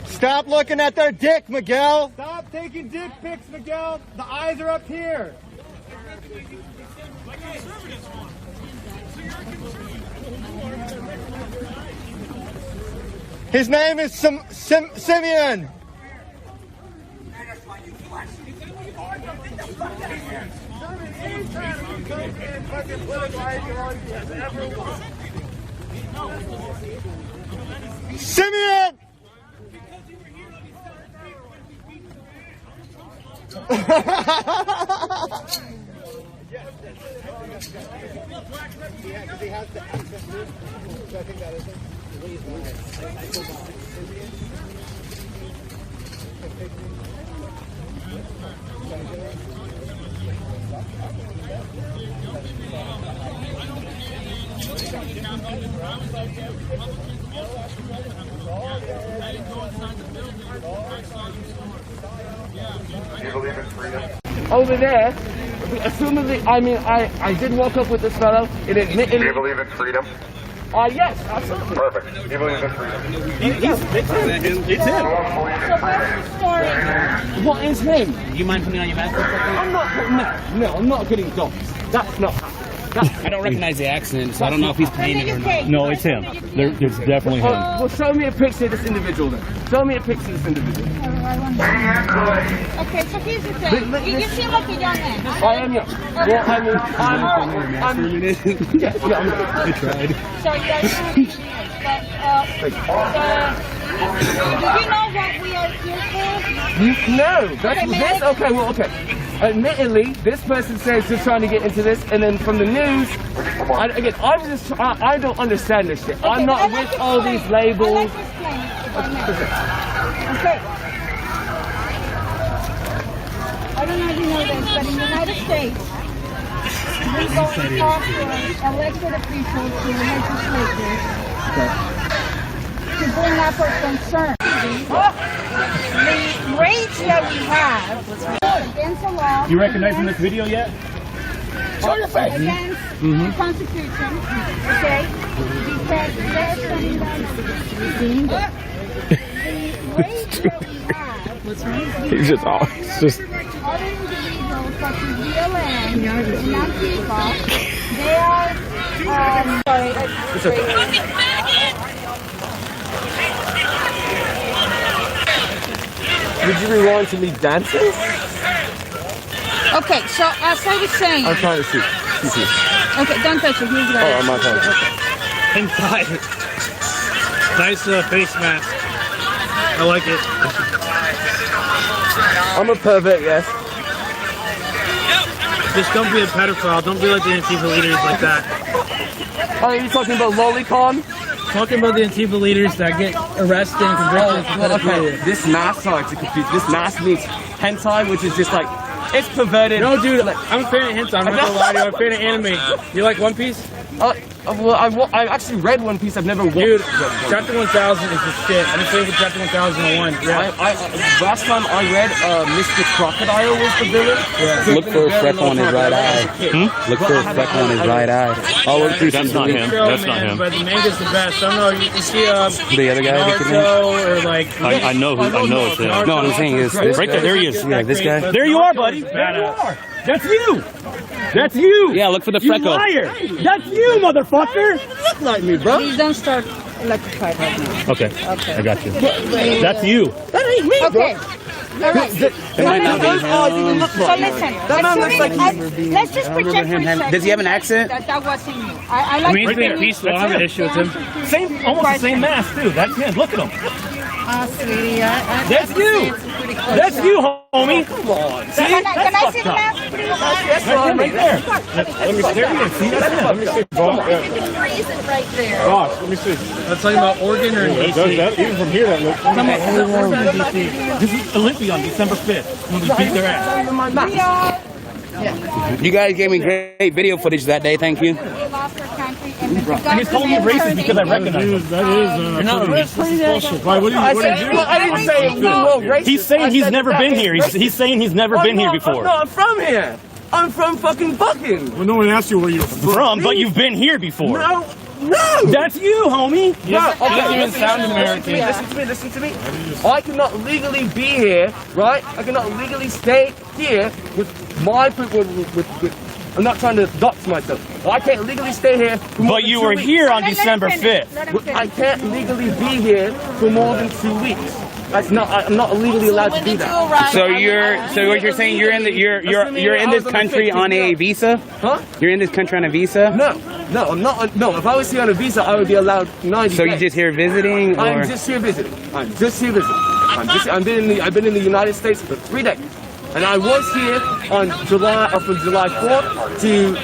Stop looking at their dick, Miguel. Stop taking dick pics, Miguel. The eyes are up here. His name is Simeon. Simeon! Over there, as soon as I did walk up with this fellow, it admitted. Do you believe in freedom? Yes, absolutely. Perfect. Do you believe in freedom? It's him. So what's the story? What is him? Do you mind putting on your mask? I'm not. No, I'm not getting doxed. That's not happening. I don't recognize the accent, so I don't know if he's painting or not. No, it's him. It's definitely him. Well, show me a picture of this individual then. Show me a picture of this individual. Okay, so here's the thing. You seem like a young man. I am young. Well, I'm I tried. So you guys know who she is. But, do you know what we are here for? No, that's this. Okay, well, okay. Admittedly, this person says they're trying to get into this, and then from the news, I don't understand this shit. Okay, I'm not with all these labels. Okay. I don't know if you know this, but in the United States, we go and talk to elected officials, to the legislatures, to bring up our concern. The rage that we have against the law. You recognizing this video yet? Show your face. Against the Constitution, okay? Because they're saying that the race that we have. What's wrong? He's just always just. Other individuals such as BLM, Antifa, they are. Sorry. Did you rewind to me dancing? Okay, so as I was saying. I'm trying to see. Okay, don't touch it. Here's Oh, I'm not touching it. Inside. Nice face mask. I like it. I'm a pervert, yes. Just don't be a pedophile. Don't be like the Antifa leaders like that. Oh, are you talking about Lolicon? Talking about the Antifa leaders that get arrested and convicted for pedophilia. Okay, this mask side to confuse. This mask means hentai, which is just like, it's perverted. No, dude, I'm a fan of hentai. I'm not gonna lie to you. I'm a fan of anime. You like One Piece? Well, I actually read One Piece. I've never watched. Dude, Chapter 1000 is the shit. I'm saying for Chapter 1001. Yeah. Last time I read, Mr. Crocodile was the villain. Yeah. Look for a freckle on his right eye. Look for a freckle on his right eye. I'll look through some. That's not him. That's not him. But the manga's the best. I don't know. You see the other guy. Naruto or like. I know who. I know it's him. No, what I'm saying is this right there. There he is. Yeah, this guy. There you are, buddy. There you are. That's you. That's you. Yeah, look for the You freckle. liar. That's you, motherfucker. Look like me, bro. Please don't start electrified right now. Okay. I got you. That's you. That ain't me, bro. Okay. All right. So listen. Let's just project for a second. Does he have an accent? That wasn't you. I like He's being peaceful. I don't have an issue with him. Same, almost the same mask too. That's him. Look at him. Sweetie, That's you. That's you, homie. Come on. See? Can I see the mask, please? That's him right there. Let me see. There he is. See, that's him. Let me see. Freeze it right there. Gosh, let me see. That's talking about Oregon or DC? Even from here, that looks. Come on. This is Olympia on December 5th. When we beat their ass. You guys gave me great video footage that day. Thank you. We lost our country, and And he's calling me racist because I recognize him. That is bullshit. Why? What did you do? I didn't say you were racist. He's saying he's never been here. He's saying he's never been here before. No, I'm from here. I'm from fucking Bucking. Well, no one asked you where you're From, but you've been here before. No. That's you, homie. No, okay, even sound American. Listen to me. I cannot legally be here, right? I cannot legally stay here with my people. I'm not trying to dox myself. I can't legally stay here. But you were here on December 5th. I can't legally be here for more than 2 weeks. That's not. I'm not legally allowed to do that. So what you're saying you're in this country on a visa? Huh? You're in this country on a visa? No, I'm not. No, if I was here on a visa, I would be allowed 90 So days. you're just here visiting, or? I'm just here visiting. I've been in the United States for 3 days. And I was here on from July 4th to,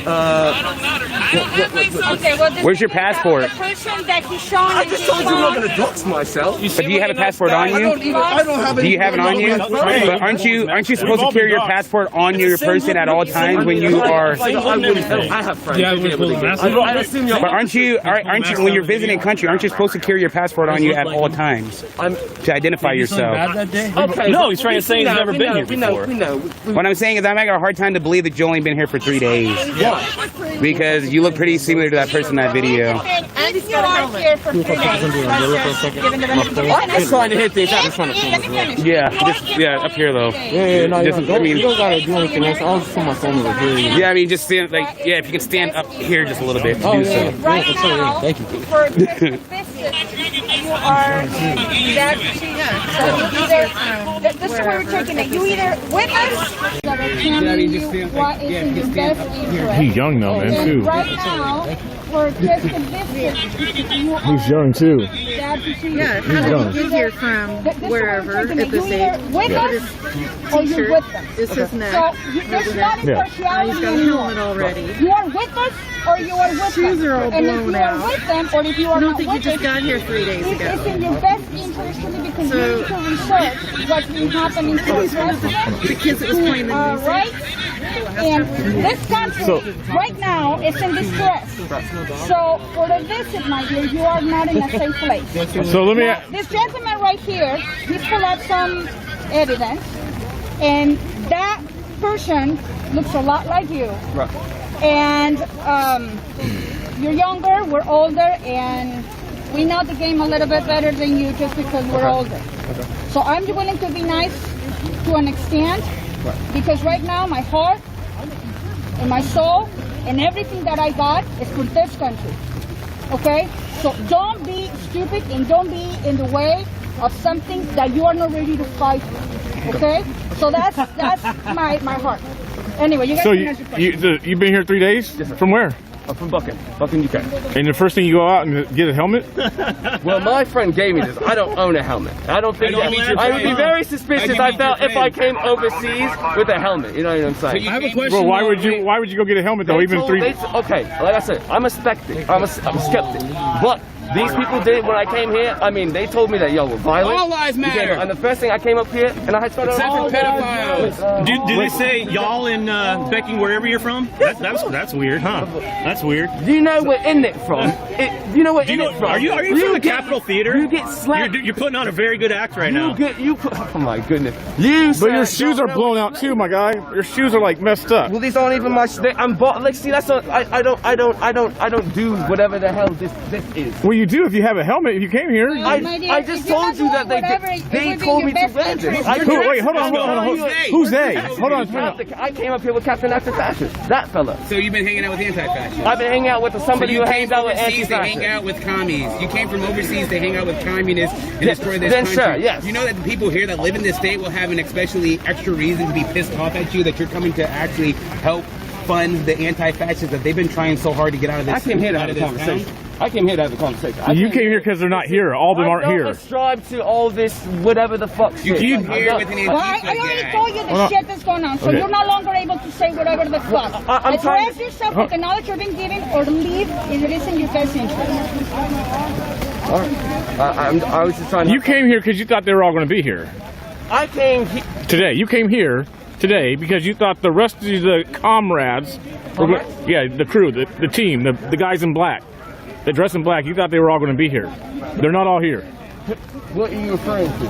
Okay, well, Where's your passport? The person that he's showing I just told you I'm not going to dox myself. But do you have a passport on you? I don't have Do you have it on you? But aren't you supposed to carry your passport on your person at all times when you are? I have friends. Yeah, I assume you're. But aren't you when you're visiting a country? Aren't you supposed to carry your passport on you at all times to identify yourself? Okay. No, he's trying to say he's never been here before. What I'm saying is I'm having a hard time to believe that you've only been here for 3 days. Why? Because you look pretty similar to that person in that video. And if you are here for 3 days, I'm just trying to hit things out in front of people. Yeah, up here though. Yeah, no, you don't gotta do anything else. I'll just put my phone over here. Yeah, I mean, just stand, if you can stand up here just a little bit to do so. right now, Thank you. for a visit, you are that. So you either, this is where we're taking it. You either with us, that are telling you what is in your best interest. He's young now, man, too. Right now, for just a visit, you are He's young too. glad to see you. Yeah, how did you get here from wherever at this age? With us, or you're with them. This is So neck. there's not He's impartiality got a anymore. helmet already. You are with us, or you are with Shoes them. are all And if blown you are out. with them, or if you are I don't not think you with just us, got here 3 days ago. it's in your best interest to me because you need to research what's been happening to these residents. The kids that was playing the music. Right? And this country right now is in distress. So for the visit, my dear, you are not in a safe place. So let me. Now, this gentleman right here, he pulled out some evidence, and that person looks a lot like you. And you're younger, we're older, and we know the game a little bit better than you just because we're older. So I'm willing to be nice to an extent, because right now my heart and my soul and everything that I got is for this country. Okay? So don't be stupid and don't be in the way of something that you are not ready to fight for. Okay? So that's my heart. Anyway, you guys So can ask your question. you've been here 3 days? Yes, sir. From where? From Bucking, UK. And the first thing you go out and get a helmet? Well, my friend gave me this. I don't own a helmet. I don't think I would be very suspicious. I felt if I came overseas with a helmet. You know what I'm saying? I have a question. Well, why would you go get a helmet though? Okay, like I said, I'm a skeptic. I'm a skeptic. But these people did when I came here. I mean, they told me that y'all were violent. All lives matter. And the first thing I came up here and I had started. Except for pedophiles. Do they say y'all in Becking wherever you're from? That's weird, huh? That's weird. Do you know where in it from? Do you know where in it from? Are you from the Capitol Theater? You get slapped. You're putting on a very good act right now. Oh my goodness. But your shoes are blown out too, my guy. Your shoes are like messed up. Well, these aren't even my. I'm bought. Like, see, that's not. I don't do whatever the hell this is. Well, you do if you have a helmet. If you came here. I just told you that they told me to wear this. Wait, hold on. Who's they? Hold on. I came up here with Captain Activism. That fella. So you've been hanging out with anti-fascists? I've been hanging out with somebody who hangs out with anti-fascists. To hang out with commies. You came from overseas to hang out with communists and destroy this then country. sure, yes. You know that the people here that live in this state will have an especially extra reason to be pissed off at you that you're coming to actually help fund the anti-fascists that they've been trying so hard to get out of this. I came here to have a conversation. I came here to have a conversation. You came here because they're not here. All of them aren't here. I don't ascribe to all this whatever the fuck shit. You came here with an Well, I already told you the shit that's going on, so you're no longer able to say whatever the fuck. Address yourself with the knowledge you're being given, or leave if it isn't your best interest. All right. I was just trying to... You came here because you thought they were all going to be here. I came here... Today. You came here today because you thought the rest of the comrades... the crew, the team, the guys in black. They dress in black. You thought they were all going to be here. They're not all here. What are you referring to?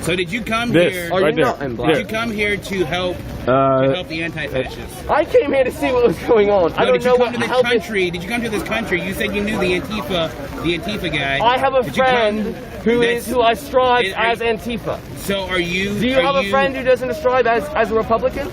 So did you come here? Right there. Did you come here to help the anti-fascists? I came here to see what was going on. I don't know what Did you come to this country? You said you knew the Antifa guy. I have a friend who I strive as Antifa. So are you? Do you have a friend who doesn't strive as a Republican?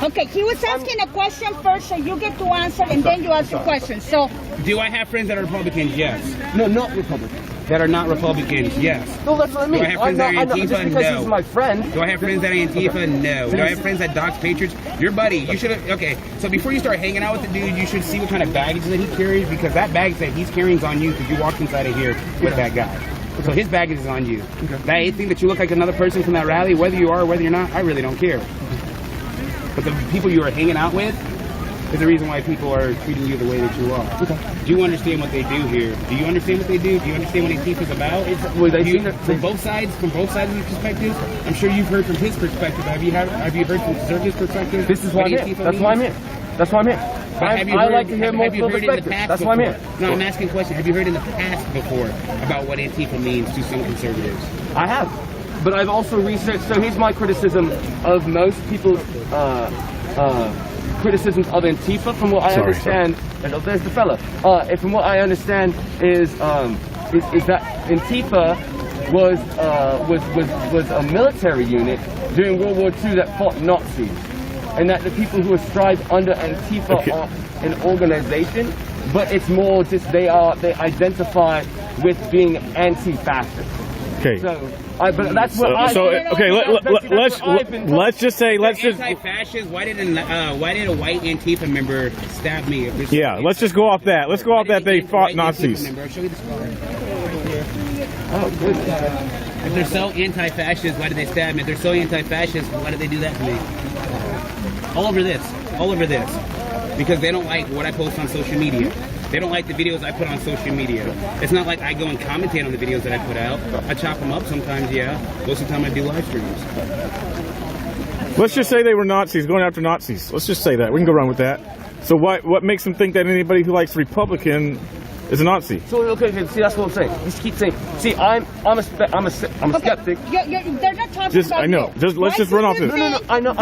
Okay, he was asking a question first, so you get to answer, and then you ask your question. So, do I have friends that are Republicans? Yes. No, not Republicans. That are not Republicans? Yes. No, that's what I mean. Do I have friends that are Antifa? Just because he's my friend. Do I have friends that are Antifa? No. Do I have friends that dox patriots? Your buddy. You should have. Okay. So before you start hanging out with the dude, you should see what kind of baggage that he carries, because that baggage that he's carrying is on you because you walked inside of here with that guy. So his baggage is on you. Okay. That thing that you look like another person from that rally, whether you are or whether you're not, I really don't care. But the people you are hanging out with is the reason why people are treating you the way that you are. Okay. Do you understand what they do here? Do you understand what they do? Do you understand what Antifa is about? From both sides of your perspective, I'm sure you've heard from his perspective. Have you heard from conservative perspective? This is why I'm here. That's why I'm here. That's why I'm here. I like to hear multiple perspectives. That's why I'm here. No, I'm asking a question. Have you heard in the past before about what Antifa means to some conservatives? I have. But I've also researched, so here's my criticism of most people's criticisms of Antifa, from what I understand. And there's the fella. From what I understand is that Antifa was a military unit during World War II that fought Nazis, and that the people who are strived under Antifa are an organization, but it's more just they identify with being anti-fascist. Okay. So, but that's what let's just say anti-fascist. Why did a white Antifa member stab me? Yeah, let's just go off that. Let's go off that they fought Nazis. I'll show you the scar. Oh, good. If they're so anti-fascist, why did they stab me? If they're so anti-fascist, why did they do that to me? All over this. Because they don't like what I post on social media. They don't like the videos I put on social media. It's not like I go and commentate on the videos that I put out. I chop them up sometimes, yeah. Most of the time I do live streams. Let's just say they were Nazis, going after Nazis. Let's just say that. We can go around with that. So what makes them think that anybody who likes Republican It's a Nazi. So okay, see, that's what I'm saying. Just keep saying. See, I'm a skeptic. They're not talking Just, about I know. you. Let's just run off this. No, I know.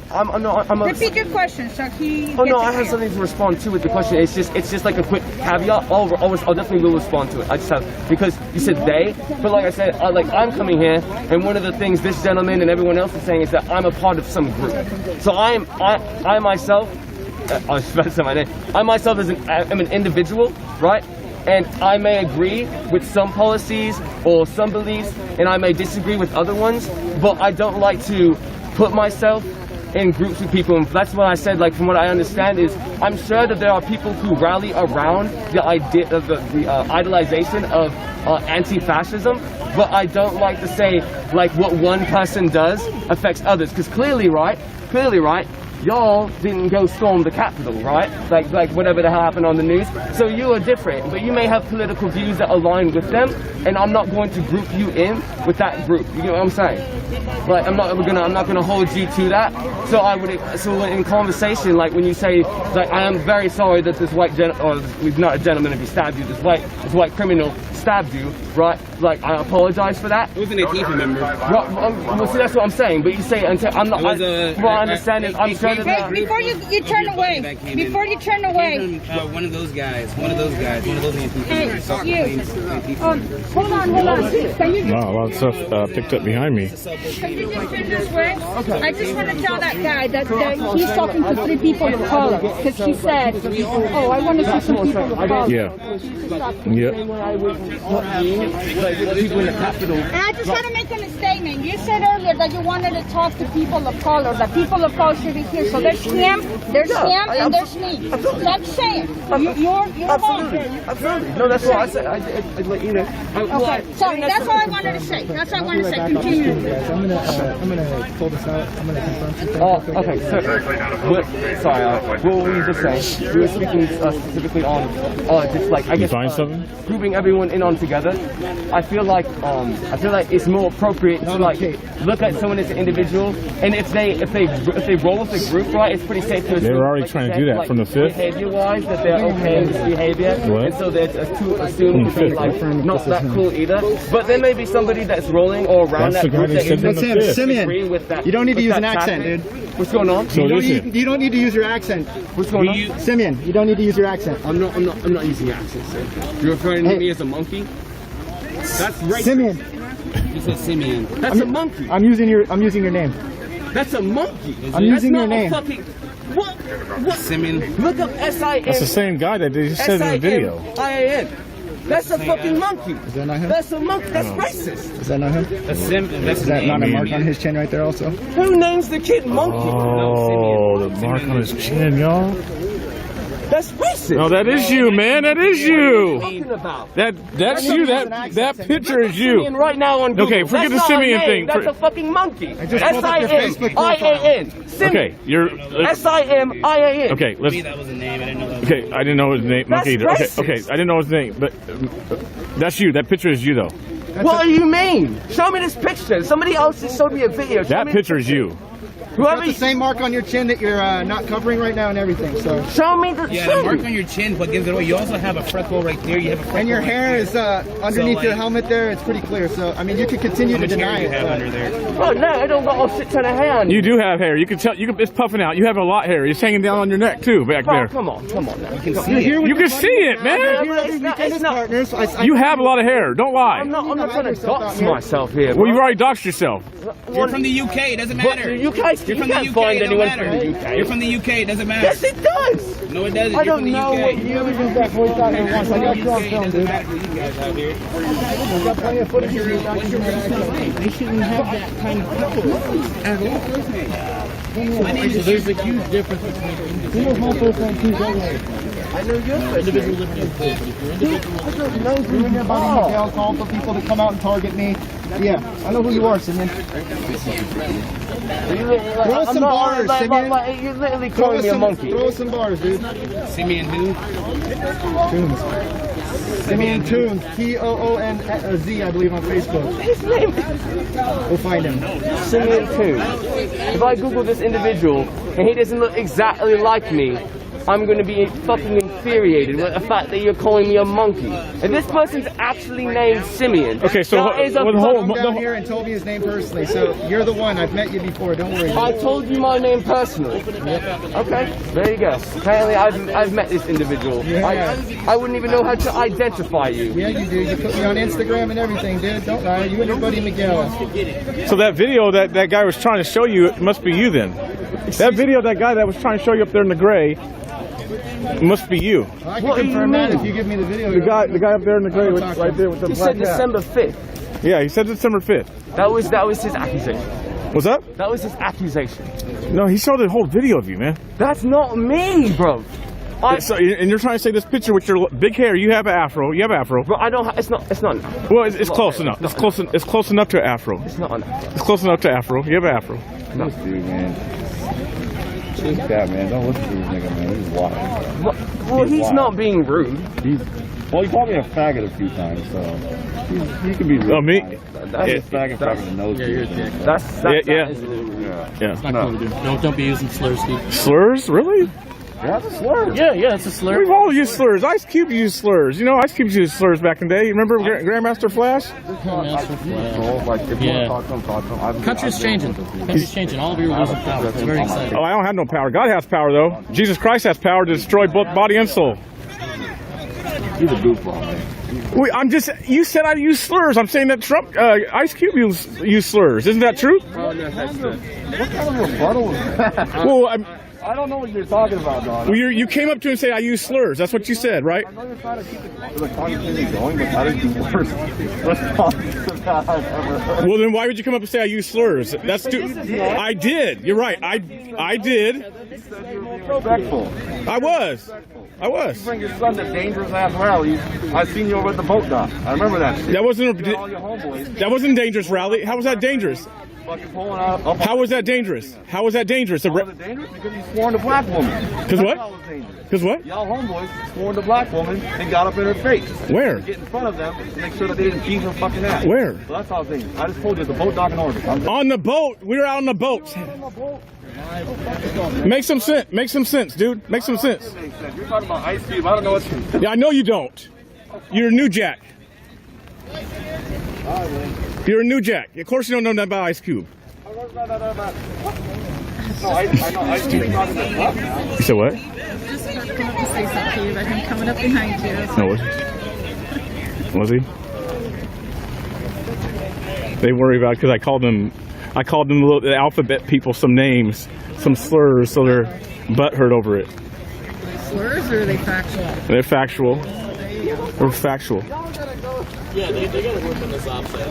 I'm a. Repeat your question, so he. Oh no, gets I it have clear. something to respond to with the question. It's just like a quick caveat. I'll definitely will respond to it. I just have, because you said they, but like I said, I'm coming here, and one of the things this gentleman and everyone else is saying is that I'm a part of some group. So I myself, I was about to say my name. I myself am an individual, right? And I may agree with some policies or some beliefs, and I may disagree with other ones, but I don't like to put myself in groups with people. And that's what I said, like, from what I understand is, I'm sure that there are people who rally around the idea of the idolization of anti-fascism, but I don't like to say, like, what one person does affects others, because clearly, right, y'all didn't go storm the Capitol, right? Like whatever the hell happened on the news. So you are different, but you may have political views that align with them, and I'm not going to group you in with that group. You know what I'm saying? Like, I'm not gonna hold you to that. So in conversation, like when you say, like, I am very sorry that this white he's not a gentleman if he stabbed you. This white criminal stabbed you, right? Like, I apologize for that. It was an 18th member. Well, see, that's what I'm saying. But you say until I'm not. I understand it. I'm sure that. Wait, before you turn away. Before you turn away. One of those guys. One of those Hey, you. Hold on. Can you Wow, a lot of stuff picked up behind me. just turn this way? Okay. I just want to tell that guy that he's talking to 3 people of color, because he said, oh, I want to see some people of color. Yeah. Yep. And I just want to make a statement. You said earlier that you wanted to talk to people of color, that people of color should be here. So there's him, and there's me. So I'm saying, you're Absolutely. No, that's what I said. I'd let you know. Okay, sorry, that's all I wanted to say. That's all I wanted to say. Continue. I'm gonna pull this out. I'm gonna confront you. Okay. Sorry. What were you just saying? We were speaking specifically on just like, I guess, find something? grouping everyone in on together. I feel like it's more appropriate to like look at someone as an individual, and if they roll with the group, right, it's pretty safe to assume. They were already like trying to said, do that like, from the 5th. Behavior-wise, that they're okay in this behavior, What? and so they're to assume to be like not that cool either. But there may be somebody that's rolling or around That's that the guy group that that said you from the 5th. Simeon, with that. you don't need to with use that an accent, tactic. dude. What's going on? So listen. You don't need to use your accent. What's going on? Simeon, you don't need to use your accent. I'm not using accents, sir. You're referring to me as a monkey? That's racist. Simeon. He said Simeon. That's a monkey. I'm using your name. That's a monkey. I'm using your That's name. not a fucking. What? Simeon. Look up S-I-M. That's the same guy that they just said in the video. S-I-M-I-A-N. That's a fucking monkey. Is that not him? That's a monkey. That's racist. Is that not him? That's Is that not a mark on his chin right there also? Who names the kid monkey? Oh, the mark on his chin, y'all. That's racist. No, that is you, man. That is you. Talking about. That's you. That picture is you. Simeon right now on Google. Okay, forget That's the not a Simeon name. thing. That's a fucking monkey. just pulled up your Facebook profile. S-I-M-I-A-N. Simeon. Okay, you're. S-I-M-I-A-N. Okay, let's. That was a name. I didn't know that was Okay, I didn't know his name. That's either. racist. Okay, I didn't know his name, but that's you. That picture is you, though. What do you mean? Show me this picture. Somebody else just showed me a video. Show That me picture is you. You got the same mark on your chin that you're not covering right now and everything. So show me the. Yeah, the mark on your chin, what gives it away. You also have a freckle right there. You have a freckle. And your hair is underneath So, your like- helmet there. It's pretty clear. So I mean, you could continue How to much deny hair do it. you have but- under there? Oh no, I don't got a shit ton of hair on You do have hair. You can tell. It's puffing out. You have a lot of hair. It's hanging down on your neck too, back Oh, there. come on now. You can You're see here it. with You your can see it, buddies man. now. You're here It's with not- tennis it's not- partners. I You have a lot of hair. Don't lie. I'm not trying to dox here. myself here. Well, you've already doxed yourself. You're from the UK. It doesn't But matter. you guys, You're you from the can't UK. find It don't anyone matter. from the UK. You're from the UK. It doesn't matter. Yes, it does. No, it doesn't. I You're don't from the know UK. what you use that voice out here once. I got you on It film, doesn't dude. matter for you guys out here. I got plenty of footage of you. They shouldn't have that kind of power at all. My name is. There's a huge difference between. He was my first name too. I know your individual liberty and faith. If you're individual, You and your buddy Miguel called for people to come out and target me. Yeah, I know who you are, Simeon. Throw some bars, Simeon. You're literally calling me a monkey. Throw some bars, dude. Simeon who? Tunes. Simeon Tunes. T-O-O-N-Z, I believe, on Facebook. His name We'll find him. Simeon too. If I Google this individual and he doesn't look exactly like me, I'm going to be fucking infuriated with the fact that you're calling me a monkey. And this person's actually named Simeon. Okay, so that is a Come down here and told me his name personally. So you're the one. I've met you before. Don't worry. I told you my name personally. Okay, there you go. Apparently, I've met this individual. I wouldn't even know how to identify you. Yeah, you do. You put me on Instagram and everything, dude. Don't lie. You and your buddy Miguel. So that video that guy was trying to show you, it must be you then. That video, that guy that was trying to show you up there in the gray, it must be you. Well, I can confirm that if you give me the video. The guy up there in the gray, right there with the black He said December 5th. Yeah, he said December 5th. That was his accusation. What's up? That was his accusation. No, he showed a whole video of you, man. That's not me, bro. And you're trying to say this picture with your big hair, you have an afro. You have an afro. Bro, I don't. It's not. Well, it's close enough. It's close enough to an afro. It's not enough. It's close enough to afro. You have an afro. No, dude, man. This guy, man. Don't listen to this nigga, man. He's wild. Well, he's not being rude. Well, he called me a faggot a few times, so he can be rude. Oh, me? That's a faggot fucking the nose. Yeah, you're a dick. Yeah. It's not cool to do. Don't be using slurs, Steve. Slurs? Really? Yeah, that's a slur. Yeah, it's a slur. We've all used slurs. Ice Cube used slurs. You know, Ice Cube used slurs back in the day. You remember Grandmaster Flash? Yeah. Country's changing. Country's changing. All of you are losing power. It's very exciting. Oh, I don't have no power. God has power, though. Jesus Christ has power to destroy both body and soul. He's a goofball, man. Wait, you said I use slurs. I'm saying that Ice Cube used slurs. Isn't that true? Oh, no, that's true. What kind of rebuttal is that? Well, I don't know what you're talking about, dog. Well, you came up to and say I use slurs. That's what you said, right? I know you're trying to keep the conversation going, but that is the worst response that I've ever heard. Well, then why would you come up and say I use slurs? That's I did. You're right. I did. Respectful. I was. You bring your son to dangerous ass rallies. I've seen you over at the boat dock. I remember that shit. That wasn't dangerous rally. How was that dangerous? Fucking pulling out. How was that dangerous? How was that dangerous? How was it dangerous? Because you sworn a black woman. Because what? Because what? Y'all homeboys sworn a black woman and got up in her face. Where? Get in front of them to make sure that they didn't beat her fucking ass. Where? Well, that's how it's dangerous. I just told you the boat dock in Oregon. On the boat. We were out on the boat. Make some sense. Make some sense, dude. Make some sense. You're talking about Ice Cube. I don't know what. Yeah, I know you don't. You're a new jack. You're a new jack. Of course you don't know nothing about Ice Cube. No, I know Ice Cube. You said what? Just come up to say something to you about him coming up behind you. No, was he? They worry about it because I called them the alphabet people some names, some slurs, so they're butthurt over it. Slurs or are they factual? They're factual. They're factual. Yeah, they gotta work on this offset.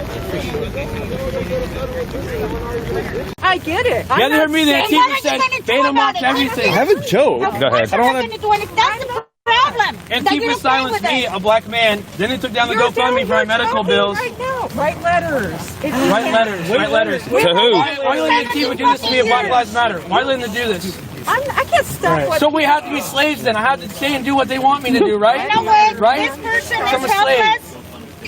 I get it. You heard me there. Antifa said Betamax everything. I have a joke. Go ahead. I don't want to do anything. That's the problem. Antifa silenced me, a black man. Then they took down the GoFundMe for my medical bills. Right now. Write letters. Write letters. To who? Why letting Antifa do this to me at Black Lives Matter? Why letting them do this? I can't stop what. So we have to be slaves then. I have to stay and do what they want me to do, right? You know what? Right? This person I'm is a slave. helpless.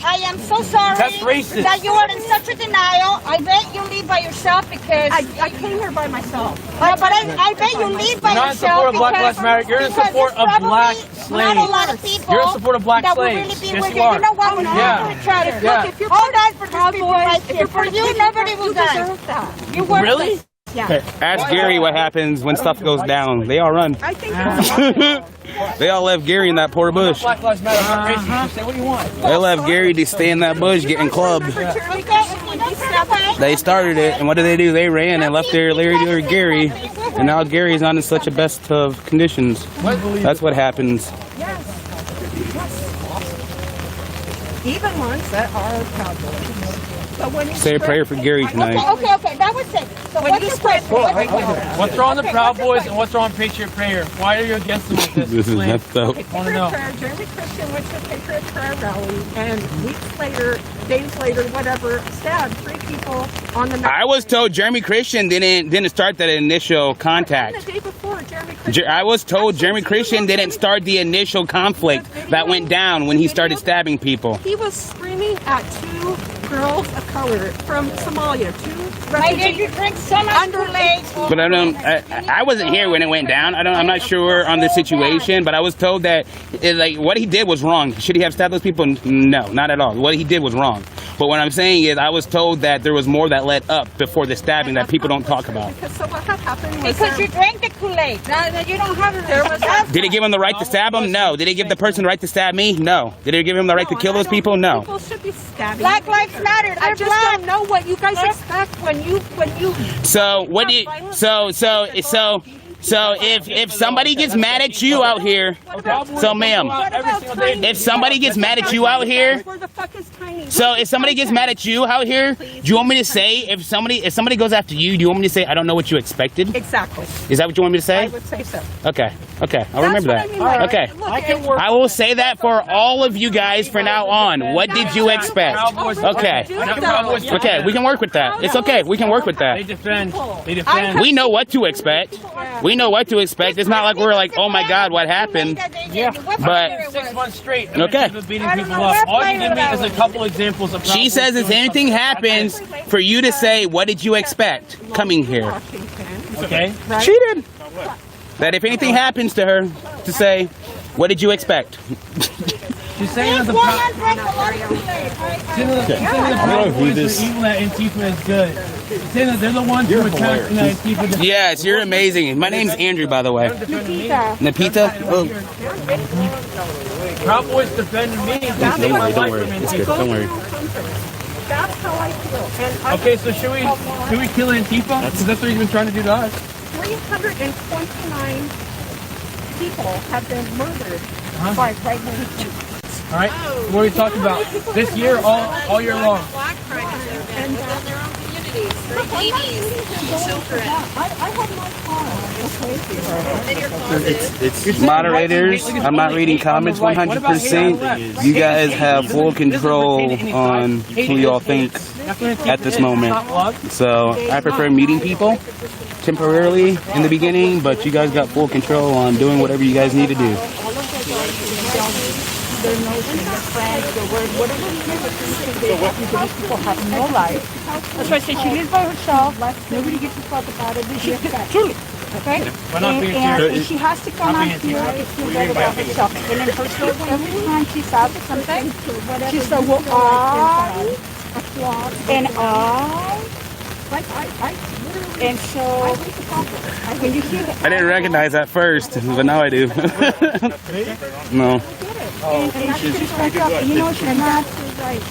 I am so sorry That's racist. that you are in such a denial. I bet you leave by yourself because I came here by myself. But I bet you leave by You're not in yourself. support of Black Lives Matter. You're in support of black slaves. Not a lot of people. You're in support of black that slaves. Will really be Yes, with you are. You know what? We're Yeah. each other. Yeah. Look, if you're all done for these people right here. For you, nobody will die. You work Really? this. Yeah. Ask Gary what happens when stuff goes down. They all run. I think They all left Gary in that poor bush. Black Lives Matter. I'm not racist. You say, what do you want? They left Gary to stay in that bush getting clubbed. They started it, and what did they do? They ran and left their Larry Gary, and now Gary's not in such a best of conditions. That's what happens. Yes. Even ones that are cowboys. But when you Say a prayer for Gary tonight. Okay, that was it. So when you spread What's wrong with the Proud Boys and what's wrong with Patriot Prayer? Why are you against them with this? This is messed up. I want to know. Jeremy Christian went to a Patriot Prayer rally, and weeks later, days later, whatever, stabbed 3 people on the night. I was told Jeremy Christian didn't start that initial contact. The day before, Jeremy Christian. I was told Jeremy Christian didn't start the initial conflict that went down when he started stabbing people. He was screaming at 2 girls of color from Somalia, 2 Did you drink so much underlay? But I don't. I wasn't here when it went down. I'm not sure on the situation, but I was told that what he did was wrong. Should he have stabbed those people? No, not at all. What he did was wrong. But what I'm saying is, I was told that there was more that led up before the stabbing that people don't talk about. So what had happened was because you drank the Kool-Aid. No, you don't have it. There was. Did it give him the right to stab him? No. Did it give the person the right to stab me? No. Did it give him the right to kill those people? No. People should be stabbing. Black Lives Matter. I just don't know what you guys expect when you. So what do you? So if somebody gets mad at you out here, so ma'am, if somebody gets mad at you out here, so if somebody gets mad at you out here, do you want me to say if somebody goes after you, do you want me to say I don't know what you expected? Exactly. Is that what you want me to say? I would say so. Okay. I'll remember that. Okay. I will say that for all of you guys from now on. What did you expect? Okay. Okay. We can work with that. It's okay. We can work with that. They defend. We know what to expect. We know what to expect. It's not like we're like, oh my God, what happened? Yeah. But 6 months straight. Okay. Beating people up. All you give me is a couple examples of. She says if anything happens, for you to say, what did you expect coming here? Okay. She did. That if anything happens to her, to say, what did you expect? She's saying that the evil that Antifa is good. She's saying that they're the ones who attack Antifa. Yes, you're amazing. My name's Andrew, by the way. Napita? Oh. Proud Boys defending me. Don't worry. It's good. Don't worry. That's how I feel. Okay, so should we kill Antifa? Because that's what he's been trying to do to us. 329 people have been murdered by right-wing people. All right, what are we talking about? This year, all year long. Black Friday and their own communities, their babies, children. I have my car. Moderators, I'm not reading comments 100%. You guys have full control on who y'all think at this moment. So I prefer meeting people temporarily in the beginning, but you guys got full control on doing whatever you guys need to do. Their notion, their friends, their word, whatever it is, these people have no life. That's why I say she lives by herself. Nobody gives a fuck about it. Truly. Okay? And she has to come out here and feel better about herself. And in her story, every time she says something, she says, well, and so, when you hear that, I didn't recognize that first, but now I do. No. And she's just like, you know, she's not right.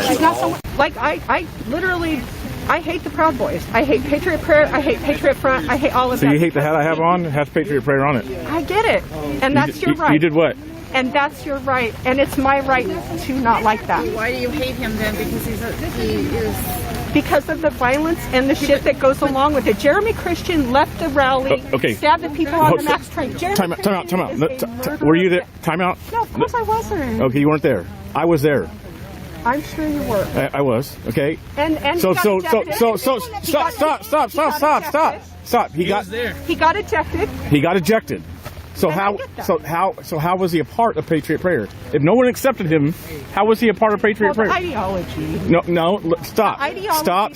She's not so. Like, I literally, I hate the Proud Boys. I hate Patriot Prayer. I hate Patriot Front. I hate all of that. So you hate the hat I have on? It has Patriot Prayer on it. I get it. And that's your right. You did what? And that's your right. And it's my right to not like that. Why do you hate him then? Because he is... Because of the violence and the shit that goes along with it. Jeremy Christian left the rally, stabbed the people on the Max train. Time out. Were you there? Time out? No, of course I wasn't. Okay, you weren't there. I was there. I'm sure you were. I was. Okay. And stop. He got ejected. He got ejected. So how was he a part of Patriot Prayer? If no one accepted him, how was he a part of Patriot Prayer? Ideology. No, stop. Stop.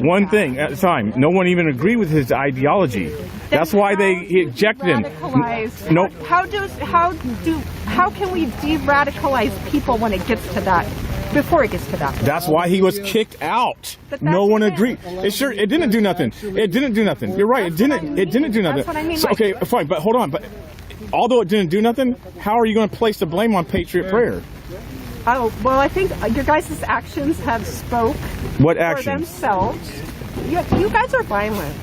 One thing at a time. No one even agreed with his ideology. That's why they ejected him. No. How can we de-radicalize people when it gets to that? Before it gets to that. That's why he was kicked out. No one agreed. It didn't do nothing. It didn't do nothing. You're right. It didn't do nothing. That's what I mean. So, okay, fine, but hold on. But although it didn't do nothing, how are you going to place the blame on Patriot Prayer? Oh, well, I think your guys' actions have spoke for themselves. You guys are violent.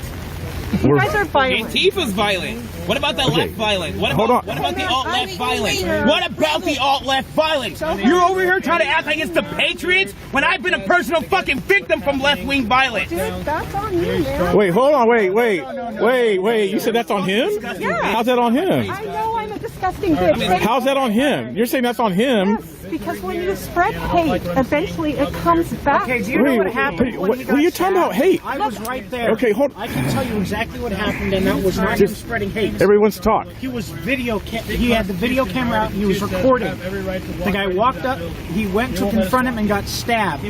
You guys are violent. Antifa's violent. What about the left violent? What about the alt-left violent? What about the alt-left violence? You're over here trying to act like it's the Patriots when I've been a personal fucking victim from left-wing violence. Dude, that's on you, man. Wait, hold on. Wait. You said that's on him? Yeah. How's that on him? I know I'm a disgusting bitch. How's that on him? You're saying that's on him? Yes, because when you spread hate, eventually it comes back. Okay, do you know what happened? What are you talking about? Hate? I was right there. Okay, hold on. I can tell you exactly what happened, and that was not him spreading hate. Everyone's talk. He was he had the video camera out and he was recording. The guy walked up, he went to confront him and got stabbed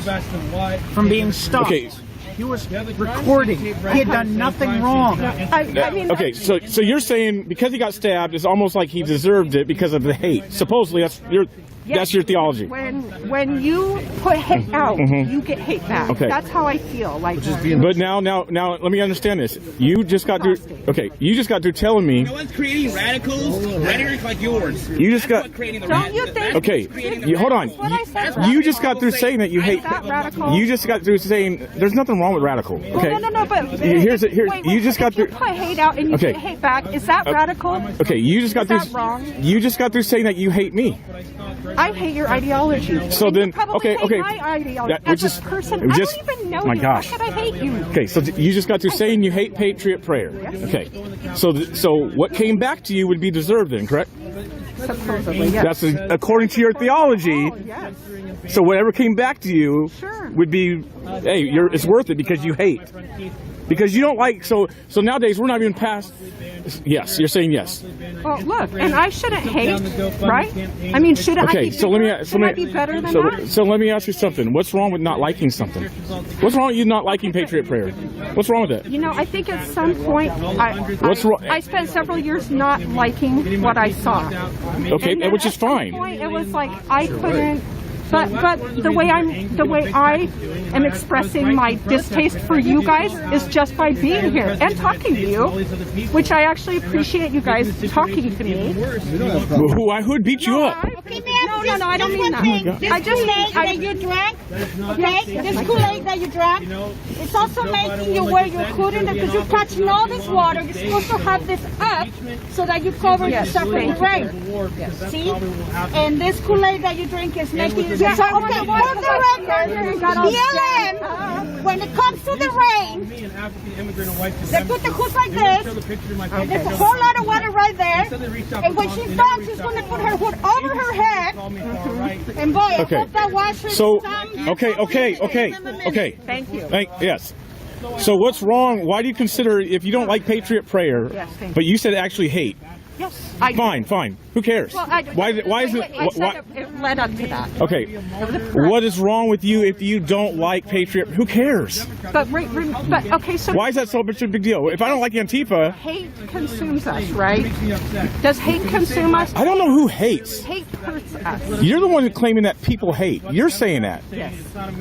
from being stopped. Okay. He was recording. He had done nothing wrong. I mean, Okay, so you're saying because he got stabbed, it's almost like he deserved it because of the hate. Supposedly, that's your theology. when you put hate out, you get hate back. Okay. That's how I feel. Like, But now, let me understand this. You just got through. Okay, you just got through telling me. No one's creating radicals rhetoric like yours. You just got. don't you think? Okay, hold on. You just got through saying that you hate. that radical? You just got through saying there's nothing wrong with radical. Okay. No, but Here's wait, you just got if you through. put hate out and you Okay. get hate back. Is that radical? Okay, you just got Is through. that wrong? You just got through saying that you hate me. I hate your ideology. So And then, you probably okay, hate okay. my ideology. That- As which a is- person, it was I just- don't even know my you. gosh. How could I hate you? Okay, so you just got through saying you hate patriot prayer. Okay, so what came back to you would be deserved then, correct? Supposedly, yes. That's according to your theology. Oh, yes. So whatever came back to you Sure. would be, hey, it's worth it because you hate. Because you don't like, so nowadays we're not even past, yes, you're saying yes. Well, look, and I shouldn't hate, right? I mean, shouldn't Okay, I be so let me, should I be better than that? so let me ask you something. What's wrong with not liking something? What's wrong with you not liking patriot prayer? What's wrong with that? You know, I think at some point, What's wrong? I spent several years not liking what I saw. Okay, And then which is at some fine. point, it was like I couldn't. But the way I am expressing my distaste for you guys is just by being here and talking to you, which I actually appreciate you guys talking to me. Who'd beat you up? No, I don't mean that. This Kool-Aid that you drank, okay? This Kool-Aid that you drank, it's also making you wear your hood in there because you're touching all this water. You're supposed to have this up so that you cover yourself from the rain. See? And this Kool-Aid that you drink is making you... So, okay, for the record, BLM, when it comes to the rain, they put the hood like this, and there's a whole lot of water right there, and when she's done, she's going to put her hood over her head, and boy, I hope that washes So, some... okay. Thank you. Yes. So what's wrong? Why do you consider, if you don't like patriot prayer, Yes, thank but you said actually hate? Yes. Fine. Who cares? Well, why is it? I said it led up to that. Okay. What is wrong with you if you don't like patriot? Who cares? But okay, so Why is that so much a big deal? If I don't like Antifa, hate consumes us, right? Does hate consume us? I don't know who hates. Hate hurts us. You're the one claiming that people hate. You're saying that. Yes.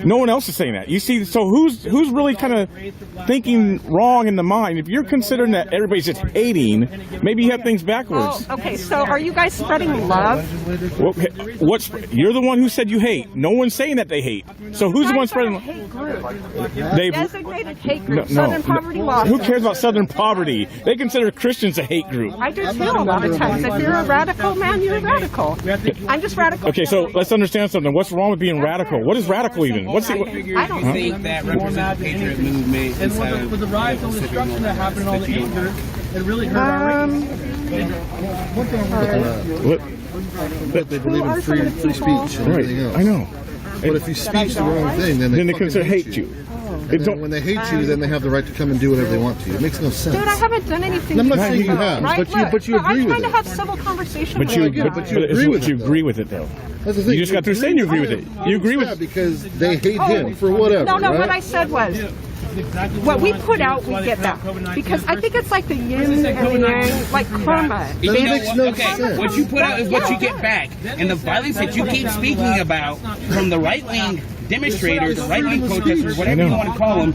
No one else is saying that. You see, so who's really kind of thinking wrong in the mind? If you're considering that everybody's just hating, maybe you have things backwards. Oh, okay. So are you guys spreading love? You're the one who said you hate. No one's saying that they hate. So who's the one spreading? A hate group. They Designated hate group. Southern Poverty Law. Who cares about Southern poverty? They consider Christians a hate group. I do too. A lot of times, if you're a radical man, you're a radical. I'm just radical. Okay, so let's understand something. What's wrong with being radical? What is radical even? What's it? I don't think that represents the patriot movement. And with the riots and destruction that happened and all the anger, it really hurt our But they believe in free speech and everything else. I know. But if you speak the wrong thing, then they consider hate you. And then when they hate you, then they have the right to come and do whatever they want to you. It makes no sense. Dude, I haven't done anything. I'm not to saying you have, right? but you agree I'm with trying to it. have civil conversation But with you agree with it, though. That's the thing. You just got through saying you agree with it. You agree with it because they hate him for whatever. No, right? what I said was, what we put out, we get back. Because I think it's like the yin and the yang, like karma. What you put out is what you get back. And the violence that you keep speaking about from the right-wing demonstrators, right-wing protesters, whatever you want to call them,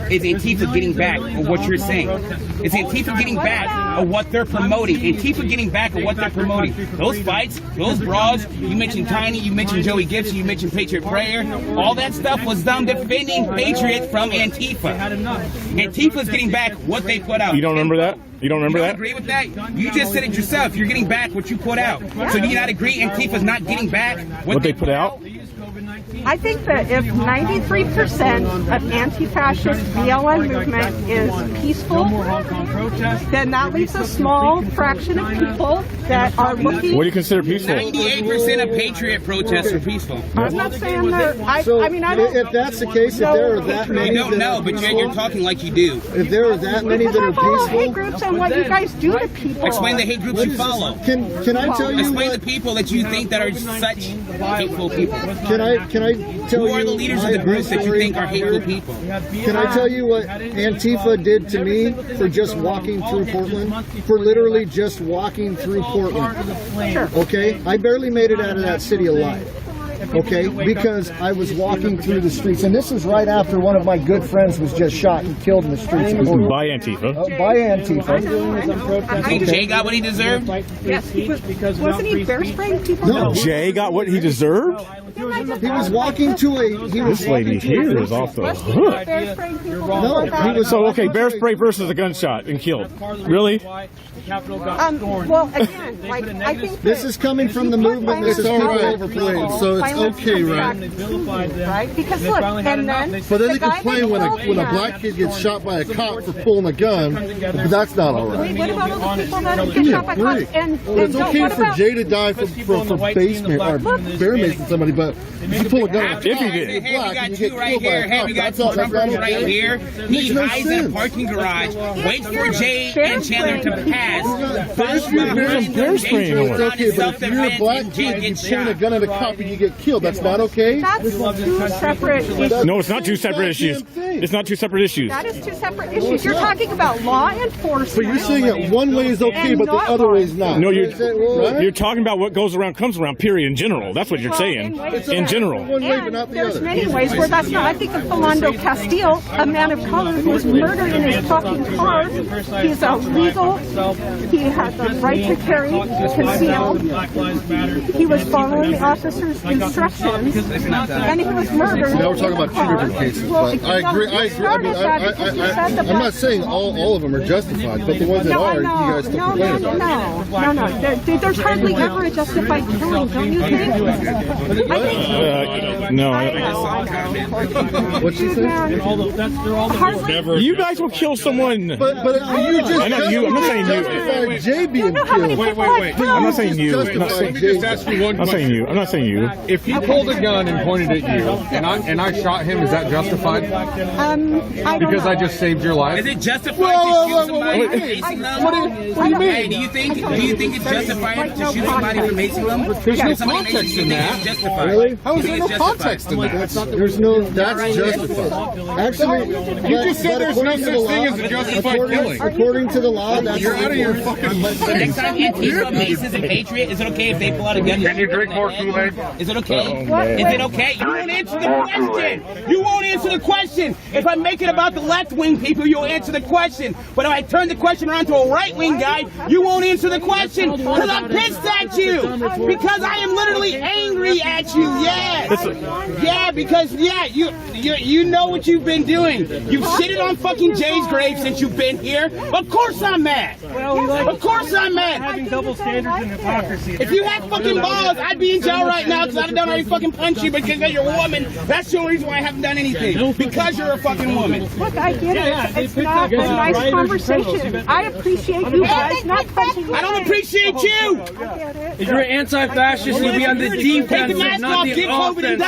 is Antifa getting back of what you're saying. It's Antifa getting back of what they're promoting. Antifa getting back of what they're promoting. Those fights, those brawls, you mentioned Tiny, you mentioned Joey Gibson, you mentioned Patriot Prayer, all that stuff was them defending Patriots from Antifa. Antifa's getting back what they put out. You don't remember that? You don't remember that? Agree with that? You just said it yourself. You're getting back what you put out. So do you not agree Antifa's not getting back what they put out? I think that if 93% of anti-fascist BLM movement is peaceful, then that leaves a small fraction of people that are looking... What do you consider peaceful? 98% of Patriot protests are peaceful. I'm not saying that... I mean, I don't... If that's the case, if there are that many... You don't know, but yet you're talking like you do. If there are that many that are Because I follow peaceful... hate groups and what you guys do to people. Explain the hate groups you follow. Can I tell you Explain the people that you think that are such hateful people. Can can I tell you? Who are the leaders of the groups that you think are hateful people? Can I tell you what Antifa did to me for just walking through Portland? For literally just walking through Portland. Okay? I barely made it out of that city alive. Okay, because I was walking through the streets, and this is right after one of my good friends was just shot and killed in the streets. By Antifa. By Antifa. You think Jay got what he deserved? Yes, he was. Wasn't he bear spraying people? No, Jay got what he deserved? He was walking to a. This lady here is off the hook. No, he was. So, okay, bear spray versus a gunshot and killed. Really? Well, again, like, I think this is coming from the movement. This is all right. So it's okay, right? Right? Because look, and then. But then they complain when a black kid gets shot by a cop for pulling a gun, but that's not all right. What about all the people that get shot by cops? And it's okay for Jay to die for basement or bear macing somebody, but if you pull a gun, if you did, hey, we got two right here. Hey, we got two trumpers right here. He hides in a parking garage, waits for Jay and Chandler to pass. It's okay, but if you're a black kid and you point a gun at a cop and you get killed, that's not okay? That's two separate issues. No, it's not two separate issues. It's not two separate issues. That is two separate issues. You're talking about law enforcement. But you're saying that one way is okay, but the other way is not. No, you're talking about what goes around comes around, period, in general. That's what you're saying. In general. There's many ways where that's not. I think of Philando Castile, a man of color who was murdered in his fucking car. He's illegal. He had the right to carry concealed. He was following the officer's instructions, and he was murdered. Now we're talking about two different cases. But I agree. I'm not saying all of them are justified, but the ones that are, you guys still complain about. No. There's hardly ever a justified killing, don't you think? No. What's she saying? You guys will kill someone. But you just. I know you. I'm not saying you. Jay being killed. Wait. I'm not saying you. I'm not saying you. I'm not saying you. If he pulled a gun and pointed at you, and I shot him, is that justified? Because I just saved your life. Is it justified to shoot somebody for facing them? What do you mean? Hey, do you think it's justified to shoot somebody for facing them? There's no context in that. Really? How is there no context in that? There's no. That's justified. Actually, you just said there's no such thing as a justified killing. According to the law, that's you're out of your fucking. Next time Antifa maces a patriot, is it okay if they pull out a gun? Can you drink more Kool-Aid? Is it okay? Is it okay? You won't answer the question. You won't answer the question. If I make it about the left-wing people, you'll answer the question. But if I turn the question around to a right-wing guy, you won't answer the question because I'm pissed at you. Because I am literally angry at you. Yeah, because you know what you've been doing. You've shitted on fucking Jay's grave since you've been here. Of course I'm mad. Of course I'm mad. Having double standards and hypocrisy. If you had fucking balls, I'd be in jail right now because I'd have done already fucking punch you because you're a woman. That's the only reason why I haven't done anything. Because you're a fucking woman. Look, I get it. It's not a nice conversation. I appreciate you guys not punching me. I don't appreciate you. If you're an anti-fascist, you'll be on the defense, not the offensive.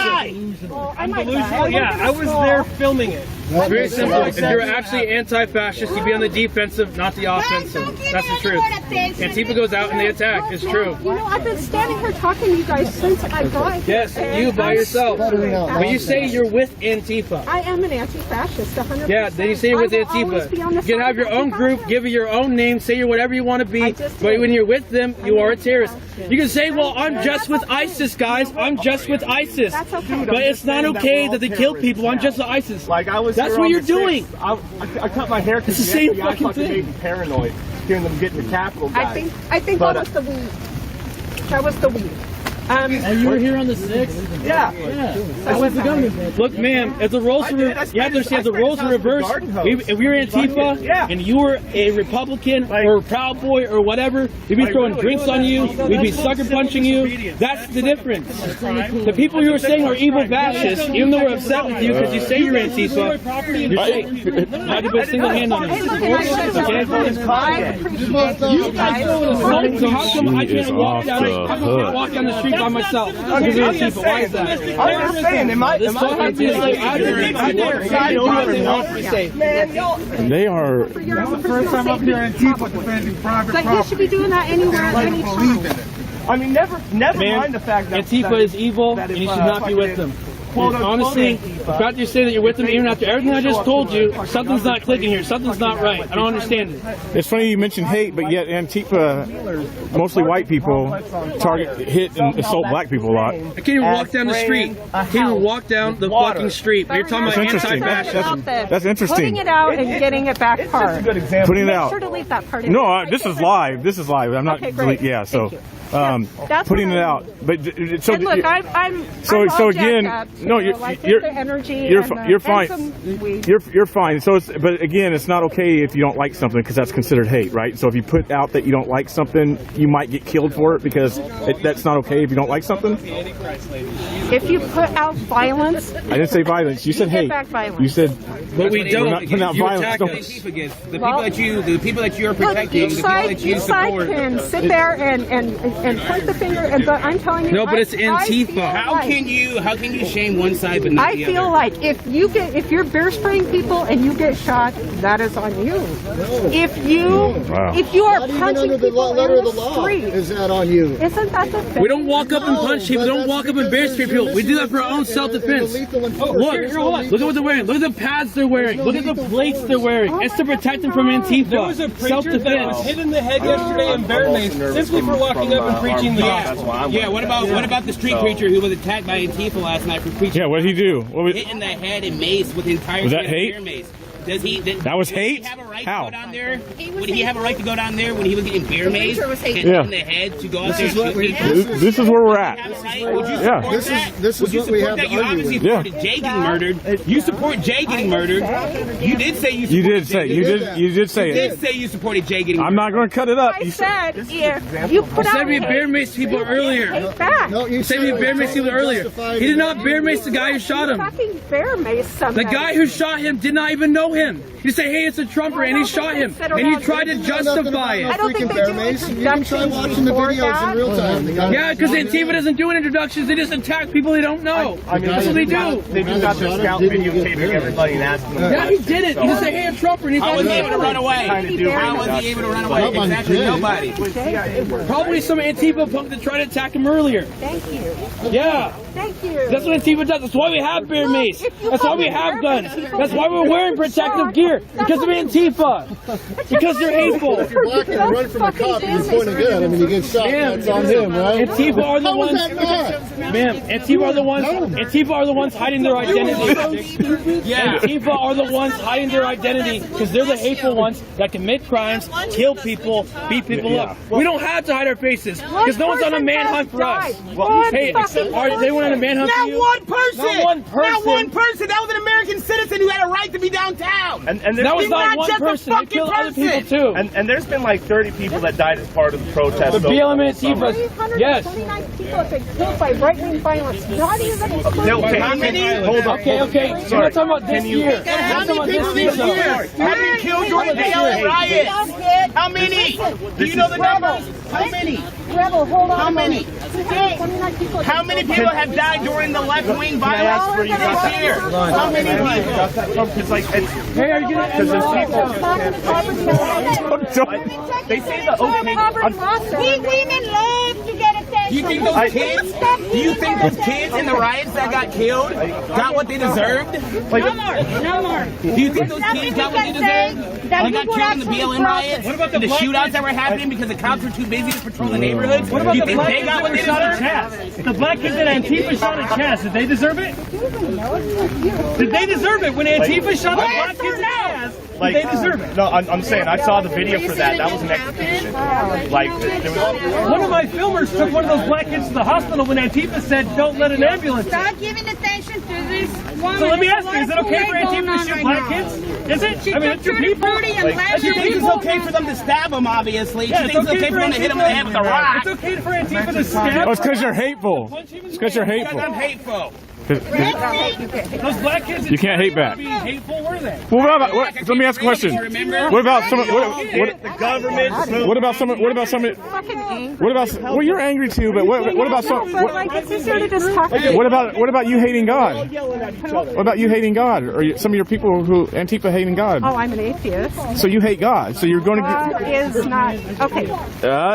Yeah, I was there filming it. It's very simple. If you're actually anti-fascist, you'd be on the defensive, not the offensive. That's the truth. Antifa goes out and they attack. It's true. You know, I've been standing here talking to you guys since I got here. Yes, you by yourself. But you say you're with Antifa. I am an anti-fascist, 100%. Yeah, then you say you're with Antifa. You can have your own group, give it your own name, say you're whatever you want to be. But when you're with them, you are a terrorist. You can say, well, I'm just with ISIS, guys. I'm just with ISIS. That's okay. But it's not okay that they kill people. I'm just with ISIS. That's what you're doing. I cut my hair because it's the same fucking thing. Made me paranoid hearing them getting the Capitol guy. I think that was the weed. That was the weed. You were here on the 6th? Yeah. That was the government. Look, ma'am, if the roles were, you have to understand, the roles were reversed. If we were Antifa and you were a Republican or a Proud Boy or whatever, we'd be throwing drinks on you, we'd be sucker punching you. That's the difference. The people you are saying are evil fascists, even though we're upset with you because you say you're Antifa, you're safe. I had to put a single hand on it. You guys know what it's like, so how come I can't walk down the street by myself? Because you're Antifa. Why is that? I'm just saying, they are. That's the first time up here Antifa defending private property. Like, you should be doing that anywhere, anytime. I mean, never mind the fact that Antifa is evil, and you should not be with them. honestly, the fact that you say that you're with them even after everything I just told you, something's not clicking here. Something's not right. I don't understand it. It's funny you mentioned hate, but yet Antifa, mostly white people, hit and assault black people a lot. I can't even walk down the street. I can't even walk down the fucking street. But you're talking about anti-fascism. That's interesting. Putting it out and getting it back hard. Putting it out. Make sure to leave that part in. No, this is live. This is live. I'm not. Okay, great. Yeah, so. That's putting it out, but so and look, I'm so again, up, no, you're the energy. You're fine. You're fine. So but again, it's not okay if you don't like something because that's considered hate, right? So if you put out that you don't like something, you might get killed for it because that's not okay if you don't like something. If you put out violence, I didn't say violence. You said hate. You said, but we don't. We're not putting out violence. The people that you're protecting, the people that you support. Can sit there and point the finger, but I'm telling you. No, but it's Antifa. How can you shame one side but not the other? I feel like if you're bear spraying people and you get shot, that is on you. If you are punching people in the street, is that on you? Isn't that the thing? We don't walk up and punch people. We don't walk up and bear spray people. We do that for our own self-defense. Look at what they're wearing. Look at the pads they're wearing. Look at the plates they're wearing. It's to protect them from Antifa. There was a preacher that was hit in the head yesterday in Bear Mace simply for walking up and preaching the gospel. Yeah, what about the street preacher who was attacked by Antifa last night for preaching? Yeah, what did he do? Hit in the head and mace with the entire was that hate? Bear mace. That was hate? How? Would he have a right to go down there when he was getting bear mace and in the head to go out there? This is where we're at. Would you support that? This is what we have to You obviously supported Jay getting murdered. You support Jay getting murdered. You did say you supported Jay. You did say it. You did say you supported Jay getting murdered. I'm not going to cut it up. I said if you put out. You said we bear mace people earlier. No, you said we bear mace people earlier. He did not bear mace the guy who shot him. Fucking bear mace somebody. The guy who shot him did not even know him. You say, hey, it's a Trumper, and he shot him, and you tried to justify it. I don't think they do introductions watching the videos in real time. Yeah, because Antifa doesn't do introductions. They just attack people they don't know. That's what they do. They do got the scout videotaping everybody and asking them. Yeah, he did it. He just said, hey, I'm Trumper, and he How was he able to run away? How was he able to run away? Exactly nobody. Probably some Antifa punk that tried to attack him earlier. Thank you. Yeah. Thank you. That's what Antifa does. That's why we have bear mace. That's why we have guns. That's why we're wearing protective gear. Because of Antifa. Because they're hateful. If you're black and you run from a cop and you point a gun, I mean, you get shot. That's on him, right? Antifa are the How ones. is that not? Ma'am, Antifa are the ones. Antifa are the ones hiding their identity. Yeah, Antifa are the ones hiding their identity because they're the hateful ones that commit crimes, kill people, beat people up. We don't have to hide our faces because no one's on a manhunt for us. Hey, are they on a manhunt for you? Not one person. Not one person. Not one person. That was an American citizen who had a right to be downtown. And that was not one person. They killed other people too. And there's been like 30 people that died as part of the protest. The BLM and Antifa. Yes. 329 people have been killed by right-wing violence. Not even. Okay, how many? Hold on. Okay. We're not talking about this year. How many people this year have been killed during the BLM riots? How many? Do you know the numbers? How many? Rebel, hold on. How many? How many people have died during the left-wing violence this year? How many people? It's like, hey, are you getting they say the okay. We women love to get attention. Do you think those kids? Do you think those kids in the riots that got killed got what they deserved? No more. Do you think those kids got what they deserved? They got killed in the BLM riots? What about the shootouts that were happening because the cops were too busy to patrol the neighborhoods? What about Do you the think black they kids got what they that shot deserved? at Chaz? The black kids that Antifa shot at Chaz, did they deserve it? Did they deserve it when Antifa shot at black kids at Chaz? Did they deserve it? No, I'm saying I saw the video for that. That was an execution. Like there was. One of my filmers took one of those black kids to the hospital when Antifa said, "Don't let an ambulance." Stop giving attention to this woman. So let me ask you: is it okay for Antifa to shoot black kids? Is it? I mean, it's your people. She thinks it's okay for them to stab them. Obviously, she thinks it's okay for them to hit them in the head with a rock. It's okay for Antifa to stab. Oh, it's because you're hateful. It's because you're hateful. I'm hateful. Those black kids. You can't hate back. Be hateful, were they? Well, let me ask a question. What about some? The government. What about some? What about some? What about? Well, you're angry too, but what about some? What about you hating God? What about you hating God, or some of your people who Antifa hating God? Oh, I'm an atheist. So you hate God. So you're going to. God is not okay.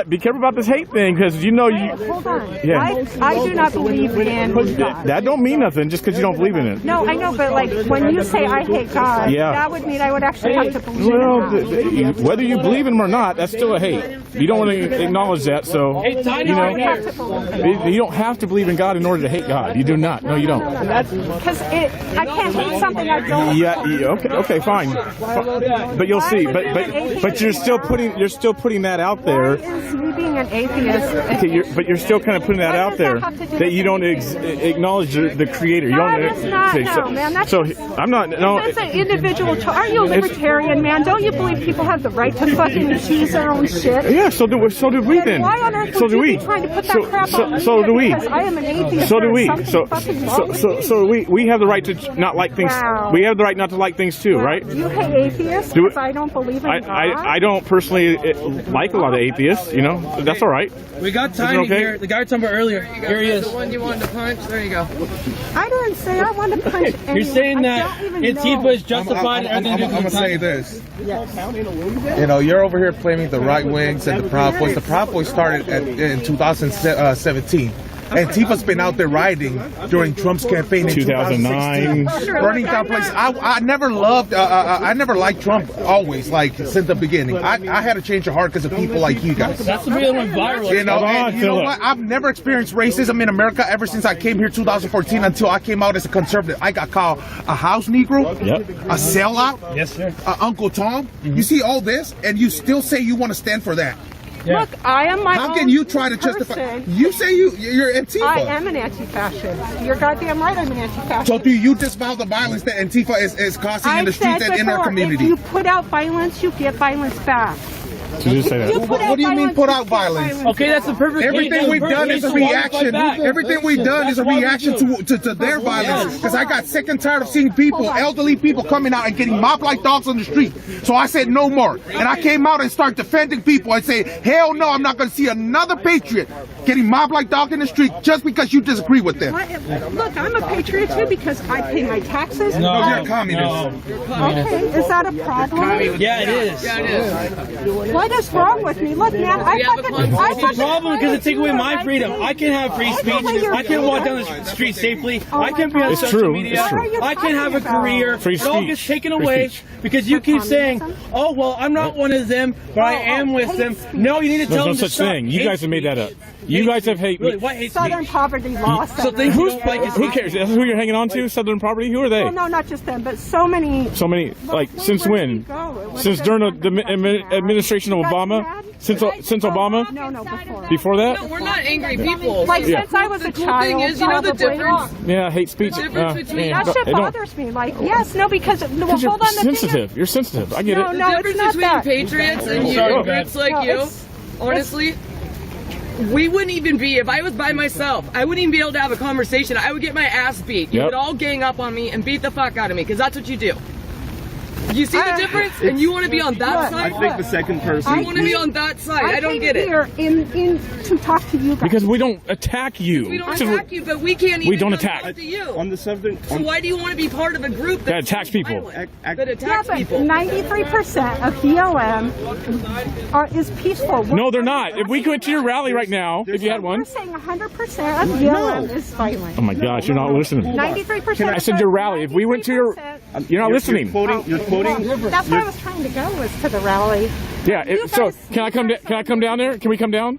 Be careful about this hate thing, because you know you. Hold on. Yeah. I do not believe in God. That don't mean mean nothing just because you don't believe in it. No, I know, but like when you say I hate God, Yeah. that would mean I would actually have to believe Well, in God. whether you believe in him or not, that's still a hate. You don't want to acknowledge that, so you know, you don't have to believe in God in order to hate God. You do not. No, you don't. Because I can't hate something I don't. Yeah. Okay. Fine. But you'll see. But you're still putting that out there. Is me being an atheist? Okay, but you're still kind of putting that out there that you don't acknowledge the Creator. You don't. That is not, no, man. That's so I'm not. No. That's an individual. Aren't you a libertarian, man? Don't you believe people have the right to fucking choose their own shit? Yeah. So do we then. Why on earth would you be trying to put that crap on me? So do we. Because I am an atheist. So do we. So we have the right to not like things. Wow. We have the right not to like things too, right? You hate atheists because I don't believe in God? I don't personally like a lot of atheists. You know, that's all right. We got timing here. The guy talking about earlier. Here he is. The one you wanted to punch. There you go. I didn't say I wanted to punch anyone. You're saying that Antifa is justified and everything. I'm gonna say this. Yes. You know, you're over here blaming the right wings and the Proud Boys. The Proud Boys started in 2017. Antifa's been out there rioting during Trump's campaign in 2009, burning down places. I never liked Trump always, like since the beginning. I had a change of heart because of people like you guys. That's the real one viral. You know, and you know what? I've never experienced racism in America ever since I came here 2014 until I came out as a conservative. I got called a house Negro, a sellout, yes sir, Uncle Tom. You see all this, and you still say you want to stand for that. Yeah. Look, I am my How can you try to justify? You say you're Antifa. I am an anti-fascist. You're goddamn right. I'm an anti-fascist. So do you disavow the violence that Antifa is causing in the streets and in our community? If you put out violence, you get violence back. So just say that. What do you mean put out violence? Okay, that's the perfect. Everything we've done is a reaction. Everything we've done is a reaction to their violence. Because I got sick and tired of seeing people, elderly people, coming out and getting mobbed like dogs on the street. So I said no more. And I came out and started defending people and say, hell no, I'm not going to see another patriot getting mobbed like dog in the street just because you disagree with them. Look, I'm a patriot too because I pay my taxes. No, you're a communist. Okay, is that a problem? Yeah, it is. Yeah, it is. What is wrong with me? Look, man, It's a problem because it takes away my freedom. I can have free speech. I can walk down the street safely. I can be on social media. I can have a career. It all gets taken away because you keep saying, "Oh well, I'm not one of them, but I am with them." No, you need to tell them. There's no such thing. You guys have made that up. You guys have hate. Really, what hate Southern Poverty Law Center. Who cares? That's who you're hanging on to? Southern Poverty? Who are they? Well, no, not just them, but so many. So many. Like since when? Since during the administration of Obama? Since Obama? No, before. Before that? No, we're not angry people. Like since I was a child. Thing is, you know the difference. Yeah, hate speech. That shit bothers me. Like, yes, no, because hold on. You're sensitive. You're sensitive. I get it. No, the difference between patriots and you, groups like you, honestly. We wouldn't even be, if I was by myself, I wouldn't even be able to have a conversation. I would get my ass beat. You would all gang up on me and beat the fuck out of me, because that's what you do. You see the difference? And you want to be on that side? I think the second person. You want to be on that side. I don't get it. In to talk to you guys. Because we don't attack you. We don't attack you, but we can't even. We don't attack. To you. On the subject. So why do you want to be part of a group that attacks people? That attacks people. 93% of BLM is peaceful. No, they're not. If we went to your rally right now, if you had one. We're saying 100% of BLM is violent. Oh my gosh, you're not listening. 93%. I said your rally. If we went to your, you're not listening. You're quoting. That's where I was trying to go, was to the rally. Yeah. So can I come down there? Can we come down?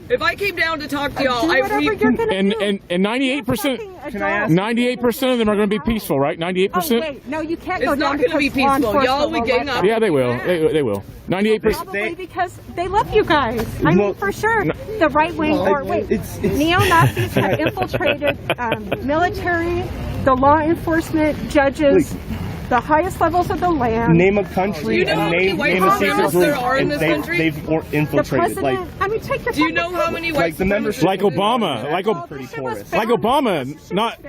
If I came down to talk to y'all, and 98%, 98% of them are going to be peaceful, right? 98%. Oh, wait, no, you can't go it's down. It's not going to be peaceful. Y'all would gang up. Yeah, they will. They will. 98%. Probably because they love you guys. I mean, for sure, the right wing neo-Nazis have infiltrated military, the law enforcement, judges. The highest levels of the land. Name a country and name a secret group, and they've infiltrated. Like, I mean, take your. Do you know how many white supremacists? Like Obama, like Obama, not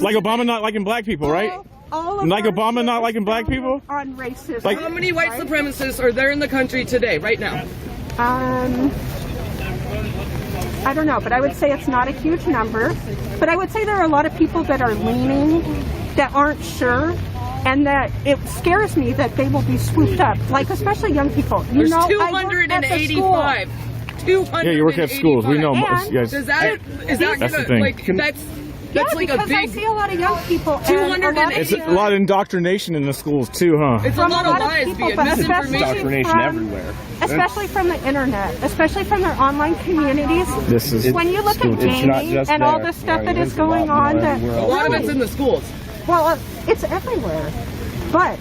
like Obama not liking black people, right? Like Obama not liking black people. On racism. Like, how many white supremacists are there in the country today, right now? I don't know, but I would say it's not a huge number. But I would say there are a lot of people that are leaning, that aren't sure, and that it scares me that they will be swooped up, like especially young people. There's 285. 285. Yeah, you work at schools. We know. Is that that's the thing. Like, that's That's like a because I big. see a lot of young people. and 280. It's a lot of indoctrination in the schools too, huh? It's a lot of lies people, being but misinformation. Indoctrination everywhere. Especially from the internet, especially from their online communities. This is when you look at gaming and all the stuff that is going on. That A lot of it's in the schools. Well, it's everywhere. But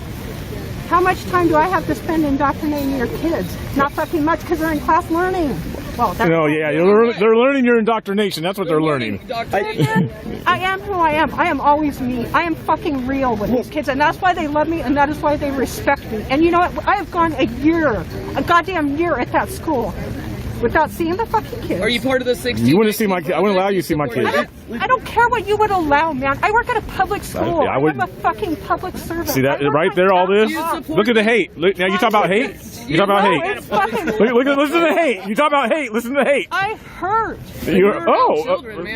how much time do I have to spend indoctrinating your kids? Not fucking much, because they're in class learning. Well, that's they're learning your indoctrination. That's what they're learning. I am who I am. I am always me. I am fucking real with these kids, and that's why they love me, and that is why they respect me. And you know what? I have gone a goddamn year at that school without seeing the fucking kids. Are you part of the 16? You wouldn't see my kid. I wouldn't allow you to see my kids. I don't care what you would allow, man. I work at a public school. I would- I'm a fucking public servant. See that right there? All this. Look at the hate. Look, now you talk about hate. You talk about hate. It's fucking. Listen to the hate. You talk about hate. Listen to the hate. I hurt.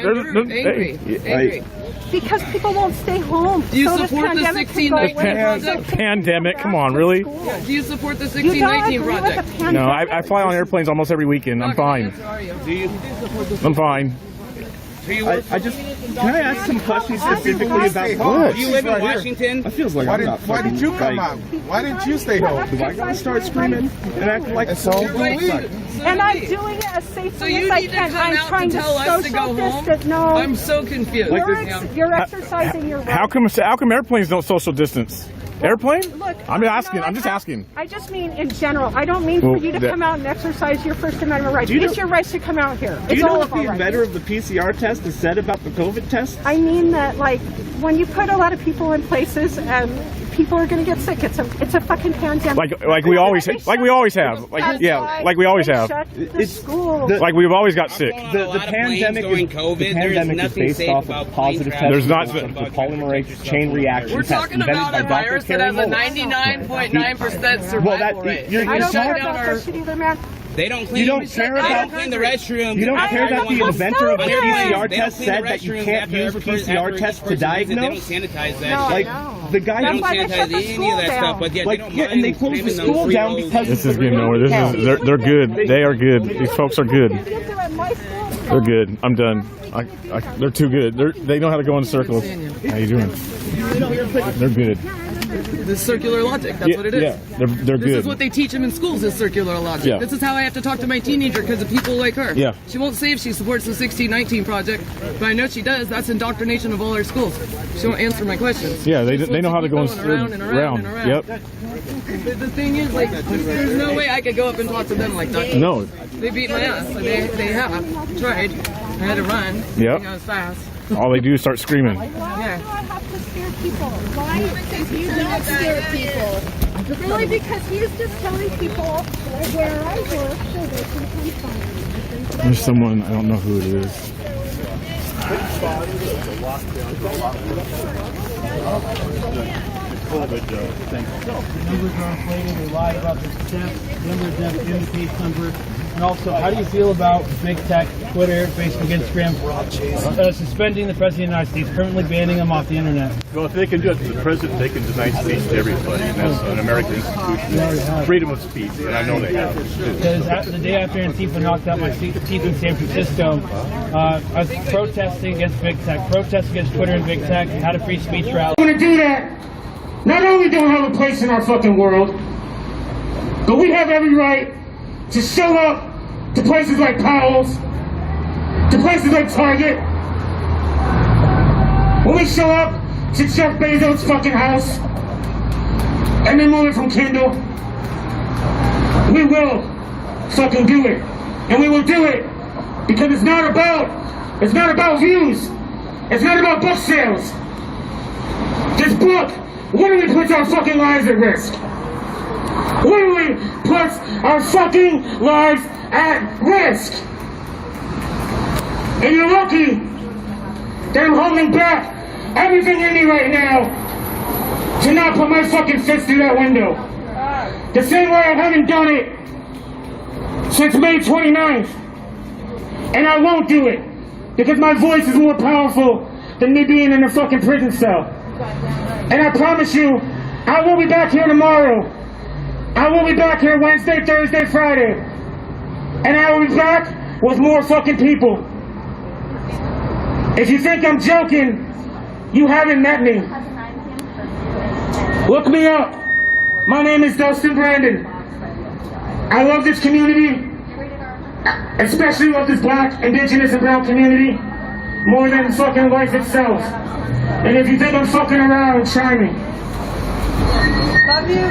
Angry. Because people won't stay home. Do you So this support the pandemic can go 1619 away. project? Pandemic. Come on, really? Do you support the You don't 1619 agree with project? the pandemic? No, I fly on airplanes almost every weekend. I'm fine. I'm fine. I just can I ask some questions specifically about What? Do you live in Washington? It feels like Why did you come out? Why didn't you stay home? Do I gotta start screaming and acting like so? And I'm doing it as safely you as I need to can. come I'm out trying to to tell us to go social home? distance. No, I'm so confused. you're exercising your right. How come airplanes don't social distance? Airplane? Look, I'm asking. no, I'm just asking. I just mean in general. I don't mean Well, for you to that- come out and exercise your First Amendment rights. Do you It's know- your rights to come out here. Do It's you know all what of our the rights. inventor of the PCR test has said about the COVID test? I mean that, like, when you put a lot of people in places and people are going to get sick, it's a fucking pandemic. Like we always have. Like we always have. It's school. Like we've always got sick. The pandemic during is, COVID. the There is pandemic is nothing based safe off about of positive plane tests. There's not- the polymerase chain reaction We're test talking invented about by a Dr. virus that Carey has a Mullis. 99.9% survival rate. you're I don't talking- care about that shit either, man. They don't clean. You don't care They about- don't clean the restrooms. You don't care that the inventor of the Stop it. PCR They don't test clean the said that you restrooms can't after use every PCR each tests to person uses it. They don't diagnose? sanitize that. No, Like, no. the guy They don't That's why they sanitize shut the any of school that down. stuff, but yet Like, they don't yeah, and they mind closed the claiming school those down real- because This is getting nowhere. They're good. They are good. These folks are good. They're good. I'm done. They're too good. They know how to go in circles. How you doing? They're good. This circular logic, that's what it is. Yeah, they're This good. is what they teach them in schools, is circular logic. Yeah. This is how I have to talk to my teenager because of people like her. Yeah. She won't say if she supports the 1619 project, but I know she does. That's indoctrination of all our schools. She won't answer my questions. Yeah, they Just know how to go wants keep going around and around and around. Yep. The thing is, like, there's no way I could go up and talk to them like that. No. They beat my ass. And they have tried. I had to run. Yep. I was fast. All they do is start screaming. Why do I have to scare people? Why? Because you don't scare people. Really? Because he's just telling people where I work so they can come find me. There's someone, I don't know who it is. Numbers are inflated, they lie about the deaths, number of deaths indicates number. And also, how do you feel about big tech, Twitter, Facebook, Instagram, suspending the President of the United States, permanently banning them off the internet? Well, if they can do it to the president, they can deny speech to everybody, and that's an American institution. Freedom of speech, and I know they have. Because the day after Antifa knocked out my teeth in San Francisco, I was protesting against big tech, protesting against Twitter and big tech, had a free speech rally. We're gonna do that. Not only don't have a place in our fucking world, but we have every right to show up to places like Powell's, to places like Target. When we show up to Jeff Bezos' fucking house, and then move it from Kindle, we will fucking do it. And we will do it because it's not about views. It's not about book sales. This book literally puts our fucking lives at risk. Literally puts our fucking lives at risk. And you're lucky that I'm holding back everything in me right now to not put my fucking fist through that window. The same way I haven't done it since May 29th. And I won't do it because my voice is more powerful than me being in a fucking prison cell. And I promise you, I will be back here tomorrow. I will be back here Wednesday, Thursday, Friday. And I will be back with more fucking people. If you think I'm joking, you haven't met me. Look me up. My name is Dustin Brandon. I love this community, especially love this black, indigenous, and brown community more than fucking life itself. And if you think I'm fucking around, try me. Love you.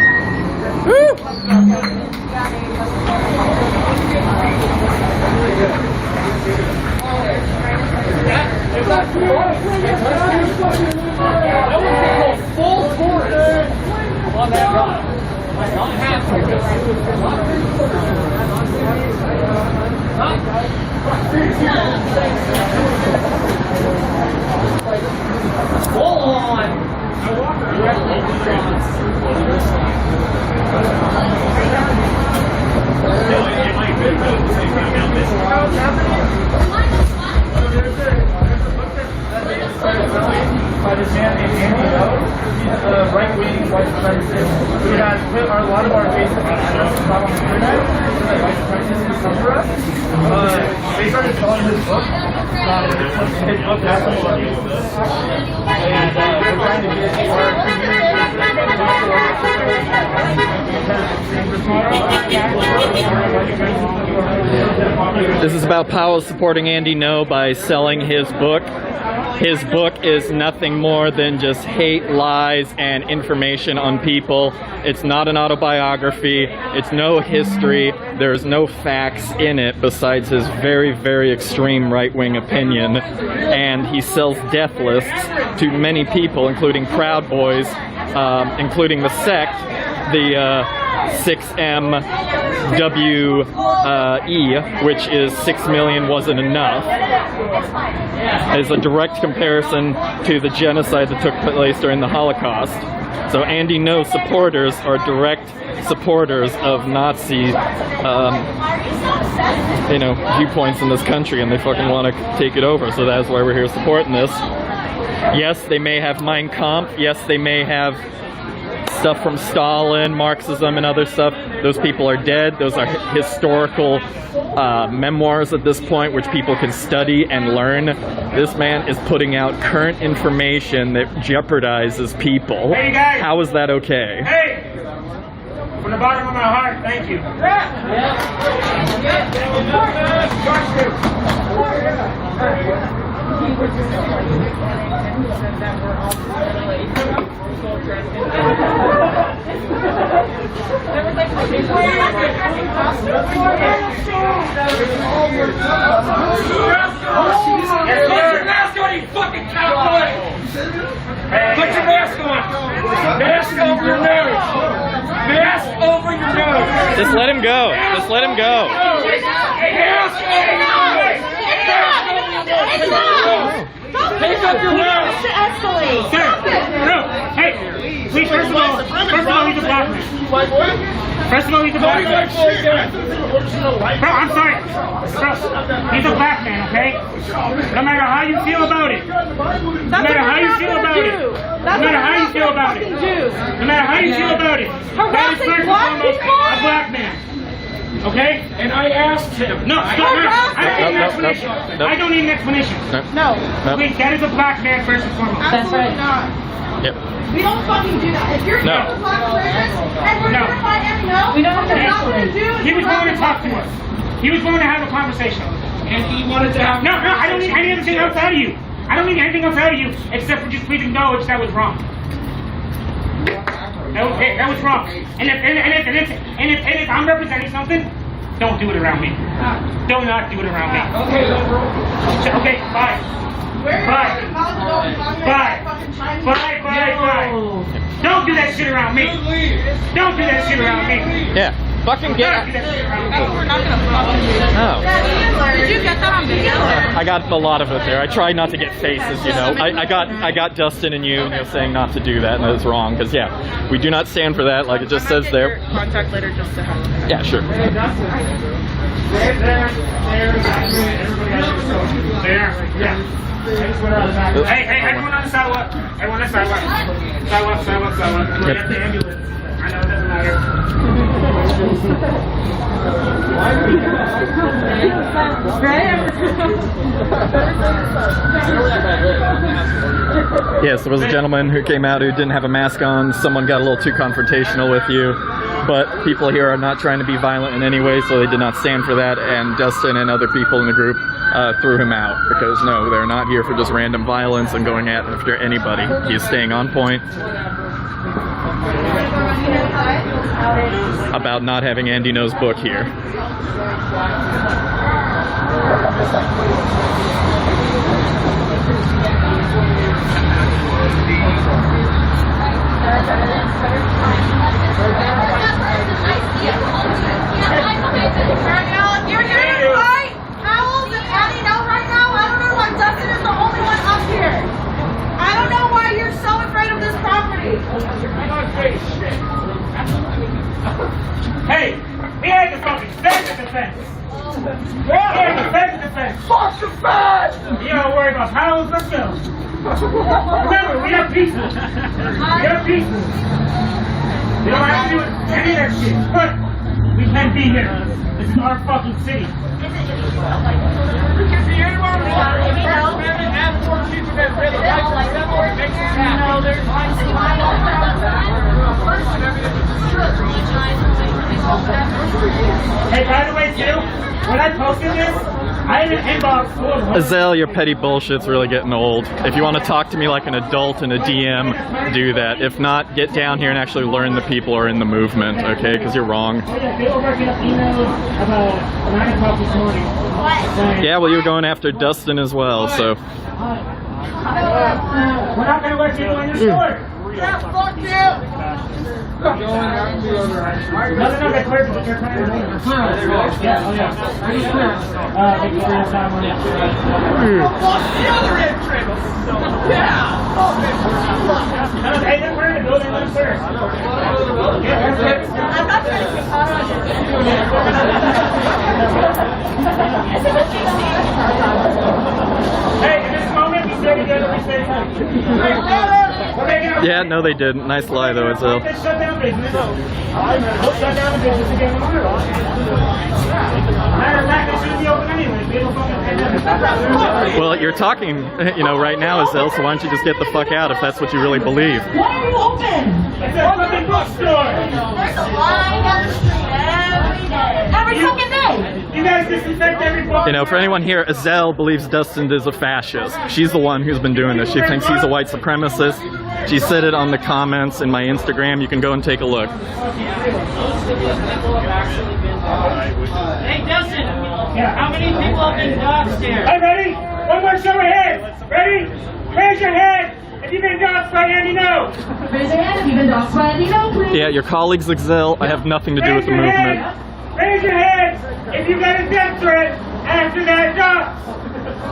By this man named Andy Lowe, he's a right-wing white supremacist who has put a lot of our Facebook addresses out on the internet so that white supremacists can come for us. They started selling his book. His book has some reviews. And we're trying to get more community. This is about Powell supporting Andy No by selling his book. His book is nothing more than just hate, lies, and information on people. It's not an autobiography. It's no history. There's no facts in it besides his very, very extreme right-wing opinion. And he sells death lists to many people, including Proud Boys, including the sect, the 6MWE, which is 6 million wasn't enough, is a direct comparison to the genocide that took place during the Holocaust. So Andy No supporters are direct supporters of Nazi, viewpoints in this country, and they fucking want to take it over. So that's why we're here supporting this. Yes, they may have Mein Kampf. Yes, they may have stuff from Stalin, Marxism, and other stuff. Those people are dead. Those are historical memoirs at this point, which people can study and learn. This man is putting out current information that jeopardizes people. Hey, guys. How is that okay? Hey! From the bottom of my heart, thank you. mask on, you fucking cowboy! Put your mask on! Mask over your nose! Mask over your nose! Just let him go. Just let him go. Mask over your nose! Take up your mask! Escalate! Sir, no, hey, please, first of all, he's a black man. First of all, he's a black man. Bro, I'm sorry. Bro, he's a black man, okay? No matter how you feel about it. No matter how you feel about it. No matter how you feel about it. No matter how you feel about it. That is first and foremost a black man. Okay? And I asked him. No, I don't need an explanation. I don't need an explanation. No. Please, that is a black man first and foremost. Absolutely not. Yep. We don't fucking do that. If you're No. a black person and we're No. gonna fight him, no, We don't what you're not gonna do is He was willing to talk to us. He was willing to have a conversation. And he wanted to have No, I don't need anything else out of you. I don't need anything else out of you except for just please acknowledge that was wrong. That was wrong. And if I'm representing something, don't do it around me. Do not do it around me. Okay, bye. Bye. Don't do that shit around me. Don't do that shit around me. Yeah. Fucking get out. We're not gonna fucking do that. No. Did you get that on video? I got a lot of it there. I tried not to get faces, you know. I got Dustin and you saying not to do that, and that is wrong. Because yeah, we do not stand for that, like it just says there. Contact later just to have. Yeah, sure. There. Yeah. Hey, everyone on the sidewalk. Everyone on the sidewalk. Sidewalk. We're at the ambulance. I know it doesn't matter. Yes, there was a gentleman who came out who didn't have a mask on. Someone got a little too confrontational with you, but people here are not trying to be violent in any way, so they did not stand for that, and Dustin and other people in the group threw him out, because no, they're not here for just random violence and going after anybody. He's staying on point about not having Andy No's book here. You're here to fight Howells and Andy No right now? I don't know why Dustin is the only one up here. I don't know why you're so afraid of this property. Hey, we had to fucking defend the defense. We had to defend the defense. Fuck the fence! You don't worry about Howells, let's go. Remember, we are peaceful. We are peaceful. We don't have to do any of that shit. But we can't be here. This is our fucking city. Hey, by the way, too, when I posted this, I have an inbox full of Azel, your petty bullshit's really getting old. If you want to talk to me like an adult in a DM, do that. If not, get down here and actually learn the people who are in the movement, okay? Because you're wrong. Yeah, well, you're going after Dustin as well, so. We're not going to let you go in your store. Yeah, fuck you! Yeah, no, they didn't. Nice lie, though, Azel. Shut down business. We'll shut down the business again tomorrow. Matter of fact, they shouldn't be open anyway. Well, you're talking, right now, Azel, so why don't you just get the fuck out if that's what you really believe? Why are you open? It's a fucking bookstore. There's a line down the street every day. Every fucking day. You guys disinfect every book. For anyone here, Azel believes Dustin is a fascist. She's the one who's been doing this. She thinks he's a white supremacist. She said it on the comments in my Instagram. You can go and take a look. Hey, Dustin. Yeah. How many people have been doxxed here? Hey, ready? One more show of hands. Ready? Raise your hand if you've been doxxed by Andy No. Raise your hand if you've been doxxed by Andy No, please. Yeah, your colleagues, Azel. I have nothing to do with the movement. Raise your hands if you got a death threat after that dox.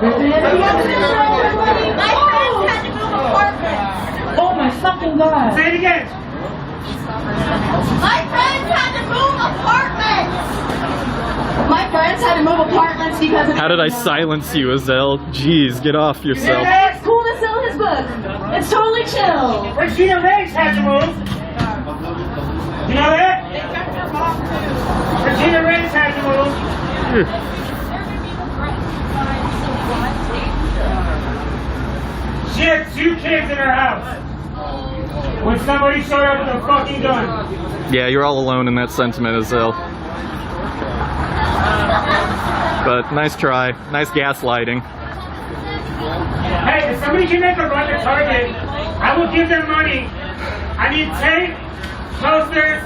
My friends had to move apartments. Oh my fucking god. Say it again. My friends had to move apartments. My friends had to move apartments because of... How did I silence you, Azel? Jeez, get off yourself. It's cool to sell his book. It's totally chill. Regina Riggs had to move. You know that? Regina Riggs had to move. She had 2 kids in her house when somebody showed up with a fucking gun. Yeah, you're all alone in that sentiment, Azel. But nice try. Nice gaslighting. Hey, if somebody can make a run to Target, I will give them money. I need tape, posters,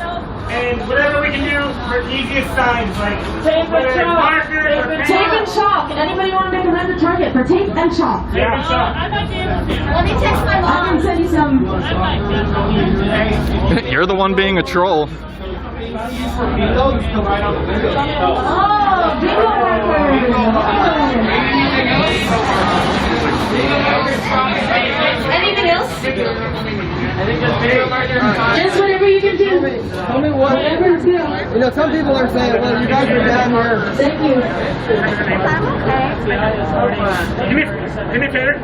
and whatever we can do for easiest signs, like tape and chalk. Markers or tape and chalk. And anybody want to make a run to Target for tape and chalk? Tape and chalk. Let me text my mom. I can send you some. You're the one being a troll. Oh, bingo Anything else? Just whatever you can do. Whatever you do. You know, some people are saying, well, you guys are down here. Thank you. Do me a favor.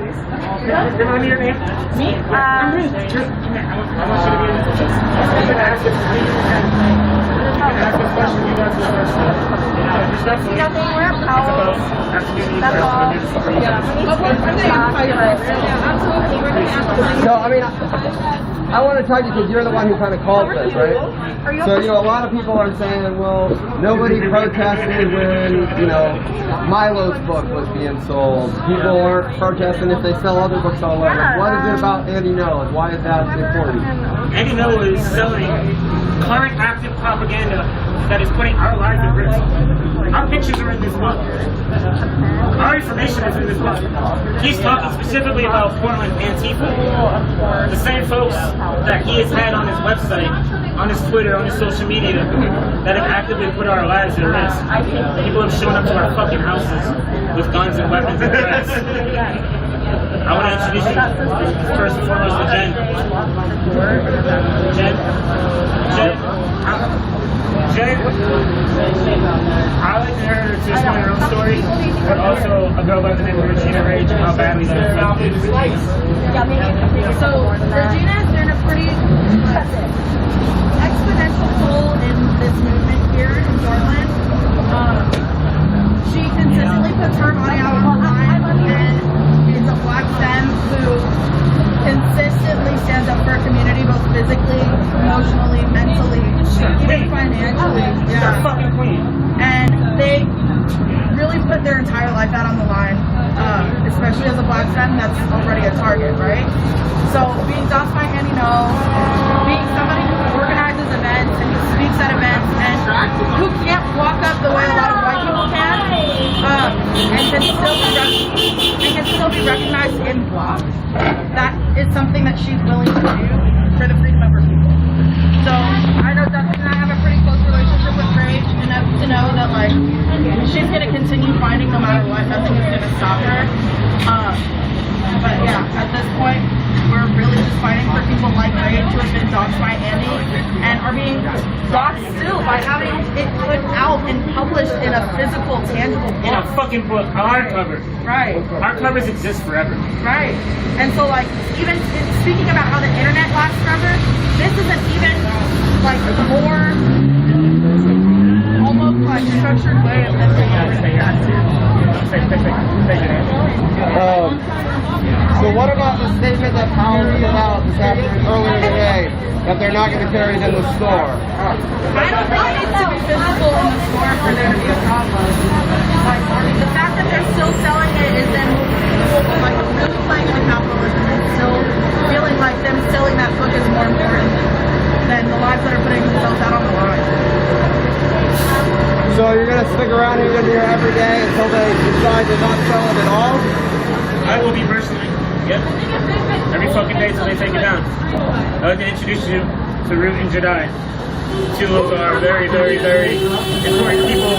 Remind me your name. Me? I want you to be in this. I'm going to ask this question. You guys will first. Respectfully. No, I mean, I want to talk to you because you're the one who kind of called this, right? So, you know, a lot of people are saying, well, nobody protested when, you know, Milo's book was being sold. People aren't protesting if they sell other books online. Like, what is it about Andy No? Why is that important? Andy No is selling current active propaganda that is putting our lives at risk. Our pictures are in this book. Our information is in this book. He's talking specifically about Portland Antifa. The same folks that he has had on his website, on his Twitter, on his social media, that have actively put our lives at risk. People have shown up to our fucking houses with guns and weapons and threats. I want to introduce you first and foremost to Jen. Jen, I like to hear her to explain her own story, but also a girl by the name of Regina Rage and how badly she's affected. So Regina has been a pretty exponential role in this movement here in Portland. She consistently puts her body out on the line and is a black femme who consistently stands up for her community, both physically, emotionally, mentally, even financially. Yeah. Fucking queen. And they really put their entire life out on the line, especially as a black femme that's already a target, right? So being doxxed by Andy No, being somebody who organizes events and who speaks at events and who can't walk up the way a lot of white people can, and can still be recognized in blog. That is something that she's willing to do for the freedom of her people. So I know Doxxing and I have a pretty close relationship with Rage, enough to know that like she's gonna continue fighting no matter what. Nothing is gonna stop her. But yeah, at this point, we're really just fighting for people like Rage who have been doxxed by Andy and are being doxxed still by having it put out and published in a physical, tangible book. In a fucking book, our covers. Right. Our covers exist forever. Right. And so like, even speaking about how the internet lasts forever, this is an even like more almost like structured way of living that too. So what about the statement that Powell put out this afternoon earlier today that they're not going to carry it in the store? I don't think it needs to be physical in the store for there to be a problem. Like, the fact that they're still selling it is then like really playing into capitalism and still feeling like them selling that book is more important than the lives that are putting themselves out on the line. So you're going to stick around here, you're going to be here every day until they decide to not sell it at all? I will be personally. Yep. Every fucking day till they take it down. I'd like to introduce you to Root and Jedi. Two of our very, very, very important people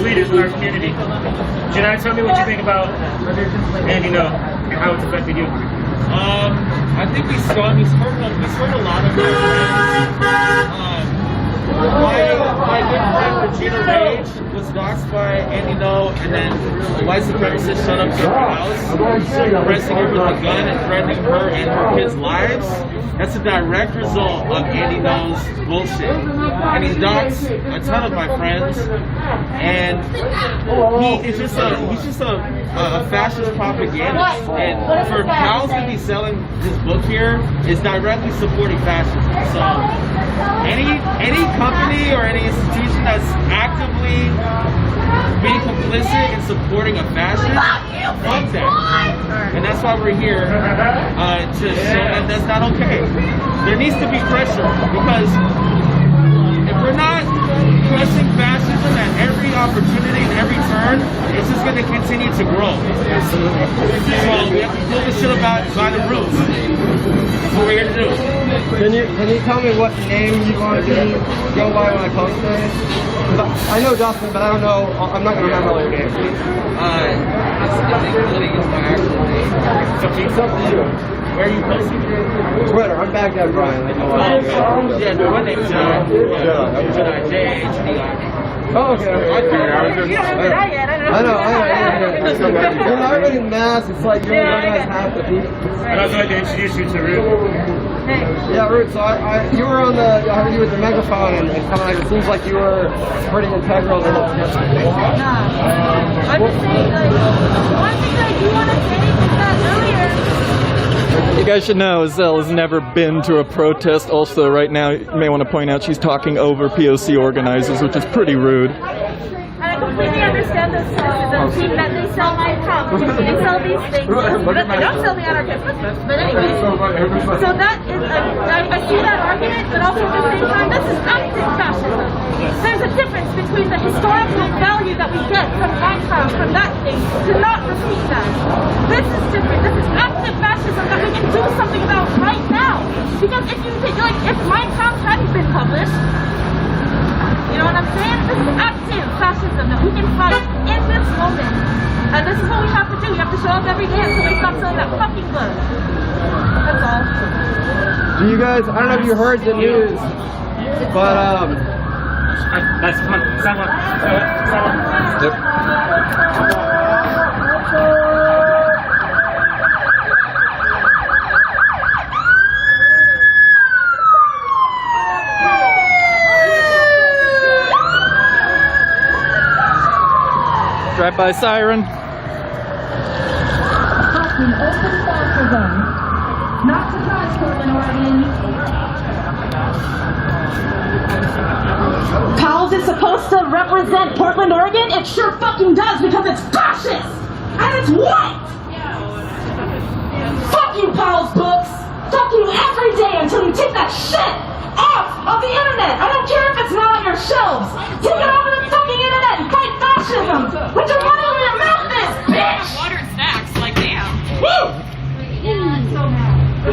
/ leaders in our community. Jedi, tell me what you think about Andy No and how it's affected you. I think he's heard a lot of it. My good friend Regina Rage was doxxed by Andy No, and then the white supremacists shut up to her house, arresting her with a gun and threatening her and her kids' lives. That's a direct result of Andy No's bullshit. And he's doxxed a ton of my friends, and he's just a fascist propagandist. And for Powell to be selling this book here is directly supporting fascism. So any company or any institution that's actively being complicit in supporting a fascist, fuck that. And that's why we're here to show that that's not okay. There needs to be pressure, because if we're not pressing fascism at every opportunity and every turn, it's just going to continue to grow. So we have to pull this shit about by the roots. That's what we're here to do. Can you tell me what name you want to go by when I post this? I know Dustin, but I don't know. I'm not going to remember all your names. I think Cody is my actual name. It's up to you. Where are you posting? Twitter. I'm Baghdad Brian. Yeah, no, my name's John. J-H-D-I. Oh, okay. You don't remember that yet. I know. You're not really mass. It's like you're only has half the people. I'd also like to introduce you to Root. Yeah, Root. So you were on the. I heard you with the megaphone, and kind of like it seems like you were pretty integral to the whole thing. I'm just saying, like, one thing I do want to say is that earlier. You guys should know Zell has never been to a protest. Also, right now, you may want to point out she's talking over POC organizers, which is pretty rude. And I completely understand the sexism that they sell my cup and sell these things. But they don't sell the anarchist. But anyway, so that is, I see that argument, but also at the same time, this is active fascism. There's a difference between the historical value that we get from Mein Kampf, from that thing, to not repeat that. This is different. This is active fascism that we can do something about right now. Because if you think, like, if Mein Kampf hadn't been published, you know what I'm saying? This is active fascism that we can fight in this moment. And this is what we have to do. We have to show up every day until they stop selling that fucking book. That's all. Do you guys? I don't know if you heard the news, but That's fun. Someone. Yep. Drive-by siren. Not surprised, Portland, Oregon. How is it supposed to represent Portland, Oregon? It sure fucking does because it's fascist! And it's white! Fuck you, Powell's books! Fuck you every day until you take that shit off of the internet! I don't care if it's not on your shelves! Take it off of the fucking internet and fight fascism! With your money in your mouth, this bitch! Water and snacks, like damn. Woo! We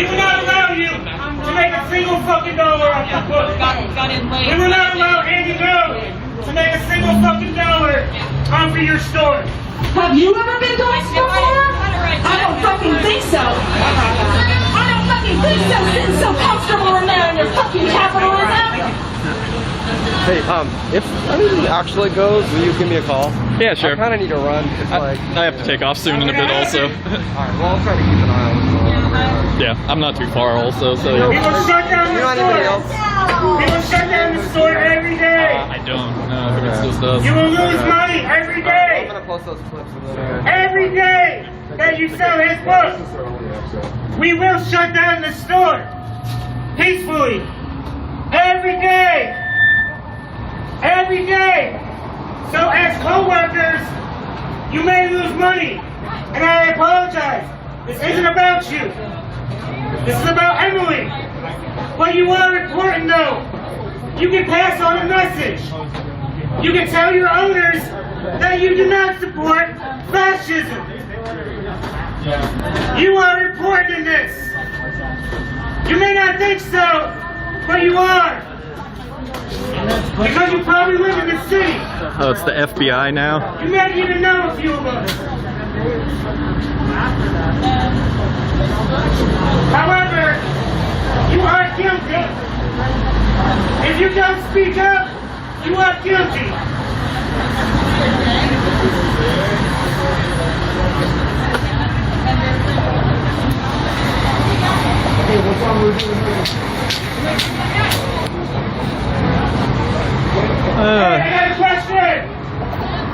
will not allow you to make a single fucking dollar off the book. Got in late. We will not allow Andy No to make a single fucking dollar off of your store. Have you ever been to a store? I don't fucking think so. I don't fucking think so. Sitting so comfortable in there in your fucking capitalism. Hey, if anything actually goes, will you give me a call? Yeah, sure. I kind of need to run. I have to take off soon in a bit also. Alright, well, I'll try to keep an eye on it. Yeah, I'm not too far also, so We yeah. will shut down the store. We will shut down the store every day. I don't know if it still does. You will lose money every day. I'm gonna post those clips in there. Every day that you sell his book, we will shut down the store peacefully. Every day. Every day. So as co-workers, you may lose money. And I apologize. This isn't about you. This is about Emily. But you are important though. You can pass on a message. You can tell your owners that you do not support fascism. You are important in this. You may not think so, but you are. Because you probably live in the city. Oh, it's the FBI now? You may even know a few of us. However, you are guilty. If you don't speak up, you are guilty. Hey, I got a question.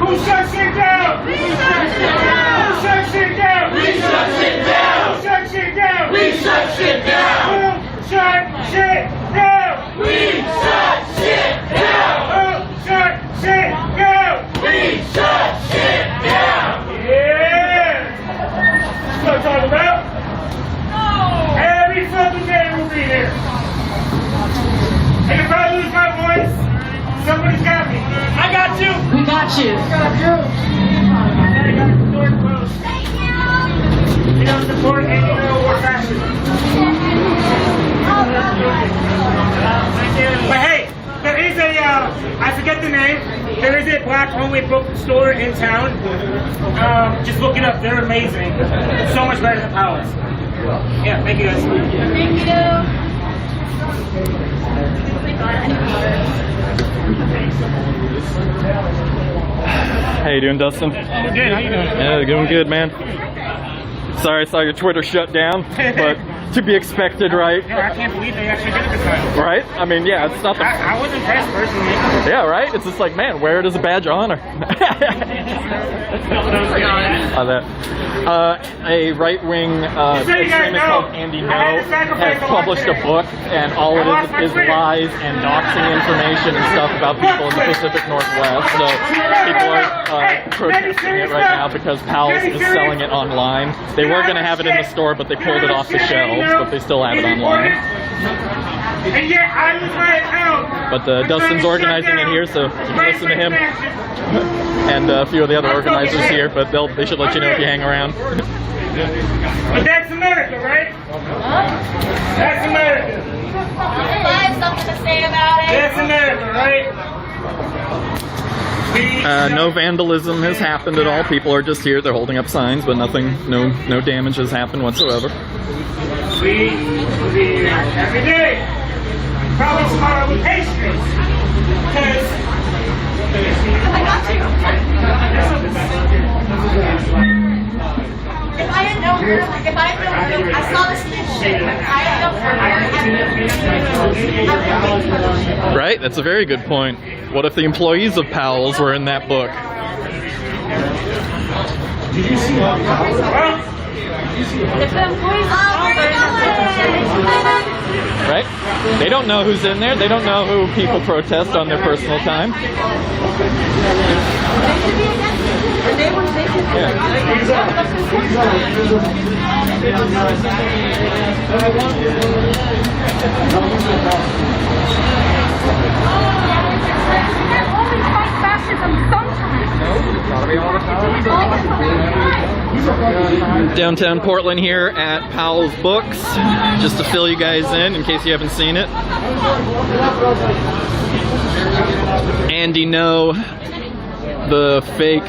Who shuts it down? We shut shit down. Who shuts it down? We shut shit down. Who shuts it down? We shut shit down. Who shut shit down? We shut shit down. Who shut shit down? We shut shit down. Yeah. What I'm talking about? No. Every fucking day we'll be here. And if I lose my voice, somebody's got me. I got you. We got you. I got you. I got the door closed. We don't support any or fascism. But hey, there is a, I forget the name, There is a black homemade bookstore in town. Just look it up. They're amazing. So much better than Powell's. Yeah, thank you guys. Thank you. How you doing, Dustin? Good, how you doing? Yeah, doing good, man. Sorry I saw your Twitter shut down, but to be expected, right? No, I can't believe they actually did it this time. Right? I mean, yeah, it's not the... I was impressed personally. Yeah, right? It's just like, man, where does a badge of honor? A right-wing extremist called Andy No has published a book, and all it is lies and doxing information and stuff about people in the Pacific Northwest. So people are protesting it right now because Powell's is selling it online. They were going to have it in the store, but they pulled it off the shelves, but they still have it online. And yet I lose my account. But Dustin's organizing it here, so you can listen to him and a few of the other organizers here, but they should let you know if you hang around. But that's America, right? That's America. I have something to say about it. That's America, right? No vandalism has happened at all. People are just here. They're holding up signs, but nothing, no damage has happened whatsoever. We be here every day. Probably tomorrow with pastries. Because I got you. If I had known her, I saw this shit. If I had known her, Right? That's a very good point. What if the employees of Powell's were in that book? Did you see how Right? They don't know who's in there. They don't know who people protest on their personal time. Downtown Portland here at Powell's Books, just to fill you guys in case you haven't seen it. Andy No, the fake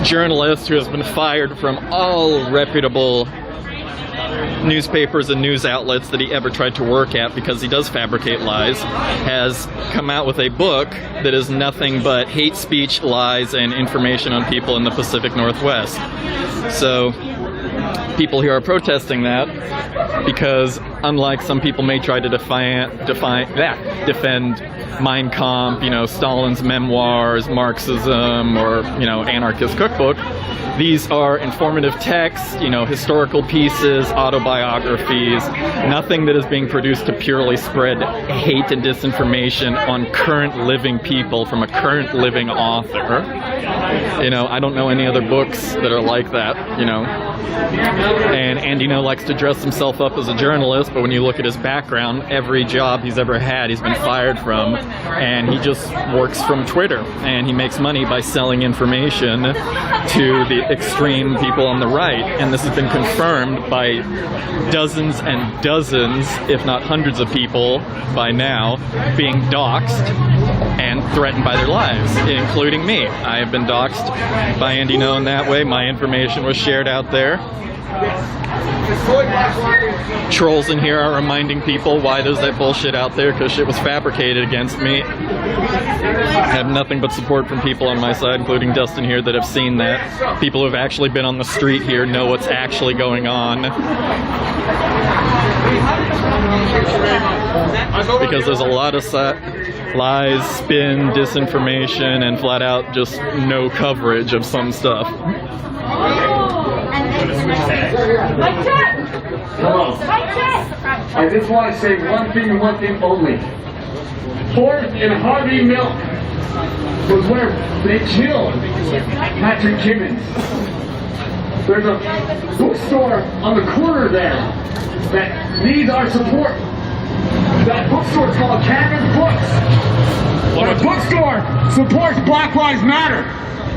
journalist who has been fired from all reputable newspapers and news outlets that he ever tried to work at because he does fabricate lies, has come out with a book that is nothing but hate speech, lies, and information on people in the Pacific Northwest. So people here are protesting that because, unlike some people may try to defend Mein Kampf, Stalin's memoirs, Marxism, or anarchist cookbook, these are informative texts, historical pieces, autobiographies, nothing that is being produced to purely spread hate and disinformation on current living people from a current living author. I don't know any other books that are like that, And Andy No likes to dress himself up as a journalist, but when you look at his background, every job he's ever had, he's been fired from, and he just works from Twitter, and he makes money by selling information to the extreme people on the right, and this has been confirmed by dozens and dozens, if not hundreds of people by now, being doxxed and threatened by their lives, including me. I have been doxxed by Andy No in that way. My information was shared out there. Trolls in here are reminding people why there's that bullshit out there, because shit was fabricated against me. I have nothing but support from people on my side, including Dustin here, that have seen that. People who have actually been on the street here know what's actually going on. Because there's a lot of lies, spin, disinformation, and flat out just no coverage of some stuff. I just want to say one thing and one thing only. 4th and Harvey Milk was where they killed Patrick Gibbons. There's a bookstore on the corner there that needs our support. That bookstore is called Cannon Books. That bookstore supports Black Lives Matter.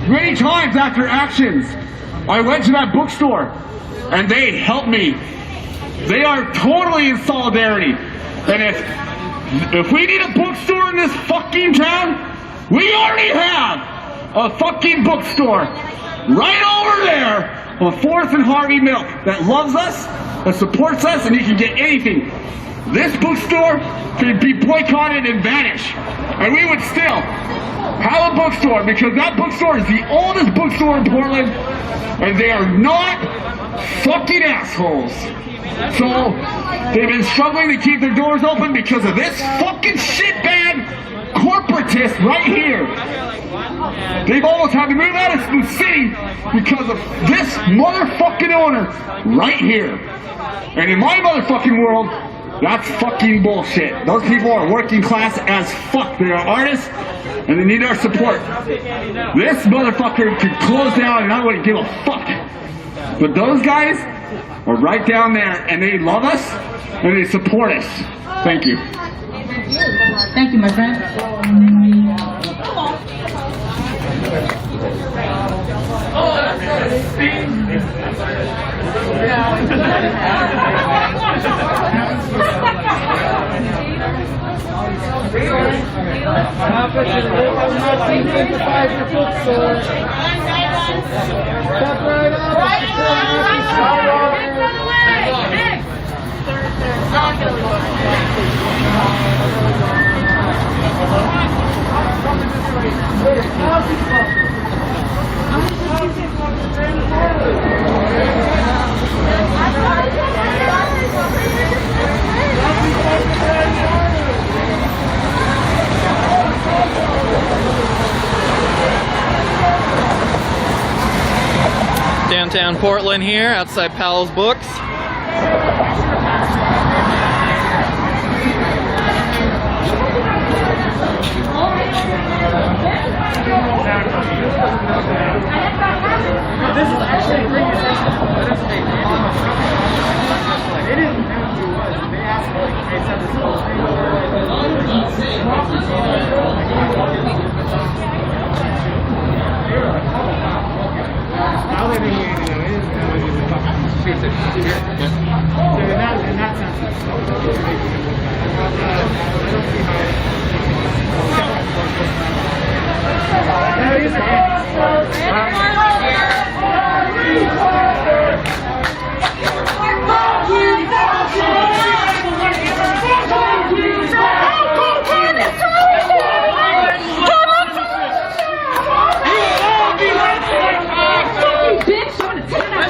Many times after actions, I went to that bookstore and they helped me. They are totally in solidarity. And if we need a bookstore in this fucking town, We already have a fucking bookstore right over there on 4th and Harvey Milk that loves us, that supports us, and you can get anything. This bookstore could be boycotted and vanish, and we would still have a bookstore because that bookstore is the oldest bookstore in Portland, and they are not fucking assholes. So they've been struggling to keep their doors open because of this fucking shitbag corporatist right here. They've almost had to move out of the city because of this motherfucking owner right here. And in my motherfucking world, that's fucking bullshit. Those people are working class as fuck. They are artists and they need our support. This motherfucker could close down and I wouldn't give a fuck. But those guys are right down there and they love us and they support us. Thank you. Thank you, my friend. Downtown Portland here, outside Powell's Books. This is actually a great they didn't know who he was. They asked him, like, they said this whole thing. Now they're being angry, though. It is kind of a fucking piece of shit. So in that sense, it's I don't see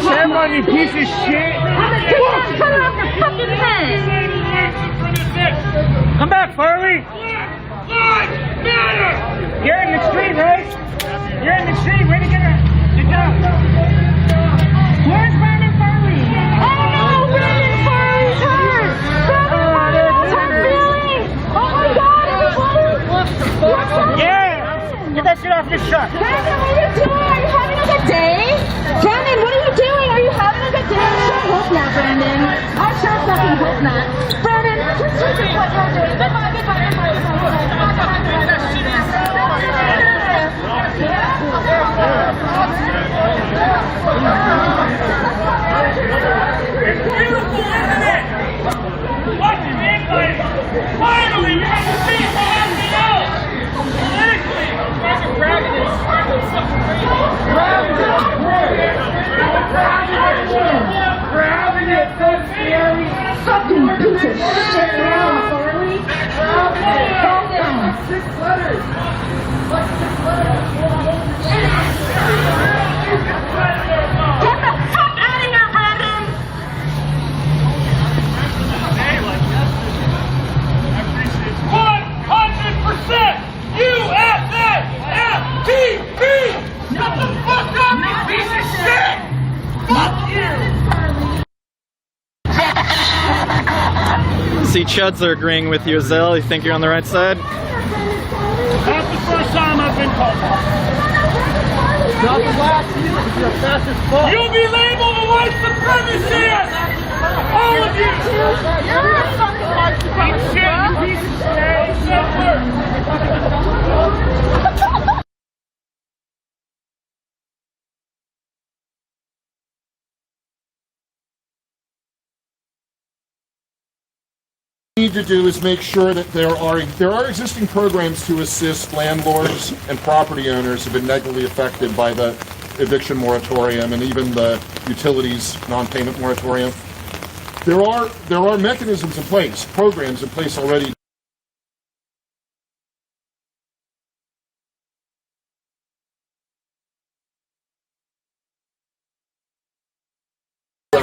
Shame on you, piece of shit! Cut it off your fucking head! Come back, Farley! You're in the street, right? You're in the street. Way to get her. Good job. Where's Brandon Farley? Oh no, Brandon Farley's hurt! Brandon Farley's hurt feelings! Oh my god, everybody! Yeah! Get that shit off your shirt. Brandon, what are you doing? Are you having a good day? Brandon, what are you doing? Are you having a good day? I sure hope not, Brandon. I sure fucking hope not. Brandon, this is what you're doing. Goodbye, goodbye, goodbye, goodbye. Finally, you have to see something else! Politically! Grabbing it so scary! Fucking piece of shit, Farley! Calm down! 6 letters! Get the fuck out of here, Brandon! 100% USA! FTP! Shut the fuck up, you piece of shit! Fuck you! See, Chuds are agreeing with you, Azell. You think you're on the right side? That's the first time I've been called. Not the last year, because you're a fascist fuck. You'll be labeled a white supremacist! All of you! You're a fucking white supremacist, bro! Piece of shit! Simpler! need to do is make sure that there are existing programs to assist landlords and property owners who have been negatively affected by the eviction moratorium and even the utilities non-payment moratorium. There are mechanisms in place, programs in place already.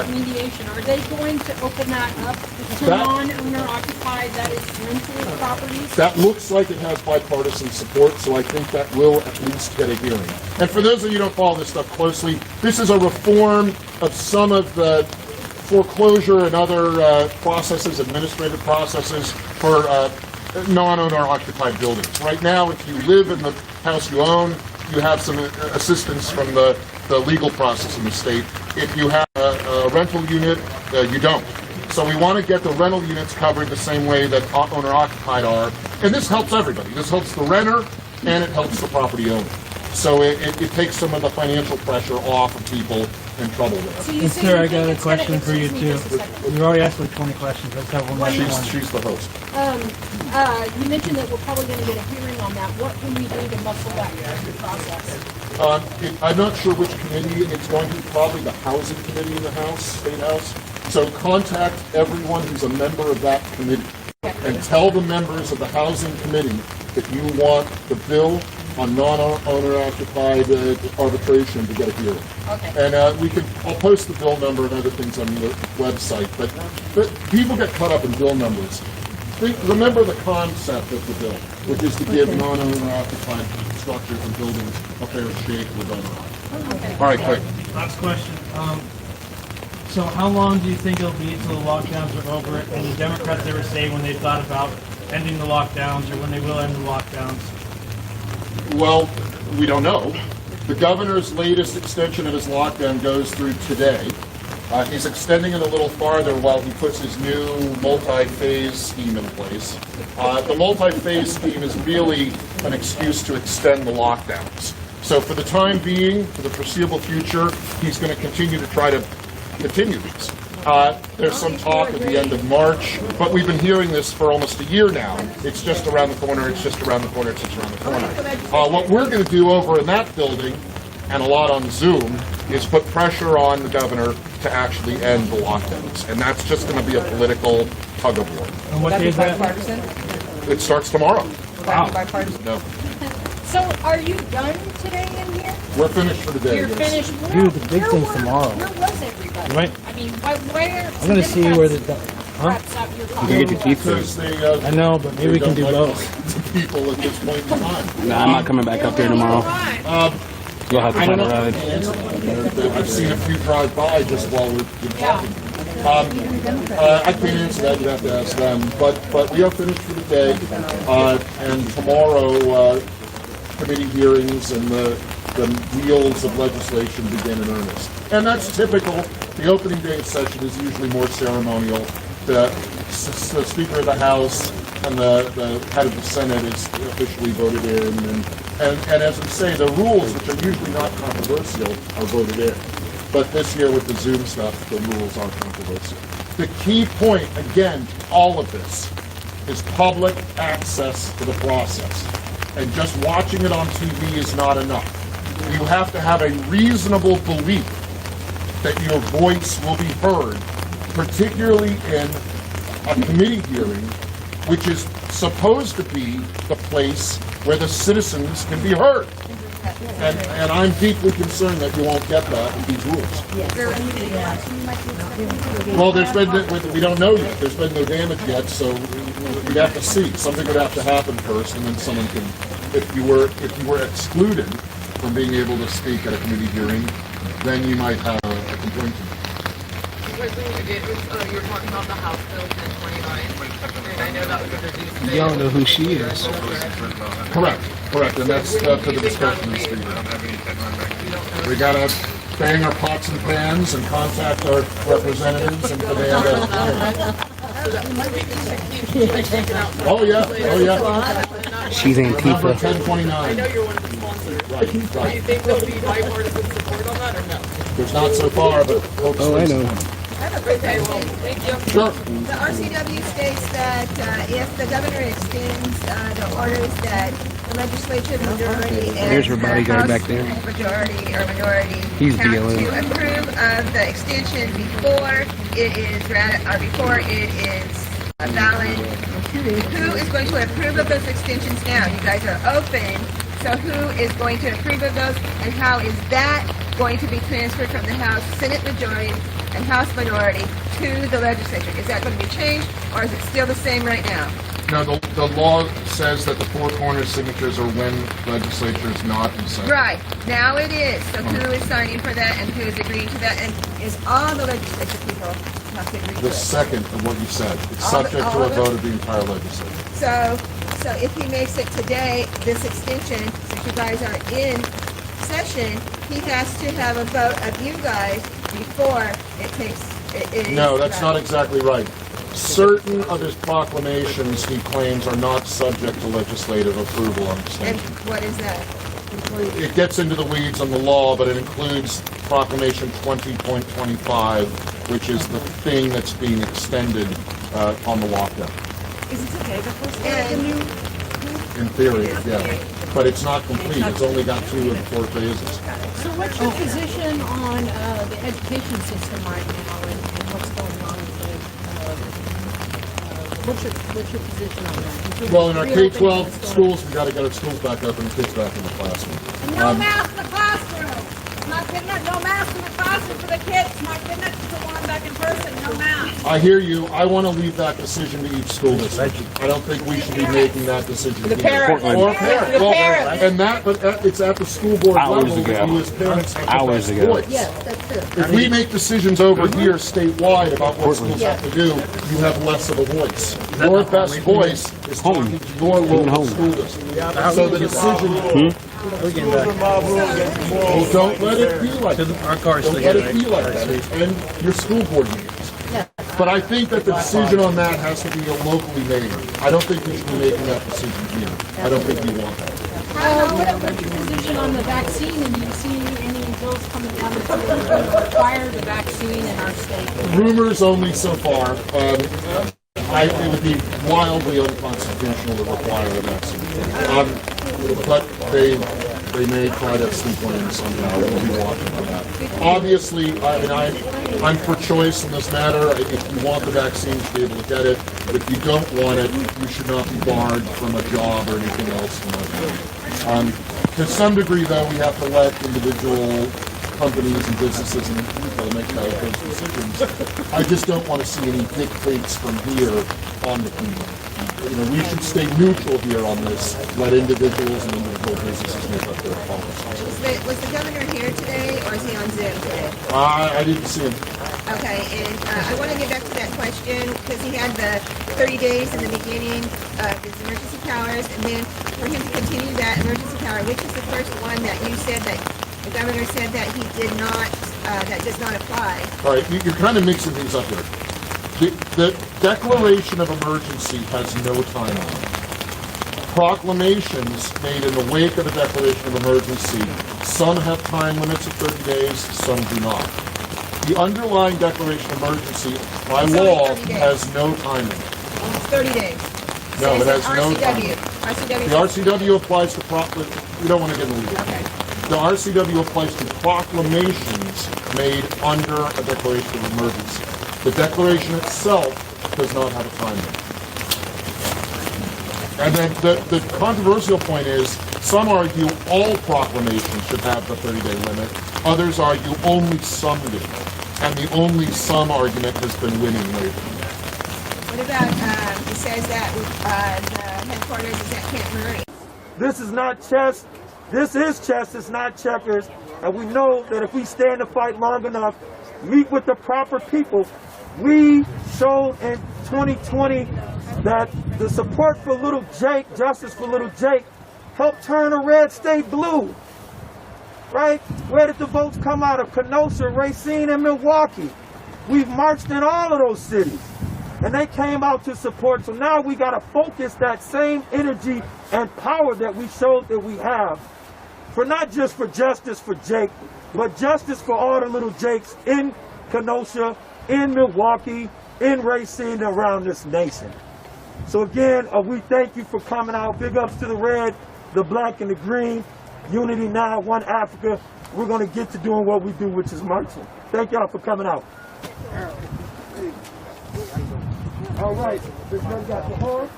Mediation, are they going to open that up to non-owner occupied, that is rental properties? That looks like it has bipartisan support, so I think that will at least get a hearing. And for those of you who don't follow this stuff closely, this is a reform of some of the foreclosure and other processes, administrative processes for non-owner occupied buildings. Right now, if you live in the house you own, you have some assistance from the legal process in the state. If you have a rental unit, you don't. So we want to get the rental units covered the same way that owner-occupied are. And this helps everybody. This helps the renter, and it helps the property owner. So it takes some of the financial pressure off of people in trouble with it. And sir, I got a question for you too. You already asked like 20 questions. Let's have one more. She's the host. You mentioned that we're probably going to get a hearing on that. What can we do to muscle that through the process? I'm not sure which committee. It's going to be probably the Housing Committee in the House, State House. So contact everyone who's a member of that committee and tell the members of the Housing Committee that you want the bill on non-owner occupied arbitration to get a hearing. Okay. And I'll post the bill number and other things on the website, but people get caught up in bill numbers. Remember the concept of the bill, which is to give non-owner occupied structures and buildings a fair shake with owner. Okay. All right, quick. Last question. So how long do you think it'll be until the lockdowns are over? And the Democrats ever say when they thought about ending the lockdowns or when they will end the lockdowns? Well, we don't know. The governor's latest extension of his lockdown goes through today. He's extending it a little farther while he puts his new multi-phase scheme in place. The multi-phase scheme is really an excuse to extend the lockdowns. So for the time being, for the foreseeable future, he's going to continue to try to continue these. There's some talk at the end of March, but we've been hearing this for almost a year now. It's just around the corner, it's just around the corner, it's just around the corner. What we're going to do over in that building, and a lot on Zoom, is put pressure on the governor to actually end the lockdowns. And that's just going to be a political tug-of-war. And what day is that? It starts tomorrow. Wow. Bipartisan? No. So are you done today in here? We're finished for the day. You're yes. finished? Dude, the big thing's tomorrow. Where was everybody? Right. I mean, where? I'm going to see where the... Huh? You can get your teeth fixed. I know, but maybe we can do both. People at this point in time. Nah, I'm not coming back up here tomorrow. You'll have to find a ride. I've seen a few drive by just while we've been talking. I can't answer that. You have to ask them. But we are finished for the day, and tomorrow committee hearings and the wheels of legislation begin in earnest. And that's typical. The opening day session is usually more ceremonial. The Speaker of the House and the head of the Senate is officially voted in, and as we say, the rules, which are usually not controversial, are voted in. But this year with the Zoom stuff, the rules are controversial. The key point, again, all of this, is public access to the process. And just watching it on TV is not enough. You have to have a reasonable belief that your voice will be heard, particularly in a committee hearing, which is supposed to be the place where the citizens can be heard. And I'm deeply concerned that you won't get that in these rules. Well, we don't know yet. There's been no damage yet, so we'd have to see. Something would have to happen first, and then someone can, if you were excluded from being able to speak at a committee hearing, then you might have a complaint. You were talking about the House Bill 1029, and I know that was introduced today. You don't know who she is. Correct, and that's for the discussion this evening. We gotta bang our pots and pans and contact our representatives and demand Oh yeah. She's Antifa. Number 1029. I know you're one of the sponsors. Right. Do you think there'll be bipartisan support on that or no? There's not so far, but hopefully. Oh, I know. Okay, well, thank you. Sure. The RCW states that if the governor extends the orders that the legislature majority and There's her bodyguard House back there. majority or minority He's have dealing. to approve of the extension before it is valid. Who is going to approve of those extensions now? You guys are open. So who is going to approve of those, and how is that going to be transferred from the House Senate majority and House minority to the legislature? Is that going to be changed, or is it still the same right now? No, the law says that the four corner signatures are when legislature is not in session. Right. Now it is. So who is signing for that, and who is agreeing to that, and is all the legislature people have to agree to The it? second of what you said. It's All the- subject all to a of it? vote of the entire legislature. So if he makes it today, this extension, since you guys are in session, he has to have a vote of you guys before it takes. It is No, that's not exactly right. Certain of his proclamations, he claims, are not subject to legislative approval on And extension. what is that? It gets into the weeds on the law, but it includes Proclamation 20.25, which is the thing that's being extended on the lockdown. Is it okay before the new? In theory, yeah. But it's not complete. It's only got 2 of the 4 phases. So what's your position on the education system right now and what's going on with what's your position on that? Well, in our K-12 schools, we got to get our schools back open and kids back in the classroom. No mask in the classroom. My goodness, no mask in the classroom for the kids. My goodness, to want them back in person, no mask. I hear you. I want to leave that decision to each school district. I don't think we should be making that decision. The parents. Or parents. The Well, parents. and that, but it's at the school board Hours level that ago. you as parents have the Hours best ago. voice. Yes, that's true. If we make decisions over here statewide about what schools have to do, you have less of a voice. Your best voice is talking to your local school district. So the decision. Well, don't let it be like that. Don't let it be like that. And your school board meetings. But I think that the decision on that has to be locally made. I don't think we should be making that decision here. I don't think we want that. What's your position on the vaccine, and do you see any bills coming down that require the vaccine in our state? Rumors only so far. It would be wildly unconstitutional to require a vaccine. But they may try to sneak one in somehow. We'll be watching for that. Obviously, I'm for choice in this matter. If you want the vaccine, you should be able to get it. If you don't want it, you should not be barred from a job or anything else. To some degree, though, we have to let individual companies and businesses and people make those decisions. I just don't want to see any dictates from here on the people. We should stay neutral here on this. Let individuals and individual businesses make up their policies. Was the governor here today, or is he on Zoom today? I didn't see him. Okay, and I want to get back to that question because he had the 30 days in the beginning of his emergency powers, and then for him to continue that emergency power, which is the first one that you said that the governor said that he did not, that does not apply. All right, you're kind of mixing things up here. The declaration of emergency has no timeline. Proclamations made in the wake of a declaration of emergency, some have time limits of 30 days, some do not. The underlying declaration of emergency, by law, has no time limit. It's 30 days. No, So it has no RCW. time. RCW. The RCW applies to we don't want to get into legal. Okay. The RCW applies to proclamations made under a declaration of emergency. The declaration itself does not have a time limit. And then the controversial point is, some argue all proclamations should have the 30-day limit. Others argue only some do. And the only some argument has been winning lately. What about, it says that the headquarters is at Camp Murray. This is not chess. This is chess. It's not checkers. And we know that if we stand to fight long enough, meet with the proper people, we showed in 2020 that the support for little Jake, justice for little Jake, helped turn a red state blue. Right? Where did the votes come out of? Kenosha, Racine, and Milwaukee. We've marched in all of those cities. And they came out to support. So now we got to focus that same energy and power that we showed that we have. For not just for justice for Jake, but justice for all the little Jakes in Kenosha, in Milwaukee, in Racine, around this nation. So again, we thank you for coming out. Big ups to the red, the black, and the green. Unity now, one Africa. We're going to get to doing what we do, which is marching. Thank y'all for coming out. All right, this one got the horn.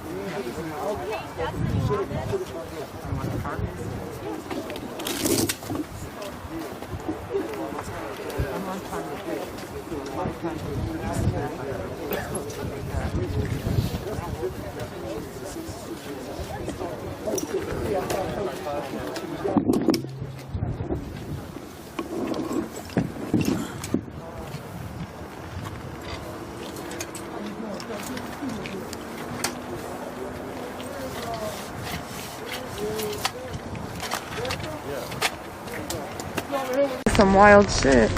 Some wild shit.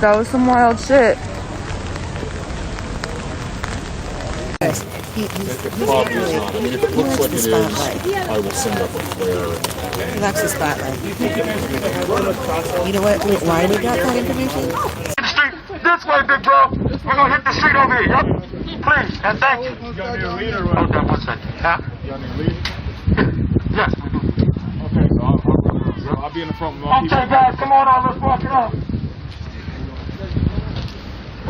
That was some wild shit. If it looks like it is, I will send up a flare. That's the spotlight. You know what? Why we got that information? This way, big bro. We're going to hit the street over here. Yep. Please, and thank you. You got me a leader, right? Hold on one second. Huh? You got me a lead? Yes, we do. Okay, so I'll be in the front with my people. Okay, guys, come on out. Let's walk it up.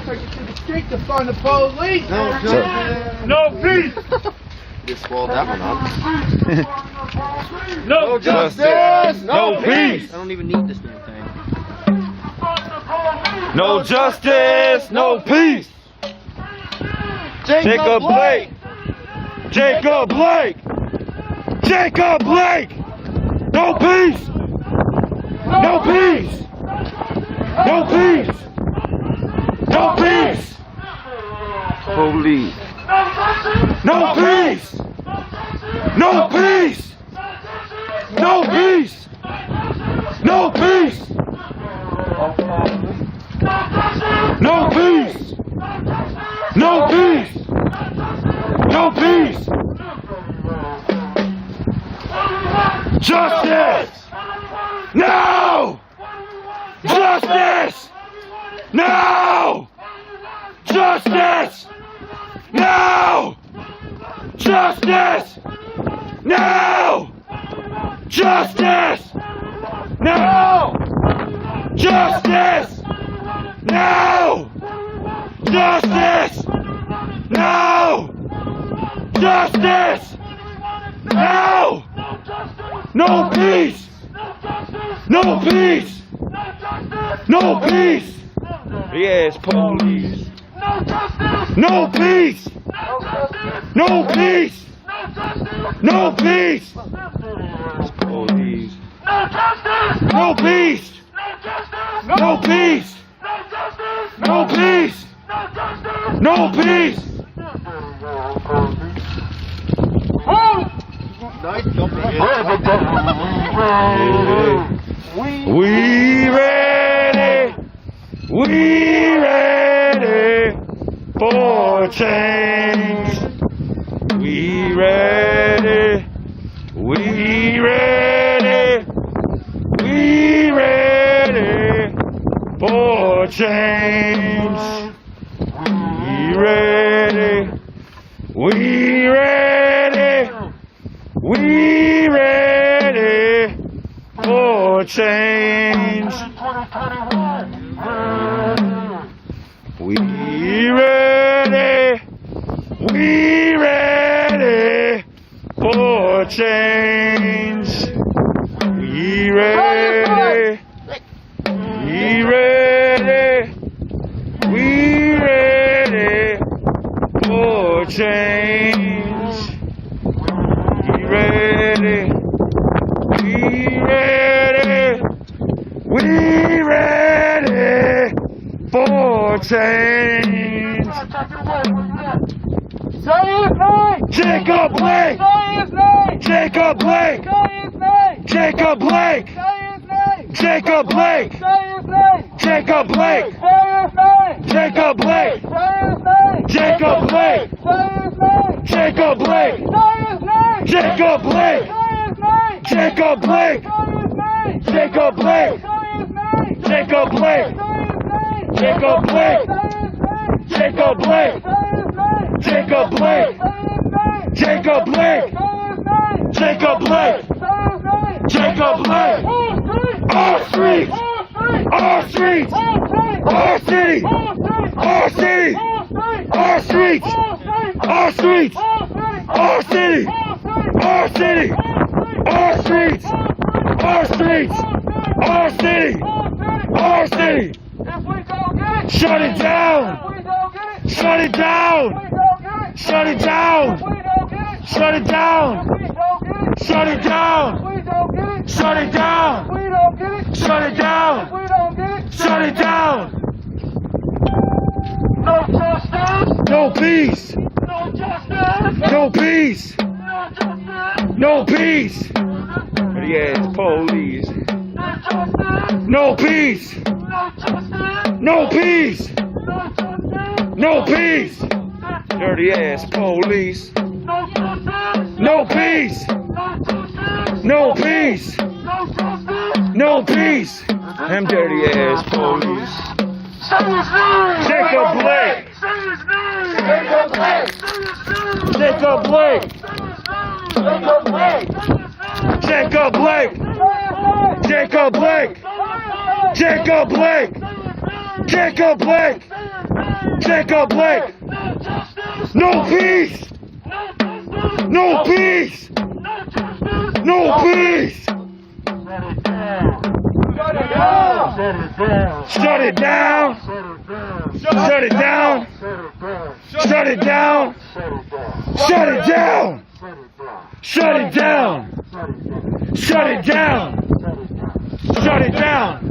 Take it to the street to find the police. No peace. Just swallowed that one up. No justice. No peace. I don't even need this damn thing. No justice. No peace. Jacob Blake. Jacob Blake. Jacob Blake. No peace. No peace. No peace. No peace. Police. No peace. No peace. No peace. No peace. No peace. No peace. No peace. Justice. No. Justice. No. Justice. No. Justice. No. Justice. No. Justice. No. Justice. No. Justice. No. No peace. No peace. No peace. Yes, police. No peace. No peace. No peace. Police. No peace. No peace. No peace. No peace. We ready. We ready for change. We ready. We ready. We ready for change. We ready. We ready. We ready for change. We ready. We ready for change. We ready. We ready. We ready for change. We ready. We ready. We ready for change. Say his name! Jacob Blake! Say his name! Jacob Blake! Say his name! Jacob Blake! Say his name! Jacob Blake! Say his name! Jacob Blake! Say his name! Jacob Blake! Say his name! Jacob Blake! Say his name! Jacob Blake! Say his name! Jacob Blake! Say his name! Jacob Blake! Say his name! Jacob Blake! Say his name! Jacob Blake! Say his name! Jacob Blake! Jacob Blake! Jacob Blake! Jacob Blake! Jacob Blake! Jacob Blake! Our streets! Our streets! Our city! Our city! Our streets! Our streets! Our city! Our city! Our streets! Our streets! Our city! Our city! Shut it down! Shut it down! Shut it down! Shut it down! Shut it down! Shut it down! Shut it down! Shut it down! No justice! No peace! No justice! No peace! No peace! Yeah, police. No peace! No peace! No peace! Dirty ass police. No peace! No peace! No peace! Them dirty ass police. Jacob Blake! Jacob Blake! Jacob Blake! Jacob Blake! Jacob Blake! Jacob Blake! Jacob Blake! Jacob Blake! Jacob Blake! No peace! No peace! No peace! Shut it down! Shut it down! Shut it down! Shut it down! Shut it down! Shut it down! Shut it down!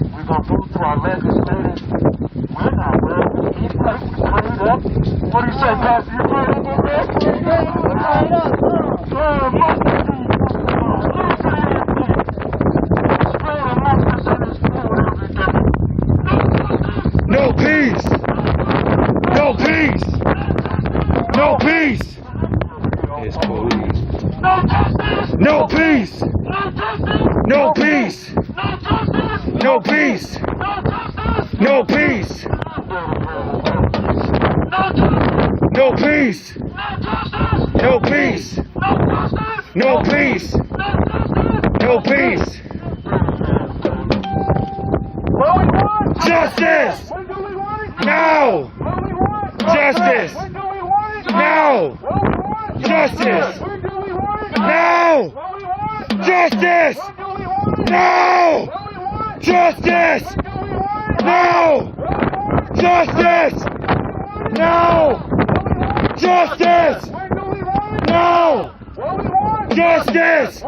We're going to move to our legislators. We're not ready. He's straight up. What do you say, Pastor? You straight up over there? No peace! No peace! No peace! It's police. No peace! No peace! No peace! No peace! No peace! No peace! No peace! No peace! Justice! Now! Justice! Now! Justice! Now! Justice! Now! Justice! Now! Justice! Now! Justice! Now! Justice!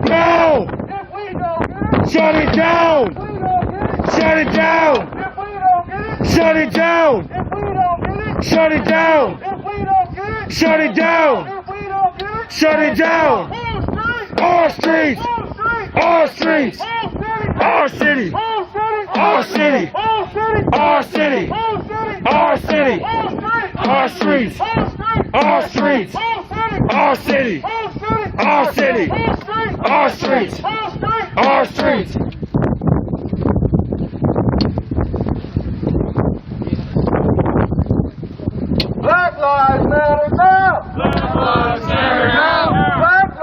Now! Shut it down! Shut it down! Shut it down! Shut it down! Shut it down! Shut it down! Our streets! Our streets! Our city! Our city! Our city! Our city! Our streets! Our streets! Our city! Our city! Our streets! Our streets! Black lives matter now! Black lives matter now! Black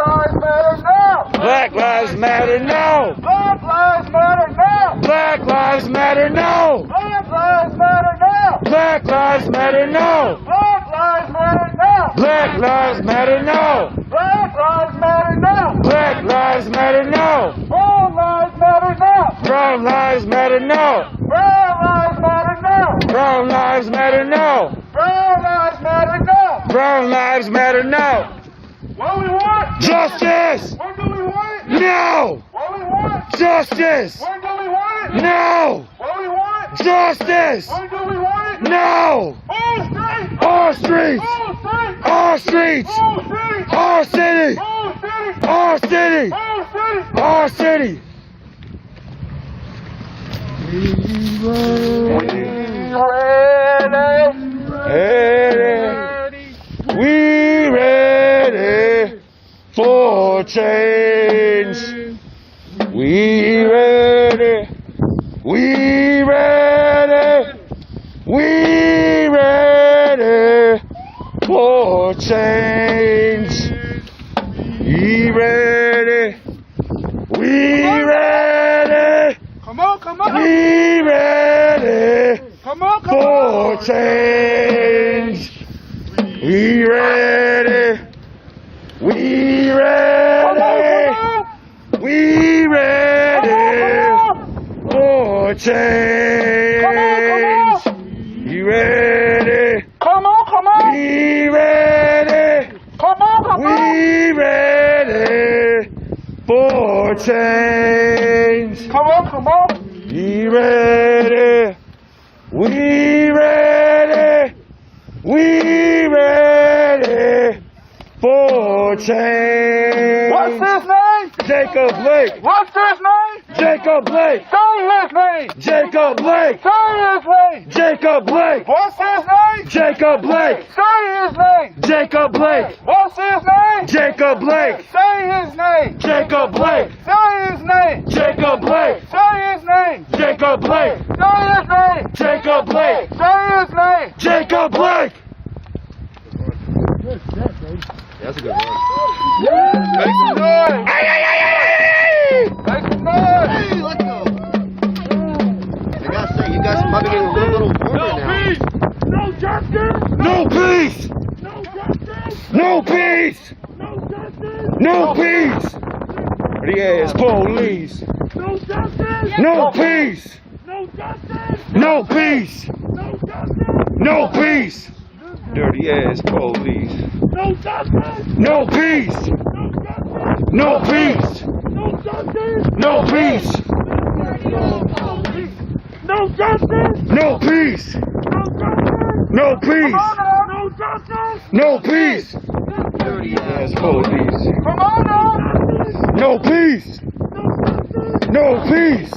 lives matter now! Black lives matter now! Black lives matter now! Black lives matter now! Black lives matter now! Black lives matter now! Black lives matter now! Black lives matter now! Black lives matter now! Black lives matter now! Brown lives matter now! Brown lives matter now! Brown lives matter now! Brown lives matter now! Brown lives matter now! Brown lives matter now! What do we want? Justice! When do we want it? Now! What do we want? Justice! When do we want it? Now! What do we want? Justice! When do we want it? Now! Our streets! Our streets! Our streets! Our city! Our city! Our city! Ready! We ready for change. We We ready. We ready. We ready for change. We ready. We ready. Come on, come on. We ready Come on, come for on. change. We ready. We ready. We ready for change. You ready? Come on, come on. We ready. Come on, come on. We ready for change. Come on, come on. We ready. We ready. We ready for change. What's his name? Jacob Blake. What's his name? Jacob Blake. Say his name. Jacob Blake. Say his name. Jacob Blake. What's his name? Jacob Blake. Say his name. Jacob Blake. What's his name? Jacob Blake. Say his name. Jacob Blake. Say his name. Jacob Blake. Say his name. Jacob Blake. Say his name. Jacob Blake. Say his name. Jacob Blake. That's a good one. Make some noise. Make some noise. Hey, let's go. I gotta say, you guys are probably getting a little warmer now. No justice. No peace. No justice. No peace. No justice. No peace. Yes, police. No justice. No peace. No justice. No peace. No justice. No peace. Dirty ass police. No justice. No peace. No justice. No peace. No justice. No peace. No justice. No peace. No justice. No peace. No justice. No peace. Dirty ass police. Come on now. No peace. No peace.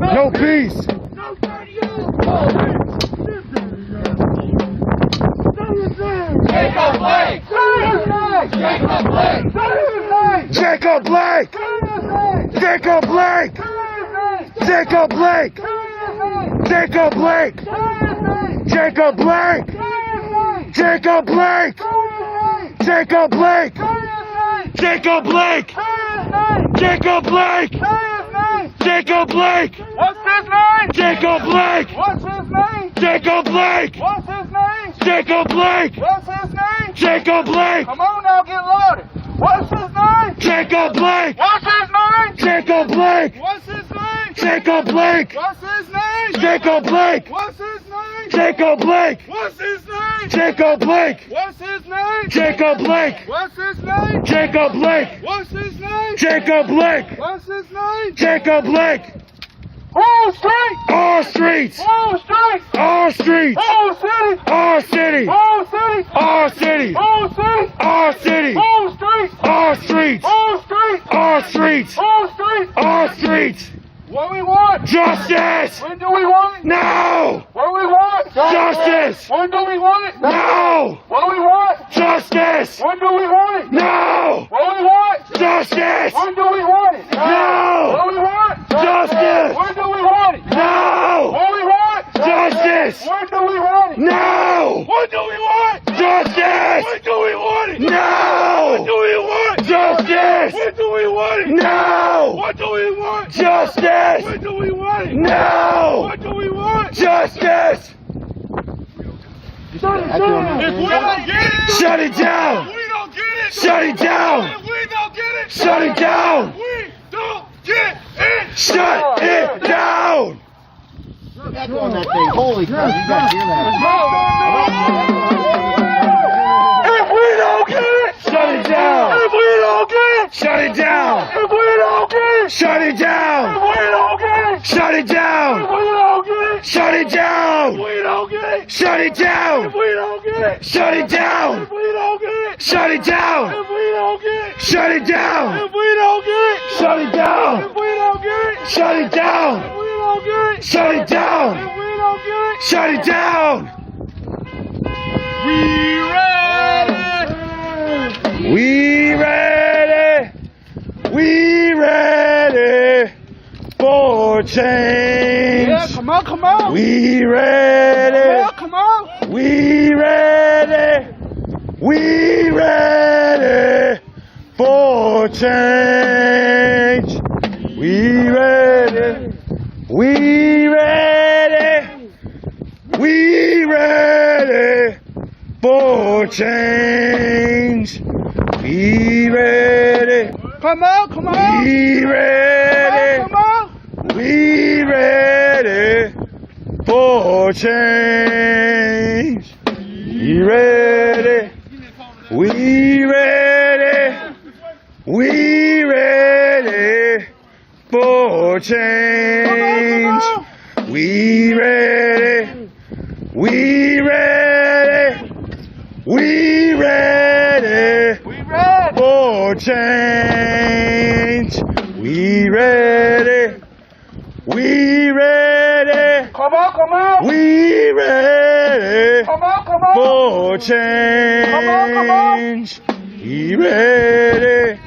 No peace. Jacob Blake! Jacob Blake! Jacob Blake! Jacob Blake! Jacob Blake! Jacob Blake! Jacob Blake! Jacob Blake! Jacob Blake! Jacob Blake! Jacob Blake! Jacob Blake! What's his name? Jacob Blake! What's his name? Jacob Blake! What's his name? Jacob Blake! What's his name? Jacob Blake! Come on now, get loaded. What's his name? Jacob Blake! What's his name? Jacob Blake! What's his name? Jacob Blake! What's his name? Jacob Blake! What's his name? Jacob Blake! What's his name? Jacob Blake! What's his name? Jacob Blake! What's his name? Jacob Blake! What's his name? Jacob Blake! What's his name? Jacob Blake! Wall Street! All streets! Wall Street! All streets! Wall City! All city! Wall City! All city! Wall City! All city! Wall Street! All streets! Wall Street! All streets! Wall Street! All streets! What we want? Justice! When do we want it? Now! What do we want? Justice! When do we want it? Now! What do we want? Justice! When do we want it? Now! What do we want? Justice! When do we want it? Now! What do we want? Justice! When do we want it? Now! What do we want? Justice! When do we want it? Now! What do we want? Justice! When do we want it? Now! What do we want? Justice! When do we want it? Now! What do we want? Justice! When do we want it? Now! What do we want? Justice! Shut it down! If we don't get it! Shut it down! If we don't get it! Shut it down! If we don't get it! Shut it down! We don't get it! Shut it down! Echo on that thing. Holy cow, you guys hear that? If we don't get it! Shut it down! If we don't get it! Shut it down! If we don't get it! Shut it If down! we don't get it! Shut it If down! we don't get it! Shut it down! If we don't get it! Shut it If down! we don't get it! Shut it down! If we don't get it! Shut it down! If we don't get it! Shut it down! If we don't get it! Shut it down! If we don't get it! Shut it down! If we don't get it! Shut it down! If we don't get it! Shut it down! We ready! We ready! We ready! for change. Yeah, come on, come on. We ready. Come on. We ready. We ready for change. We ready. We ready. We ready for change. We ready. Come on, come on. We ready. Come on. We ready for change. We ready. We ready. We ready for change. We ready. We ready. We ready for change. We ready. We ready. Come on, come on. We ready Come on, come on. for change. Come on, come on. We ready.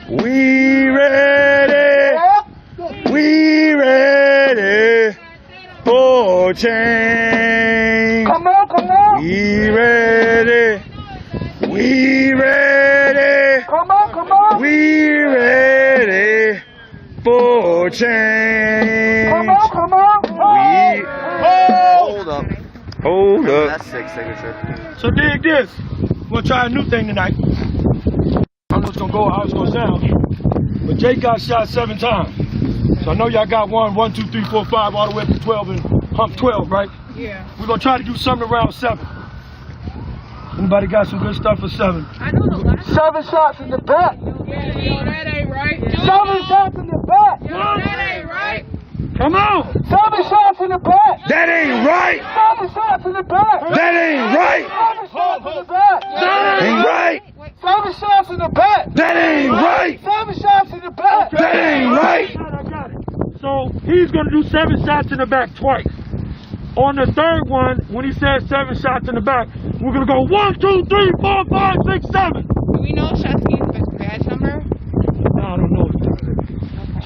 We ready. We ready for change. Come on, come on. We ready. We ready. Come on, come on. We ready for change. Come on, come on. We Hold up. hold up. That's sick signature. So dig this. We're gonna try a new thing tonight. I don't know it's gonna go how it's gonna sound. But Jake got shot 7 times. So I know y'all got 1, 2, 3, 4, 5, all the way up to 12 and hump 12, right? Yeah. We're gonna try to do something around 7. Anybody got some good stuff for 7? I know the last 7 shots in the back. yo, that ain't right. 7 shots in the back. That ain't right. Come on! 7 shots in the back. That ain't right. 7 shots in the back. That ain't right. 7 shots in the back. Ain't right. 7 shots in the back. That ain't right. 7 shots in the back. That ain't right. I got it. So he's gonna do 7 shots in the back twice. On the third one, when he says 7 shots in the back, we're gonna go 1, 2, 3, 4, 5, 6, 7. Do we know Shasky's badge number? I don't know.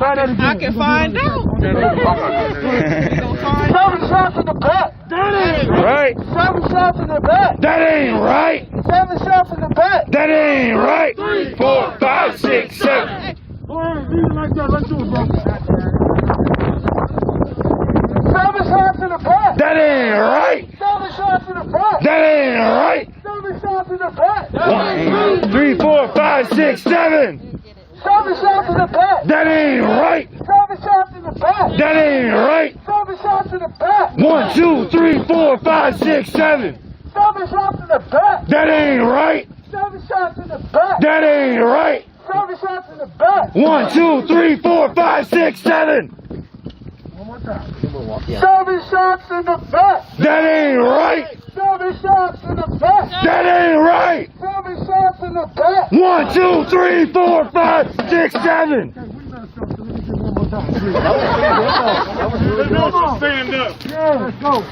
Try that again. I can find out. 7 shots in the back. That ain't Right. 7 shots in the back. That ain't right. 7 shots in the back. That ain't right. 3, 4, 5, 6, 7. Alright, leave it like that. Let's do it, bro. 7 shots in the back. That ain't right. 7 shots in the back. That ain't right. 7 shots in the back. 1, 2, 3, 4, 5, 6, 7. 7 shots in the back. That ain't right. 7 shots in the back. That ain't right. 7 shots in the back. 1, 2, 3, 4, 5, 6, 7. 7 shots in the back. That ain't right. 7 shots in the back. That ain't right. 7 shots in the back. 1, 2, 3, 4, 5, 6, 7. 7 shots in the back. That ain't right. 7 shots in the back. That ain't right. 7 shots in the back. 1, 2, 3, 4, 5, 6, 7. Stand up. Yeah, let's go. 7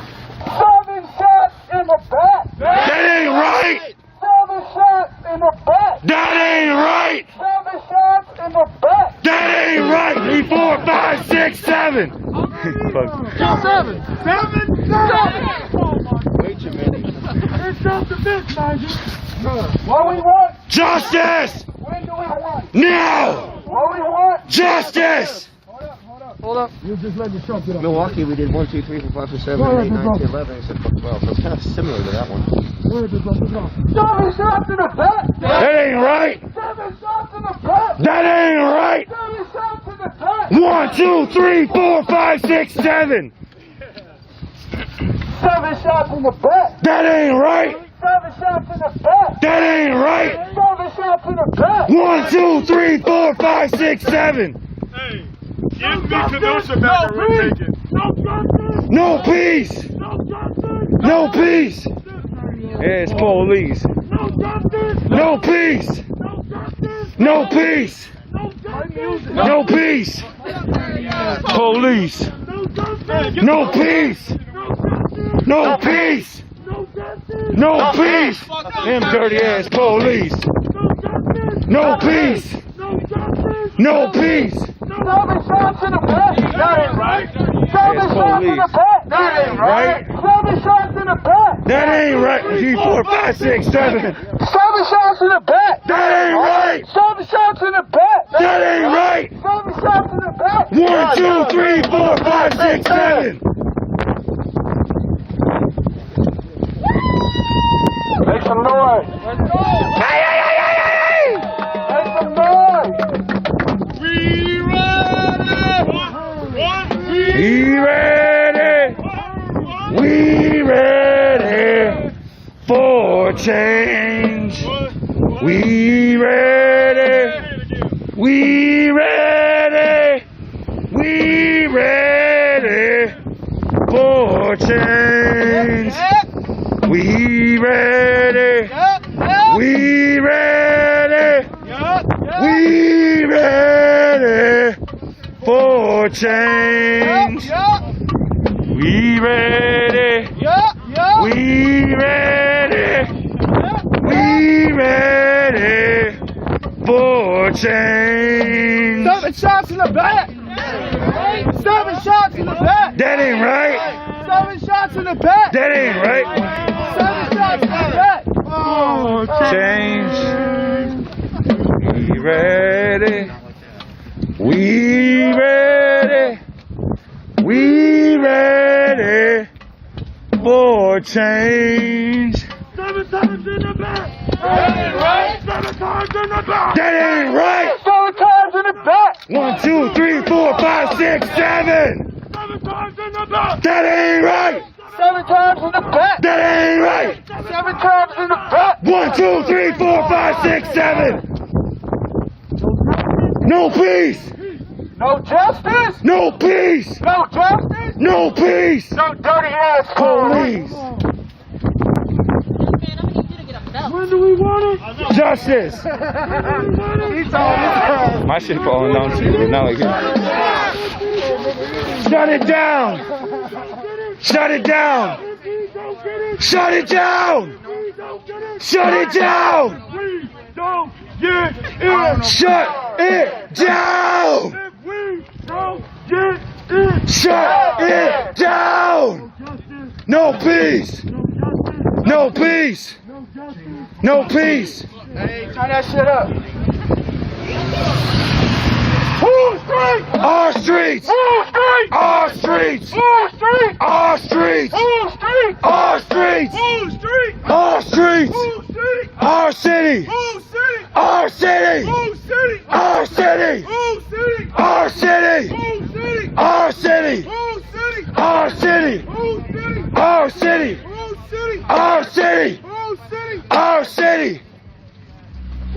shots in the back. That ain't right. 7 shots in the back. That ain't right. 7 shots in the back. That ain't right. 3, 4, 5, 6, 7. 7. 7. It's up to this, mind you. What we want? Justice. When do we want? Now. What we want? Justice. Hold up. You just let the truck get up. Milwaukee, we did 1, 2, 3, 4, 5, 6, 7, 8, 9, 10, 11, except for 12. So it's kind of similar to that one. Where is this up? 7 shots in the back. That ain't right. 7 shots in the back. That ain't right. 7 shots in the back. 1, 2, 3, 4, 5, 6, 7. 7 shots in the back. That ain't right. 7 shots in the back. That ain't right. 7 shots in the back. 1, 2, 3, 4, 5, 6, 7. Hey, give me to those about the taking. No peace. No peace. Yes, police. No peace. No peace. No peace. Police. No peace. No peace. No peace. Them dirty ass police. No peace. No peace. 7 shots in the back. That ain't right. 7 shots in the back. That ain't right. 7 shots in the back. That ain't right. G 4, 5, 6, 7. 7 shots in the back. That ain't right. 7 shots in the back. That ain't right. 7 shots in the back. 1, 2, 3, 4, 5, 6, 7. Make some noise. Hey, hey, hey, hey, hey! Make some noise. We ready. We ready for change. We ready. We ready. We ready for change. We ready. We ready. We ready for change. We ready. We ready. We ready for change. 7 shots in the back. 7 shots in the back. That ain't right. 7 shots in the back. That ain't right. 7 shots in the back. Oh, Change. We ready. We ready. We ready for change. 7 times in the back. That ain't right. 7 times in the back. That ain't right. 7 times in the back. 1, 2, 3, 4, 5, 6, 7. 7 times in the back. That ain't right. 7 times in the back. That ain't right. 7 times in the back. 1, 2, 3, 4, 5, 6, 7. No peace. No justice. No peace. No justice. No peace. No dirty ass Police. When do we want it? Justice. My shit falling down too. Not like it. Shut it down. Shut it down. Shut it down. Shut it down. We don't get it. Shut it down. If we don't get it. Shut it down. No peace. No peace. No peace. Hey, turn that shit up. Our streets. Our streets. Our streets. Our streets. Our streets. Our streets. Our city. Our city. Our city. Our city. Our city. Our city. Our city. Our city. Our city.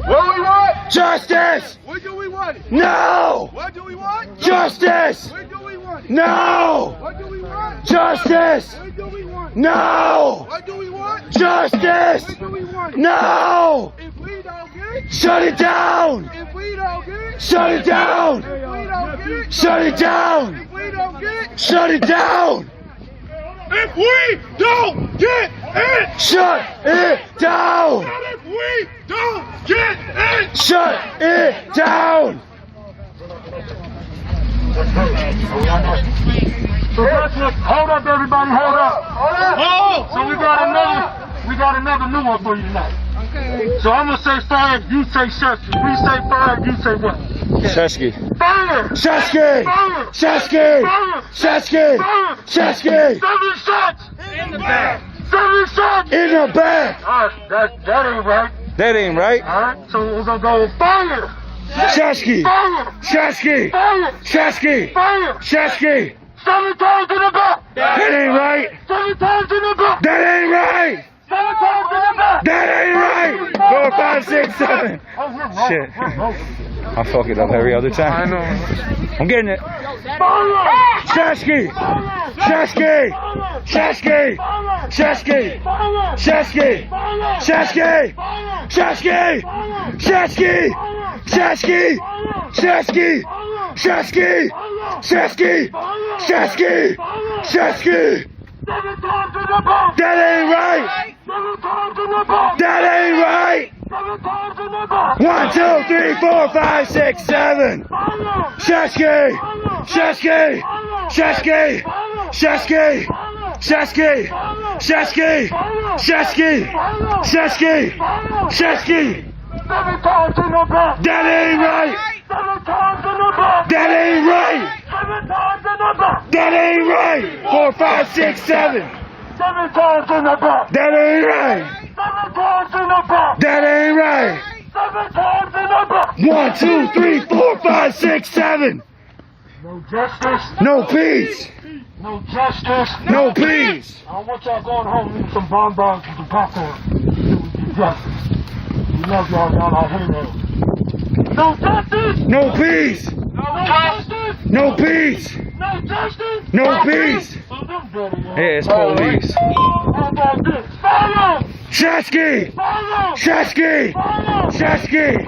What do we want? Justice. What do we want? No. What do we want? Justice. What do we want? No. What do we want? Justice. What do we want? No. What do we want? Justice. What do we want? No. If we don't get it, Shut it down. if we don't get it, Shut it down. if we don't get it, Shut it down. if we don't get it, Shut it down. if we don't get it, Shut it down. if we don't get it. Shut it down. So that's what, hold up everybody, hold up. So we got another new one for you tonight. Okay. So I'm gonna say fire, you say Shesky. We say fire, you say what? Shesky. Fire! Shesky. Fire! Shesky. Fire! Shesky. Fire! Shesky. 7 shots! In the back! 7 shots! In the back. Alright, that ain't right. That ain't right. Alright, so we're gonna go with fire! Shesky. Fire! Shesky. Fire! Shesky. Fire! Shesky. 7 times in the back! That ain't right. 7 times in the back! That ain't right. 7 times in the back! That ain't right. 4, 5, 6, 7. Shit. I fuck it up every other time. I know. I'm getting it. Fire! Shesky. Shesky. Shesky. Shesky. Shesky. Shesky. Shesky. Shesky. Shesky. Shesky. Shesky. Shesky. Shesky. Shesky. 7 times in the back! That ain't right. 7 times in the back! That ain't right. 1, 2, 3, 4, 5, 6, 7. Shesky! Shesky! Shesky! Shesky! Shesky! Shesky! Shesky! Shesky! Shesky! That ain't right! That ain't right! That ain't right! 4, 5, 6, 7. That ain't right! That ain't right! 1, 2, 3, 4, 5, 6, 7. No justice. No peace. No justice. No peace. I want y'all going home and eat some bonbons and some popcorn. It would be justice. We love y'all. Y'all are heroes. No justice. No peace. No justice. No peace. No justice. No peace. Hey, it's police. How about this? Fire! Shesky! Shesky! Shesky!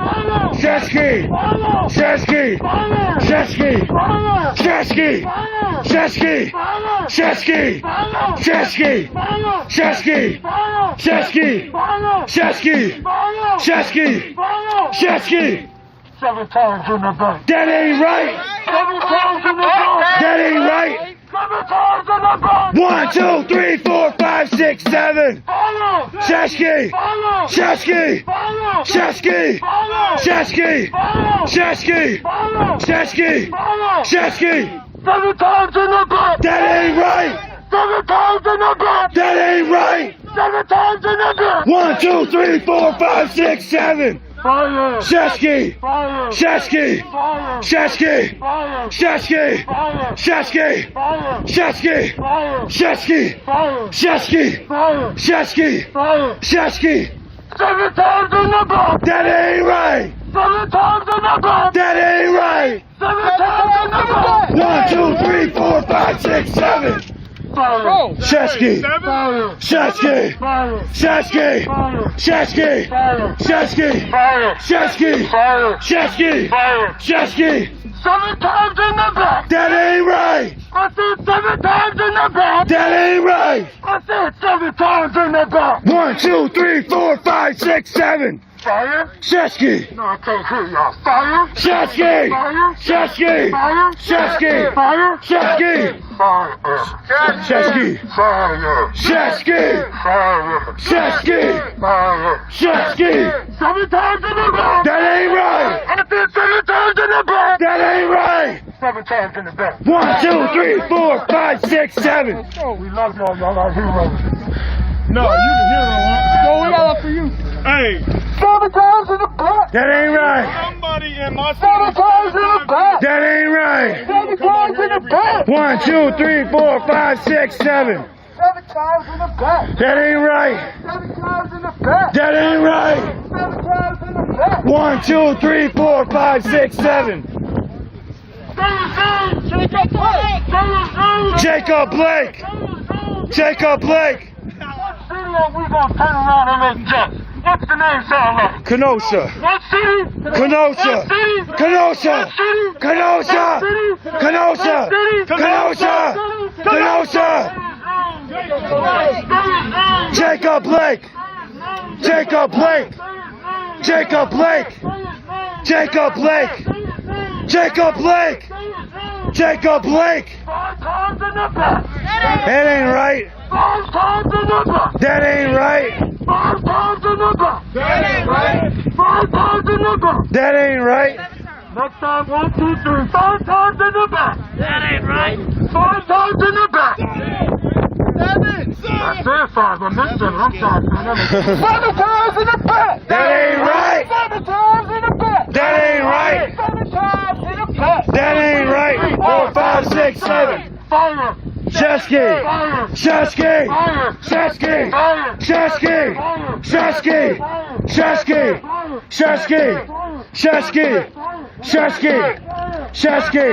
Shesky! Shesky! Shesky! Shesky! Shesky! Shesky! Shesky! Shesky! Shesky! Shesky! Shesky! Shesky! 7 times in the back. That ain't right! 7 times in the back. That ain't right! 7 times in the back. 1, 2, 3, 4, 5, 6, 7. Shesky! Shesky! Shesky! Shesky! Shesky! Shesky! Shesky! 7 times in the back. That ain't right! 7 times in the back. That ain't right! 7 times in the back. 1, 2, 3, 4, 5, 6, 7. Fire! Shesky! Fire! Shesky! Fire! Shesky! Fire! Shesky! Fire! Shesky! Fire! Shesky! Fire! Shesky! Fire! Shesky! Fire! Shesky! Fire! Shesky! 7 times in the back. That ain't right! 7 times in the back. That ain't right! 7 times in the back. 1, 2, 3, 4, 5, 6, 7. Fire! Shesky! Fire! Shesky! Fire! Shesky! Fire! Shesky! Fire! Shesky! Fire! Shesky! Fire! Shesky! Fire! Shesky! 7 times in the back. That ain't right! I said 7 times in the back. That ain't right! I said 7 times in the back. 1, 2, 3, 4, 5, 6, 7. Fire! Shesky! No, I can't hear y'all. Fire! Shesky! Fire! Shesky! Fire! Shesky! Fire! Shesky! Fire! Shesky! Fire! Shesky! Fire! Shesky! Fire! Shesky! 7 times in the back. That ain't right! I said 7 times in the back. That ain't right! 7 times in the back. 1, 2, 3, 4, 5, 6, 7. We love y'all. Y'all are heroes. No, you the hero, huh? Yo, we got one for you. Hey, 7 times in the back. That ain't right! somebody in my 7 times in the back. That ain't right! 7 times in the back. 1, 2, 3, 4, 5, 6, 7. 7 times in the back. That ain't right! 7 times in the back. That ain't right! 7 times in the back. 1, 2, 3, 4, 5, 6, 7. Jacob Blake! Jacob Blake! What city are we gonna turn around and make just? What's the name sound like? Kenosha! What city? Kenosha! What city? Kenosha! What city? Kenosha! What city? Kenosha! What city? Kenosha! Kenosha! Jacob Blake! Jacob Blake! Jacob Blake! Jacob Blake! Jacob Blake! Jacob Blake! 5 times in the back. That ain't right! 5 times in the back. That ain't right! 5 times in the back. That ain't right. 5 times in the back. That ain't right! Next time, 1, 2, 3. 5 times in the back. That ain't right. 5 times in the back. 7. I said 5. I missed it. I'm sorry. 7 times in the back. That ain't right! 7 times in the back. That ain't right! 7 times in the back. That ain't right! 4, 5, 6, 7. Fire. Shesky! Fire. Shesky! Fire. Shesky! Fire. Shesky! Fire. Shesky! Shesky! Shesky! Shesky! Shesky! Shesky!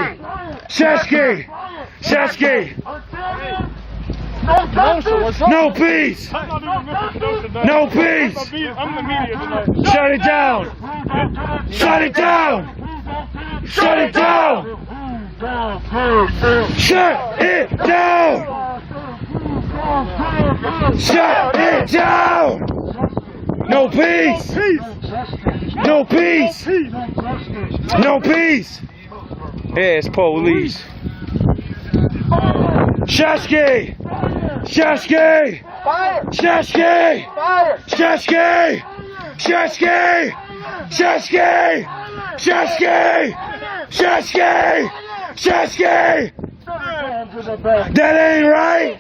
Shesky! Shesky! No peace! No peace! I'm the media tonight. Shut it down! Shut it down! Shut it down! Shut it down! Shut it down! No peace! No peace. No peace. Yes, police. Shashki. Shashki. Shashki. Shashki. Shashki. Shashki. Shashki. Shashki. Shashki. That ain't right.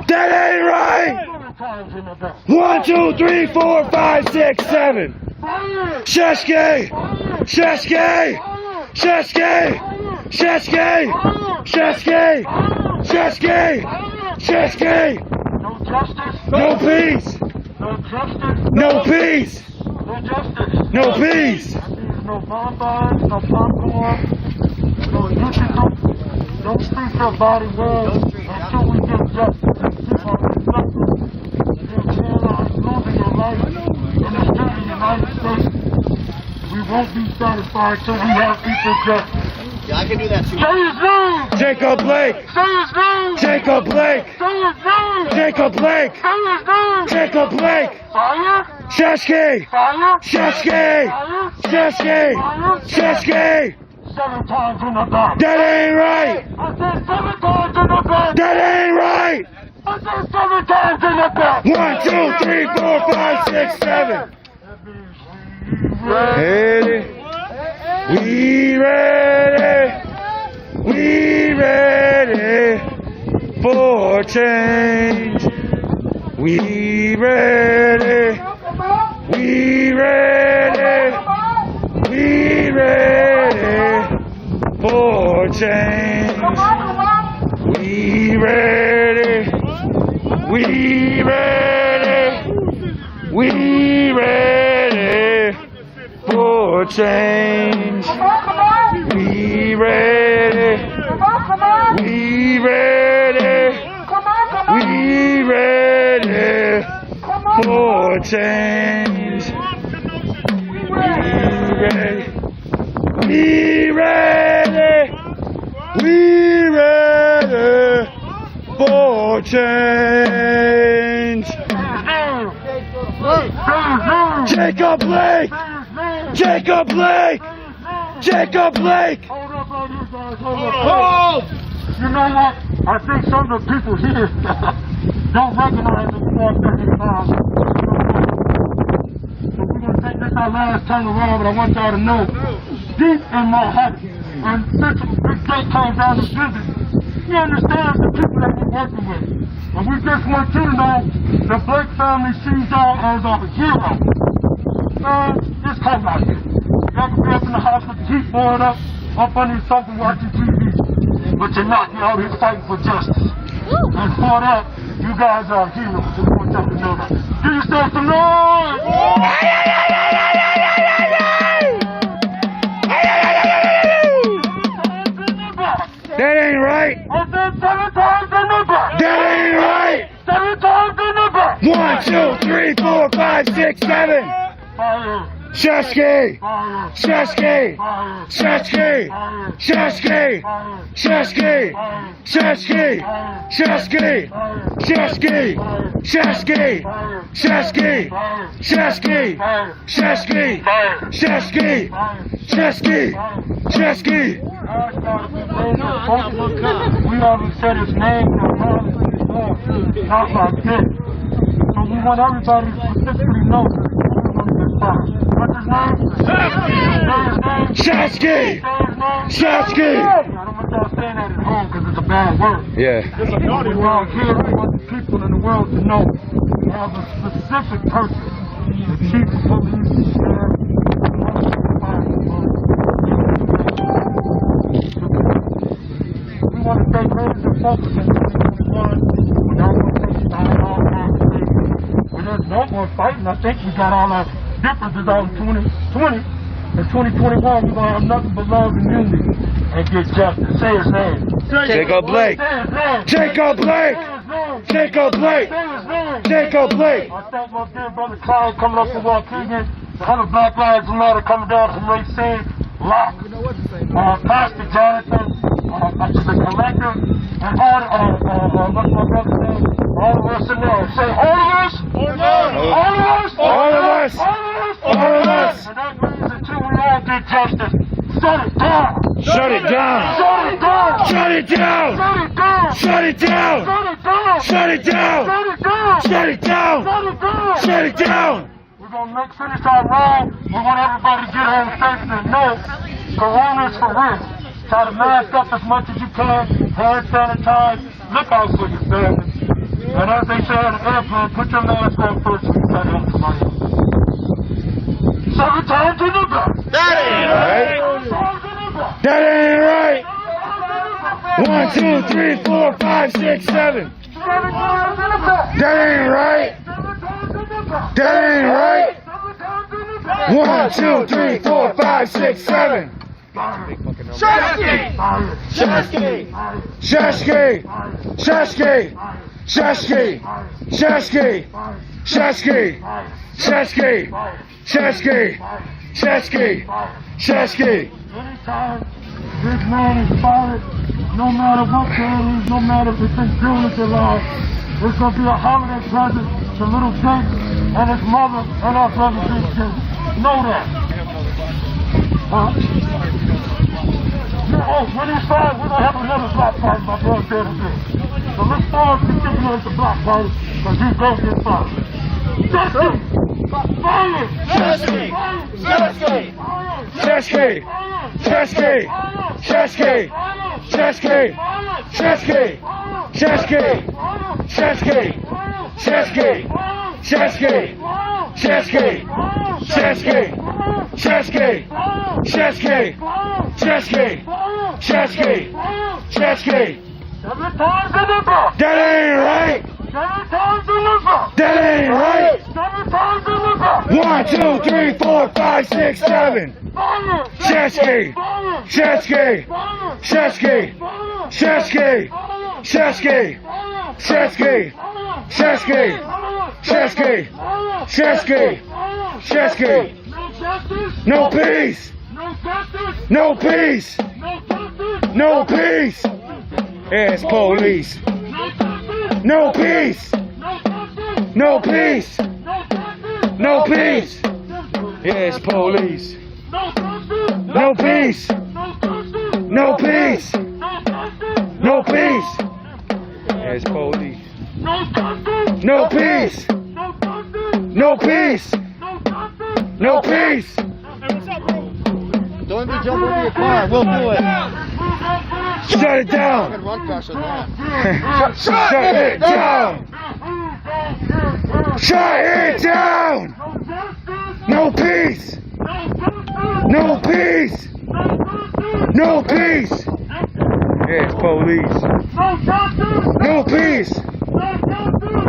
That ain't right. 1, 2, 3, 4, 5, 6, 7. Shashki. Shashki. Shashki. Shashki. Shashki. Shashki. Shashki. No peace. No peace. No peace. No bonfires, no popcorn, no uniform. Don't treat your body well until we get justice. Keep on reflecting. You're losing your life in the state of the United States. We won't be satisfied till we have equal justice. Yeah, I can do that too. Say his name! Jacob Blake! Say his name! Jacob Blake! Say his name! Jacob Blake! Say his name! Jacob Blake! Fire! Shashki! Fire! Shashki! Shashki! Shashki! 7 times in the back. That ain't right! I said 7 times in the back. That ain't right! I said 7 times in the back. 1, 2, 3, 4, 5, 6, 7. Ready? We ready? We ready for change? We ready? We ready? We ready for change? We ready? We ready? We ready for change? We ready? We ready? We ready for change? We ready? We ready? We ready for change? Jacob Blake! Jacob Blake! Jacob Blake! Hold! You know what? I think some of the people here don't recognize the fact that it's So we're going to take this our last time around, but I want y'all to know, deep in my heart, when this day comes down to visit, you understand the people that we're working with. And we just want you to know the Blake family sees y'all as a hero. Man, it's cold out here. Y'all can be up in the house with the heat boiled up under something watching TV. But you're not. You're out here fighting for justice. And for that, you guys are heroes. I want y'all to know that. Give yourself some noise! That ain't right! I said 7 times in the back! That ain't right! 7 times in the back! 1, 2, 3, 4, 5, 6, 7. Fire! Shashki! Fire! Shashki! Fire! Shashki! Fire! Shashki! Fire! Shashki! Shashki! Shashki! Shashki! Shashki! Shashki! Shashki! Shashki! Shashki! Shashki! Shashki! We haven't said his name in a while. Not like this. So we want everybody to specifically know this. What's his name? Shashki! Shashki! I don't want y'all saying that at home because it's a bad word. Yeah. It's a naughty word. Here we want the people in the world to know we have a specific purpose. The chief of police, the sheriff, we want to stay laser focused in 2021. We're not going to take time off conversation. When there's no more fighting, I think we got all our differences out in 2020. In 2021, we're going to have nothing but love and unity and get justice. Say his name. Jacob Blake. Jacob Blake. Jacob Blake. Jacob Blake. I thank my dear brother Clyde coming up from Waukegan. The 100 Black Lives Matter coming down from Racine. Locke. Pastor Jonathan. Which is a collector. And all, what's my brother's name? All of us in there. Say all of us. All of us. All of us. All of us. And that means until we all get justice. Shut it down. Shut it down. Shut it down. Shut it down. Shut it down. Shut it down. Shut it down. Shut it down. Shut it down. Shut it down. Shut it down. We're gonna finish our round. We want everybody to get home safe and know Corona's for real. Try to mask up as much as you can. Hand sanitize. Look out for your family. And as they say on the airplane, put your mask on first when you try to help somebody else. 7 times in the back. That ain't right. That ain't right. 1, 2, 3, 4, 5, 6, 7. That ain't right. That ain't right. 1, 2, 3, 4, 5, 6, 7. Shashki! Shashki! Shashki! Shashki! Shashki! Shashki! Shashki! Shashki! Shashki! Shashki! Shashki! Anytime this man is fired, no matter what day it is, no matter if it's in June or July, it's going to be a holiday present to little Jake and his mother and our brother Big Jake. Know that. Huh? Oh, when he's fired, we're going to have another block party, my brother said again. So let's start particularly at the block party, because he's going to get fired. Shashki! Fire! Shashki! Shashki! Shashki! Shashki! Shashki! Shashki! Shashki! Shashki! Shashki! Shashki! Shashki! Shashki! Shashki! Shashki! Shashki! Shashki! Shashki! That ain't right! That ain't right! 1, 2, 3, 4, 5, 6, 7. Shashki! Shashki! Shashki! Shashki! Shashki! Shashki! Shashki! Shashki! Shashki! Shashki! No peace! No peace! No peace! Ass police! No peace! No peace! No peace! Yes, police! No peace! No peace! No peace! Yes, police! No peace! No peace! No peace! Don't even jump over your car. We'll do it. Shut it down! Shut it down! Shut it down! No peace! No peace! No peace! Yes, police! No peace!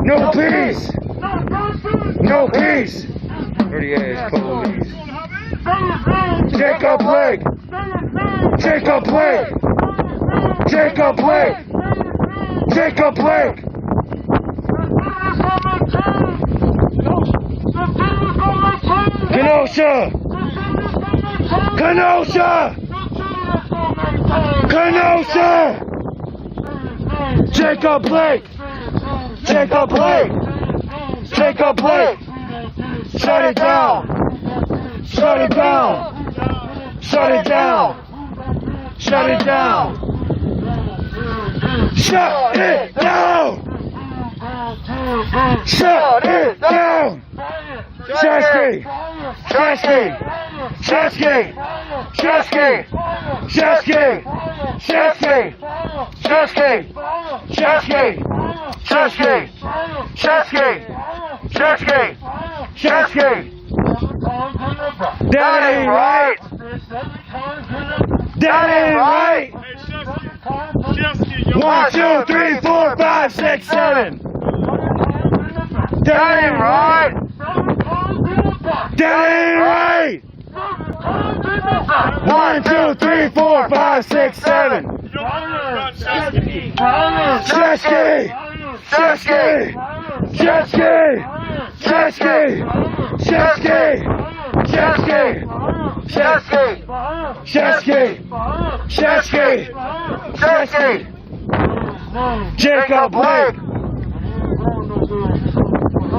No peace! No peace! Dirty ass police! Jacob Blake! Jacob Blake! Jacob Blake! Jacob Blake! Kenosha! Kenosha! Kenosha! Jacob Blake! Jacob Blake! Jacob Blake! Shut it down! Shut it down! Shut it down! Shut it down! Shut it down! Shut it down! Shashki! Shashki! Shashki! Shashki! Shashki! Shashki! Shashki! Shashki! Shashki! Shashki! Shashki! Shashki! That ain't right! That ain't right! 1, 2, 3, 4, 5, 6, 7. That ain't right! That ain't right! 1, 2, 3, 4, 5, 6, 7. Shashki! Shashki! Shashki! Shashki! Shashki! Shashki! Shashki! Shashki! Shashki! Shashki! Jacob Blake!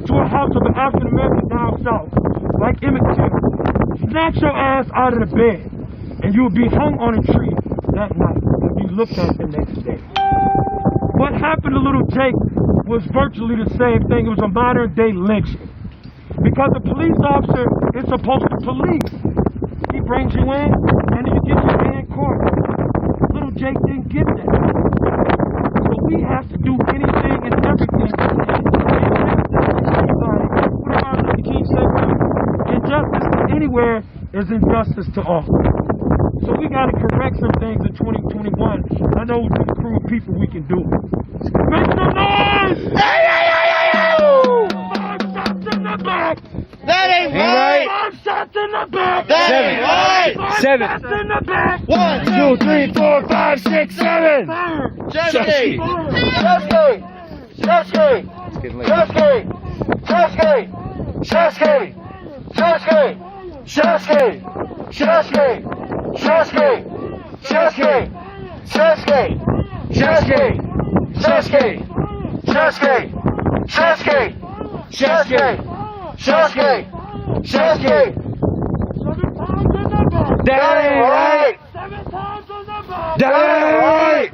into a house of an African American down south, like Emmett Till, snatch your ass out of the bed, and you'll be hung on a tree that night and be looked at the next day. What happened to little Jake was virtually the same thing. It was a modern day lynching. Because a police officer is supposed to police. He brings you in, and then you get your day in court. Little Jake didn't get that. So we have to do anything and everything. Injustice anywhere is injustice to all. So we got to correct some things in 2021. I know with this crew of people we can do it. Make some noise! Five shots in the back! That ain't right! 5 shots in the back! That ain't right! 7 shots in the back! 1, 2, 3, 4, 5, 6, 7! Chesky! Chesky! Chesky! Chesky! Chesky! Chesky! Chesky! Chesky! Chesky! Chesky! Chesky! Chesky! Chesky! Chesky! Chesky! Chesky! Chesky! Chesky! Chesky! That ain't right! That ain't right!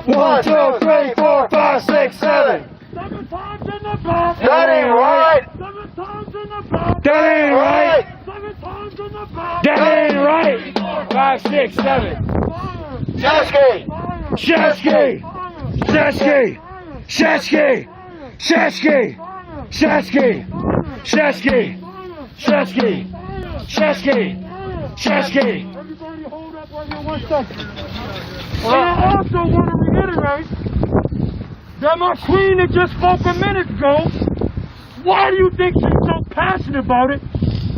1, 2, 3, 4, 5, 6, 7! That ain't right! That ain't right! That ain't right! 5, 6, 7! Chesky! Chesky! Chesky! Chesky! Chesky! Chesky! Chesky! Chesky! Chesky! Chesky! Everybody hold up right here 1 second. And I also want to reiterate that my queen that just spoke a minute ago, why do you think she's so passionate about it?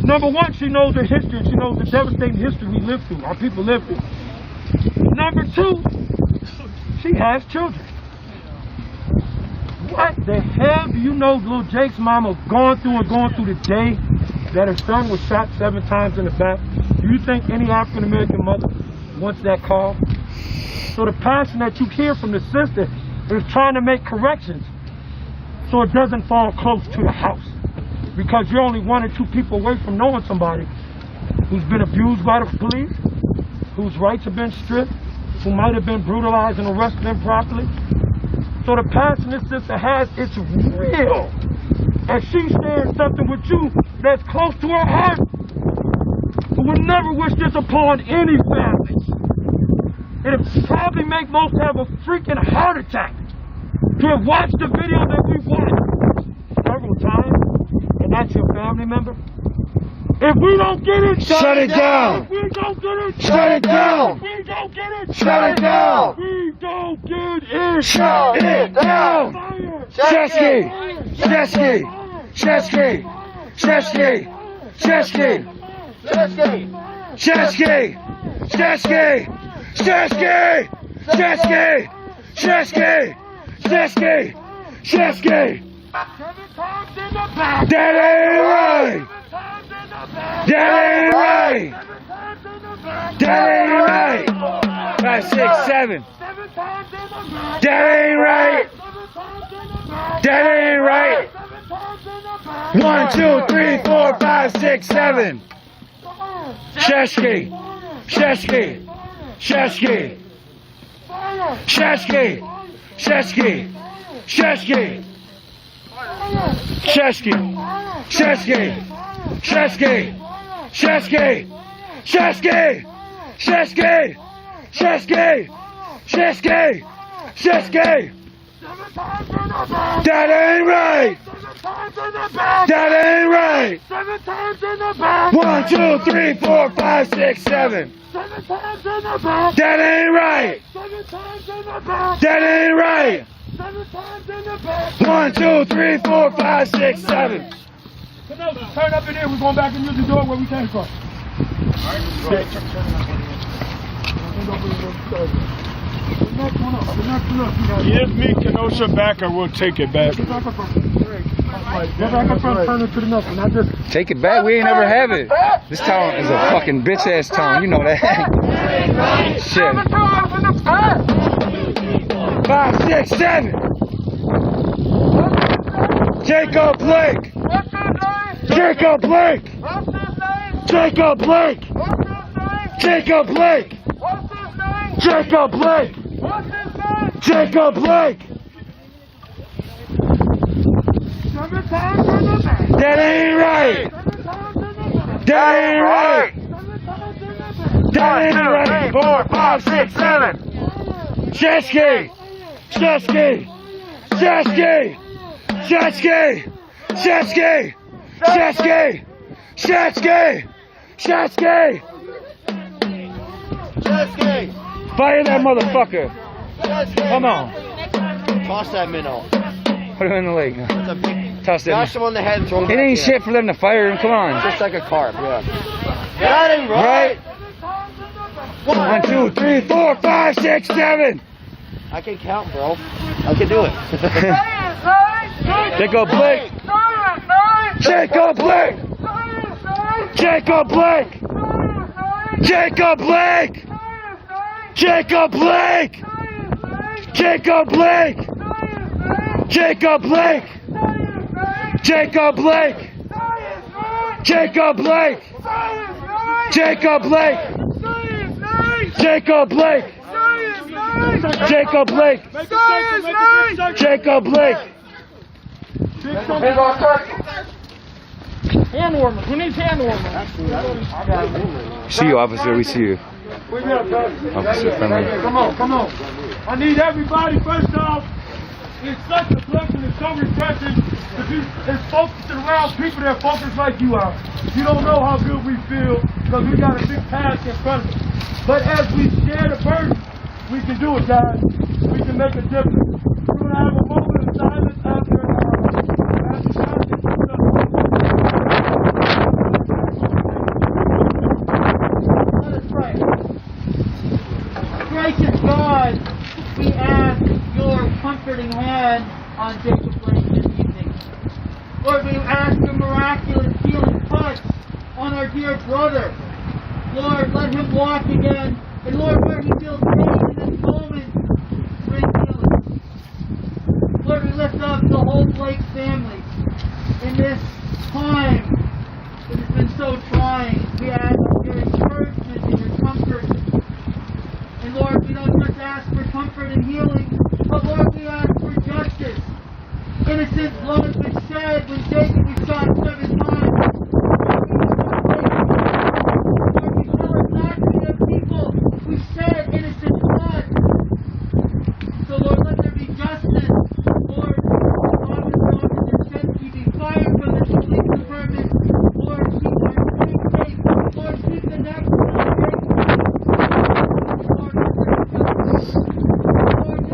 Number one, she knows the history. She knows the devastating history we lived through, our people lived through. Number two, she has children. What the hell do you know little Jake's mama going through the day that her son was shot 7 times in the back? Do you think any African American mother wants that call? So the passion that you hear from the sister is trying to make corrections so it doesn't fall close to the house. Because you're only 1 or 2 people away from knowing somebody who's been abused by the police, whose rights have been stripped, who might have been brutalized and arrested improperly. So the passion this sister has, it's real. And she's sharing something with you that's close to her heart. Who would never wish this upon any family. It'd probably make most have a freaking heart attack to have watched the video that we watched several times, and that's your family member. If we don't get it, shut it down. If we don't get it, shut it down. If we don't get it, shut it down. We don't get it, shut it down. Chesky, Chesky, Chesky, Chesky, Chesky, Chesky, Chesky, Chesky, Chesky, Chesky, Chesky, Chesky, Chesky. That ain't right. That ain't right. That ain't right. 5, 6, 7. That ain't right. That ain't right. 1, 2, 3, 4, 5, 6, 7. Chesky. Chesky. Chesky. Chesky. Chesky. Chesky. Chesky. Chesky. Chesky. Chesky. Chesky. Chesky. Chesky. Chesky. Chesky. That ain't right. That ain't right. 1, 2, 3, 4, 5, 6, 7. That ain't right. That ain't right. 1, 2, 3, 4, 5, 6, 7. Turn up in here. We're going back and use the door where we came from. Give me Kenosha back or we'll take it back. Take it back? We ain't never have it. This town is a fucking bitch ass town. You know that. Shit. 5, 6, 7. Jacob Blake! Jacob Blake! Jacob Blake! Jacob Blake! Jacob Blake! Jacob Blake! That ain't right! That ain't right! That ain't right! 4, 5, 6, 7! Shesky! Shesky! Shesky! Shesky! Shesky! Shesky! Shesky! Shesky! Shesky! Fire that motherfucker! Come on! Toss that minnow. Put him in the lake. It's a big. Toss it. Bash him on the head and throw him It back ain't in. shit for them to fire him. Come on. Just like a carp, yeah. That ain't right. 1, 2, 3, 4, 5, 6, 7. I can count, bro. I can do it. Jacob Blake. Jacob Blake. Jacob Blake. Jacob Blake. Jacob Blake. Jacob Blake. Jacob Blake. Jacob Blake. Jacob Blake. Jacob Blake. Jacob Blake. Jacob Blake. Jacob Blake. Hand warmers. Who needs hand warmers? See you, officer. We see you. Officer friendly. Come on, come on. I need everybody, first off, it's such a blessing and so refreshing to be focused around people that are focused like you are. You don't know how good we feel because we got a big task in front of us. But as we share the burden, we can do it, guys. We can make a difference. We're going to have a moment of silence after Let us pray. Gracious God, we ask your comforting hand on Jacob Blake this evening. Lord, we ask your miraculous healing touch on our dear brother. Lord, let him walk again. And Lord, where he feels pain in this moment, bring healing. Lord, we lift up the whole Blake family in this time. It has been so trying. We ask your encouragement and your comfort. And Lord, we don't just ask for comfort and healing, but Lord, we ask for justice. Innocent blood has been shed when Jacob was shot 7 times. Lord, we tell us not to be people who shed innocent blood. So Lord, let there be justice. Lord, Officer Shensky be fired from the police department. Lord, keep our streets safe. Lord, keep the next one safe. Lord, let there be justice. Lord,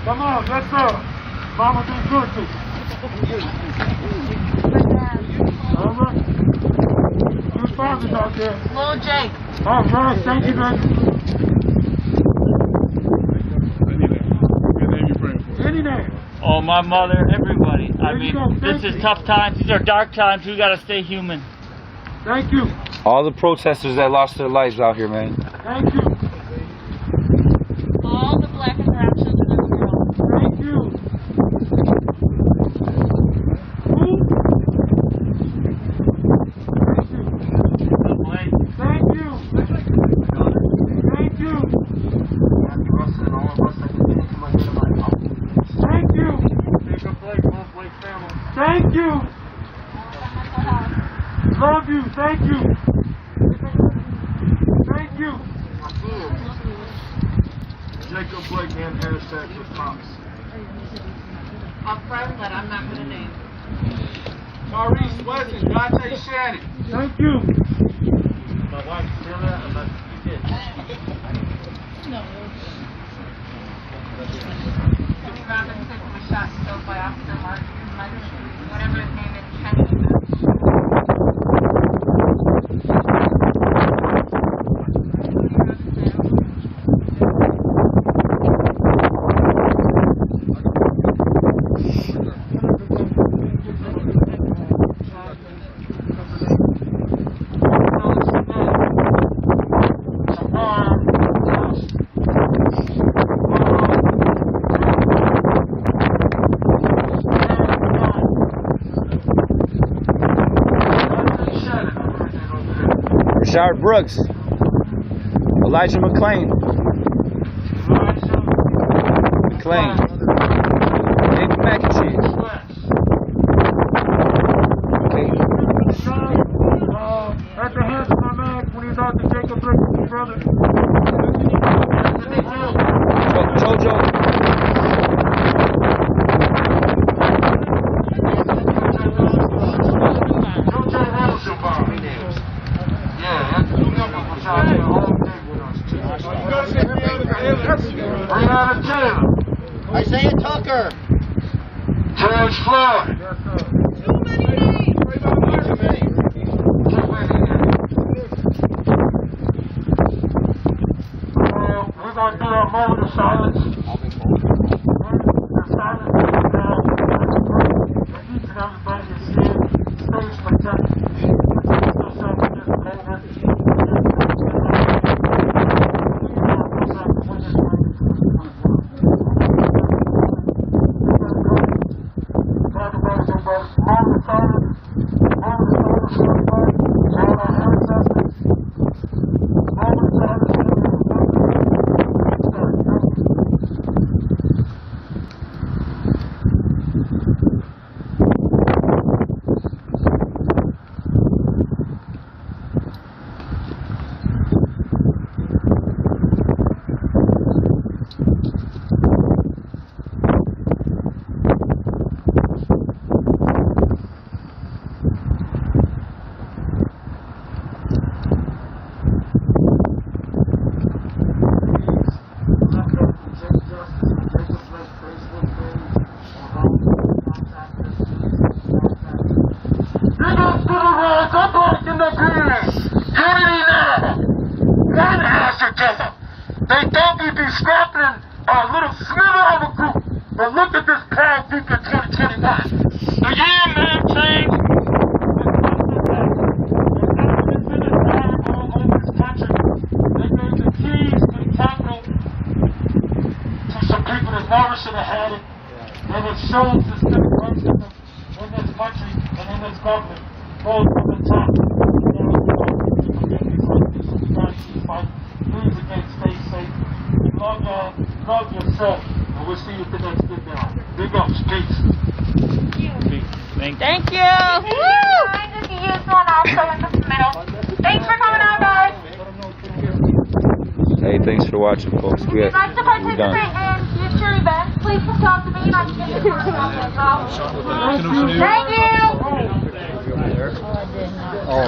Come on, let's go. Mama been good to you. All right. Good fathers out there. Little Jake. All right, thank you, man. Any name. Oh, my mother, everybody. I mean, this is tough times. These are dark times. We gotta stay human. Thank you. All the protesters that lost their lives out here, man. Thank you. All the black and brown children in the world. Thank you. Thank you. Thank you. Thank you. Thank you. Love you. Thank you. Thank you. Jacob Blake and hashtag with cops. A friend that I'm not gonna name. Maurice Weston, Dante Shannon. Thank you. My wife's still there. I'm not No. Jimmy Robinson was shot and killed by Officer Martin, whatever his name is, Kenny. Rashard Brooks, Elijah McClain, David Mac and Cheese. Okay. At the hands of my man when he's out to Jacob Blake's brother. Jojo. Isaiah Tucker. George Floyd. Too many names. We're going to do our moment of silence. The silence is now. And each and everybody is here. Stays protected. Protect yourself against COVID. They thought we'd be scrapping a little sliver of a group, but look at this proud group in 2021. The year man changed. They gave the keys to the capital to some people that never should have had it, and it shows the civic racism in this country and in this government, both from the top. Please again, stay safe. Love y'all, love yourself, and we'll see you at the next get down. Big ups, peace. Thank you. Trying to see you one also in the middle. Thanks for coming out, guys. Hey, thanks for watching, folks. If you'd like to participate in future events, please come talk to me and I can get you Thank you. Oh,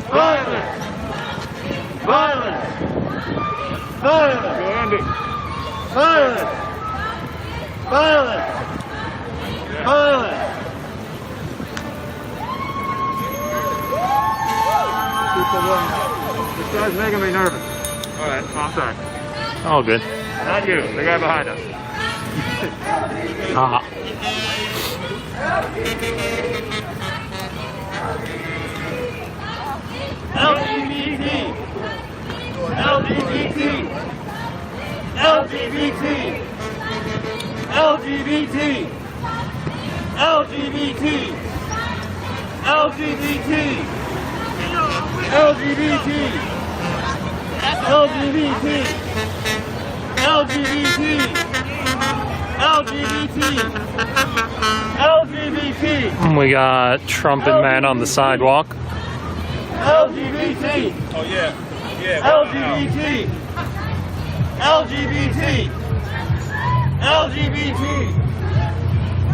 Violence! Violence! Violence! Violence! Violence! Violence! This guy's making me nervous. Alright, I'm sorry. All good. Not you, the guy behind us. Ah. LGBT! LGBT! LGBT! LGBT! LGBT! LGBT! LGBT! LGBT! LGBT! LGBT! LGBT! We got trumpet man on the sidewalk. LGBT! Oh yeah. Yeah. LGBT! LGBT! LGBT!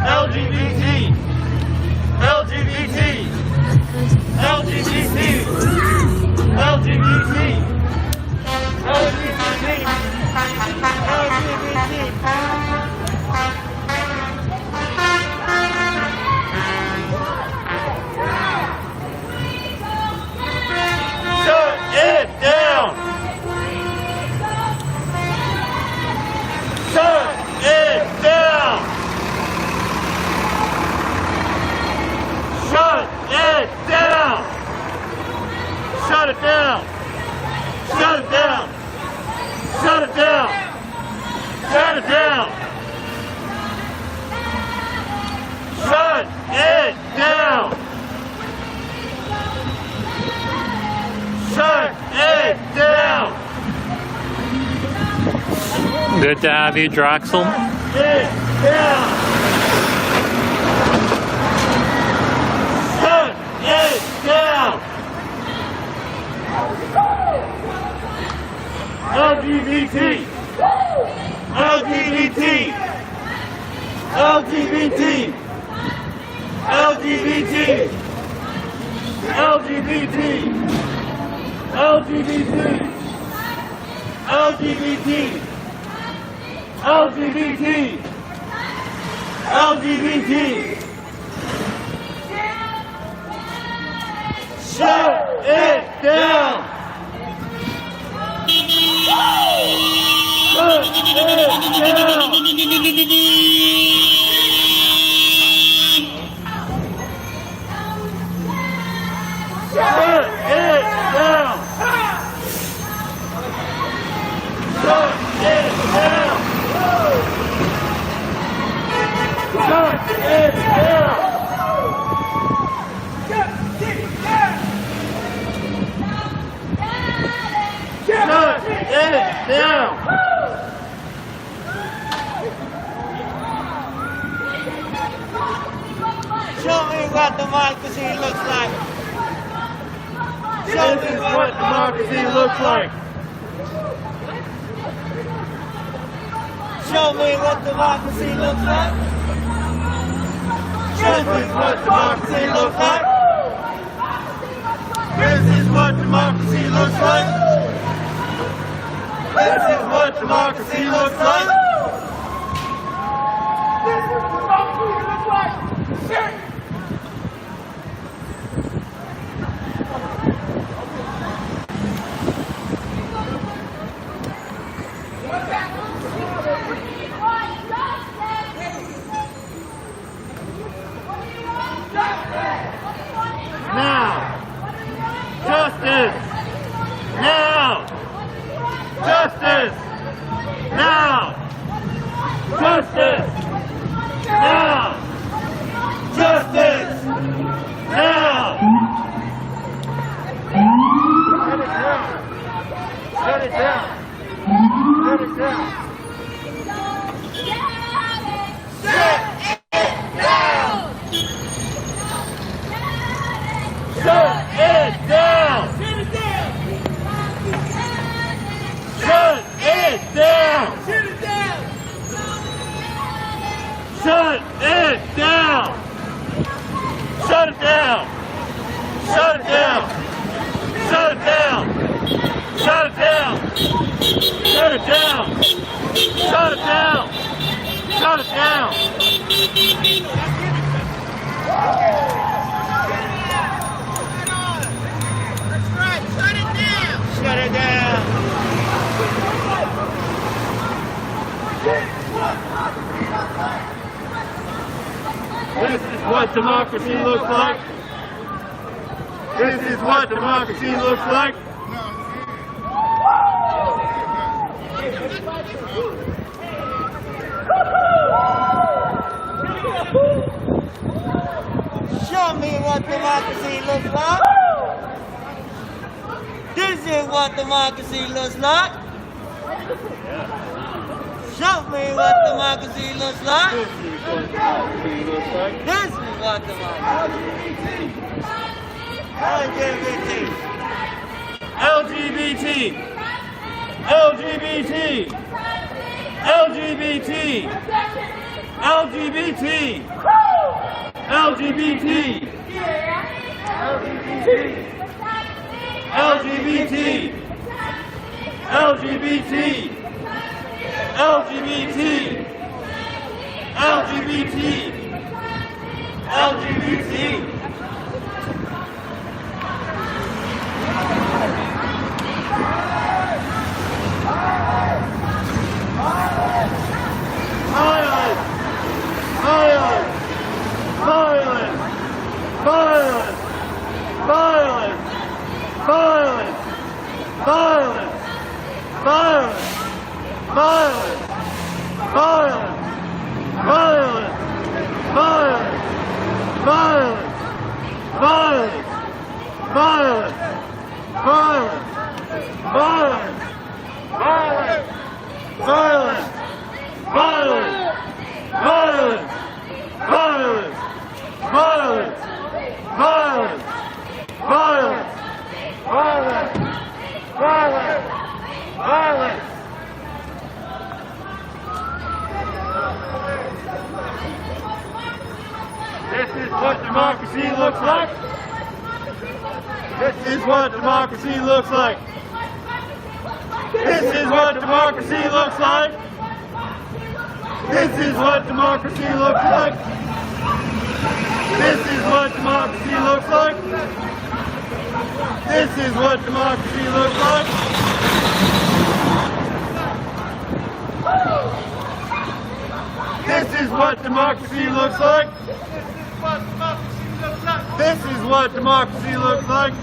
LGBT! LGBT! LGBT! LGBT! Shut it down! Shut it down! Shut it down! Shut it down! Shut it down! Shut it down! Shut it down! Shut it down! Shut it down! Good to have you, Doxxing. It down! Shut it down! LGBT! LGBT! LGBT! LGBT! LGBT! LGBT! LGBT! LGBT! LGBT! Shut it down! Shut it down! Shut it down! Shut it down! Shut it down! Shut it down! Show me what democracy looks like. This is what democracy looks like. Show me what democracy looks like. This is what democracy looks like. This is what democracy looks like. This is what democracy looks like. This is what democracy looks like. Shit. Now! Justice! Now! Justice! Now! Justice! Now! Justice! Now! Shut it down! Shut it down! Shut it down! Shut it down! Shut it down! Shut it down! Shut it down! Shut it down! Shut it down! down! Shut it down! Shut it down! Shut it down! Shut it down! That's right, shut it down! Shut it down! This is what democracy looks like. This is what democracy looks like. Show me what democracy looks like. This is what democracy looks like. Show me what democracy looks like. This is what democracy. LGBT. LGBT. LGBT. LGBT. LGBT. LGBT. LGBT. LGBT. LGBT. LGBT. LGBT. This is what democracy looks like. This is what democracy looks like. This is what democracy looks like. This is what democracy looks like. This is what democracy looks like. This is what democracy looks like. This is what democracy looks like. This is what democracy looks like. This is what democracy looks like.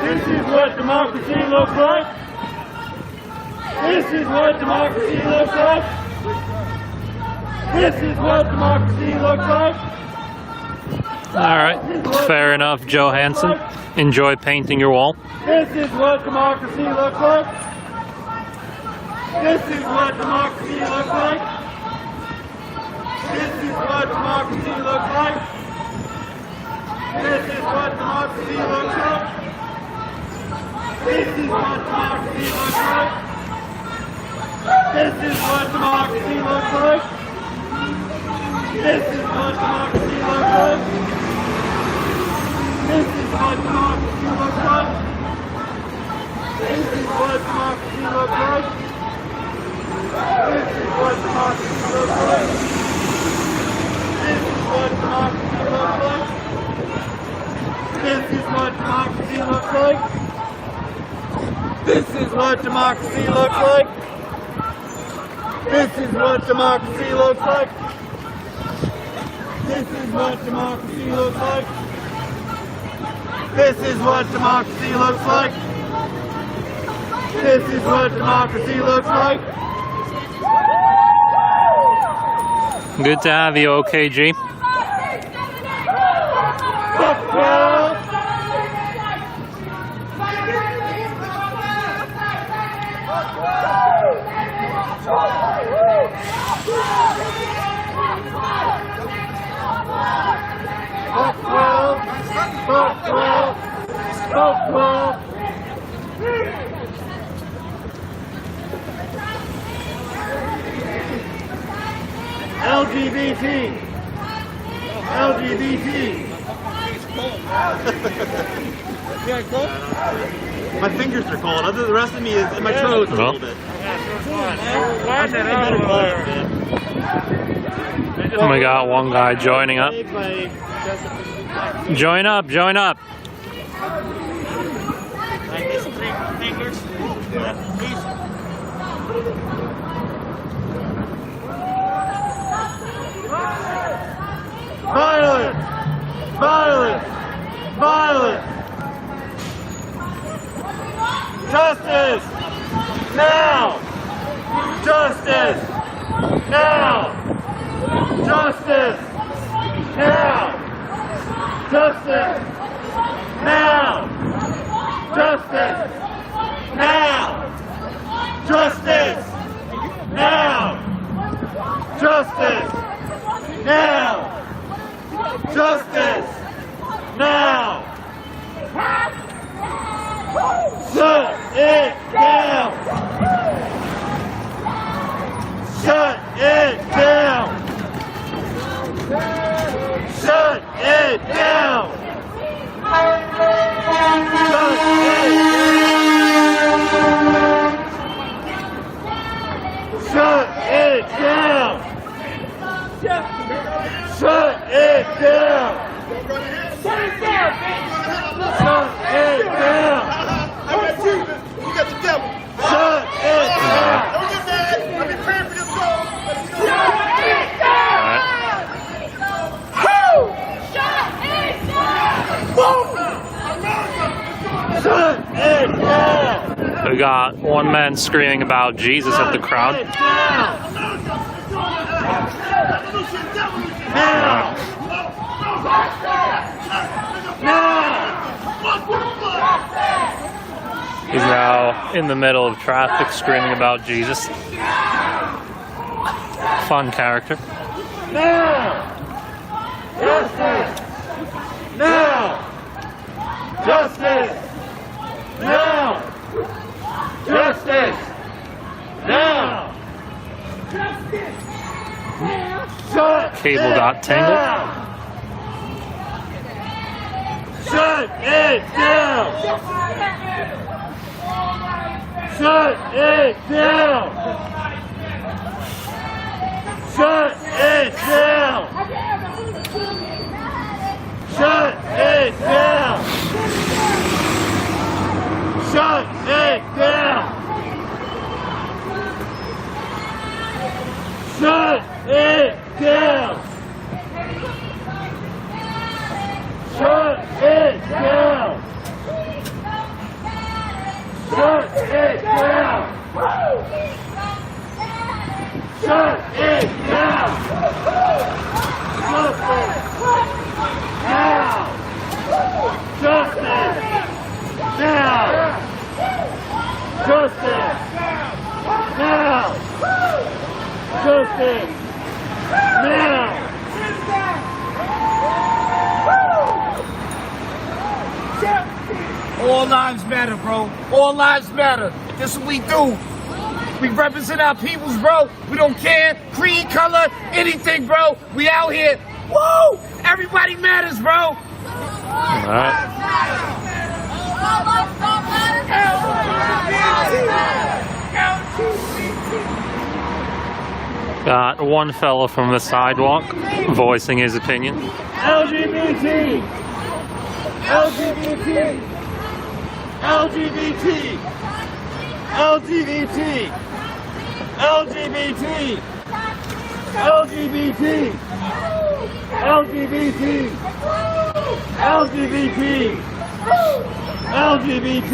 This is what democracy looks like. democracy looks like. This is what democracy looks like. All right, fair enough, Johansson. Enjoy painting your wall. This is what democracy looks like. This is what democracy looks like. This is what democracy looks like. This is what democracy looks like. This is what democracy looks like. This is what democracy looks like. This is what democracy looks like. This is what democracy looks like. This is what democracy looks like. This is what democracy looks like. This is what democracy looks like. This is what democracy looks like. This is what democracy looks like. This is what democracy looks like. This is what democracy looks like. This is what democracy looks like. This is what democracy looks like. Good to have you, OKG. LGBT. LGBT. Yeah, cold? My fingers are cold. Other the rest of me is in my toes a little bit. We got one guy joining up. Join up, join up. Violence! Violence! Violence! Justice! Now! Justice! Now! Justice! Now! Justice! Now! Justice! Now! Justice! Now! Justice! Now! Justice! Now! Shut it down! Shut it down! Shut it down! Shut it down! Shut it down! Shut it down! Shut it down! I got you. You got the devil. Shut it down! Don't get mad. I've been praying for this goal. Shut it down! Woo! Shut it down! Shut it down! We got one man screaming about Jesus at the crowd. Now! He's now in the middle of traffic screaming about Jesus. Fun character. Now! Justice! Now! Justice! Now! Justice! Now! Shut Cable it got tangled. down. Shut it down! Shut it down! Shut it down! Shut it down! Shut it down! Shut it down! Shut it down! Shut it down! Shut it down! Justice! Now! Justice! Now! Justice! Now! Justice! Now! All lives matter, bro. All lives matter. This is what we do. We represent our peoples, bro. We don't care. Creed, color, anything, bro. We out here. Woo! Everybody matters, bro. All right. Got one fella from the sidewalk voicing his opinion. LGBT! LGBT! LGBT! LGBT! LGBT! LGBT! LGBT! LGBT! LGBT!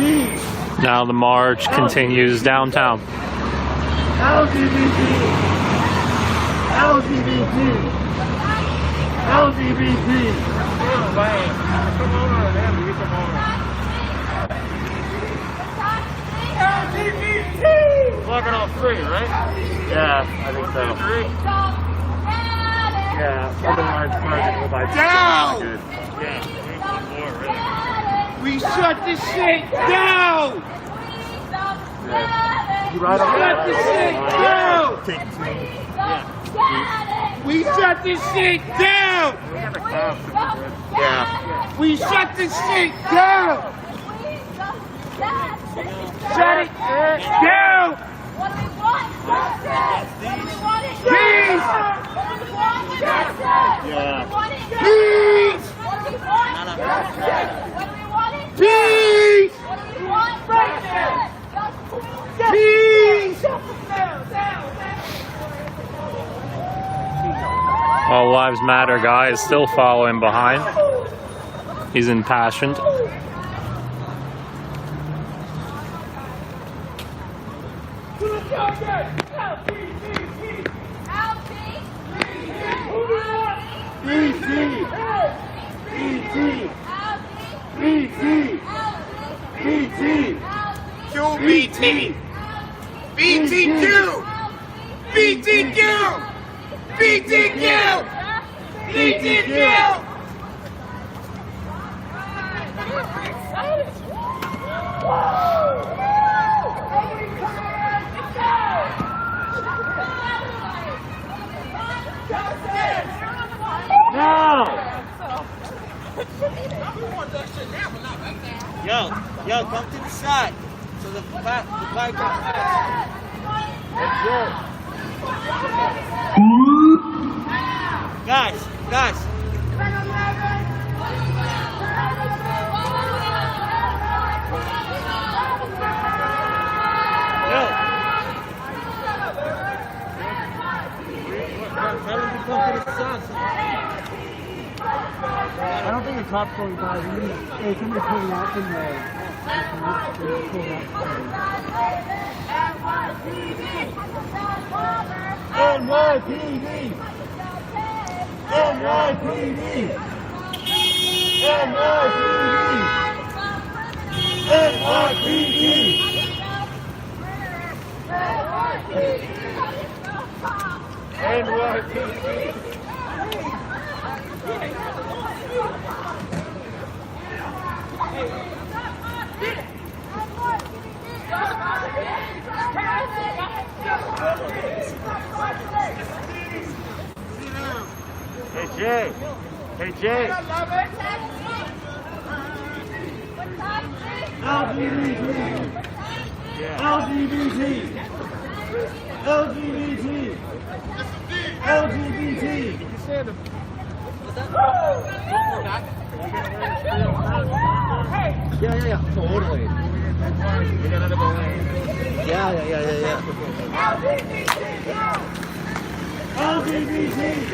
Now the march continues downtown. LGBT! LGBT! LGBT! LGBT! Walking off free, right? Yeah, I think so. Yeah, otherwise margin will buy down! Yeah, we shut this shit down! Shut this shit down! We shut this shit down! Yeah. We shut this shit down! Shut it down! Peace! Yeah. Peace! Peace! Peace! All Lives Matter guy is still following behind. He's impassioned. QBT! BTQ! BTQ! BTQ! BTQ! Now! Yo, come to the side. So the bike comes back. Guys. Yo. Tell them to come to the side. I don't think the cop's going by. Hey, somebody's pulling out from the... NYPD! NYPD! NYPD! NYPD! Hey Jay! Hey Jay! LGBT! LGBT! LGBT! LGBT! Yeah. Totally. You got another lane. Yeah. LGBTQ!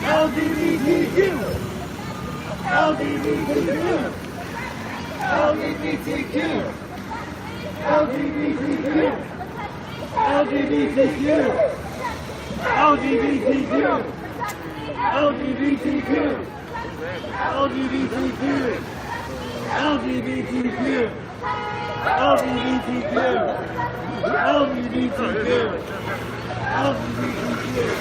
LGBTQ! LGBTQ! LGBTQ! LGBTQ! LGBTQ. LGBTQ. LGBTQ. LGBTQ. LGBTQ. LGBTQ. LGBTQ.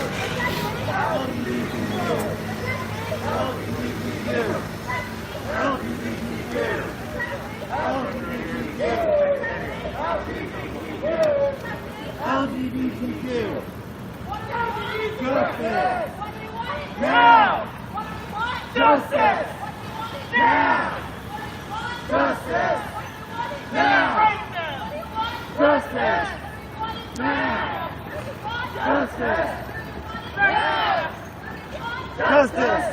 LGBTQ. Justice. Now. Justice. Now. Justice. Now. Justice. Now. Justice. Justice.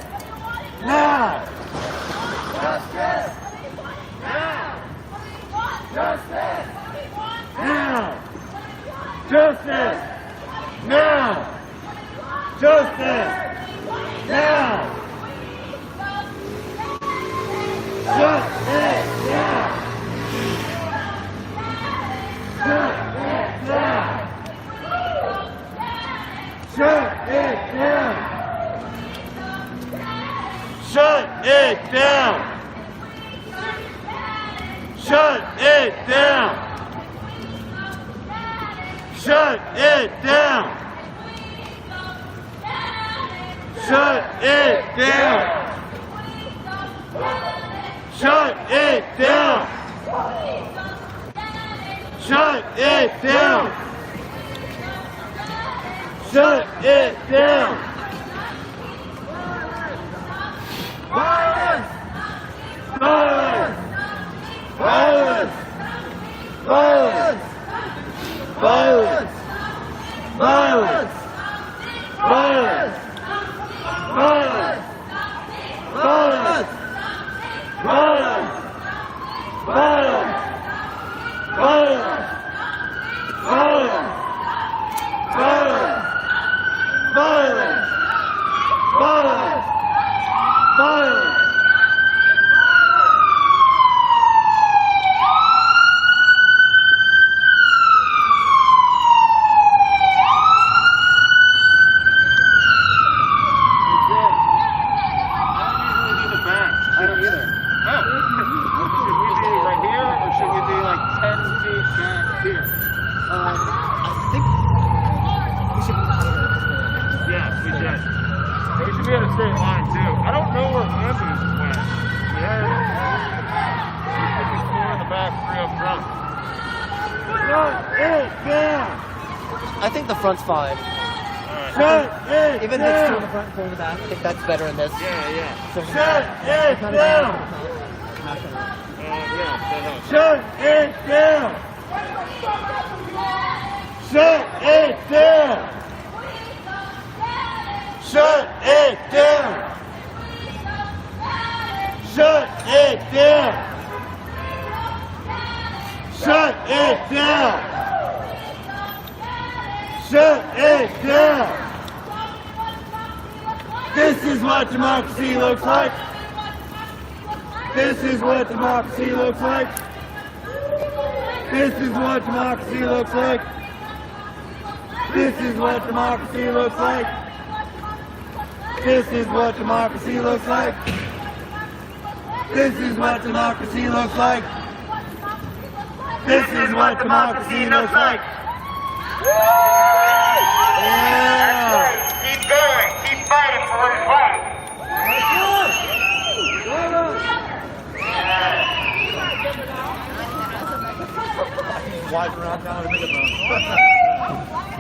Now. Justice. Now. Justice. Now. Justice. Now. Justice. Now. Shut it down! Shut it down! Shut it down! Shut it down! Shut it down! Shut it down! Shut it down! Shut it down! Violence! Violence! Violence! Violence! Violence! Violence! Violence! Violence! Violence! Violence! Violence! Violence! Violence! Violence! Violence! Violence! Violence! I don't either. Oh. Should we be right here, or should we be like 10 feet back here? I think we should be here. Yes, we should. We should be on a straight line, too. I don't know where ambulance went. We had 54 in the back, 3 up front. Shut it down! I think the front's fine. Shut it Even down! if it's two in the front and 4 in the back, I think that's better in this. Yeah. So Shut it kind down! Yeah, Shut it down! Shut it down! Shut it down! Shut it down! Shut it down! Shut it down! This is what democracy looks like. This is what democracy looks like. This is what democracy looks like. This is what democracy looks like. This is what democracy looks like. This is what democracy looks like. This is what democracy looks like. Yeah. Keep going. Keep fighting for what is right.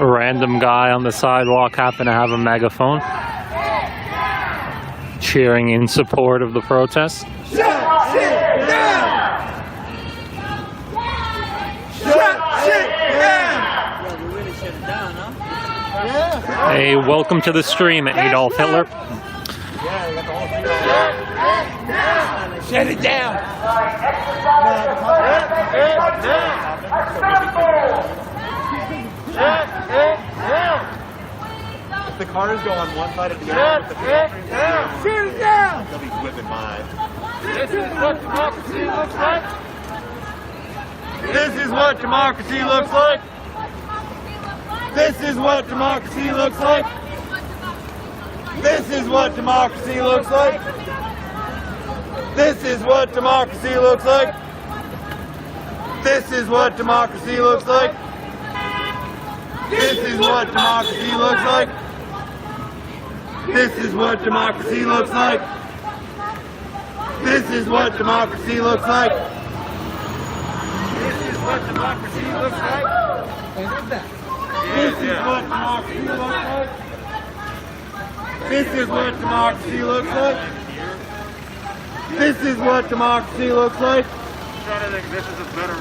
A random guy on the sidewalk happened to have a megaphone, cheering in support of the protest. Shut shit down! Shut shit down! Yeah, we really shut it down, huh? Hey, welcome to the stream, Adolf Hitler. Shut it down! If the cars go on one side of the other, they'll be whipping by. This is what democracy looks like. This is what democracy looks like. This is what democracy looks like. This is what democracy looks like. This is what democracy looks like. This is what democracy looks like. This is what democracy looks like. This is what democracy looks like. This is what democracy looks like. This is what democracy looks like. This is what democracy looks like. This is what democracy looks like. This is what democracy looks like. I think this is a better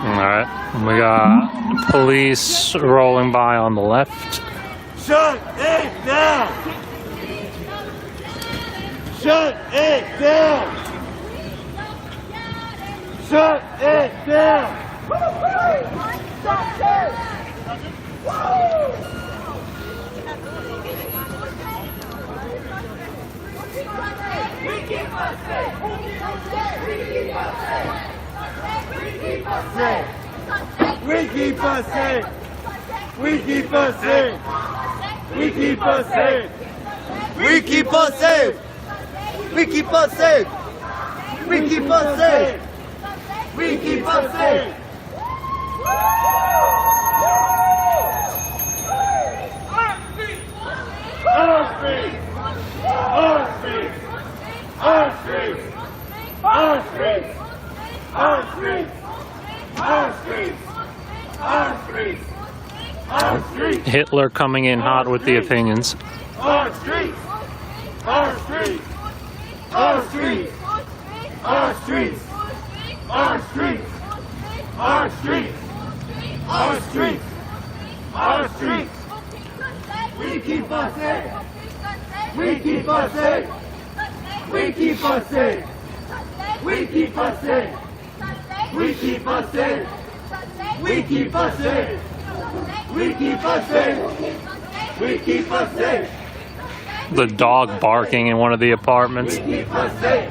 Alright, we got police rolling by on the left. Shut it down! Shut it down! Shut it down! We keep us safe. We keep us safe. We keep us safe. We keep us safe. We keep us safe. We keep us safe. We keep us safe. We keep us safe. Our streets. Our streets. Our streets. Our streets. Our streets. Our streets. Our streets. Our streets. Hitler coming in hot with the opinions. Our streets. Our streets. Our streets. Our streets. Our streets. Our streets. Our streets. Our streets. We keep us safe. We keep us safe. We keep us safe. We keep us safe. We keep us safe. We keep us safe. We keep us safe. We keep us safe. The dog barking in one of the apartments. We keep us safe.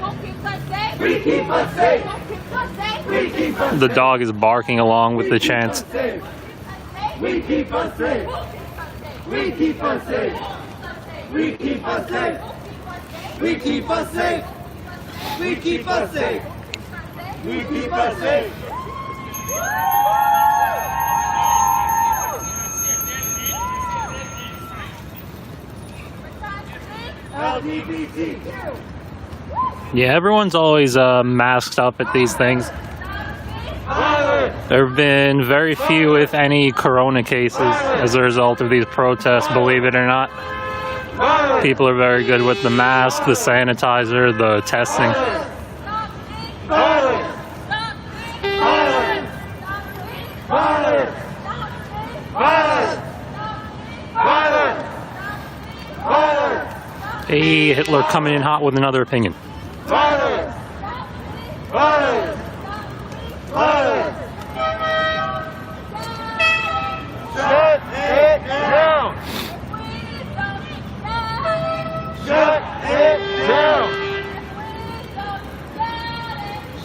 We keep us safe. We keep us safe. The dog is barking along with the chants. We keep us safe. We keep us safe. We keep us safe. We keep us safe. We keep us safe. We keep us safe. LGBT. Yeah, everyone's always masked up at these things. There have been very few, if any, corona cases as a result of these protests, believe it or not. People are very good with the mask, the sanitizer, the testing. Hey, Hitler coming in hot with another opinion. Shut it down! Shut it down!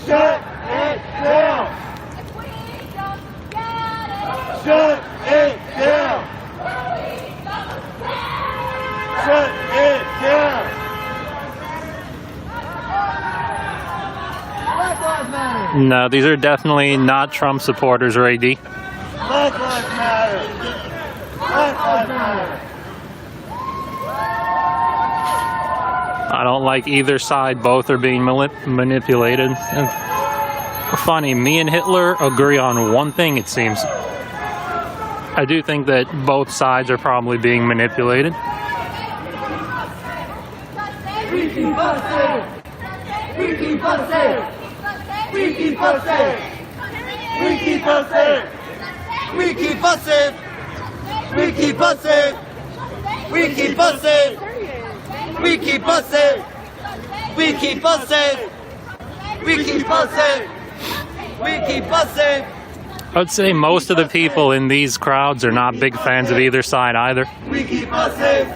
Shut it down! Shut it down! Shut it down! Black Lives Matter! No, these are definitely not Trump supporters, or AD. Black Lives Matter! Black Lives Matter! I don't like either side. Both are being manipulated. And funny, me and Hitler agree on one thing, it seems. I do think that both sides are probably being manipulated. We keep us safe! We keep us safe! We keep us safe! We keep us safe! We keep us safe! We keep us safe! We keep us safe! We keep us safe! We keep us safe! We keep us safe! We keep us safe! I'd say most of the people in these crowds are not big fans of either side either. We keep us safe.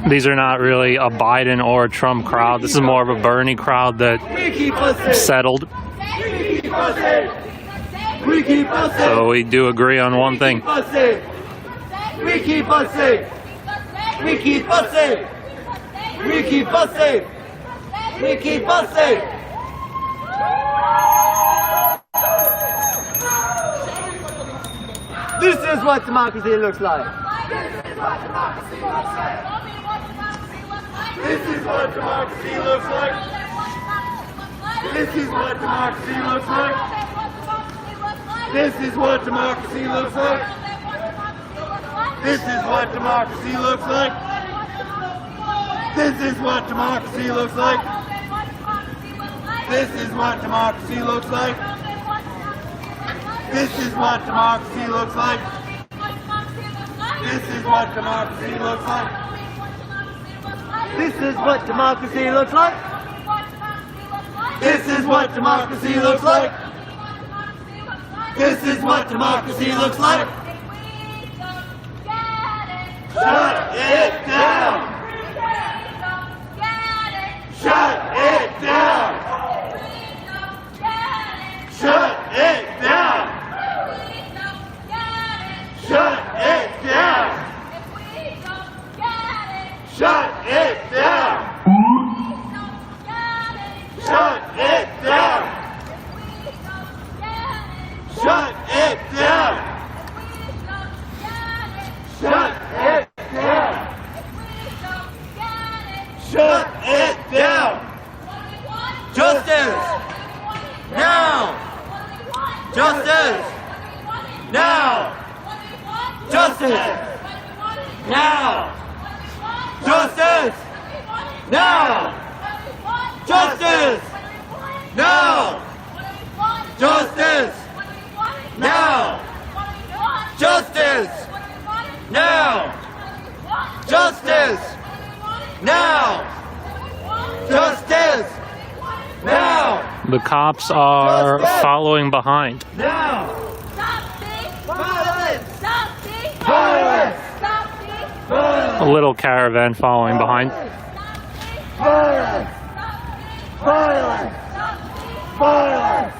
These are not really a Biden or a Trump crowd. This is more of a Bernie crowd that We keep us safe. settled. We keep us safe. We keep us safe. So we do agree on one thing. We keep us safe. We keep us safe. We keep us safe. We keep us safe. We keep us safe. This is what democracy looks like. This is what democracy looks like. This is what democracy looks like. This is what democracy looks like. This is what democracy looks like. This is what democracy looks like. This is what democracy looks like. This is what democracy looks like. This is what democracy looks like. This is what democracy looks like. This is what democracy looks like. This is what democracy looks like. Shut it down. Shut it down. Shut it down. Shut it down. Shut it down. Shut it down. Shut it down. Shut it down. Shut it down. Justice. Now. Justice. Now. Justice. Now. Justice. Now. Justice. Now. Justice. Now. Justice. Now. Justice. Now. Justice. Now. The cops are following behind. Now. Violence. Violence. A little caravan following behind. Violence. Violence. Violence.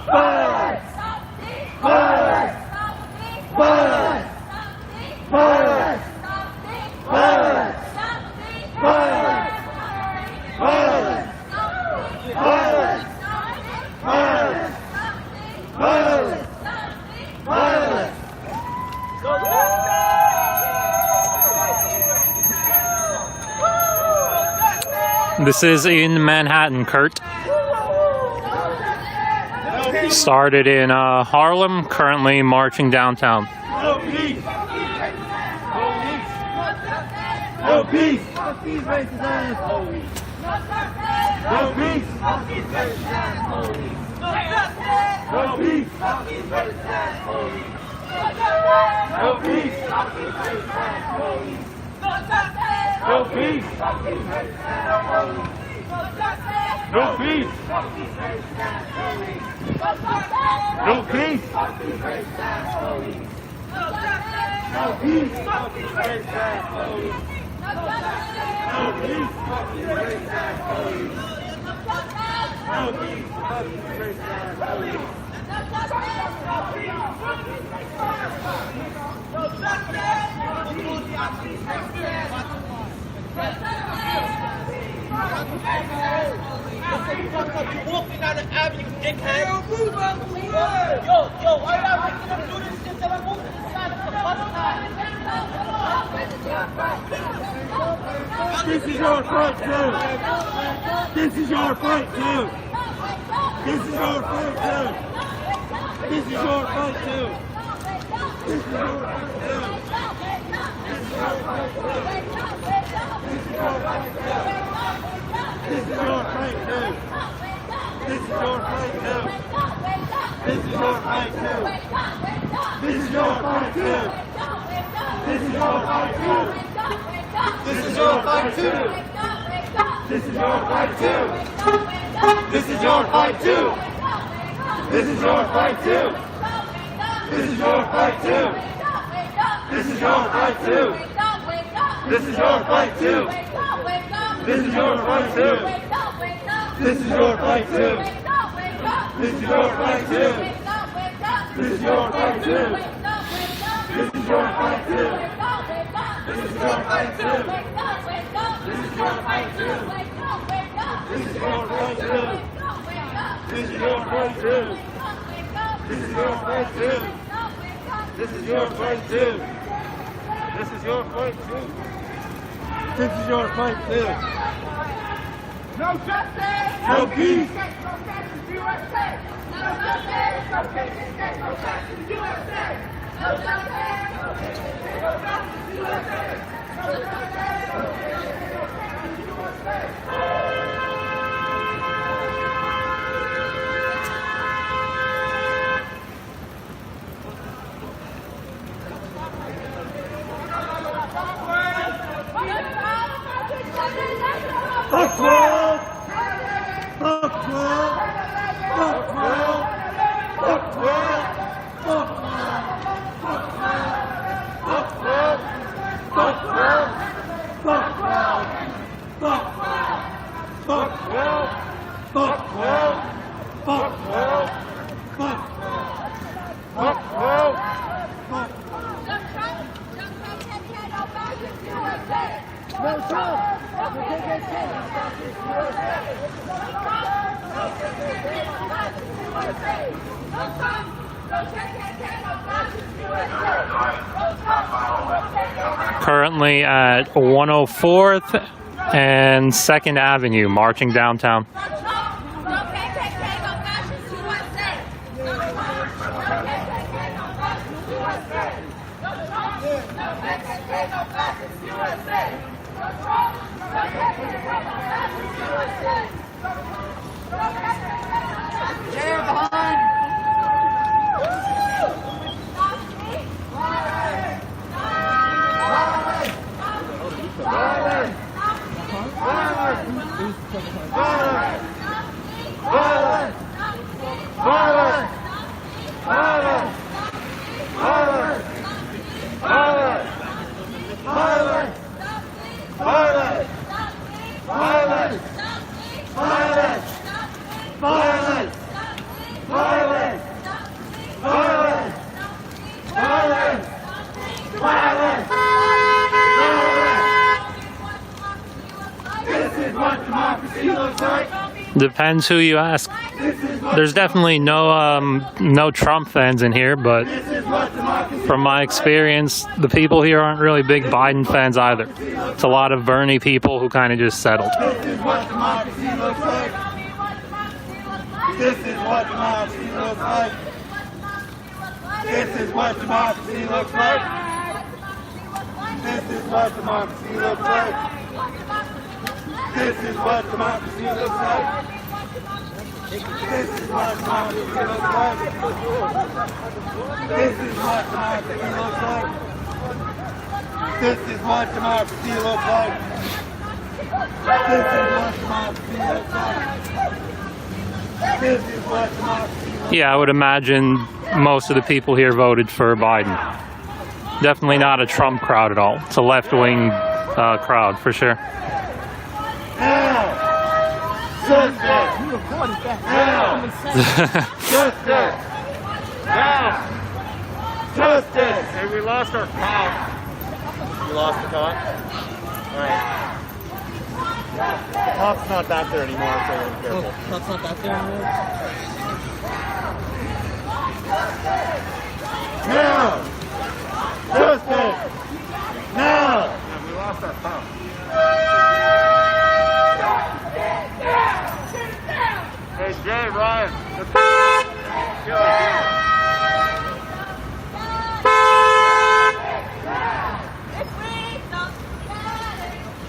Violence. Violence. Violence. Violence. Violence. Violence. Violence. Violence. Violence. Violence. Violence. This is in Manhattan, Kurt. Started in Harlem, currently marching downtown. No peace. No peace. No peace. No peace. No peace. No peace. No peace. No peace. No peace. Walking down the avenue, dickhead. Yo, move out the way. Yo, why y'all making them do this shit till I move to the side of the bus stop? This is your fight too. This is your fight too. This is your fight too. This is your fight too. This is your fight too. This is your fight too. This is your fight too. This is your fight too. This is your fight too. This is your fight too. This is your fight too. This is your fight too. This is your fight too. This is your fight too. This is your fight too. This is your fight too. This is your fight too. This is your fight too. This is your fight too. This is your fight too. This is your fight too. This is your fight too. This is your fight too. This is your fight too. This is your fight too. This is your fight too. This is your fight too. This is your fight too. This is your fight too. This is your fight too. This is your fight too. This is your fight too. No justice! No peace! No justice, USA! No justice! No peace! No justice, USA! No justice! No peace! No justice, USA! No justice! No peace! No justice, USA! Fuck 12! Fuck 12! Fuck 12! Fuck 12! Fuck 12! Fuck 12! Fuck 12! Fuck 12! Fuck 12! Fuck 12! Fuck 12! Fuck 12! Fuck 12! Fuck 12! No Trump! Currently at 104th and 2nd Avenue, marching downtown. Depends who you ask. There's definitely no Trump fans in here, but from my experience, the people here aren't really big Biden fans either. It's a lot of Bernie people who kind of just settled. This is what democracy looks like. This is what democracy looks like. This is what democracy looks like. This is what democracy looks like. This is what democracy looks like. This is what democracy looks like. This is what democracy looks like. This is what democracy looks like. This is what democracy looks like. This is what democracy looks like. Yeah, I would imagine most of the people here voted for Biden. Definitely not a Trump crowd at all. It's a left-wing crowd for sure. Now! Justice! Now! Justice! Now! Justice! Hey, we lost our cop. You lost the cop? Alright. The cop's not back there anymore, so be careful. Oh, cop's not back there anymore? Now! Justice! Now! Yeah, we lost our cop. Hey, Jay, Ryan.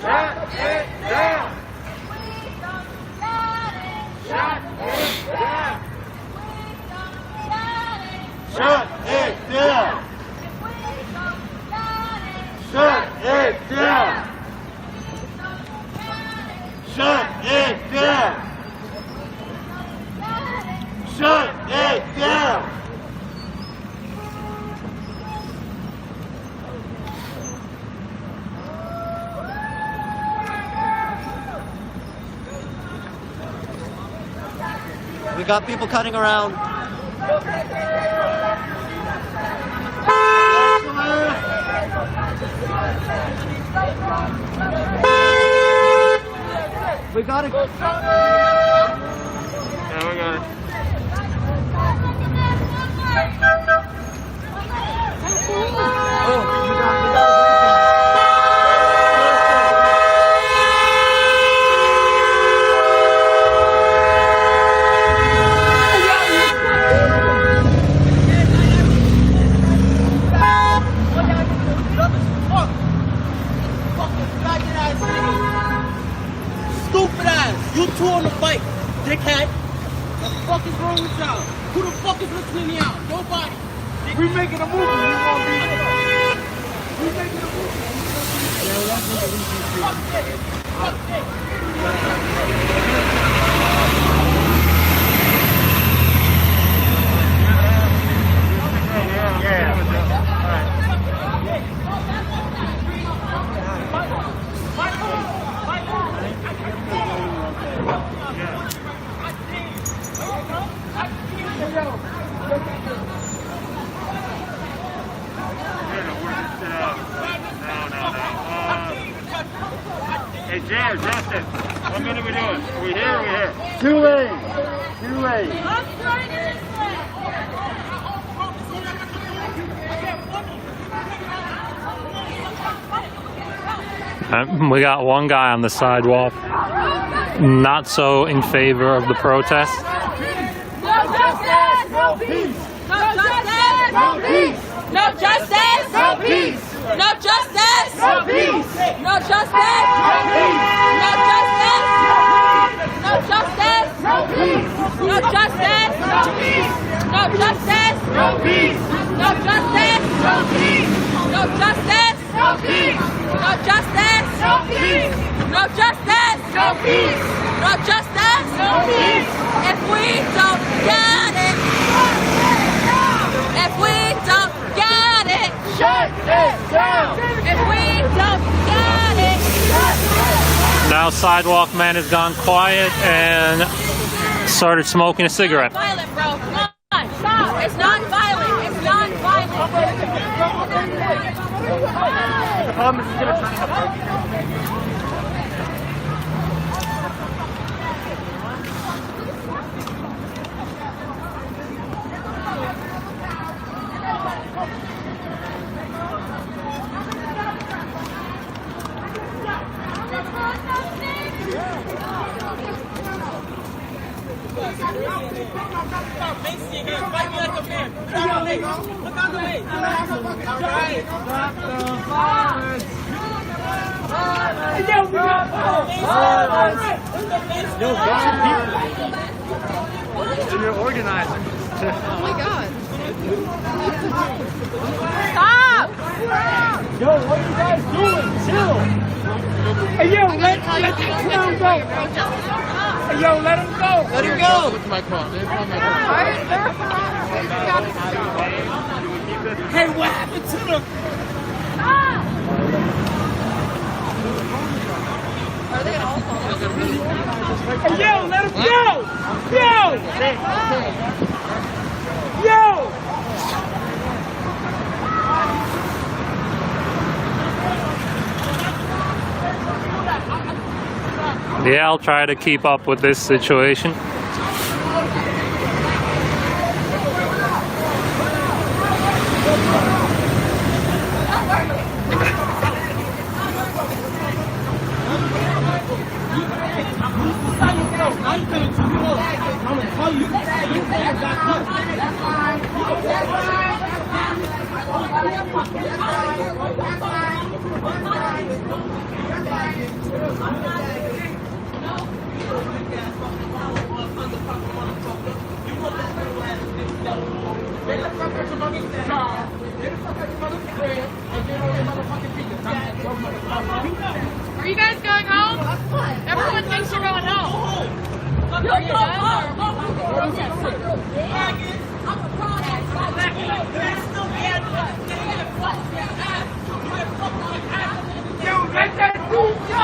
Shut it down! Shut it down! Shut it down! Shut it down! Shut it down! We got people cutting around. We got it. Yeah, we got it. Stupid ass! You two on the bike, dickhead! What the fuck is wrong with y'all? Who the fuck is listening to y'all? Nobody! We making a movie, we gonna be there. We making a movie. Fuck it! Fuck it! Hey, Jared, Justin, what minute are we doing? Are we here or are we here? 2 lanes. 2 lanes. We got one guy on the sidewalk, not so in favor of the protest. No justice! No peace! No justice! No peace! No justice! No peace! No justice! No peace! No justice! No peace! No justice! No justice! No peace! No justice! No peace! No justice! No peace! No justice! No peace! No justice! No peace! No justice! No peace! No justice! No peace! No justice! No peace! If we don't get it, if we don't get it, shut it down! If we don't get it, Now sidewalk man has gone quiet and started smoking a cigarette. violent, bro. Come on, stop. It's not violent. It's not violent. The problem is he's going to turn into a You're organizing. Oh my god. Stop! Yo, what are you guys doing? Chill. Hey, yo, let him go. Hey, yo, let him go. Let him go. It's my car. Hey, what happened to them? Stop! Are they all Hey, yo, let him go. Yo. Yo. Yeah, I'll try to keep up with this situation. Are you guys going home? Everyone thinks you're going home. You're going home. Yo, let that dude go.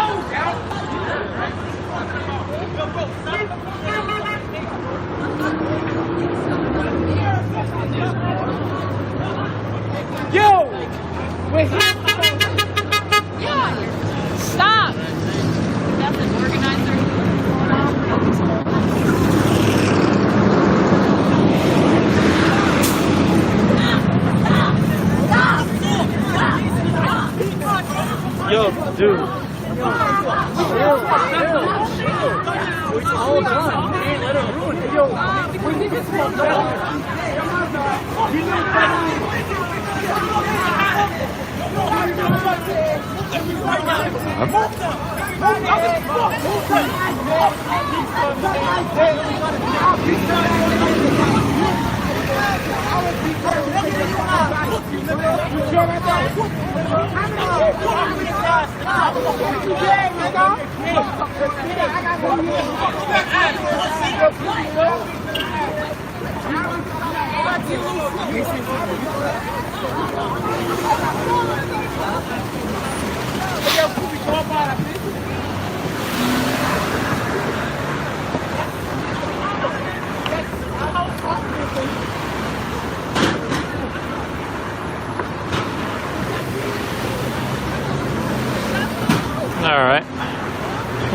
Alright.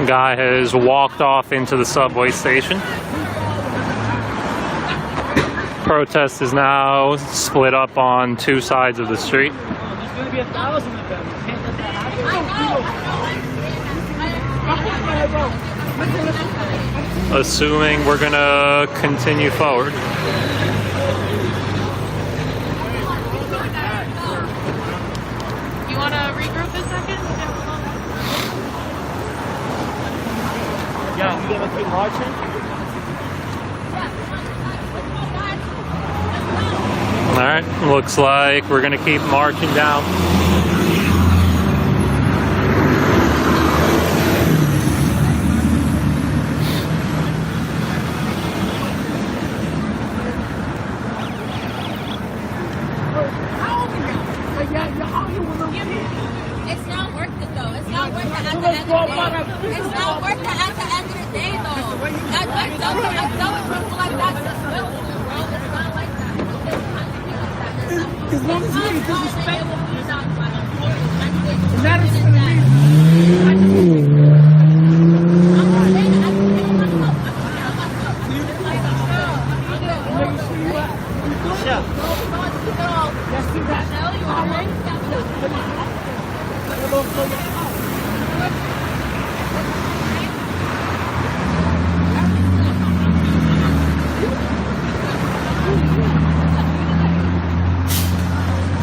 Guy has walked off into the subway station. Protest is now split up on two sides of the street. There's going to be 1,000 of them. You can't let that happen. Assuming we're gonna continue forward. You want to regroup a second? Yeah, we gonna keep marching? Alright, looks like we're gonna keep marching down. It's not worth it though. It's not worth it at the end of the day. It's not worth it at the end of the day though. That's why people like that successful, bro. It's not like that. As long as you ain't disrespectful. That is gonna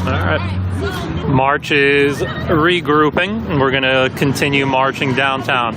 Alright. March is regrouping, and we're gonna continue marching downtown.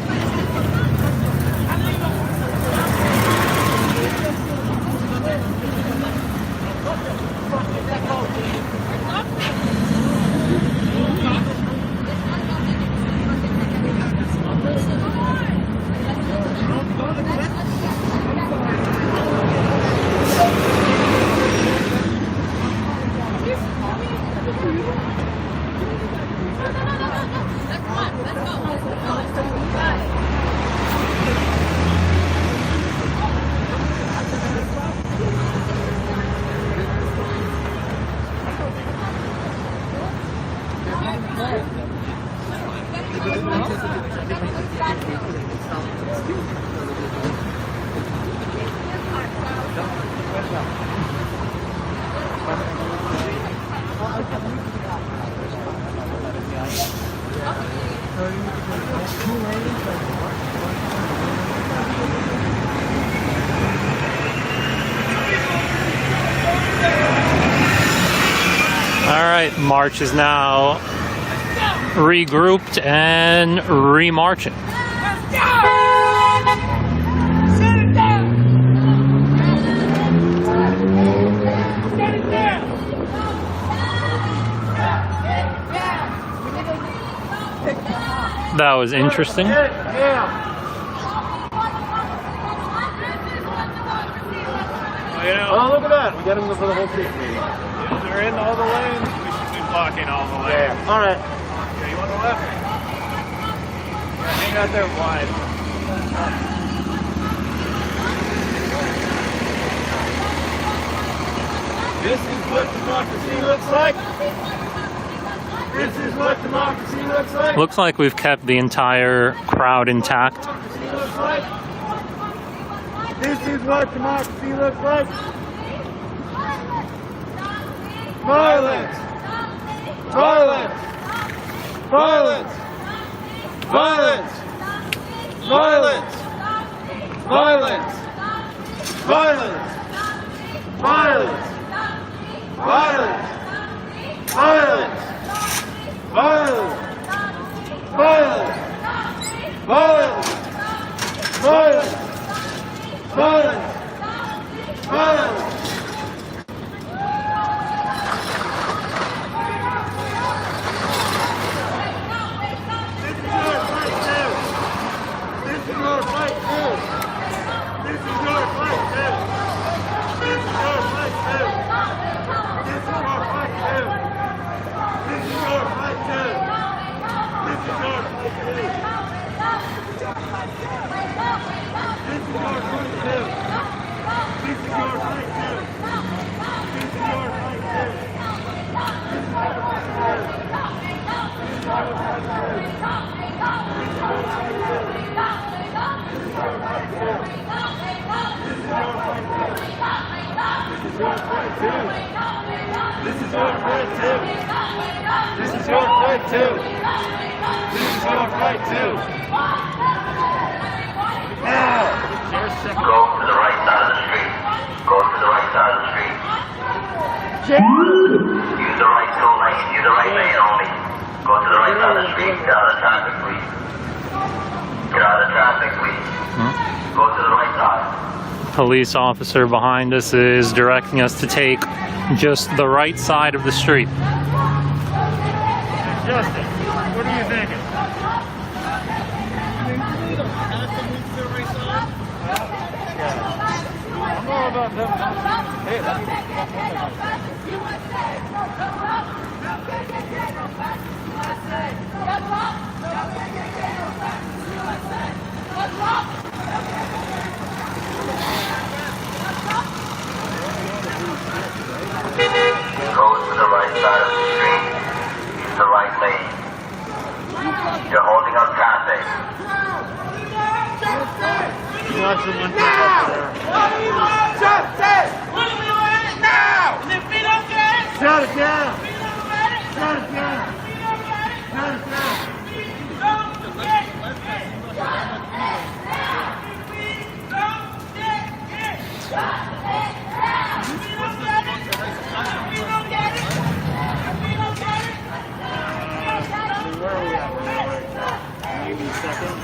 Alright, March is now regrouped and remarching. That was interesting. Oh, look at that. We got him for the whole street. They're in all the lanes. We should be blocking all the lanes. Yeah. All right. Okay, you want the left? Yeah, hang out there wide. This is what democracy looks like. This is what democracy looks like. Looks like we've kept the entire crowd intact. Democracy looks like. This is what democracy looks like. Violence! Violence! Violence! Violence! Violence! Violence! Violence! Violence! Violence! Violence! Violence! Violence! Violence! Violence! Violence! Violence! This is your fight too! This is your fight too! This is your fight too! This is your fight too! This is your fight too! This is your fight too! This is your fight too! This is your fight too! This is your fight too! This is your fight too! This is your fight too! This is your fight too! Now! Go to the right side of the street. Go to the right side of the street. Use the right tool lane. Use the right lane only. Go to the right side of the street. Get out of traffic, please. Get out of traffic, please. Go to the right side. Police officer behind us is directing us to take just the right side of the street. Justin, what are you thinking? I'm all about them. Hey, Go to the right side of the street. Use the right lane. You're holding up traffic. you want someone to up there. Justice! What do we want now? And if we don't get it, Shut it down! we don't get it. Shut it down! We don't get it. Shut it down! We don't get it. We don't get it. We don't get it. We don't get it. We don't get it. Where are we at? Maybe second.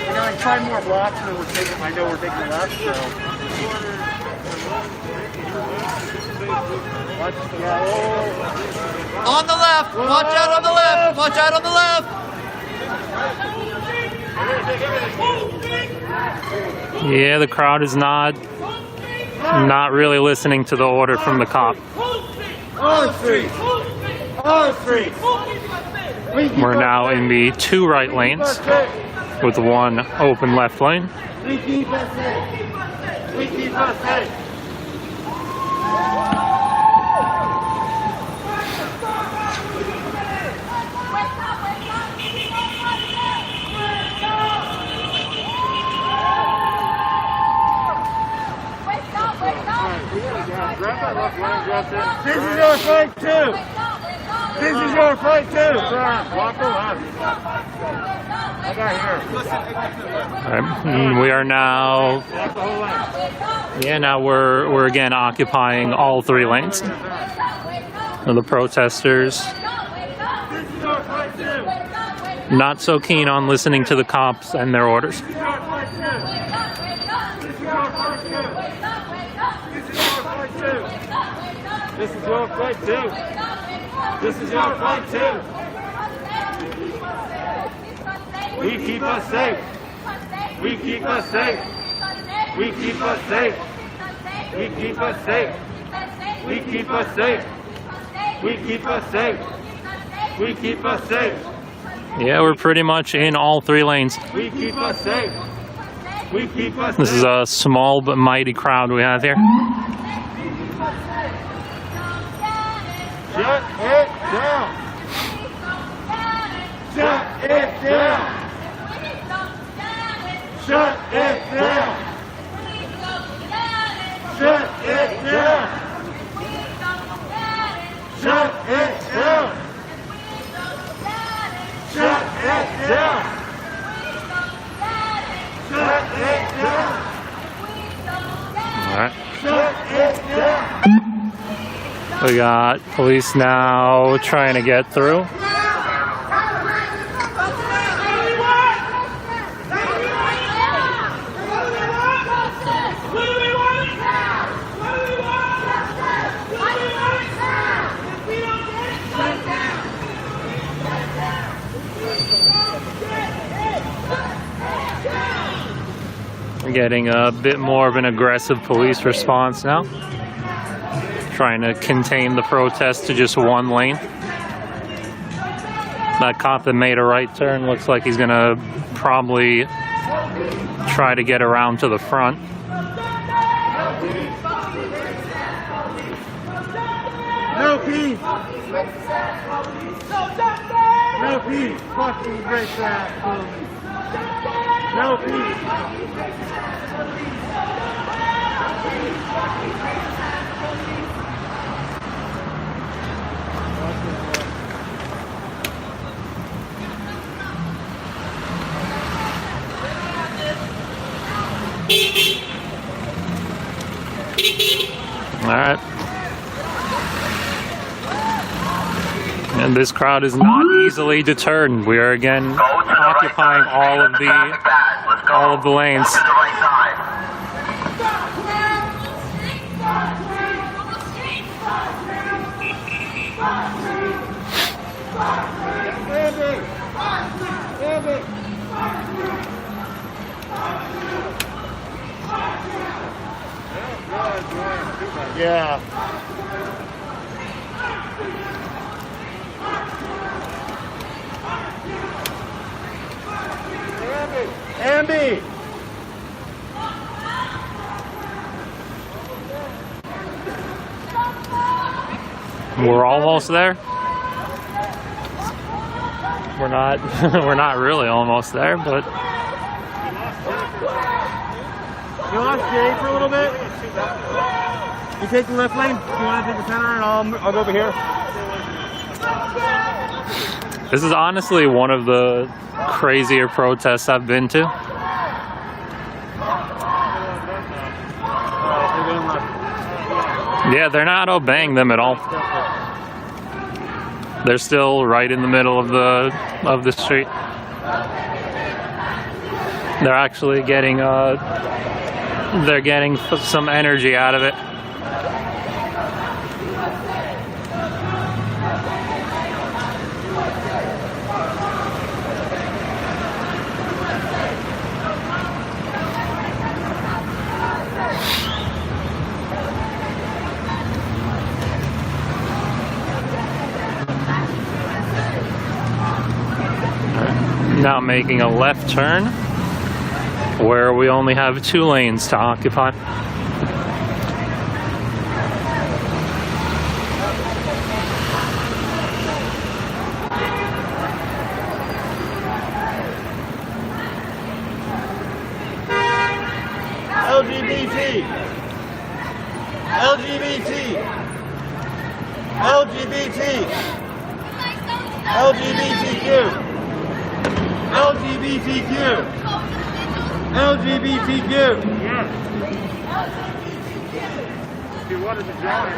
We got like 5 more blocks and then we're taking, I know we're taking left, so. On the left. Watch out on the left. Watch out on the left. Yeah, the crowd is not really listening to the order from the cop. On street! On street! We're now in the 2 right lanes with 1 open left lane. We keep us safe! We keep us safe! This is your fight too! This is your fight too! Walk the left. I got here. Alright, we are now, Walk the whole left. yeah, now we're again occupying all 3 lanes. The protesters This is your fight too! not so keen on listening to the cops and their orders. This is your fight too! This is your fight too! This is your fight too! This is your fight too! We keep us safe! We keep us safe! We keep us safe! We keep us safe! We keep us safe! We keep us safe! We keep us safe! Yeah, we're pretty much in all 3 lanes. We keep us safe! We keep us This is a small but mighty crowd we have here. Shut it down! Shut it down! Shut it down! Shut it down! Shut it down! Shut it down! Shut it down! Alright. We got police now trying to get through. We're getting a bit more of an aggressive police response now. Trying to contain the protest to just one lane. That cop that made a right turn looks like he's gonna probably try to get around to the front. No peace! No peace! Fucking break that! No peace! All right. And this crowd is not easily deterred. We are again occupying all of the lanes. Yeah. Ambi! We're almost there. We're not we're not really almost there, but You lost Jay for a little bit? You take the left lane? You want to take the center and I'll go over here? this is honestly one of the crazier protests I've been to. Yeah, they're not obeying them at all. They're still right in the middle of the street. They're actually getting they're getting some energy out of it. Now making a left turn where we only have 2 lanes to occupy. LGBT! LGBT! LGBT! LGBTQ! LGBTQ! LGBTQ! Yes. If you wanted to join.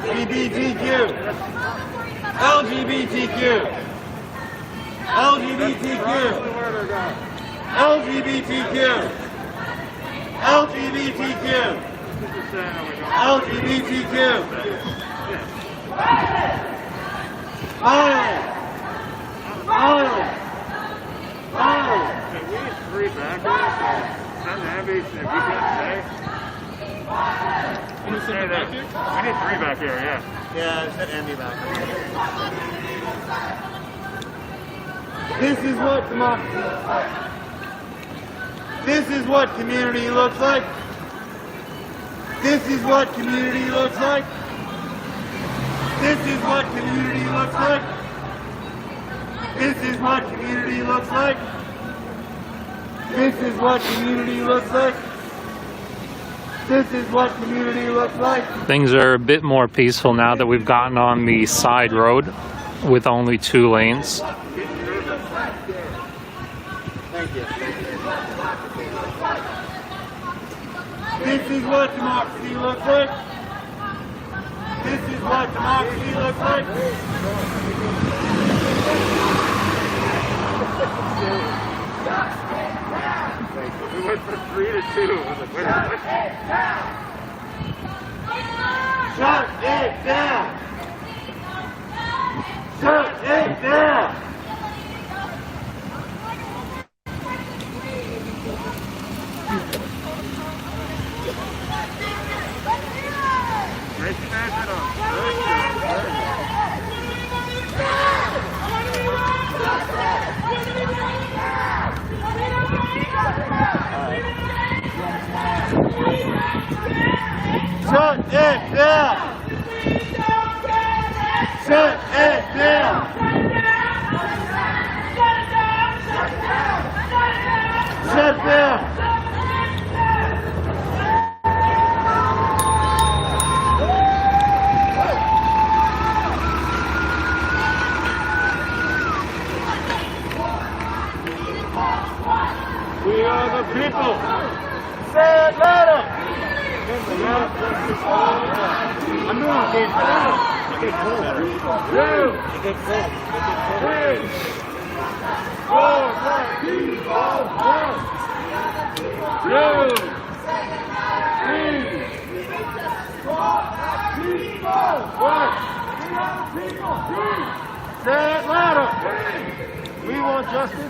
LGBTQ! LGBTQ! LGBTQ! LGBTQ! LGBTQ! LGBTQ! Violence! Violence! Violence! Okay, we need 3 back here, so send the ambies if you can't stay. Can you send it back here? We need 3 back here, yeah. Yeah, send Andy back. This is what democracy looks like. This is what community looks like. This is what community looks like. This is what community looks like. This is what community looks like. This is what community looks like. This is what community looks like. Things are a bit more peaceful now that we've gotten on the side road with only 2 lanes. Thank you. This is what democracy looks like. This is what democracy looks like. We went from 3 to 2. Shut it down! Shut it down! Shut it down! Shut it down! Shut down! We are the people! Say it louder! I'm not getting cold. Get cold. 2, 3, 4, 5, 2, Say it louder. We want justice. 2,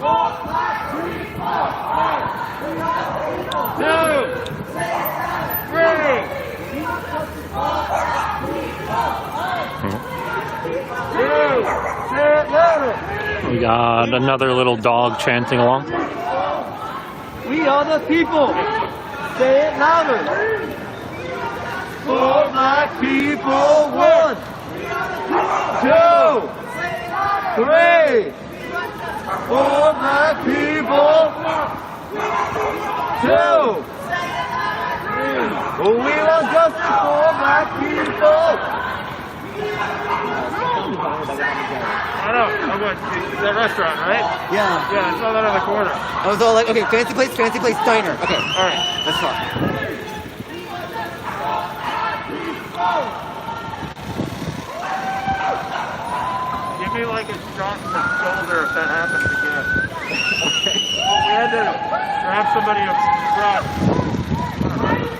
3. We got another little dog chanting along. We are the people. Say it louder. For black people. 1, 2, 3. For black people. 2, 3. We want justice for black people. I know. I'm going to that restaurant, right? Yeah. Yeah, it's all that on the corner. I was all like, okay, fancy place, diner. Okay, All right. that's fine. Give me like a shot in the shoulder if that happens again. Okay. We had to grab somebody up front.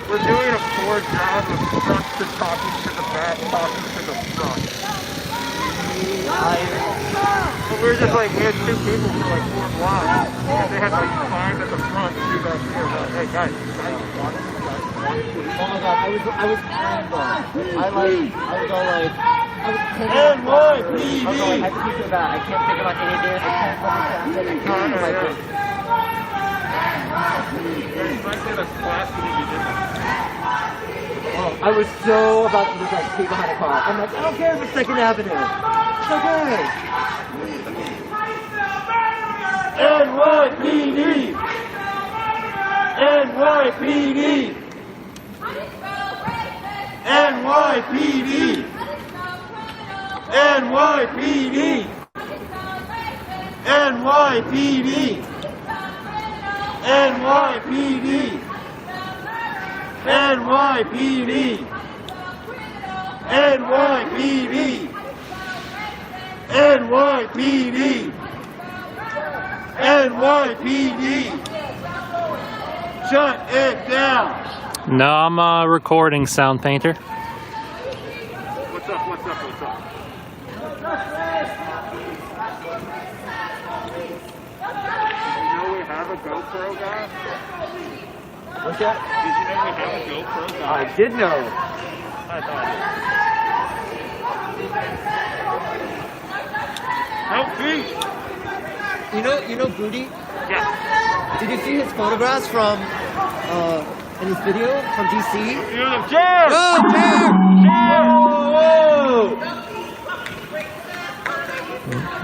We're doing a poor job of front to talking to the back, talking to the front. But we were just like, we had 2 people for like 4 blocks. And they had like 5 at the front and 2 back here. We're like, hey guys, one. Oh my god, I was crying though. I was all like, NYPD! I was all like, I have to think about I can't think about any of this, I can't fucking traffic, I can't do my thing. Oh, I was so about to just like stay behind a car. I'm like, I don't care if it's 2nd Avenue. It's okay. NYPD! NYPD! NYPD! NYPD! NYPD! NYPD! NYPD! NYPD! NYPD! NYPD! Shut it down! No, I'm recording, Sound Painter. What's up? What's up? What's up? Did you know we have a GoPro guy? What's that? Did you know we have a GoPro guy? I did know. I thought. Help me! You know Booty? Yeah. Did you see his photographs from in his video from DC? You're the chair! Oh, Whoa!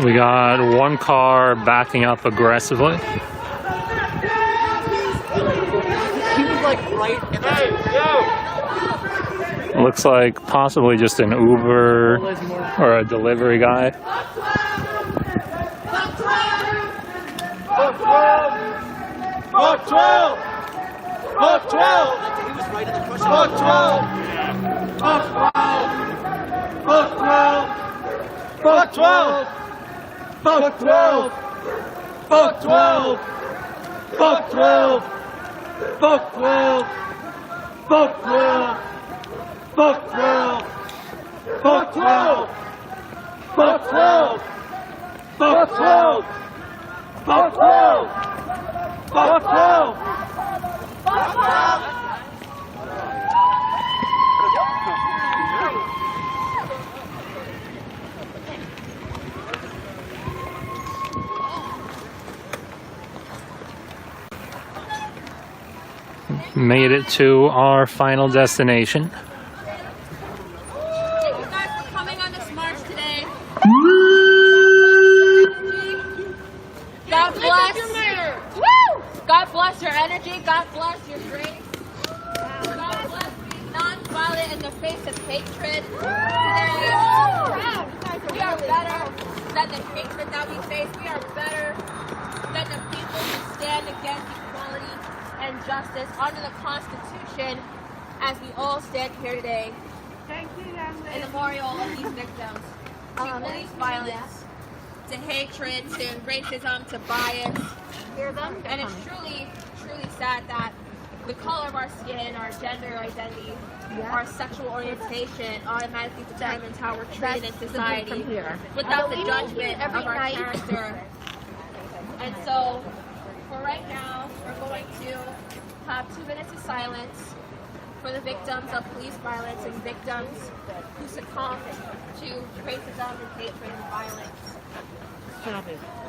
We got one car backing up aggressively. He was like right in the Hey, yo! Looks like possibly just an Uber or a delivery guy. Fuck 12! Fuck 12! Fuck 12! right at the crush. Fuck 12! Fuck 12! Fuck 12! Fuck 12! Fuck 12! Fuck 12! Fuck 12! Fuck 12! Fuck 12! Fuck 12! Fuck 12! Fuck 12! Fuck 12! Fuck 12! Fuck 12! Made it to our final destination. Thank you guys for coming on this march today. God bless. Woo! God bless your energy. God bless your grace. God bless being non-violent in the face of hatred. Today, we are better than the hatred that we face. We are better than the people who stand against equality and justice under the Constitution, as we all stand here today in memorial of these victims to police violence, to hatred, to racism, to bias. And it's truly, truly sad that the color of our skin, our gender identity, our sexual orientation automatically determines how we're treated in society without the judgment of our character. And so, for right now, we're going to have 2 minutes of silence for the victims of police violence and victims who succumbed to racism and hatred and violence.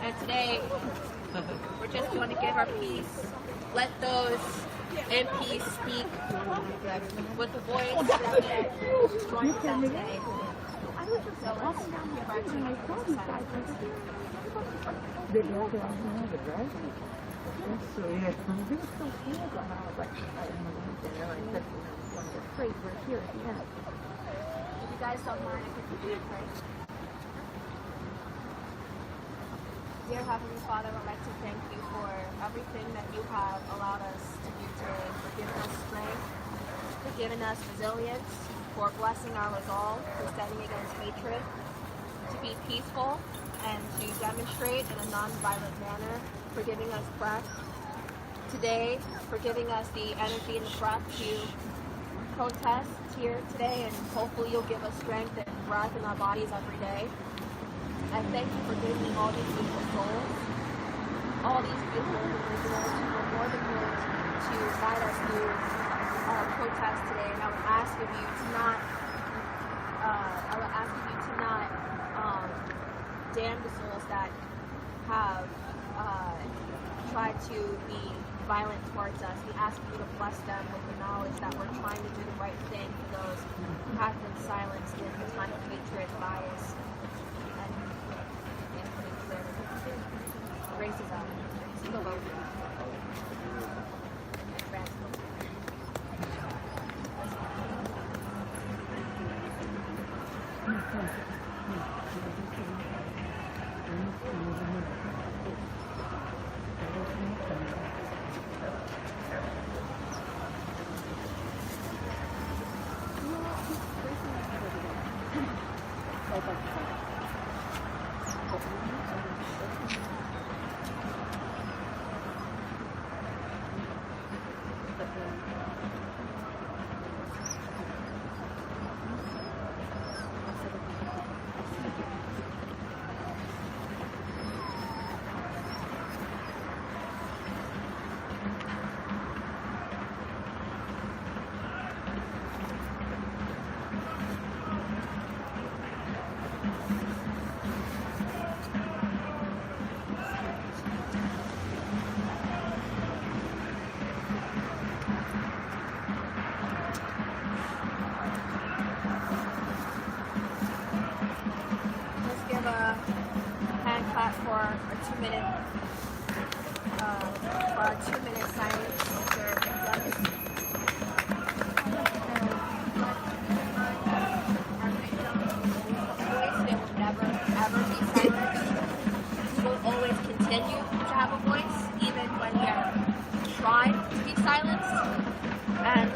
And today, we're just going to give our piece. Let those in peace speak with the voice that joins them today. So let's give our 2 minutes of silence. So yeah, they were so cool, and I was like, I said, "Great, we're here at the end." If you guys don't mind, I can pray. Dear Heavenly Father, I'd like to thank you for everything that you have allowed us to do today, for giving us strength, for giving us resilience, for blessing our resolve, for standing against hatred, to be peaceful, and to demonstrate in a non-violent manner, for giving us breath today, for giving us the energy and the breath to protest here today, and hopefully you'll give us strength and breath in our bodies every day. I thank you for giving me all these beautiful souls, all these beautiful individuals who were more than willing to guide us through our protest today. And I would ask of you to not, damn the souls that have tried to be violent towards us. We ask you to bless them with the knowledge that we're trying to do the right thing for those who have been silenced in the time of hatred, bias, and racism, xenophobia, and transphobia.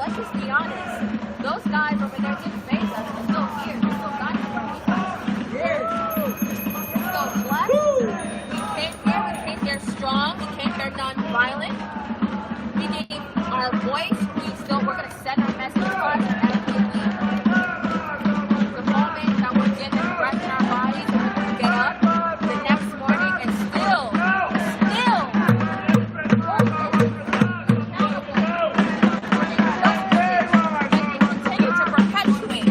let's just be honest. Those guys over there didn't face us. They're still here. They're still got here. We're still blessed. We came here strong. We came here non-violent. We gave our voice. We're going to send our message across as we leave. The moment that we're given breath in our bodies, we're going to get up the next morning and still continue to perpetuate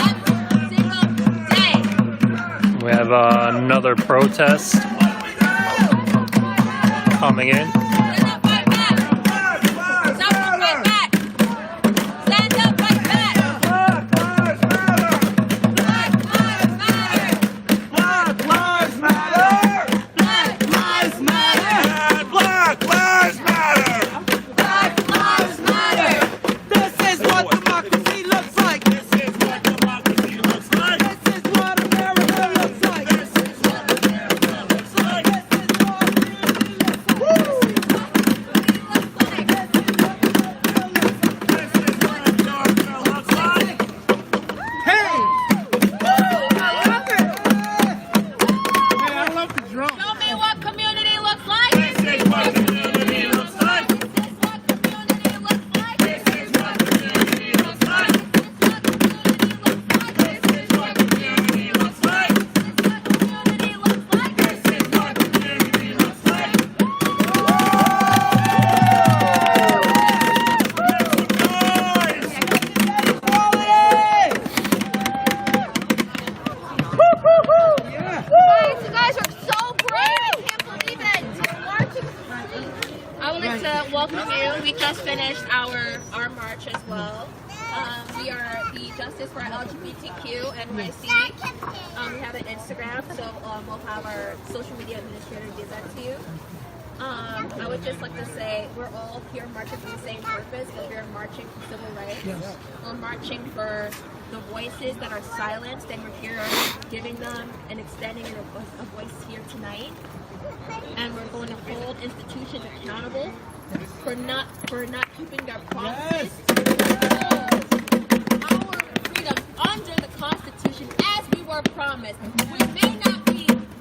every single day. We have another protest coming in. welcome you. We just finished our march as well. We are the Justice for LGBTQ NYC. We have an Instagram, so we'll have our social media administrator give that to you. I would just like to say we're all here marching for the same purpose. We're here marching for civil rights. Yes. We're marching for the voices that are silenced, and we're here giving them and extending a voice here tonight. And we're going to hold institutions accountable for not keeping their promises. Our freedom under the Constitution, as we were promised.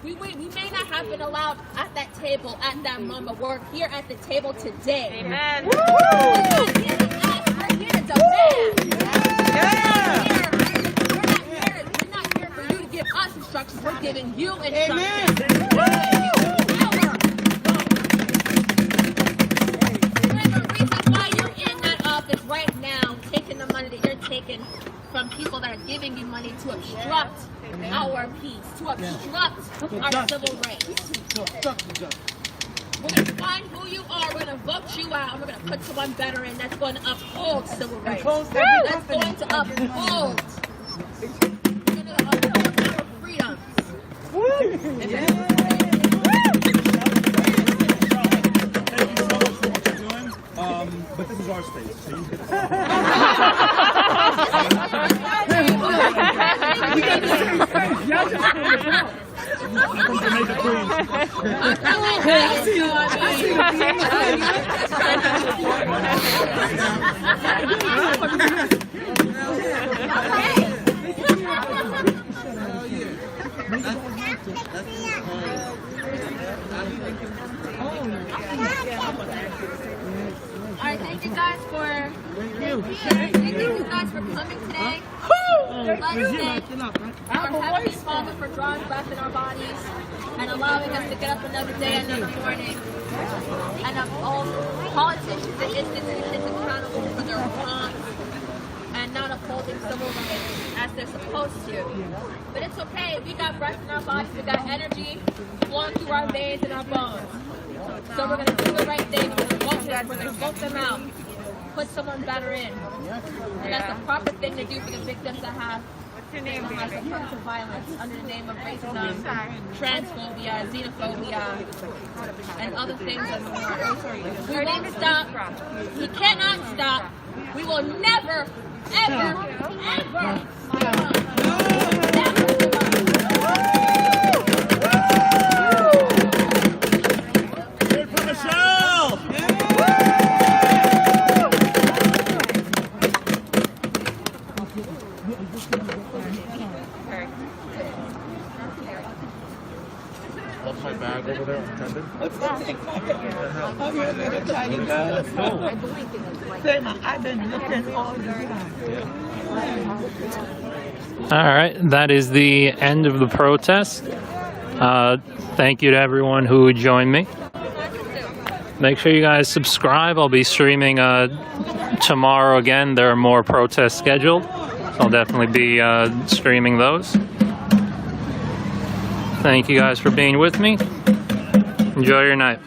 We may not have been allowed at that table at that moment. We're here at the table today. Amen. We're not here to ask, we're here to demand. We're not here for you to give us instructions. We're giving you instructions. Amen. Right now, taking the money that you're taking from people that are giving you money to obstruct our peace, to obstruct our civil rights. We're going to find who you are, we're going to vote you out, and we're going to put someone better in that's going to uphold civil rights. That's going to uphold. We're going to uphold our freedoms. But this is our space, so you can... Alright, thank you guys for coming today. Our Heavenly Father for drawing breath in our bodies and allowing us to get up another day, another morning, and all politicians and institutions accountable for their wrongs and not upholding civil rights as they're supposed to. But it's okay. We got breath in our bodies. We got energy flowing through our veins and our bones. So we're going to do the right thing. We're going to vote them out. Put someone better in. And that's the proper thing to do for the victims that have succumbed to violence under the name of racism, transphobia, xenophobia, and other things and more. We won't stop. We cannot stop. We will never, ever, ever stop. I've been looking all the time. Alright, that is the end of the protest. Thank you to everyone who joined me. Make sure you guys subscribe. I'll be streaming tomorrow again. There are more protests scheduled, so I'll definitely be streaming those. Thank you guys for being with me. Enjoy your night.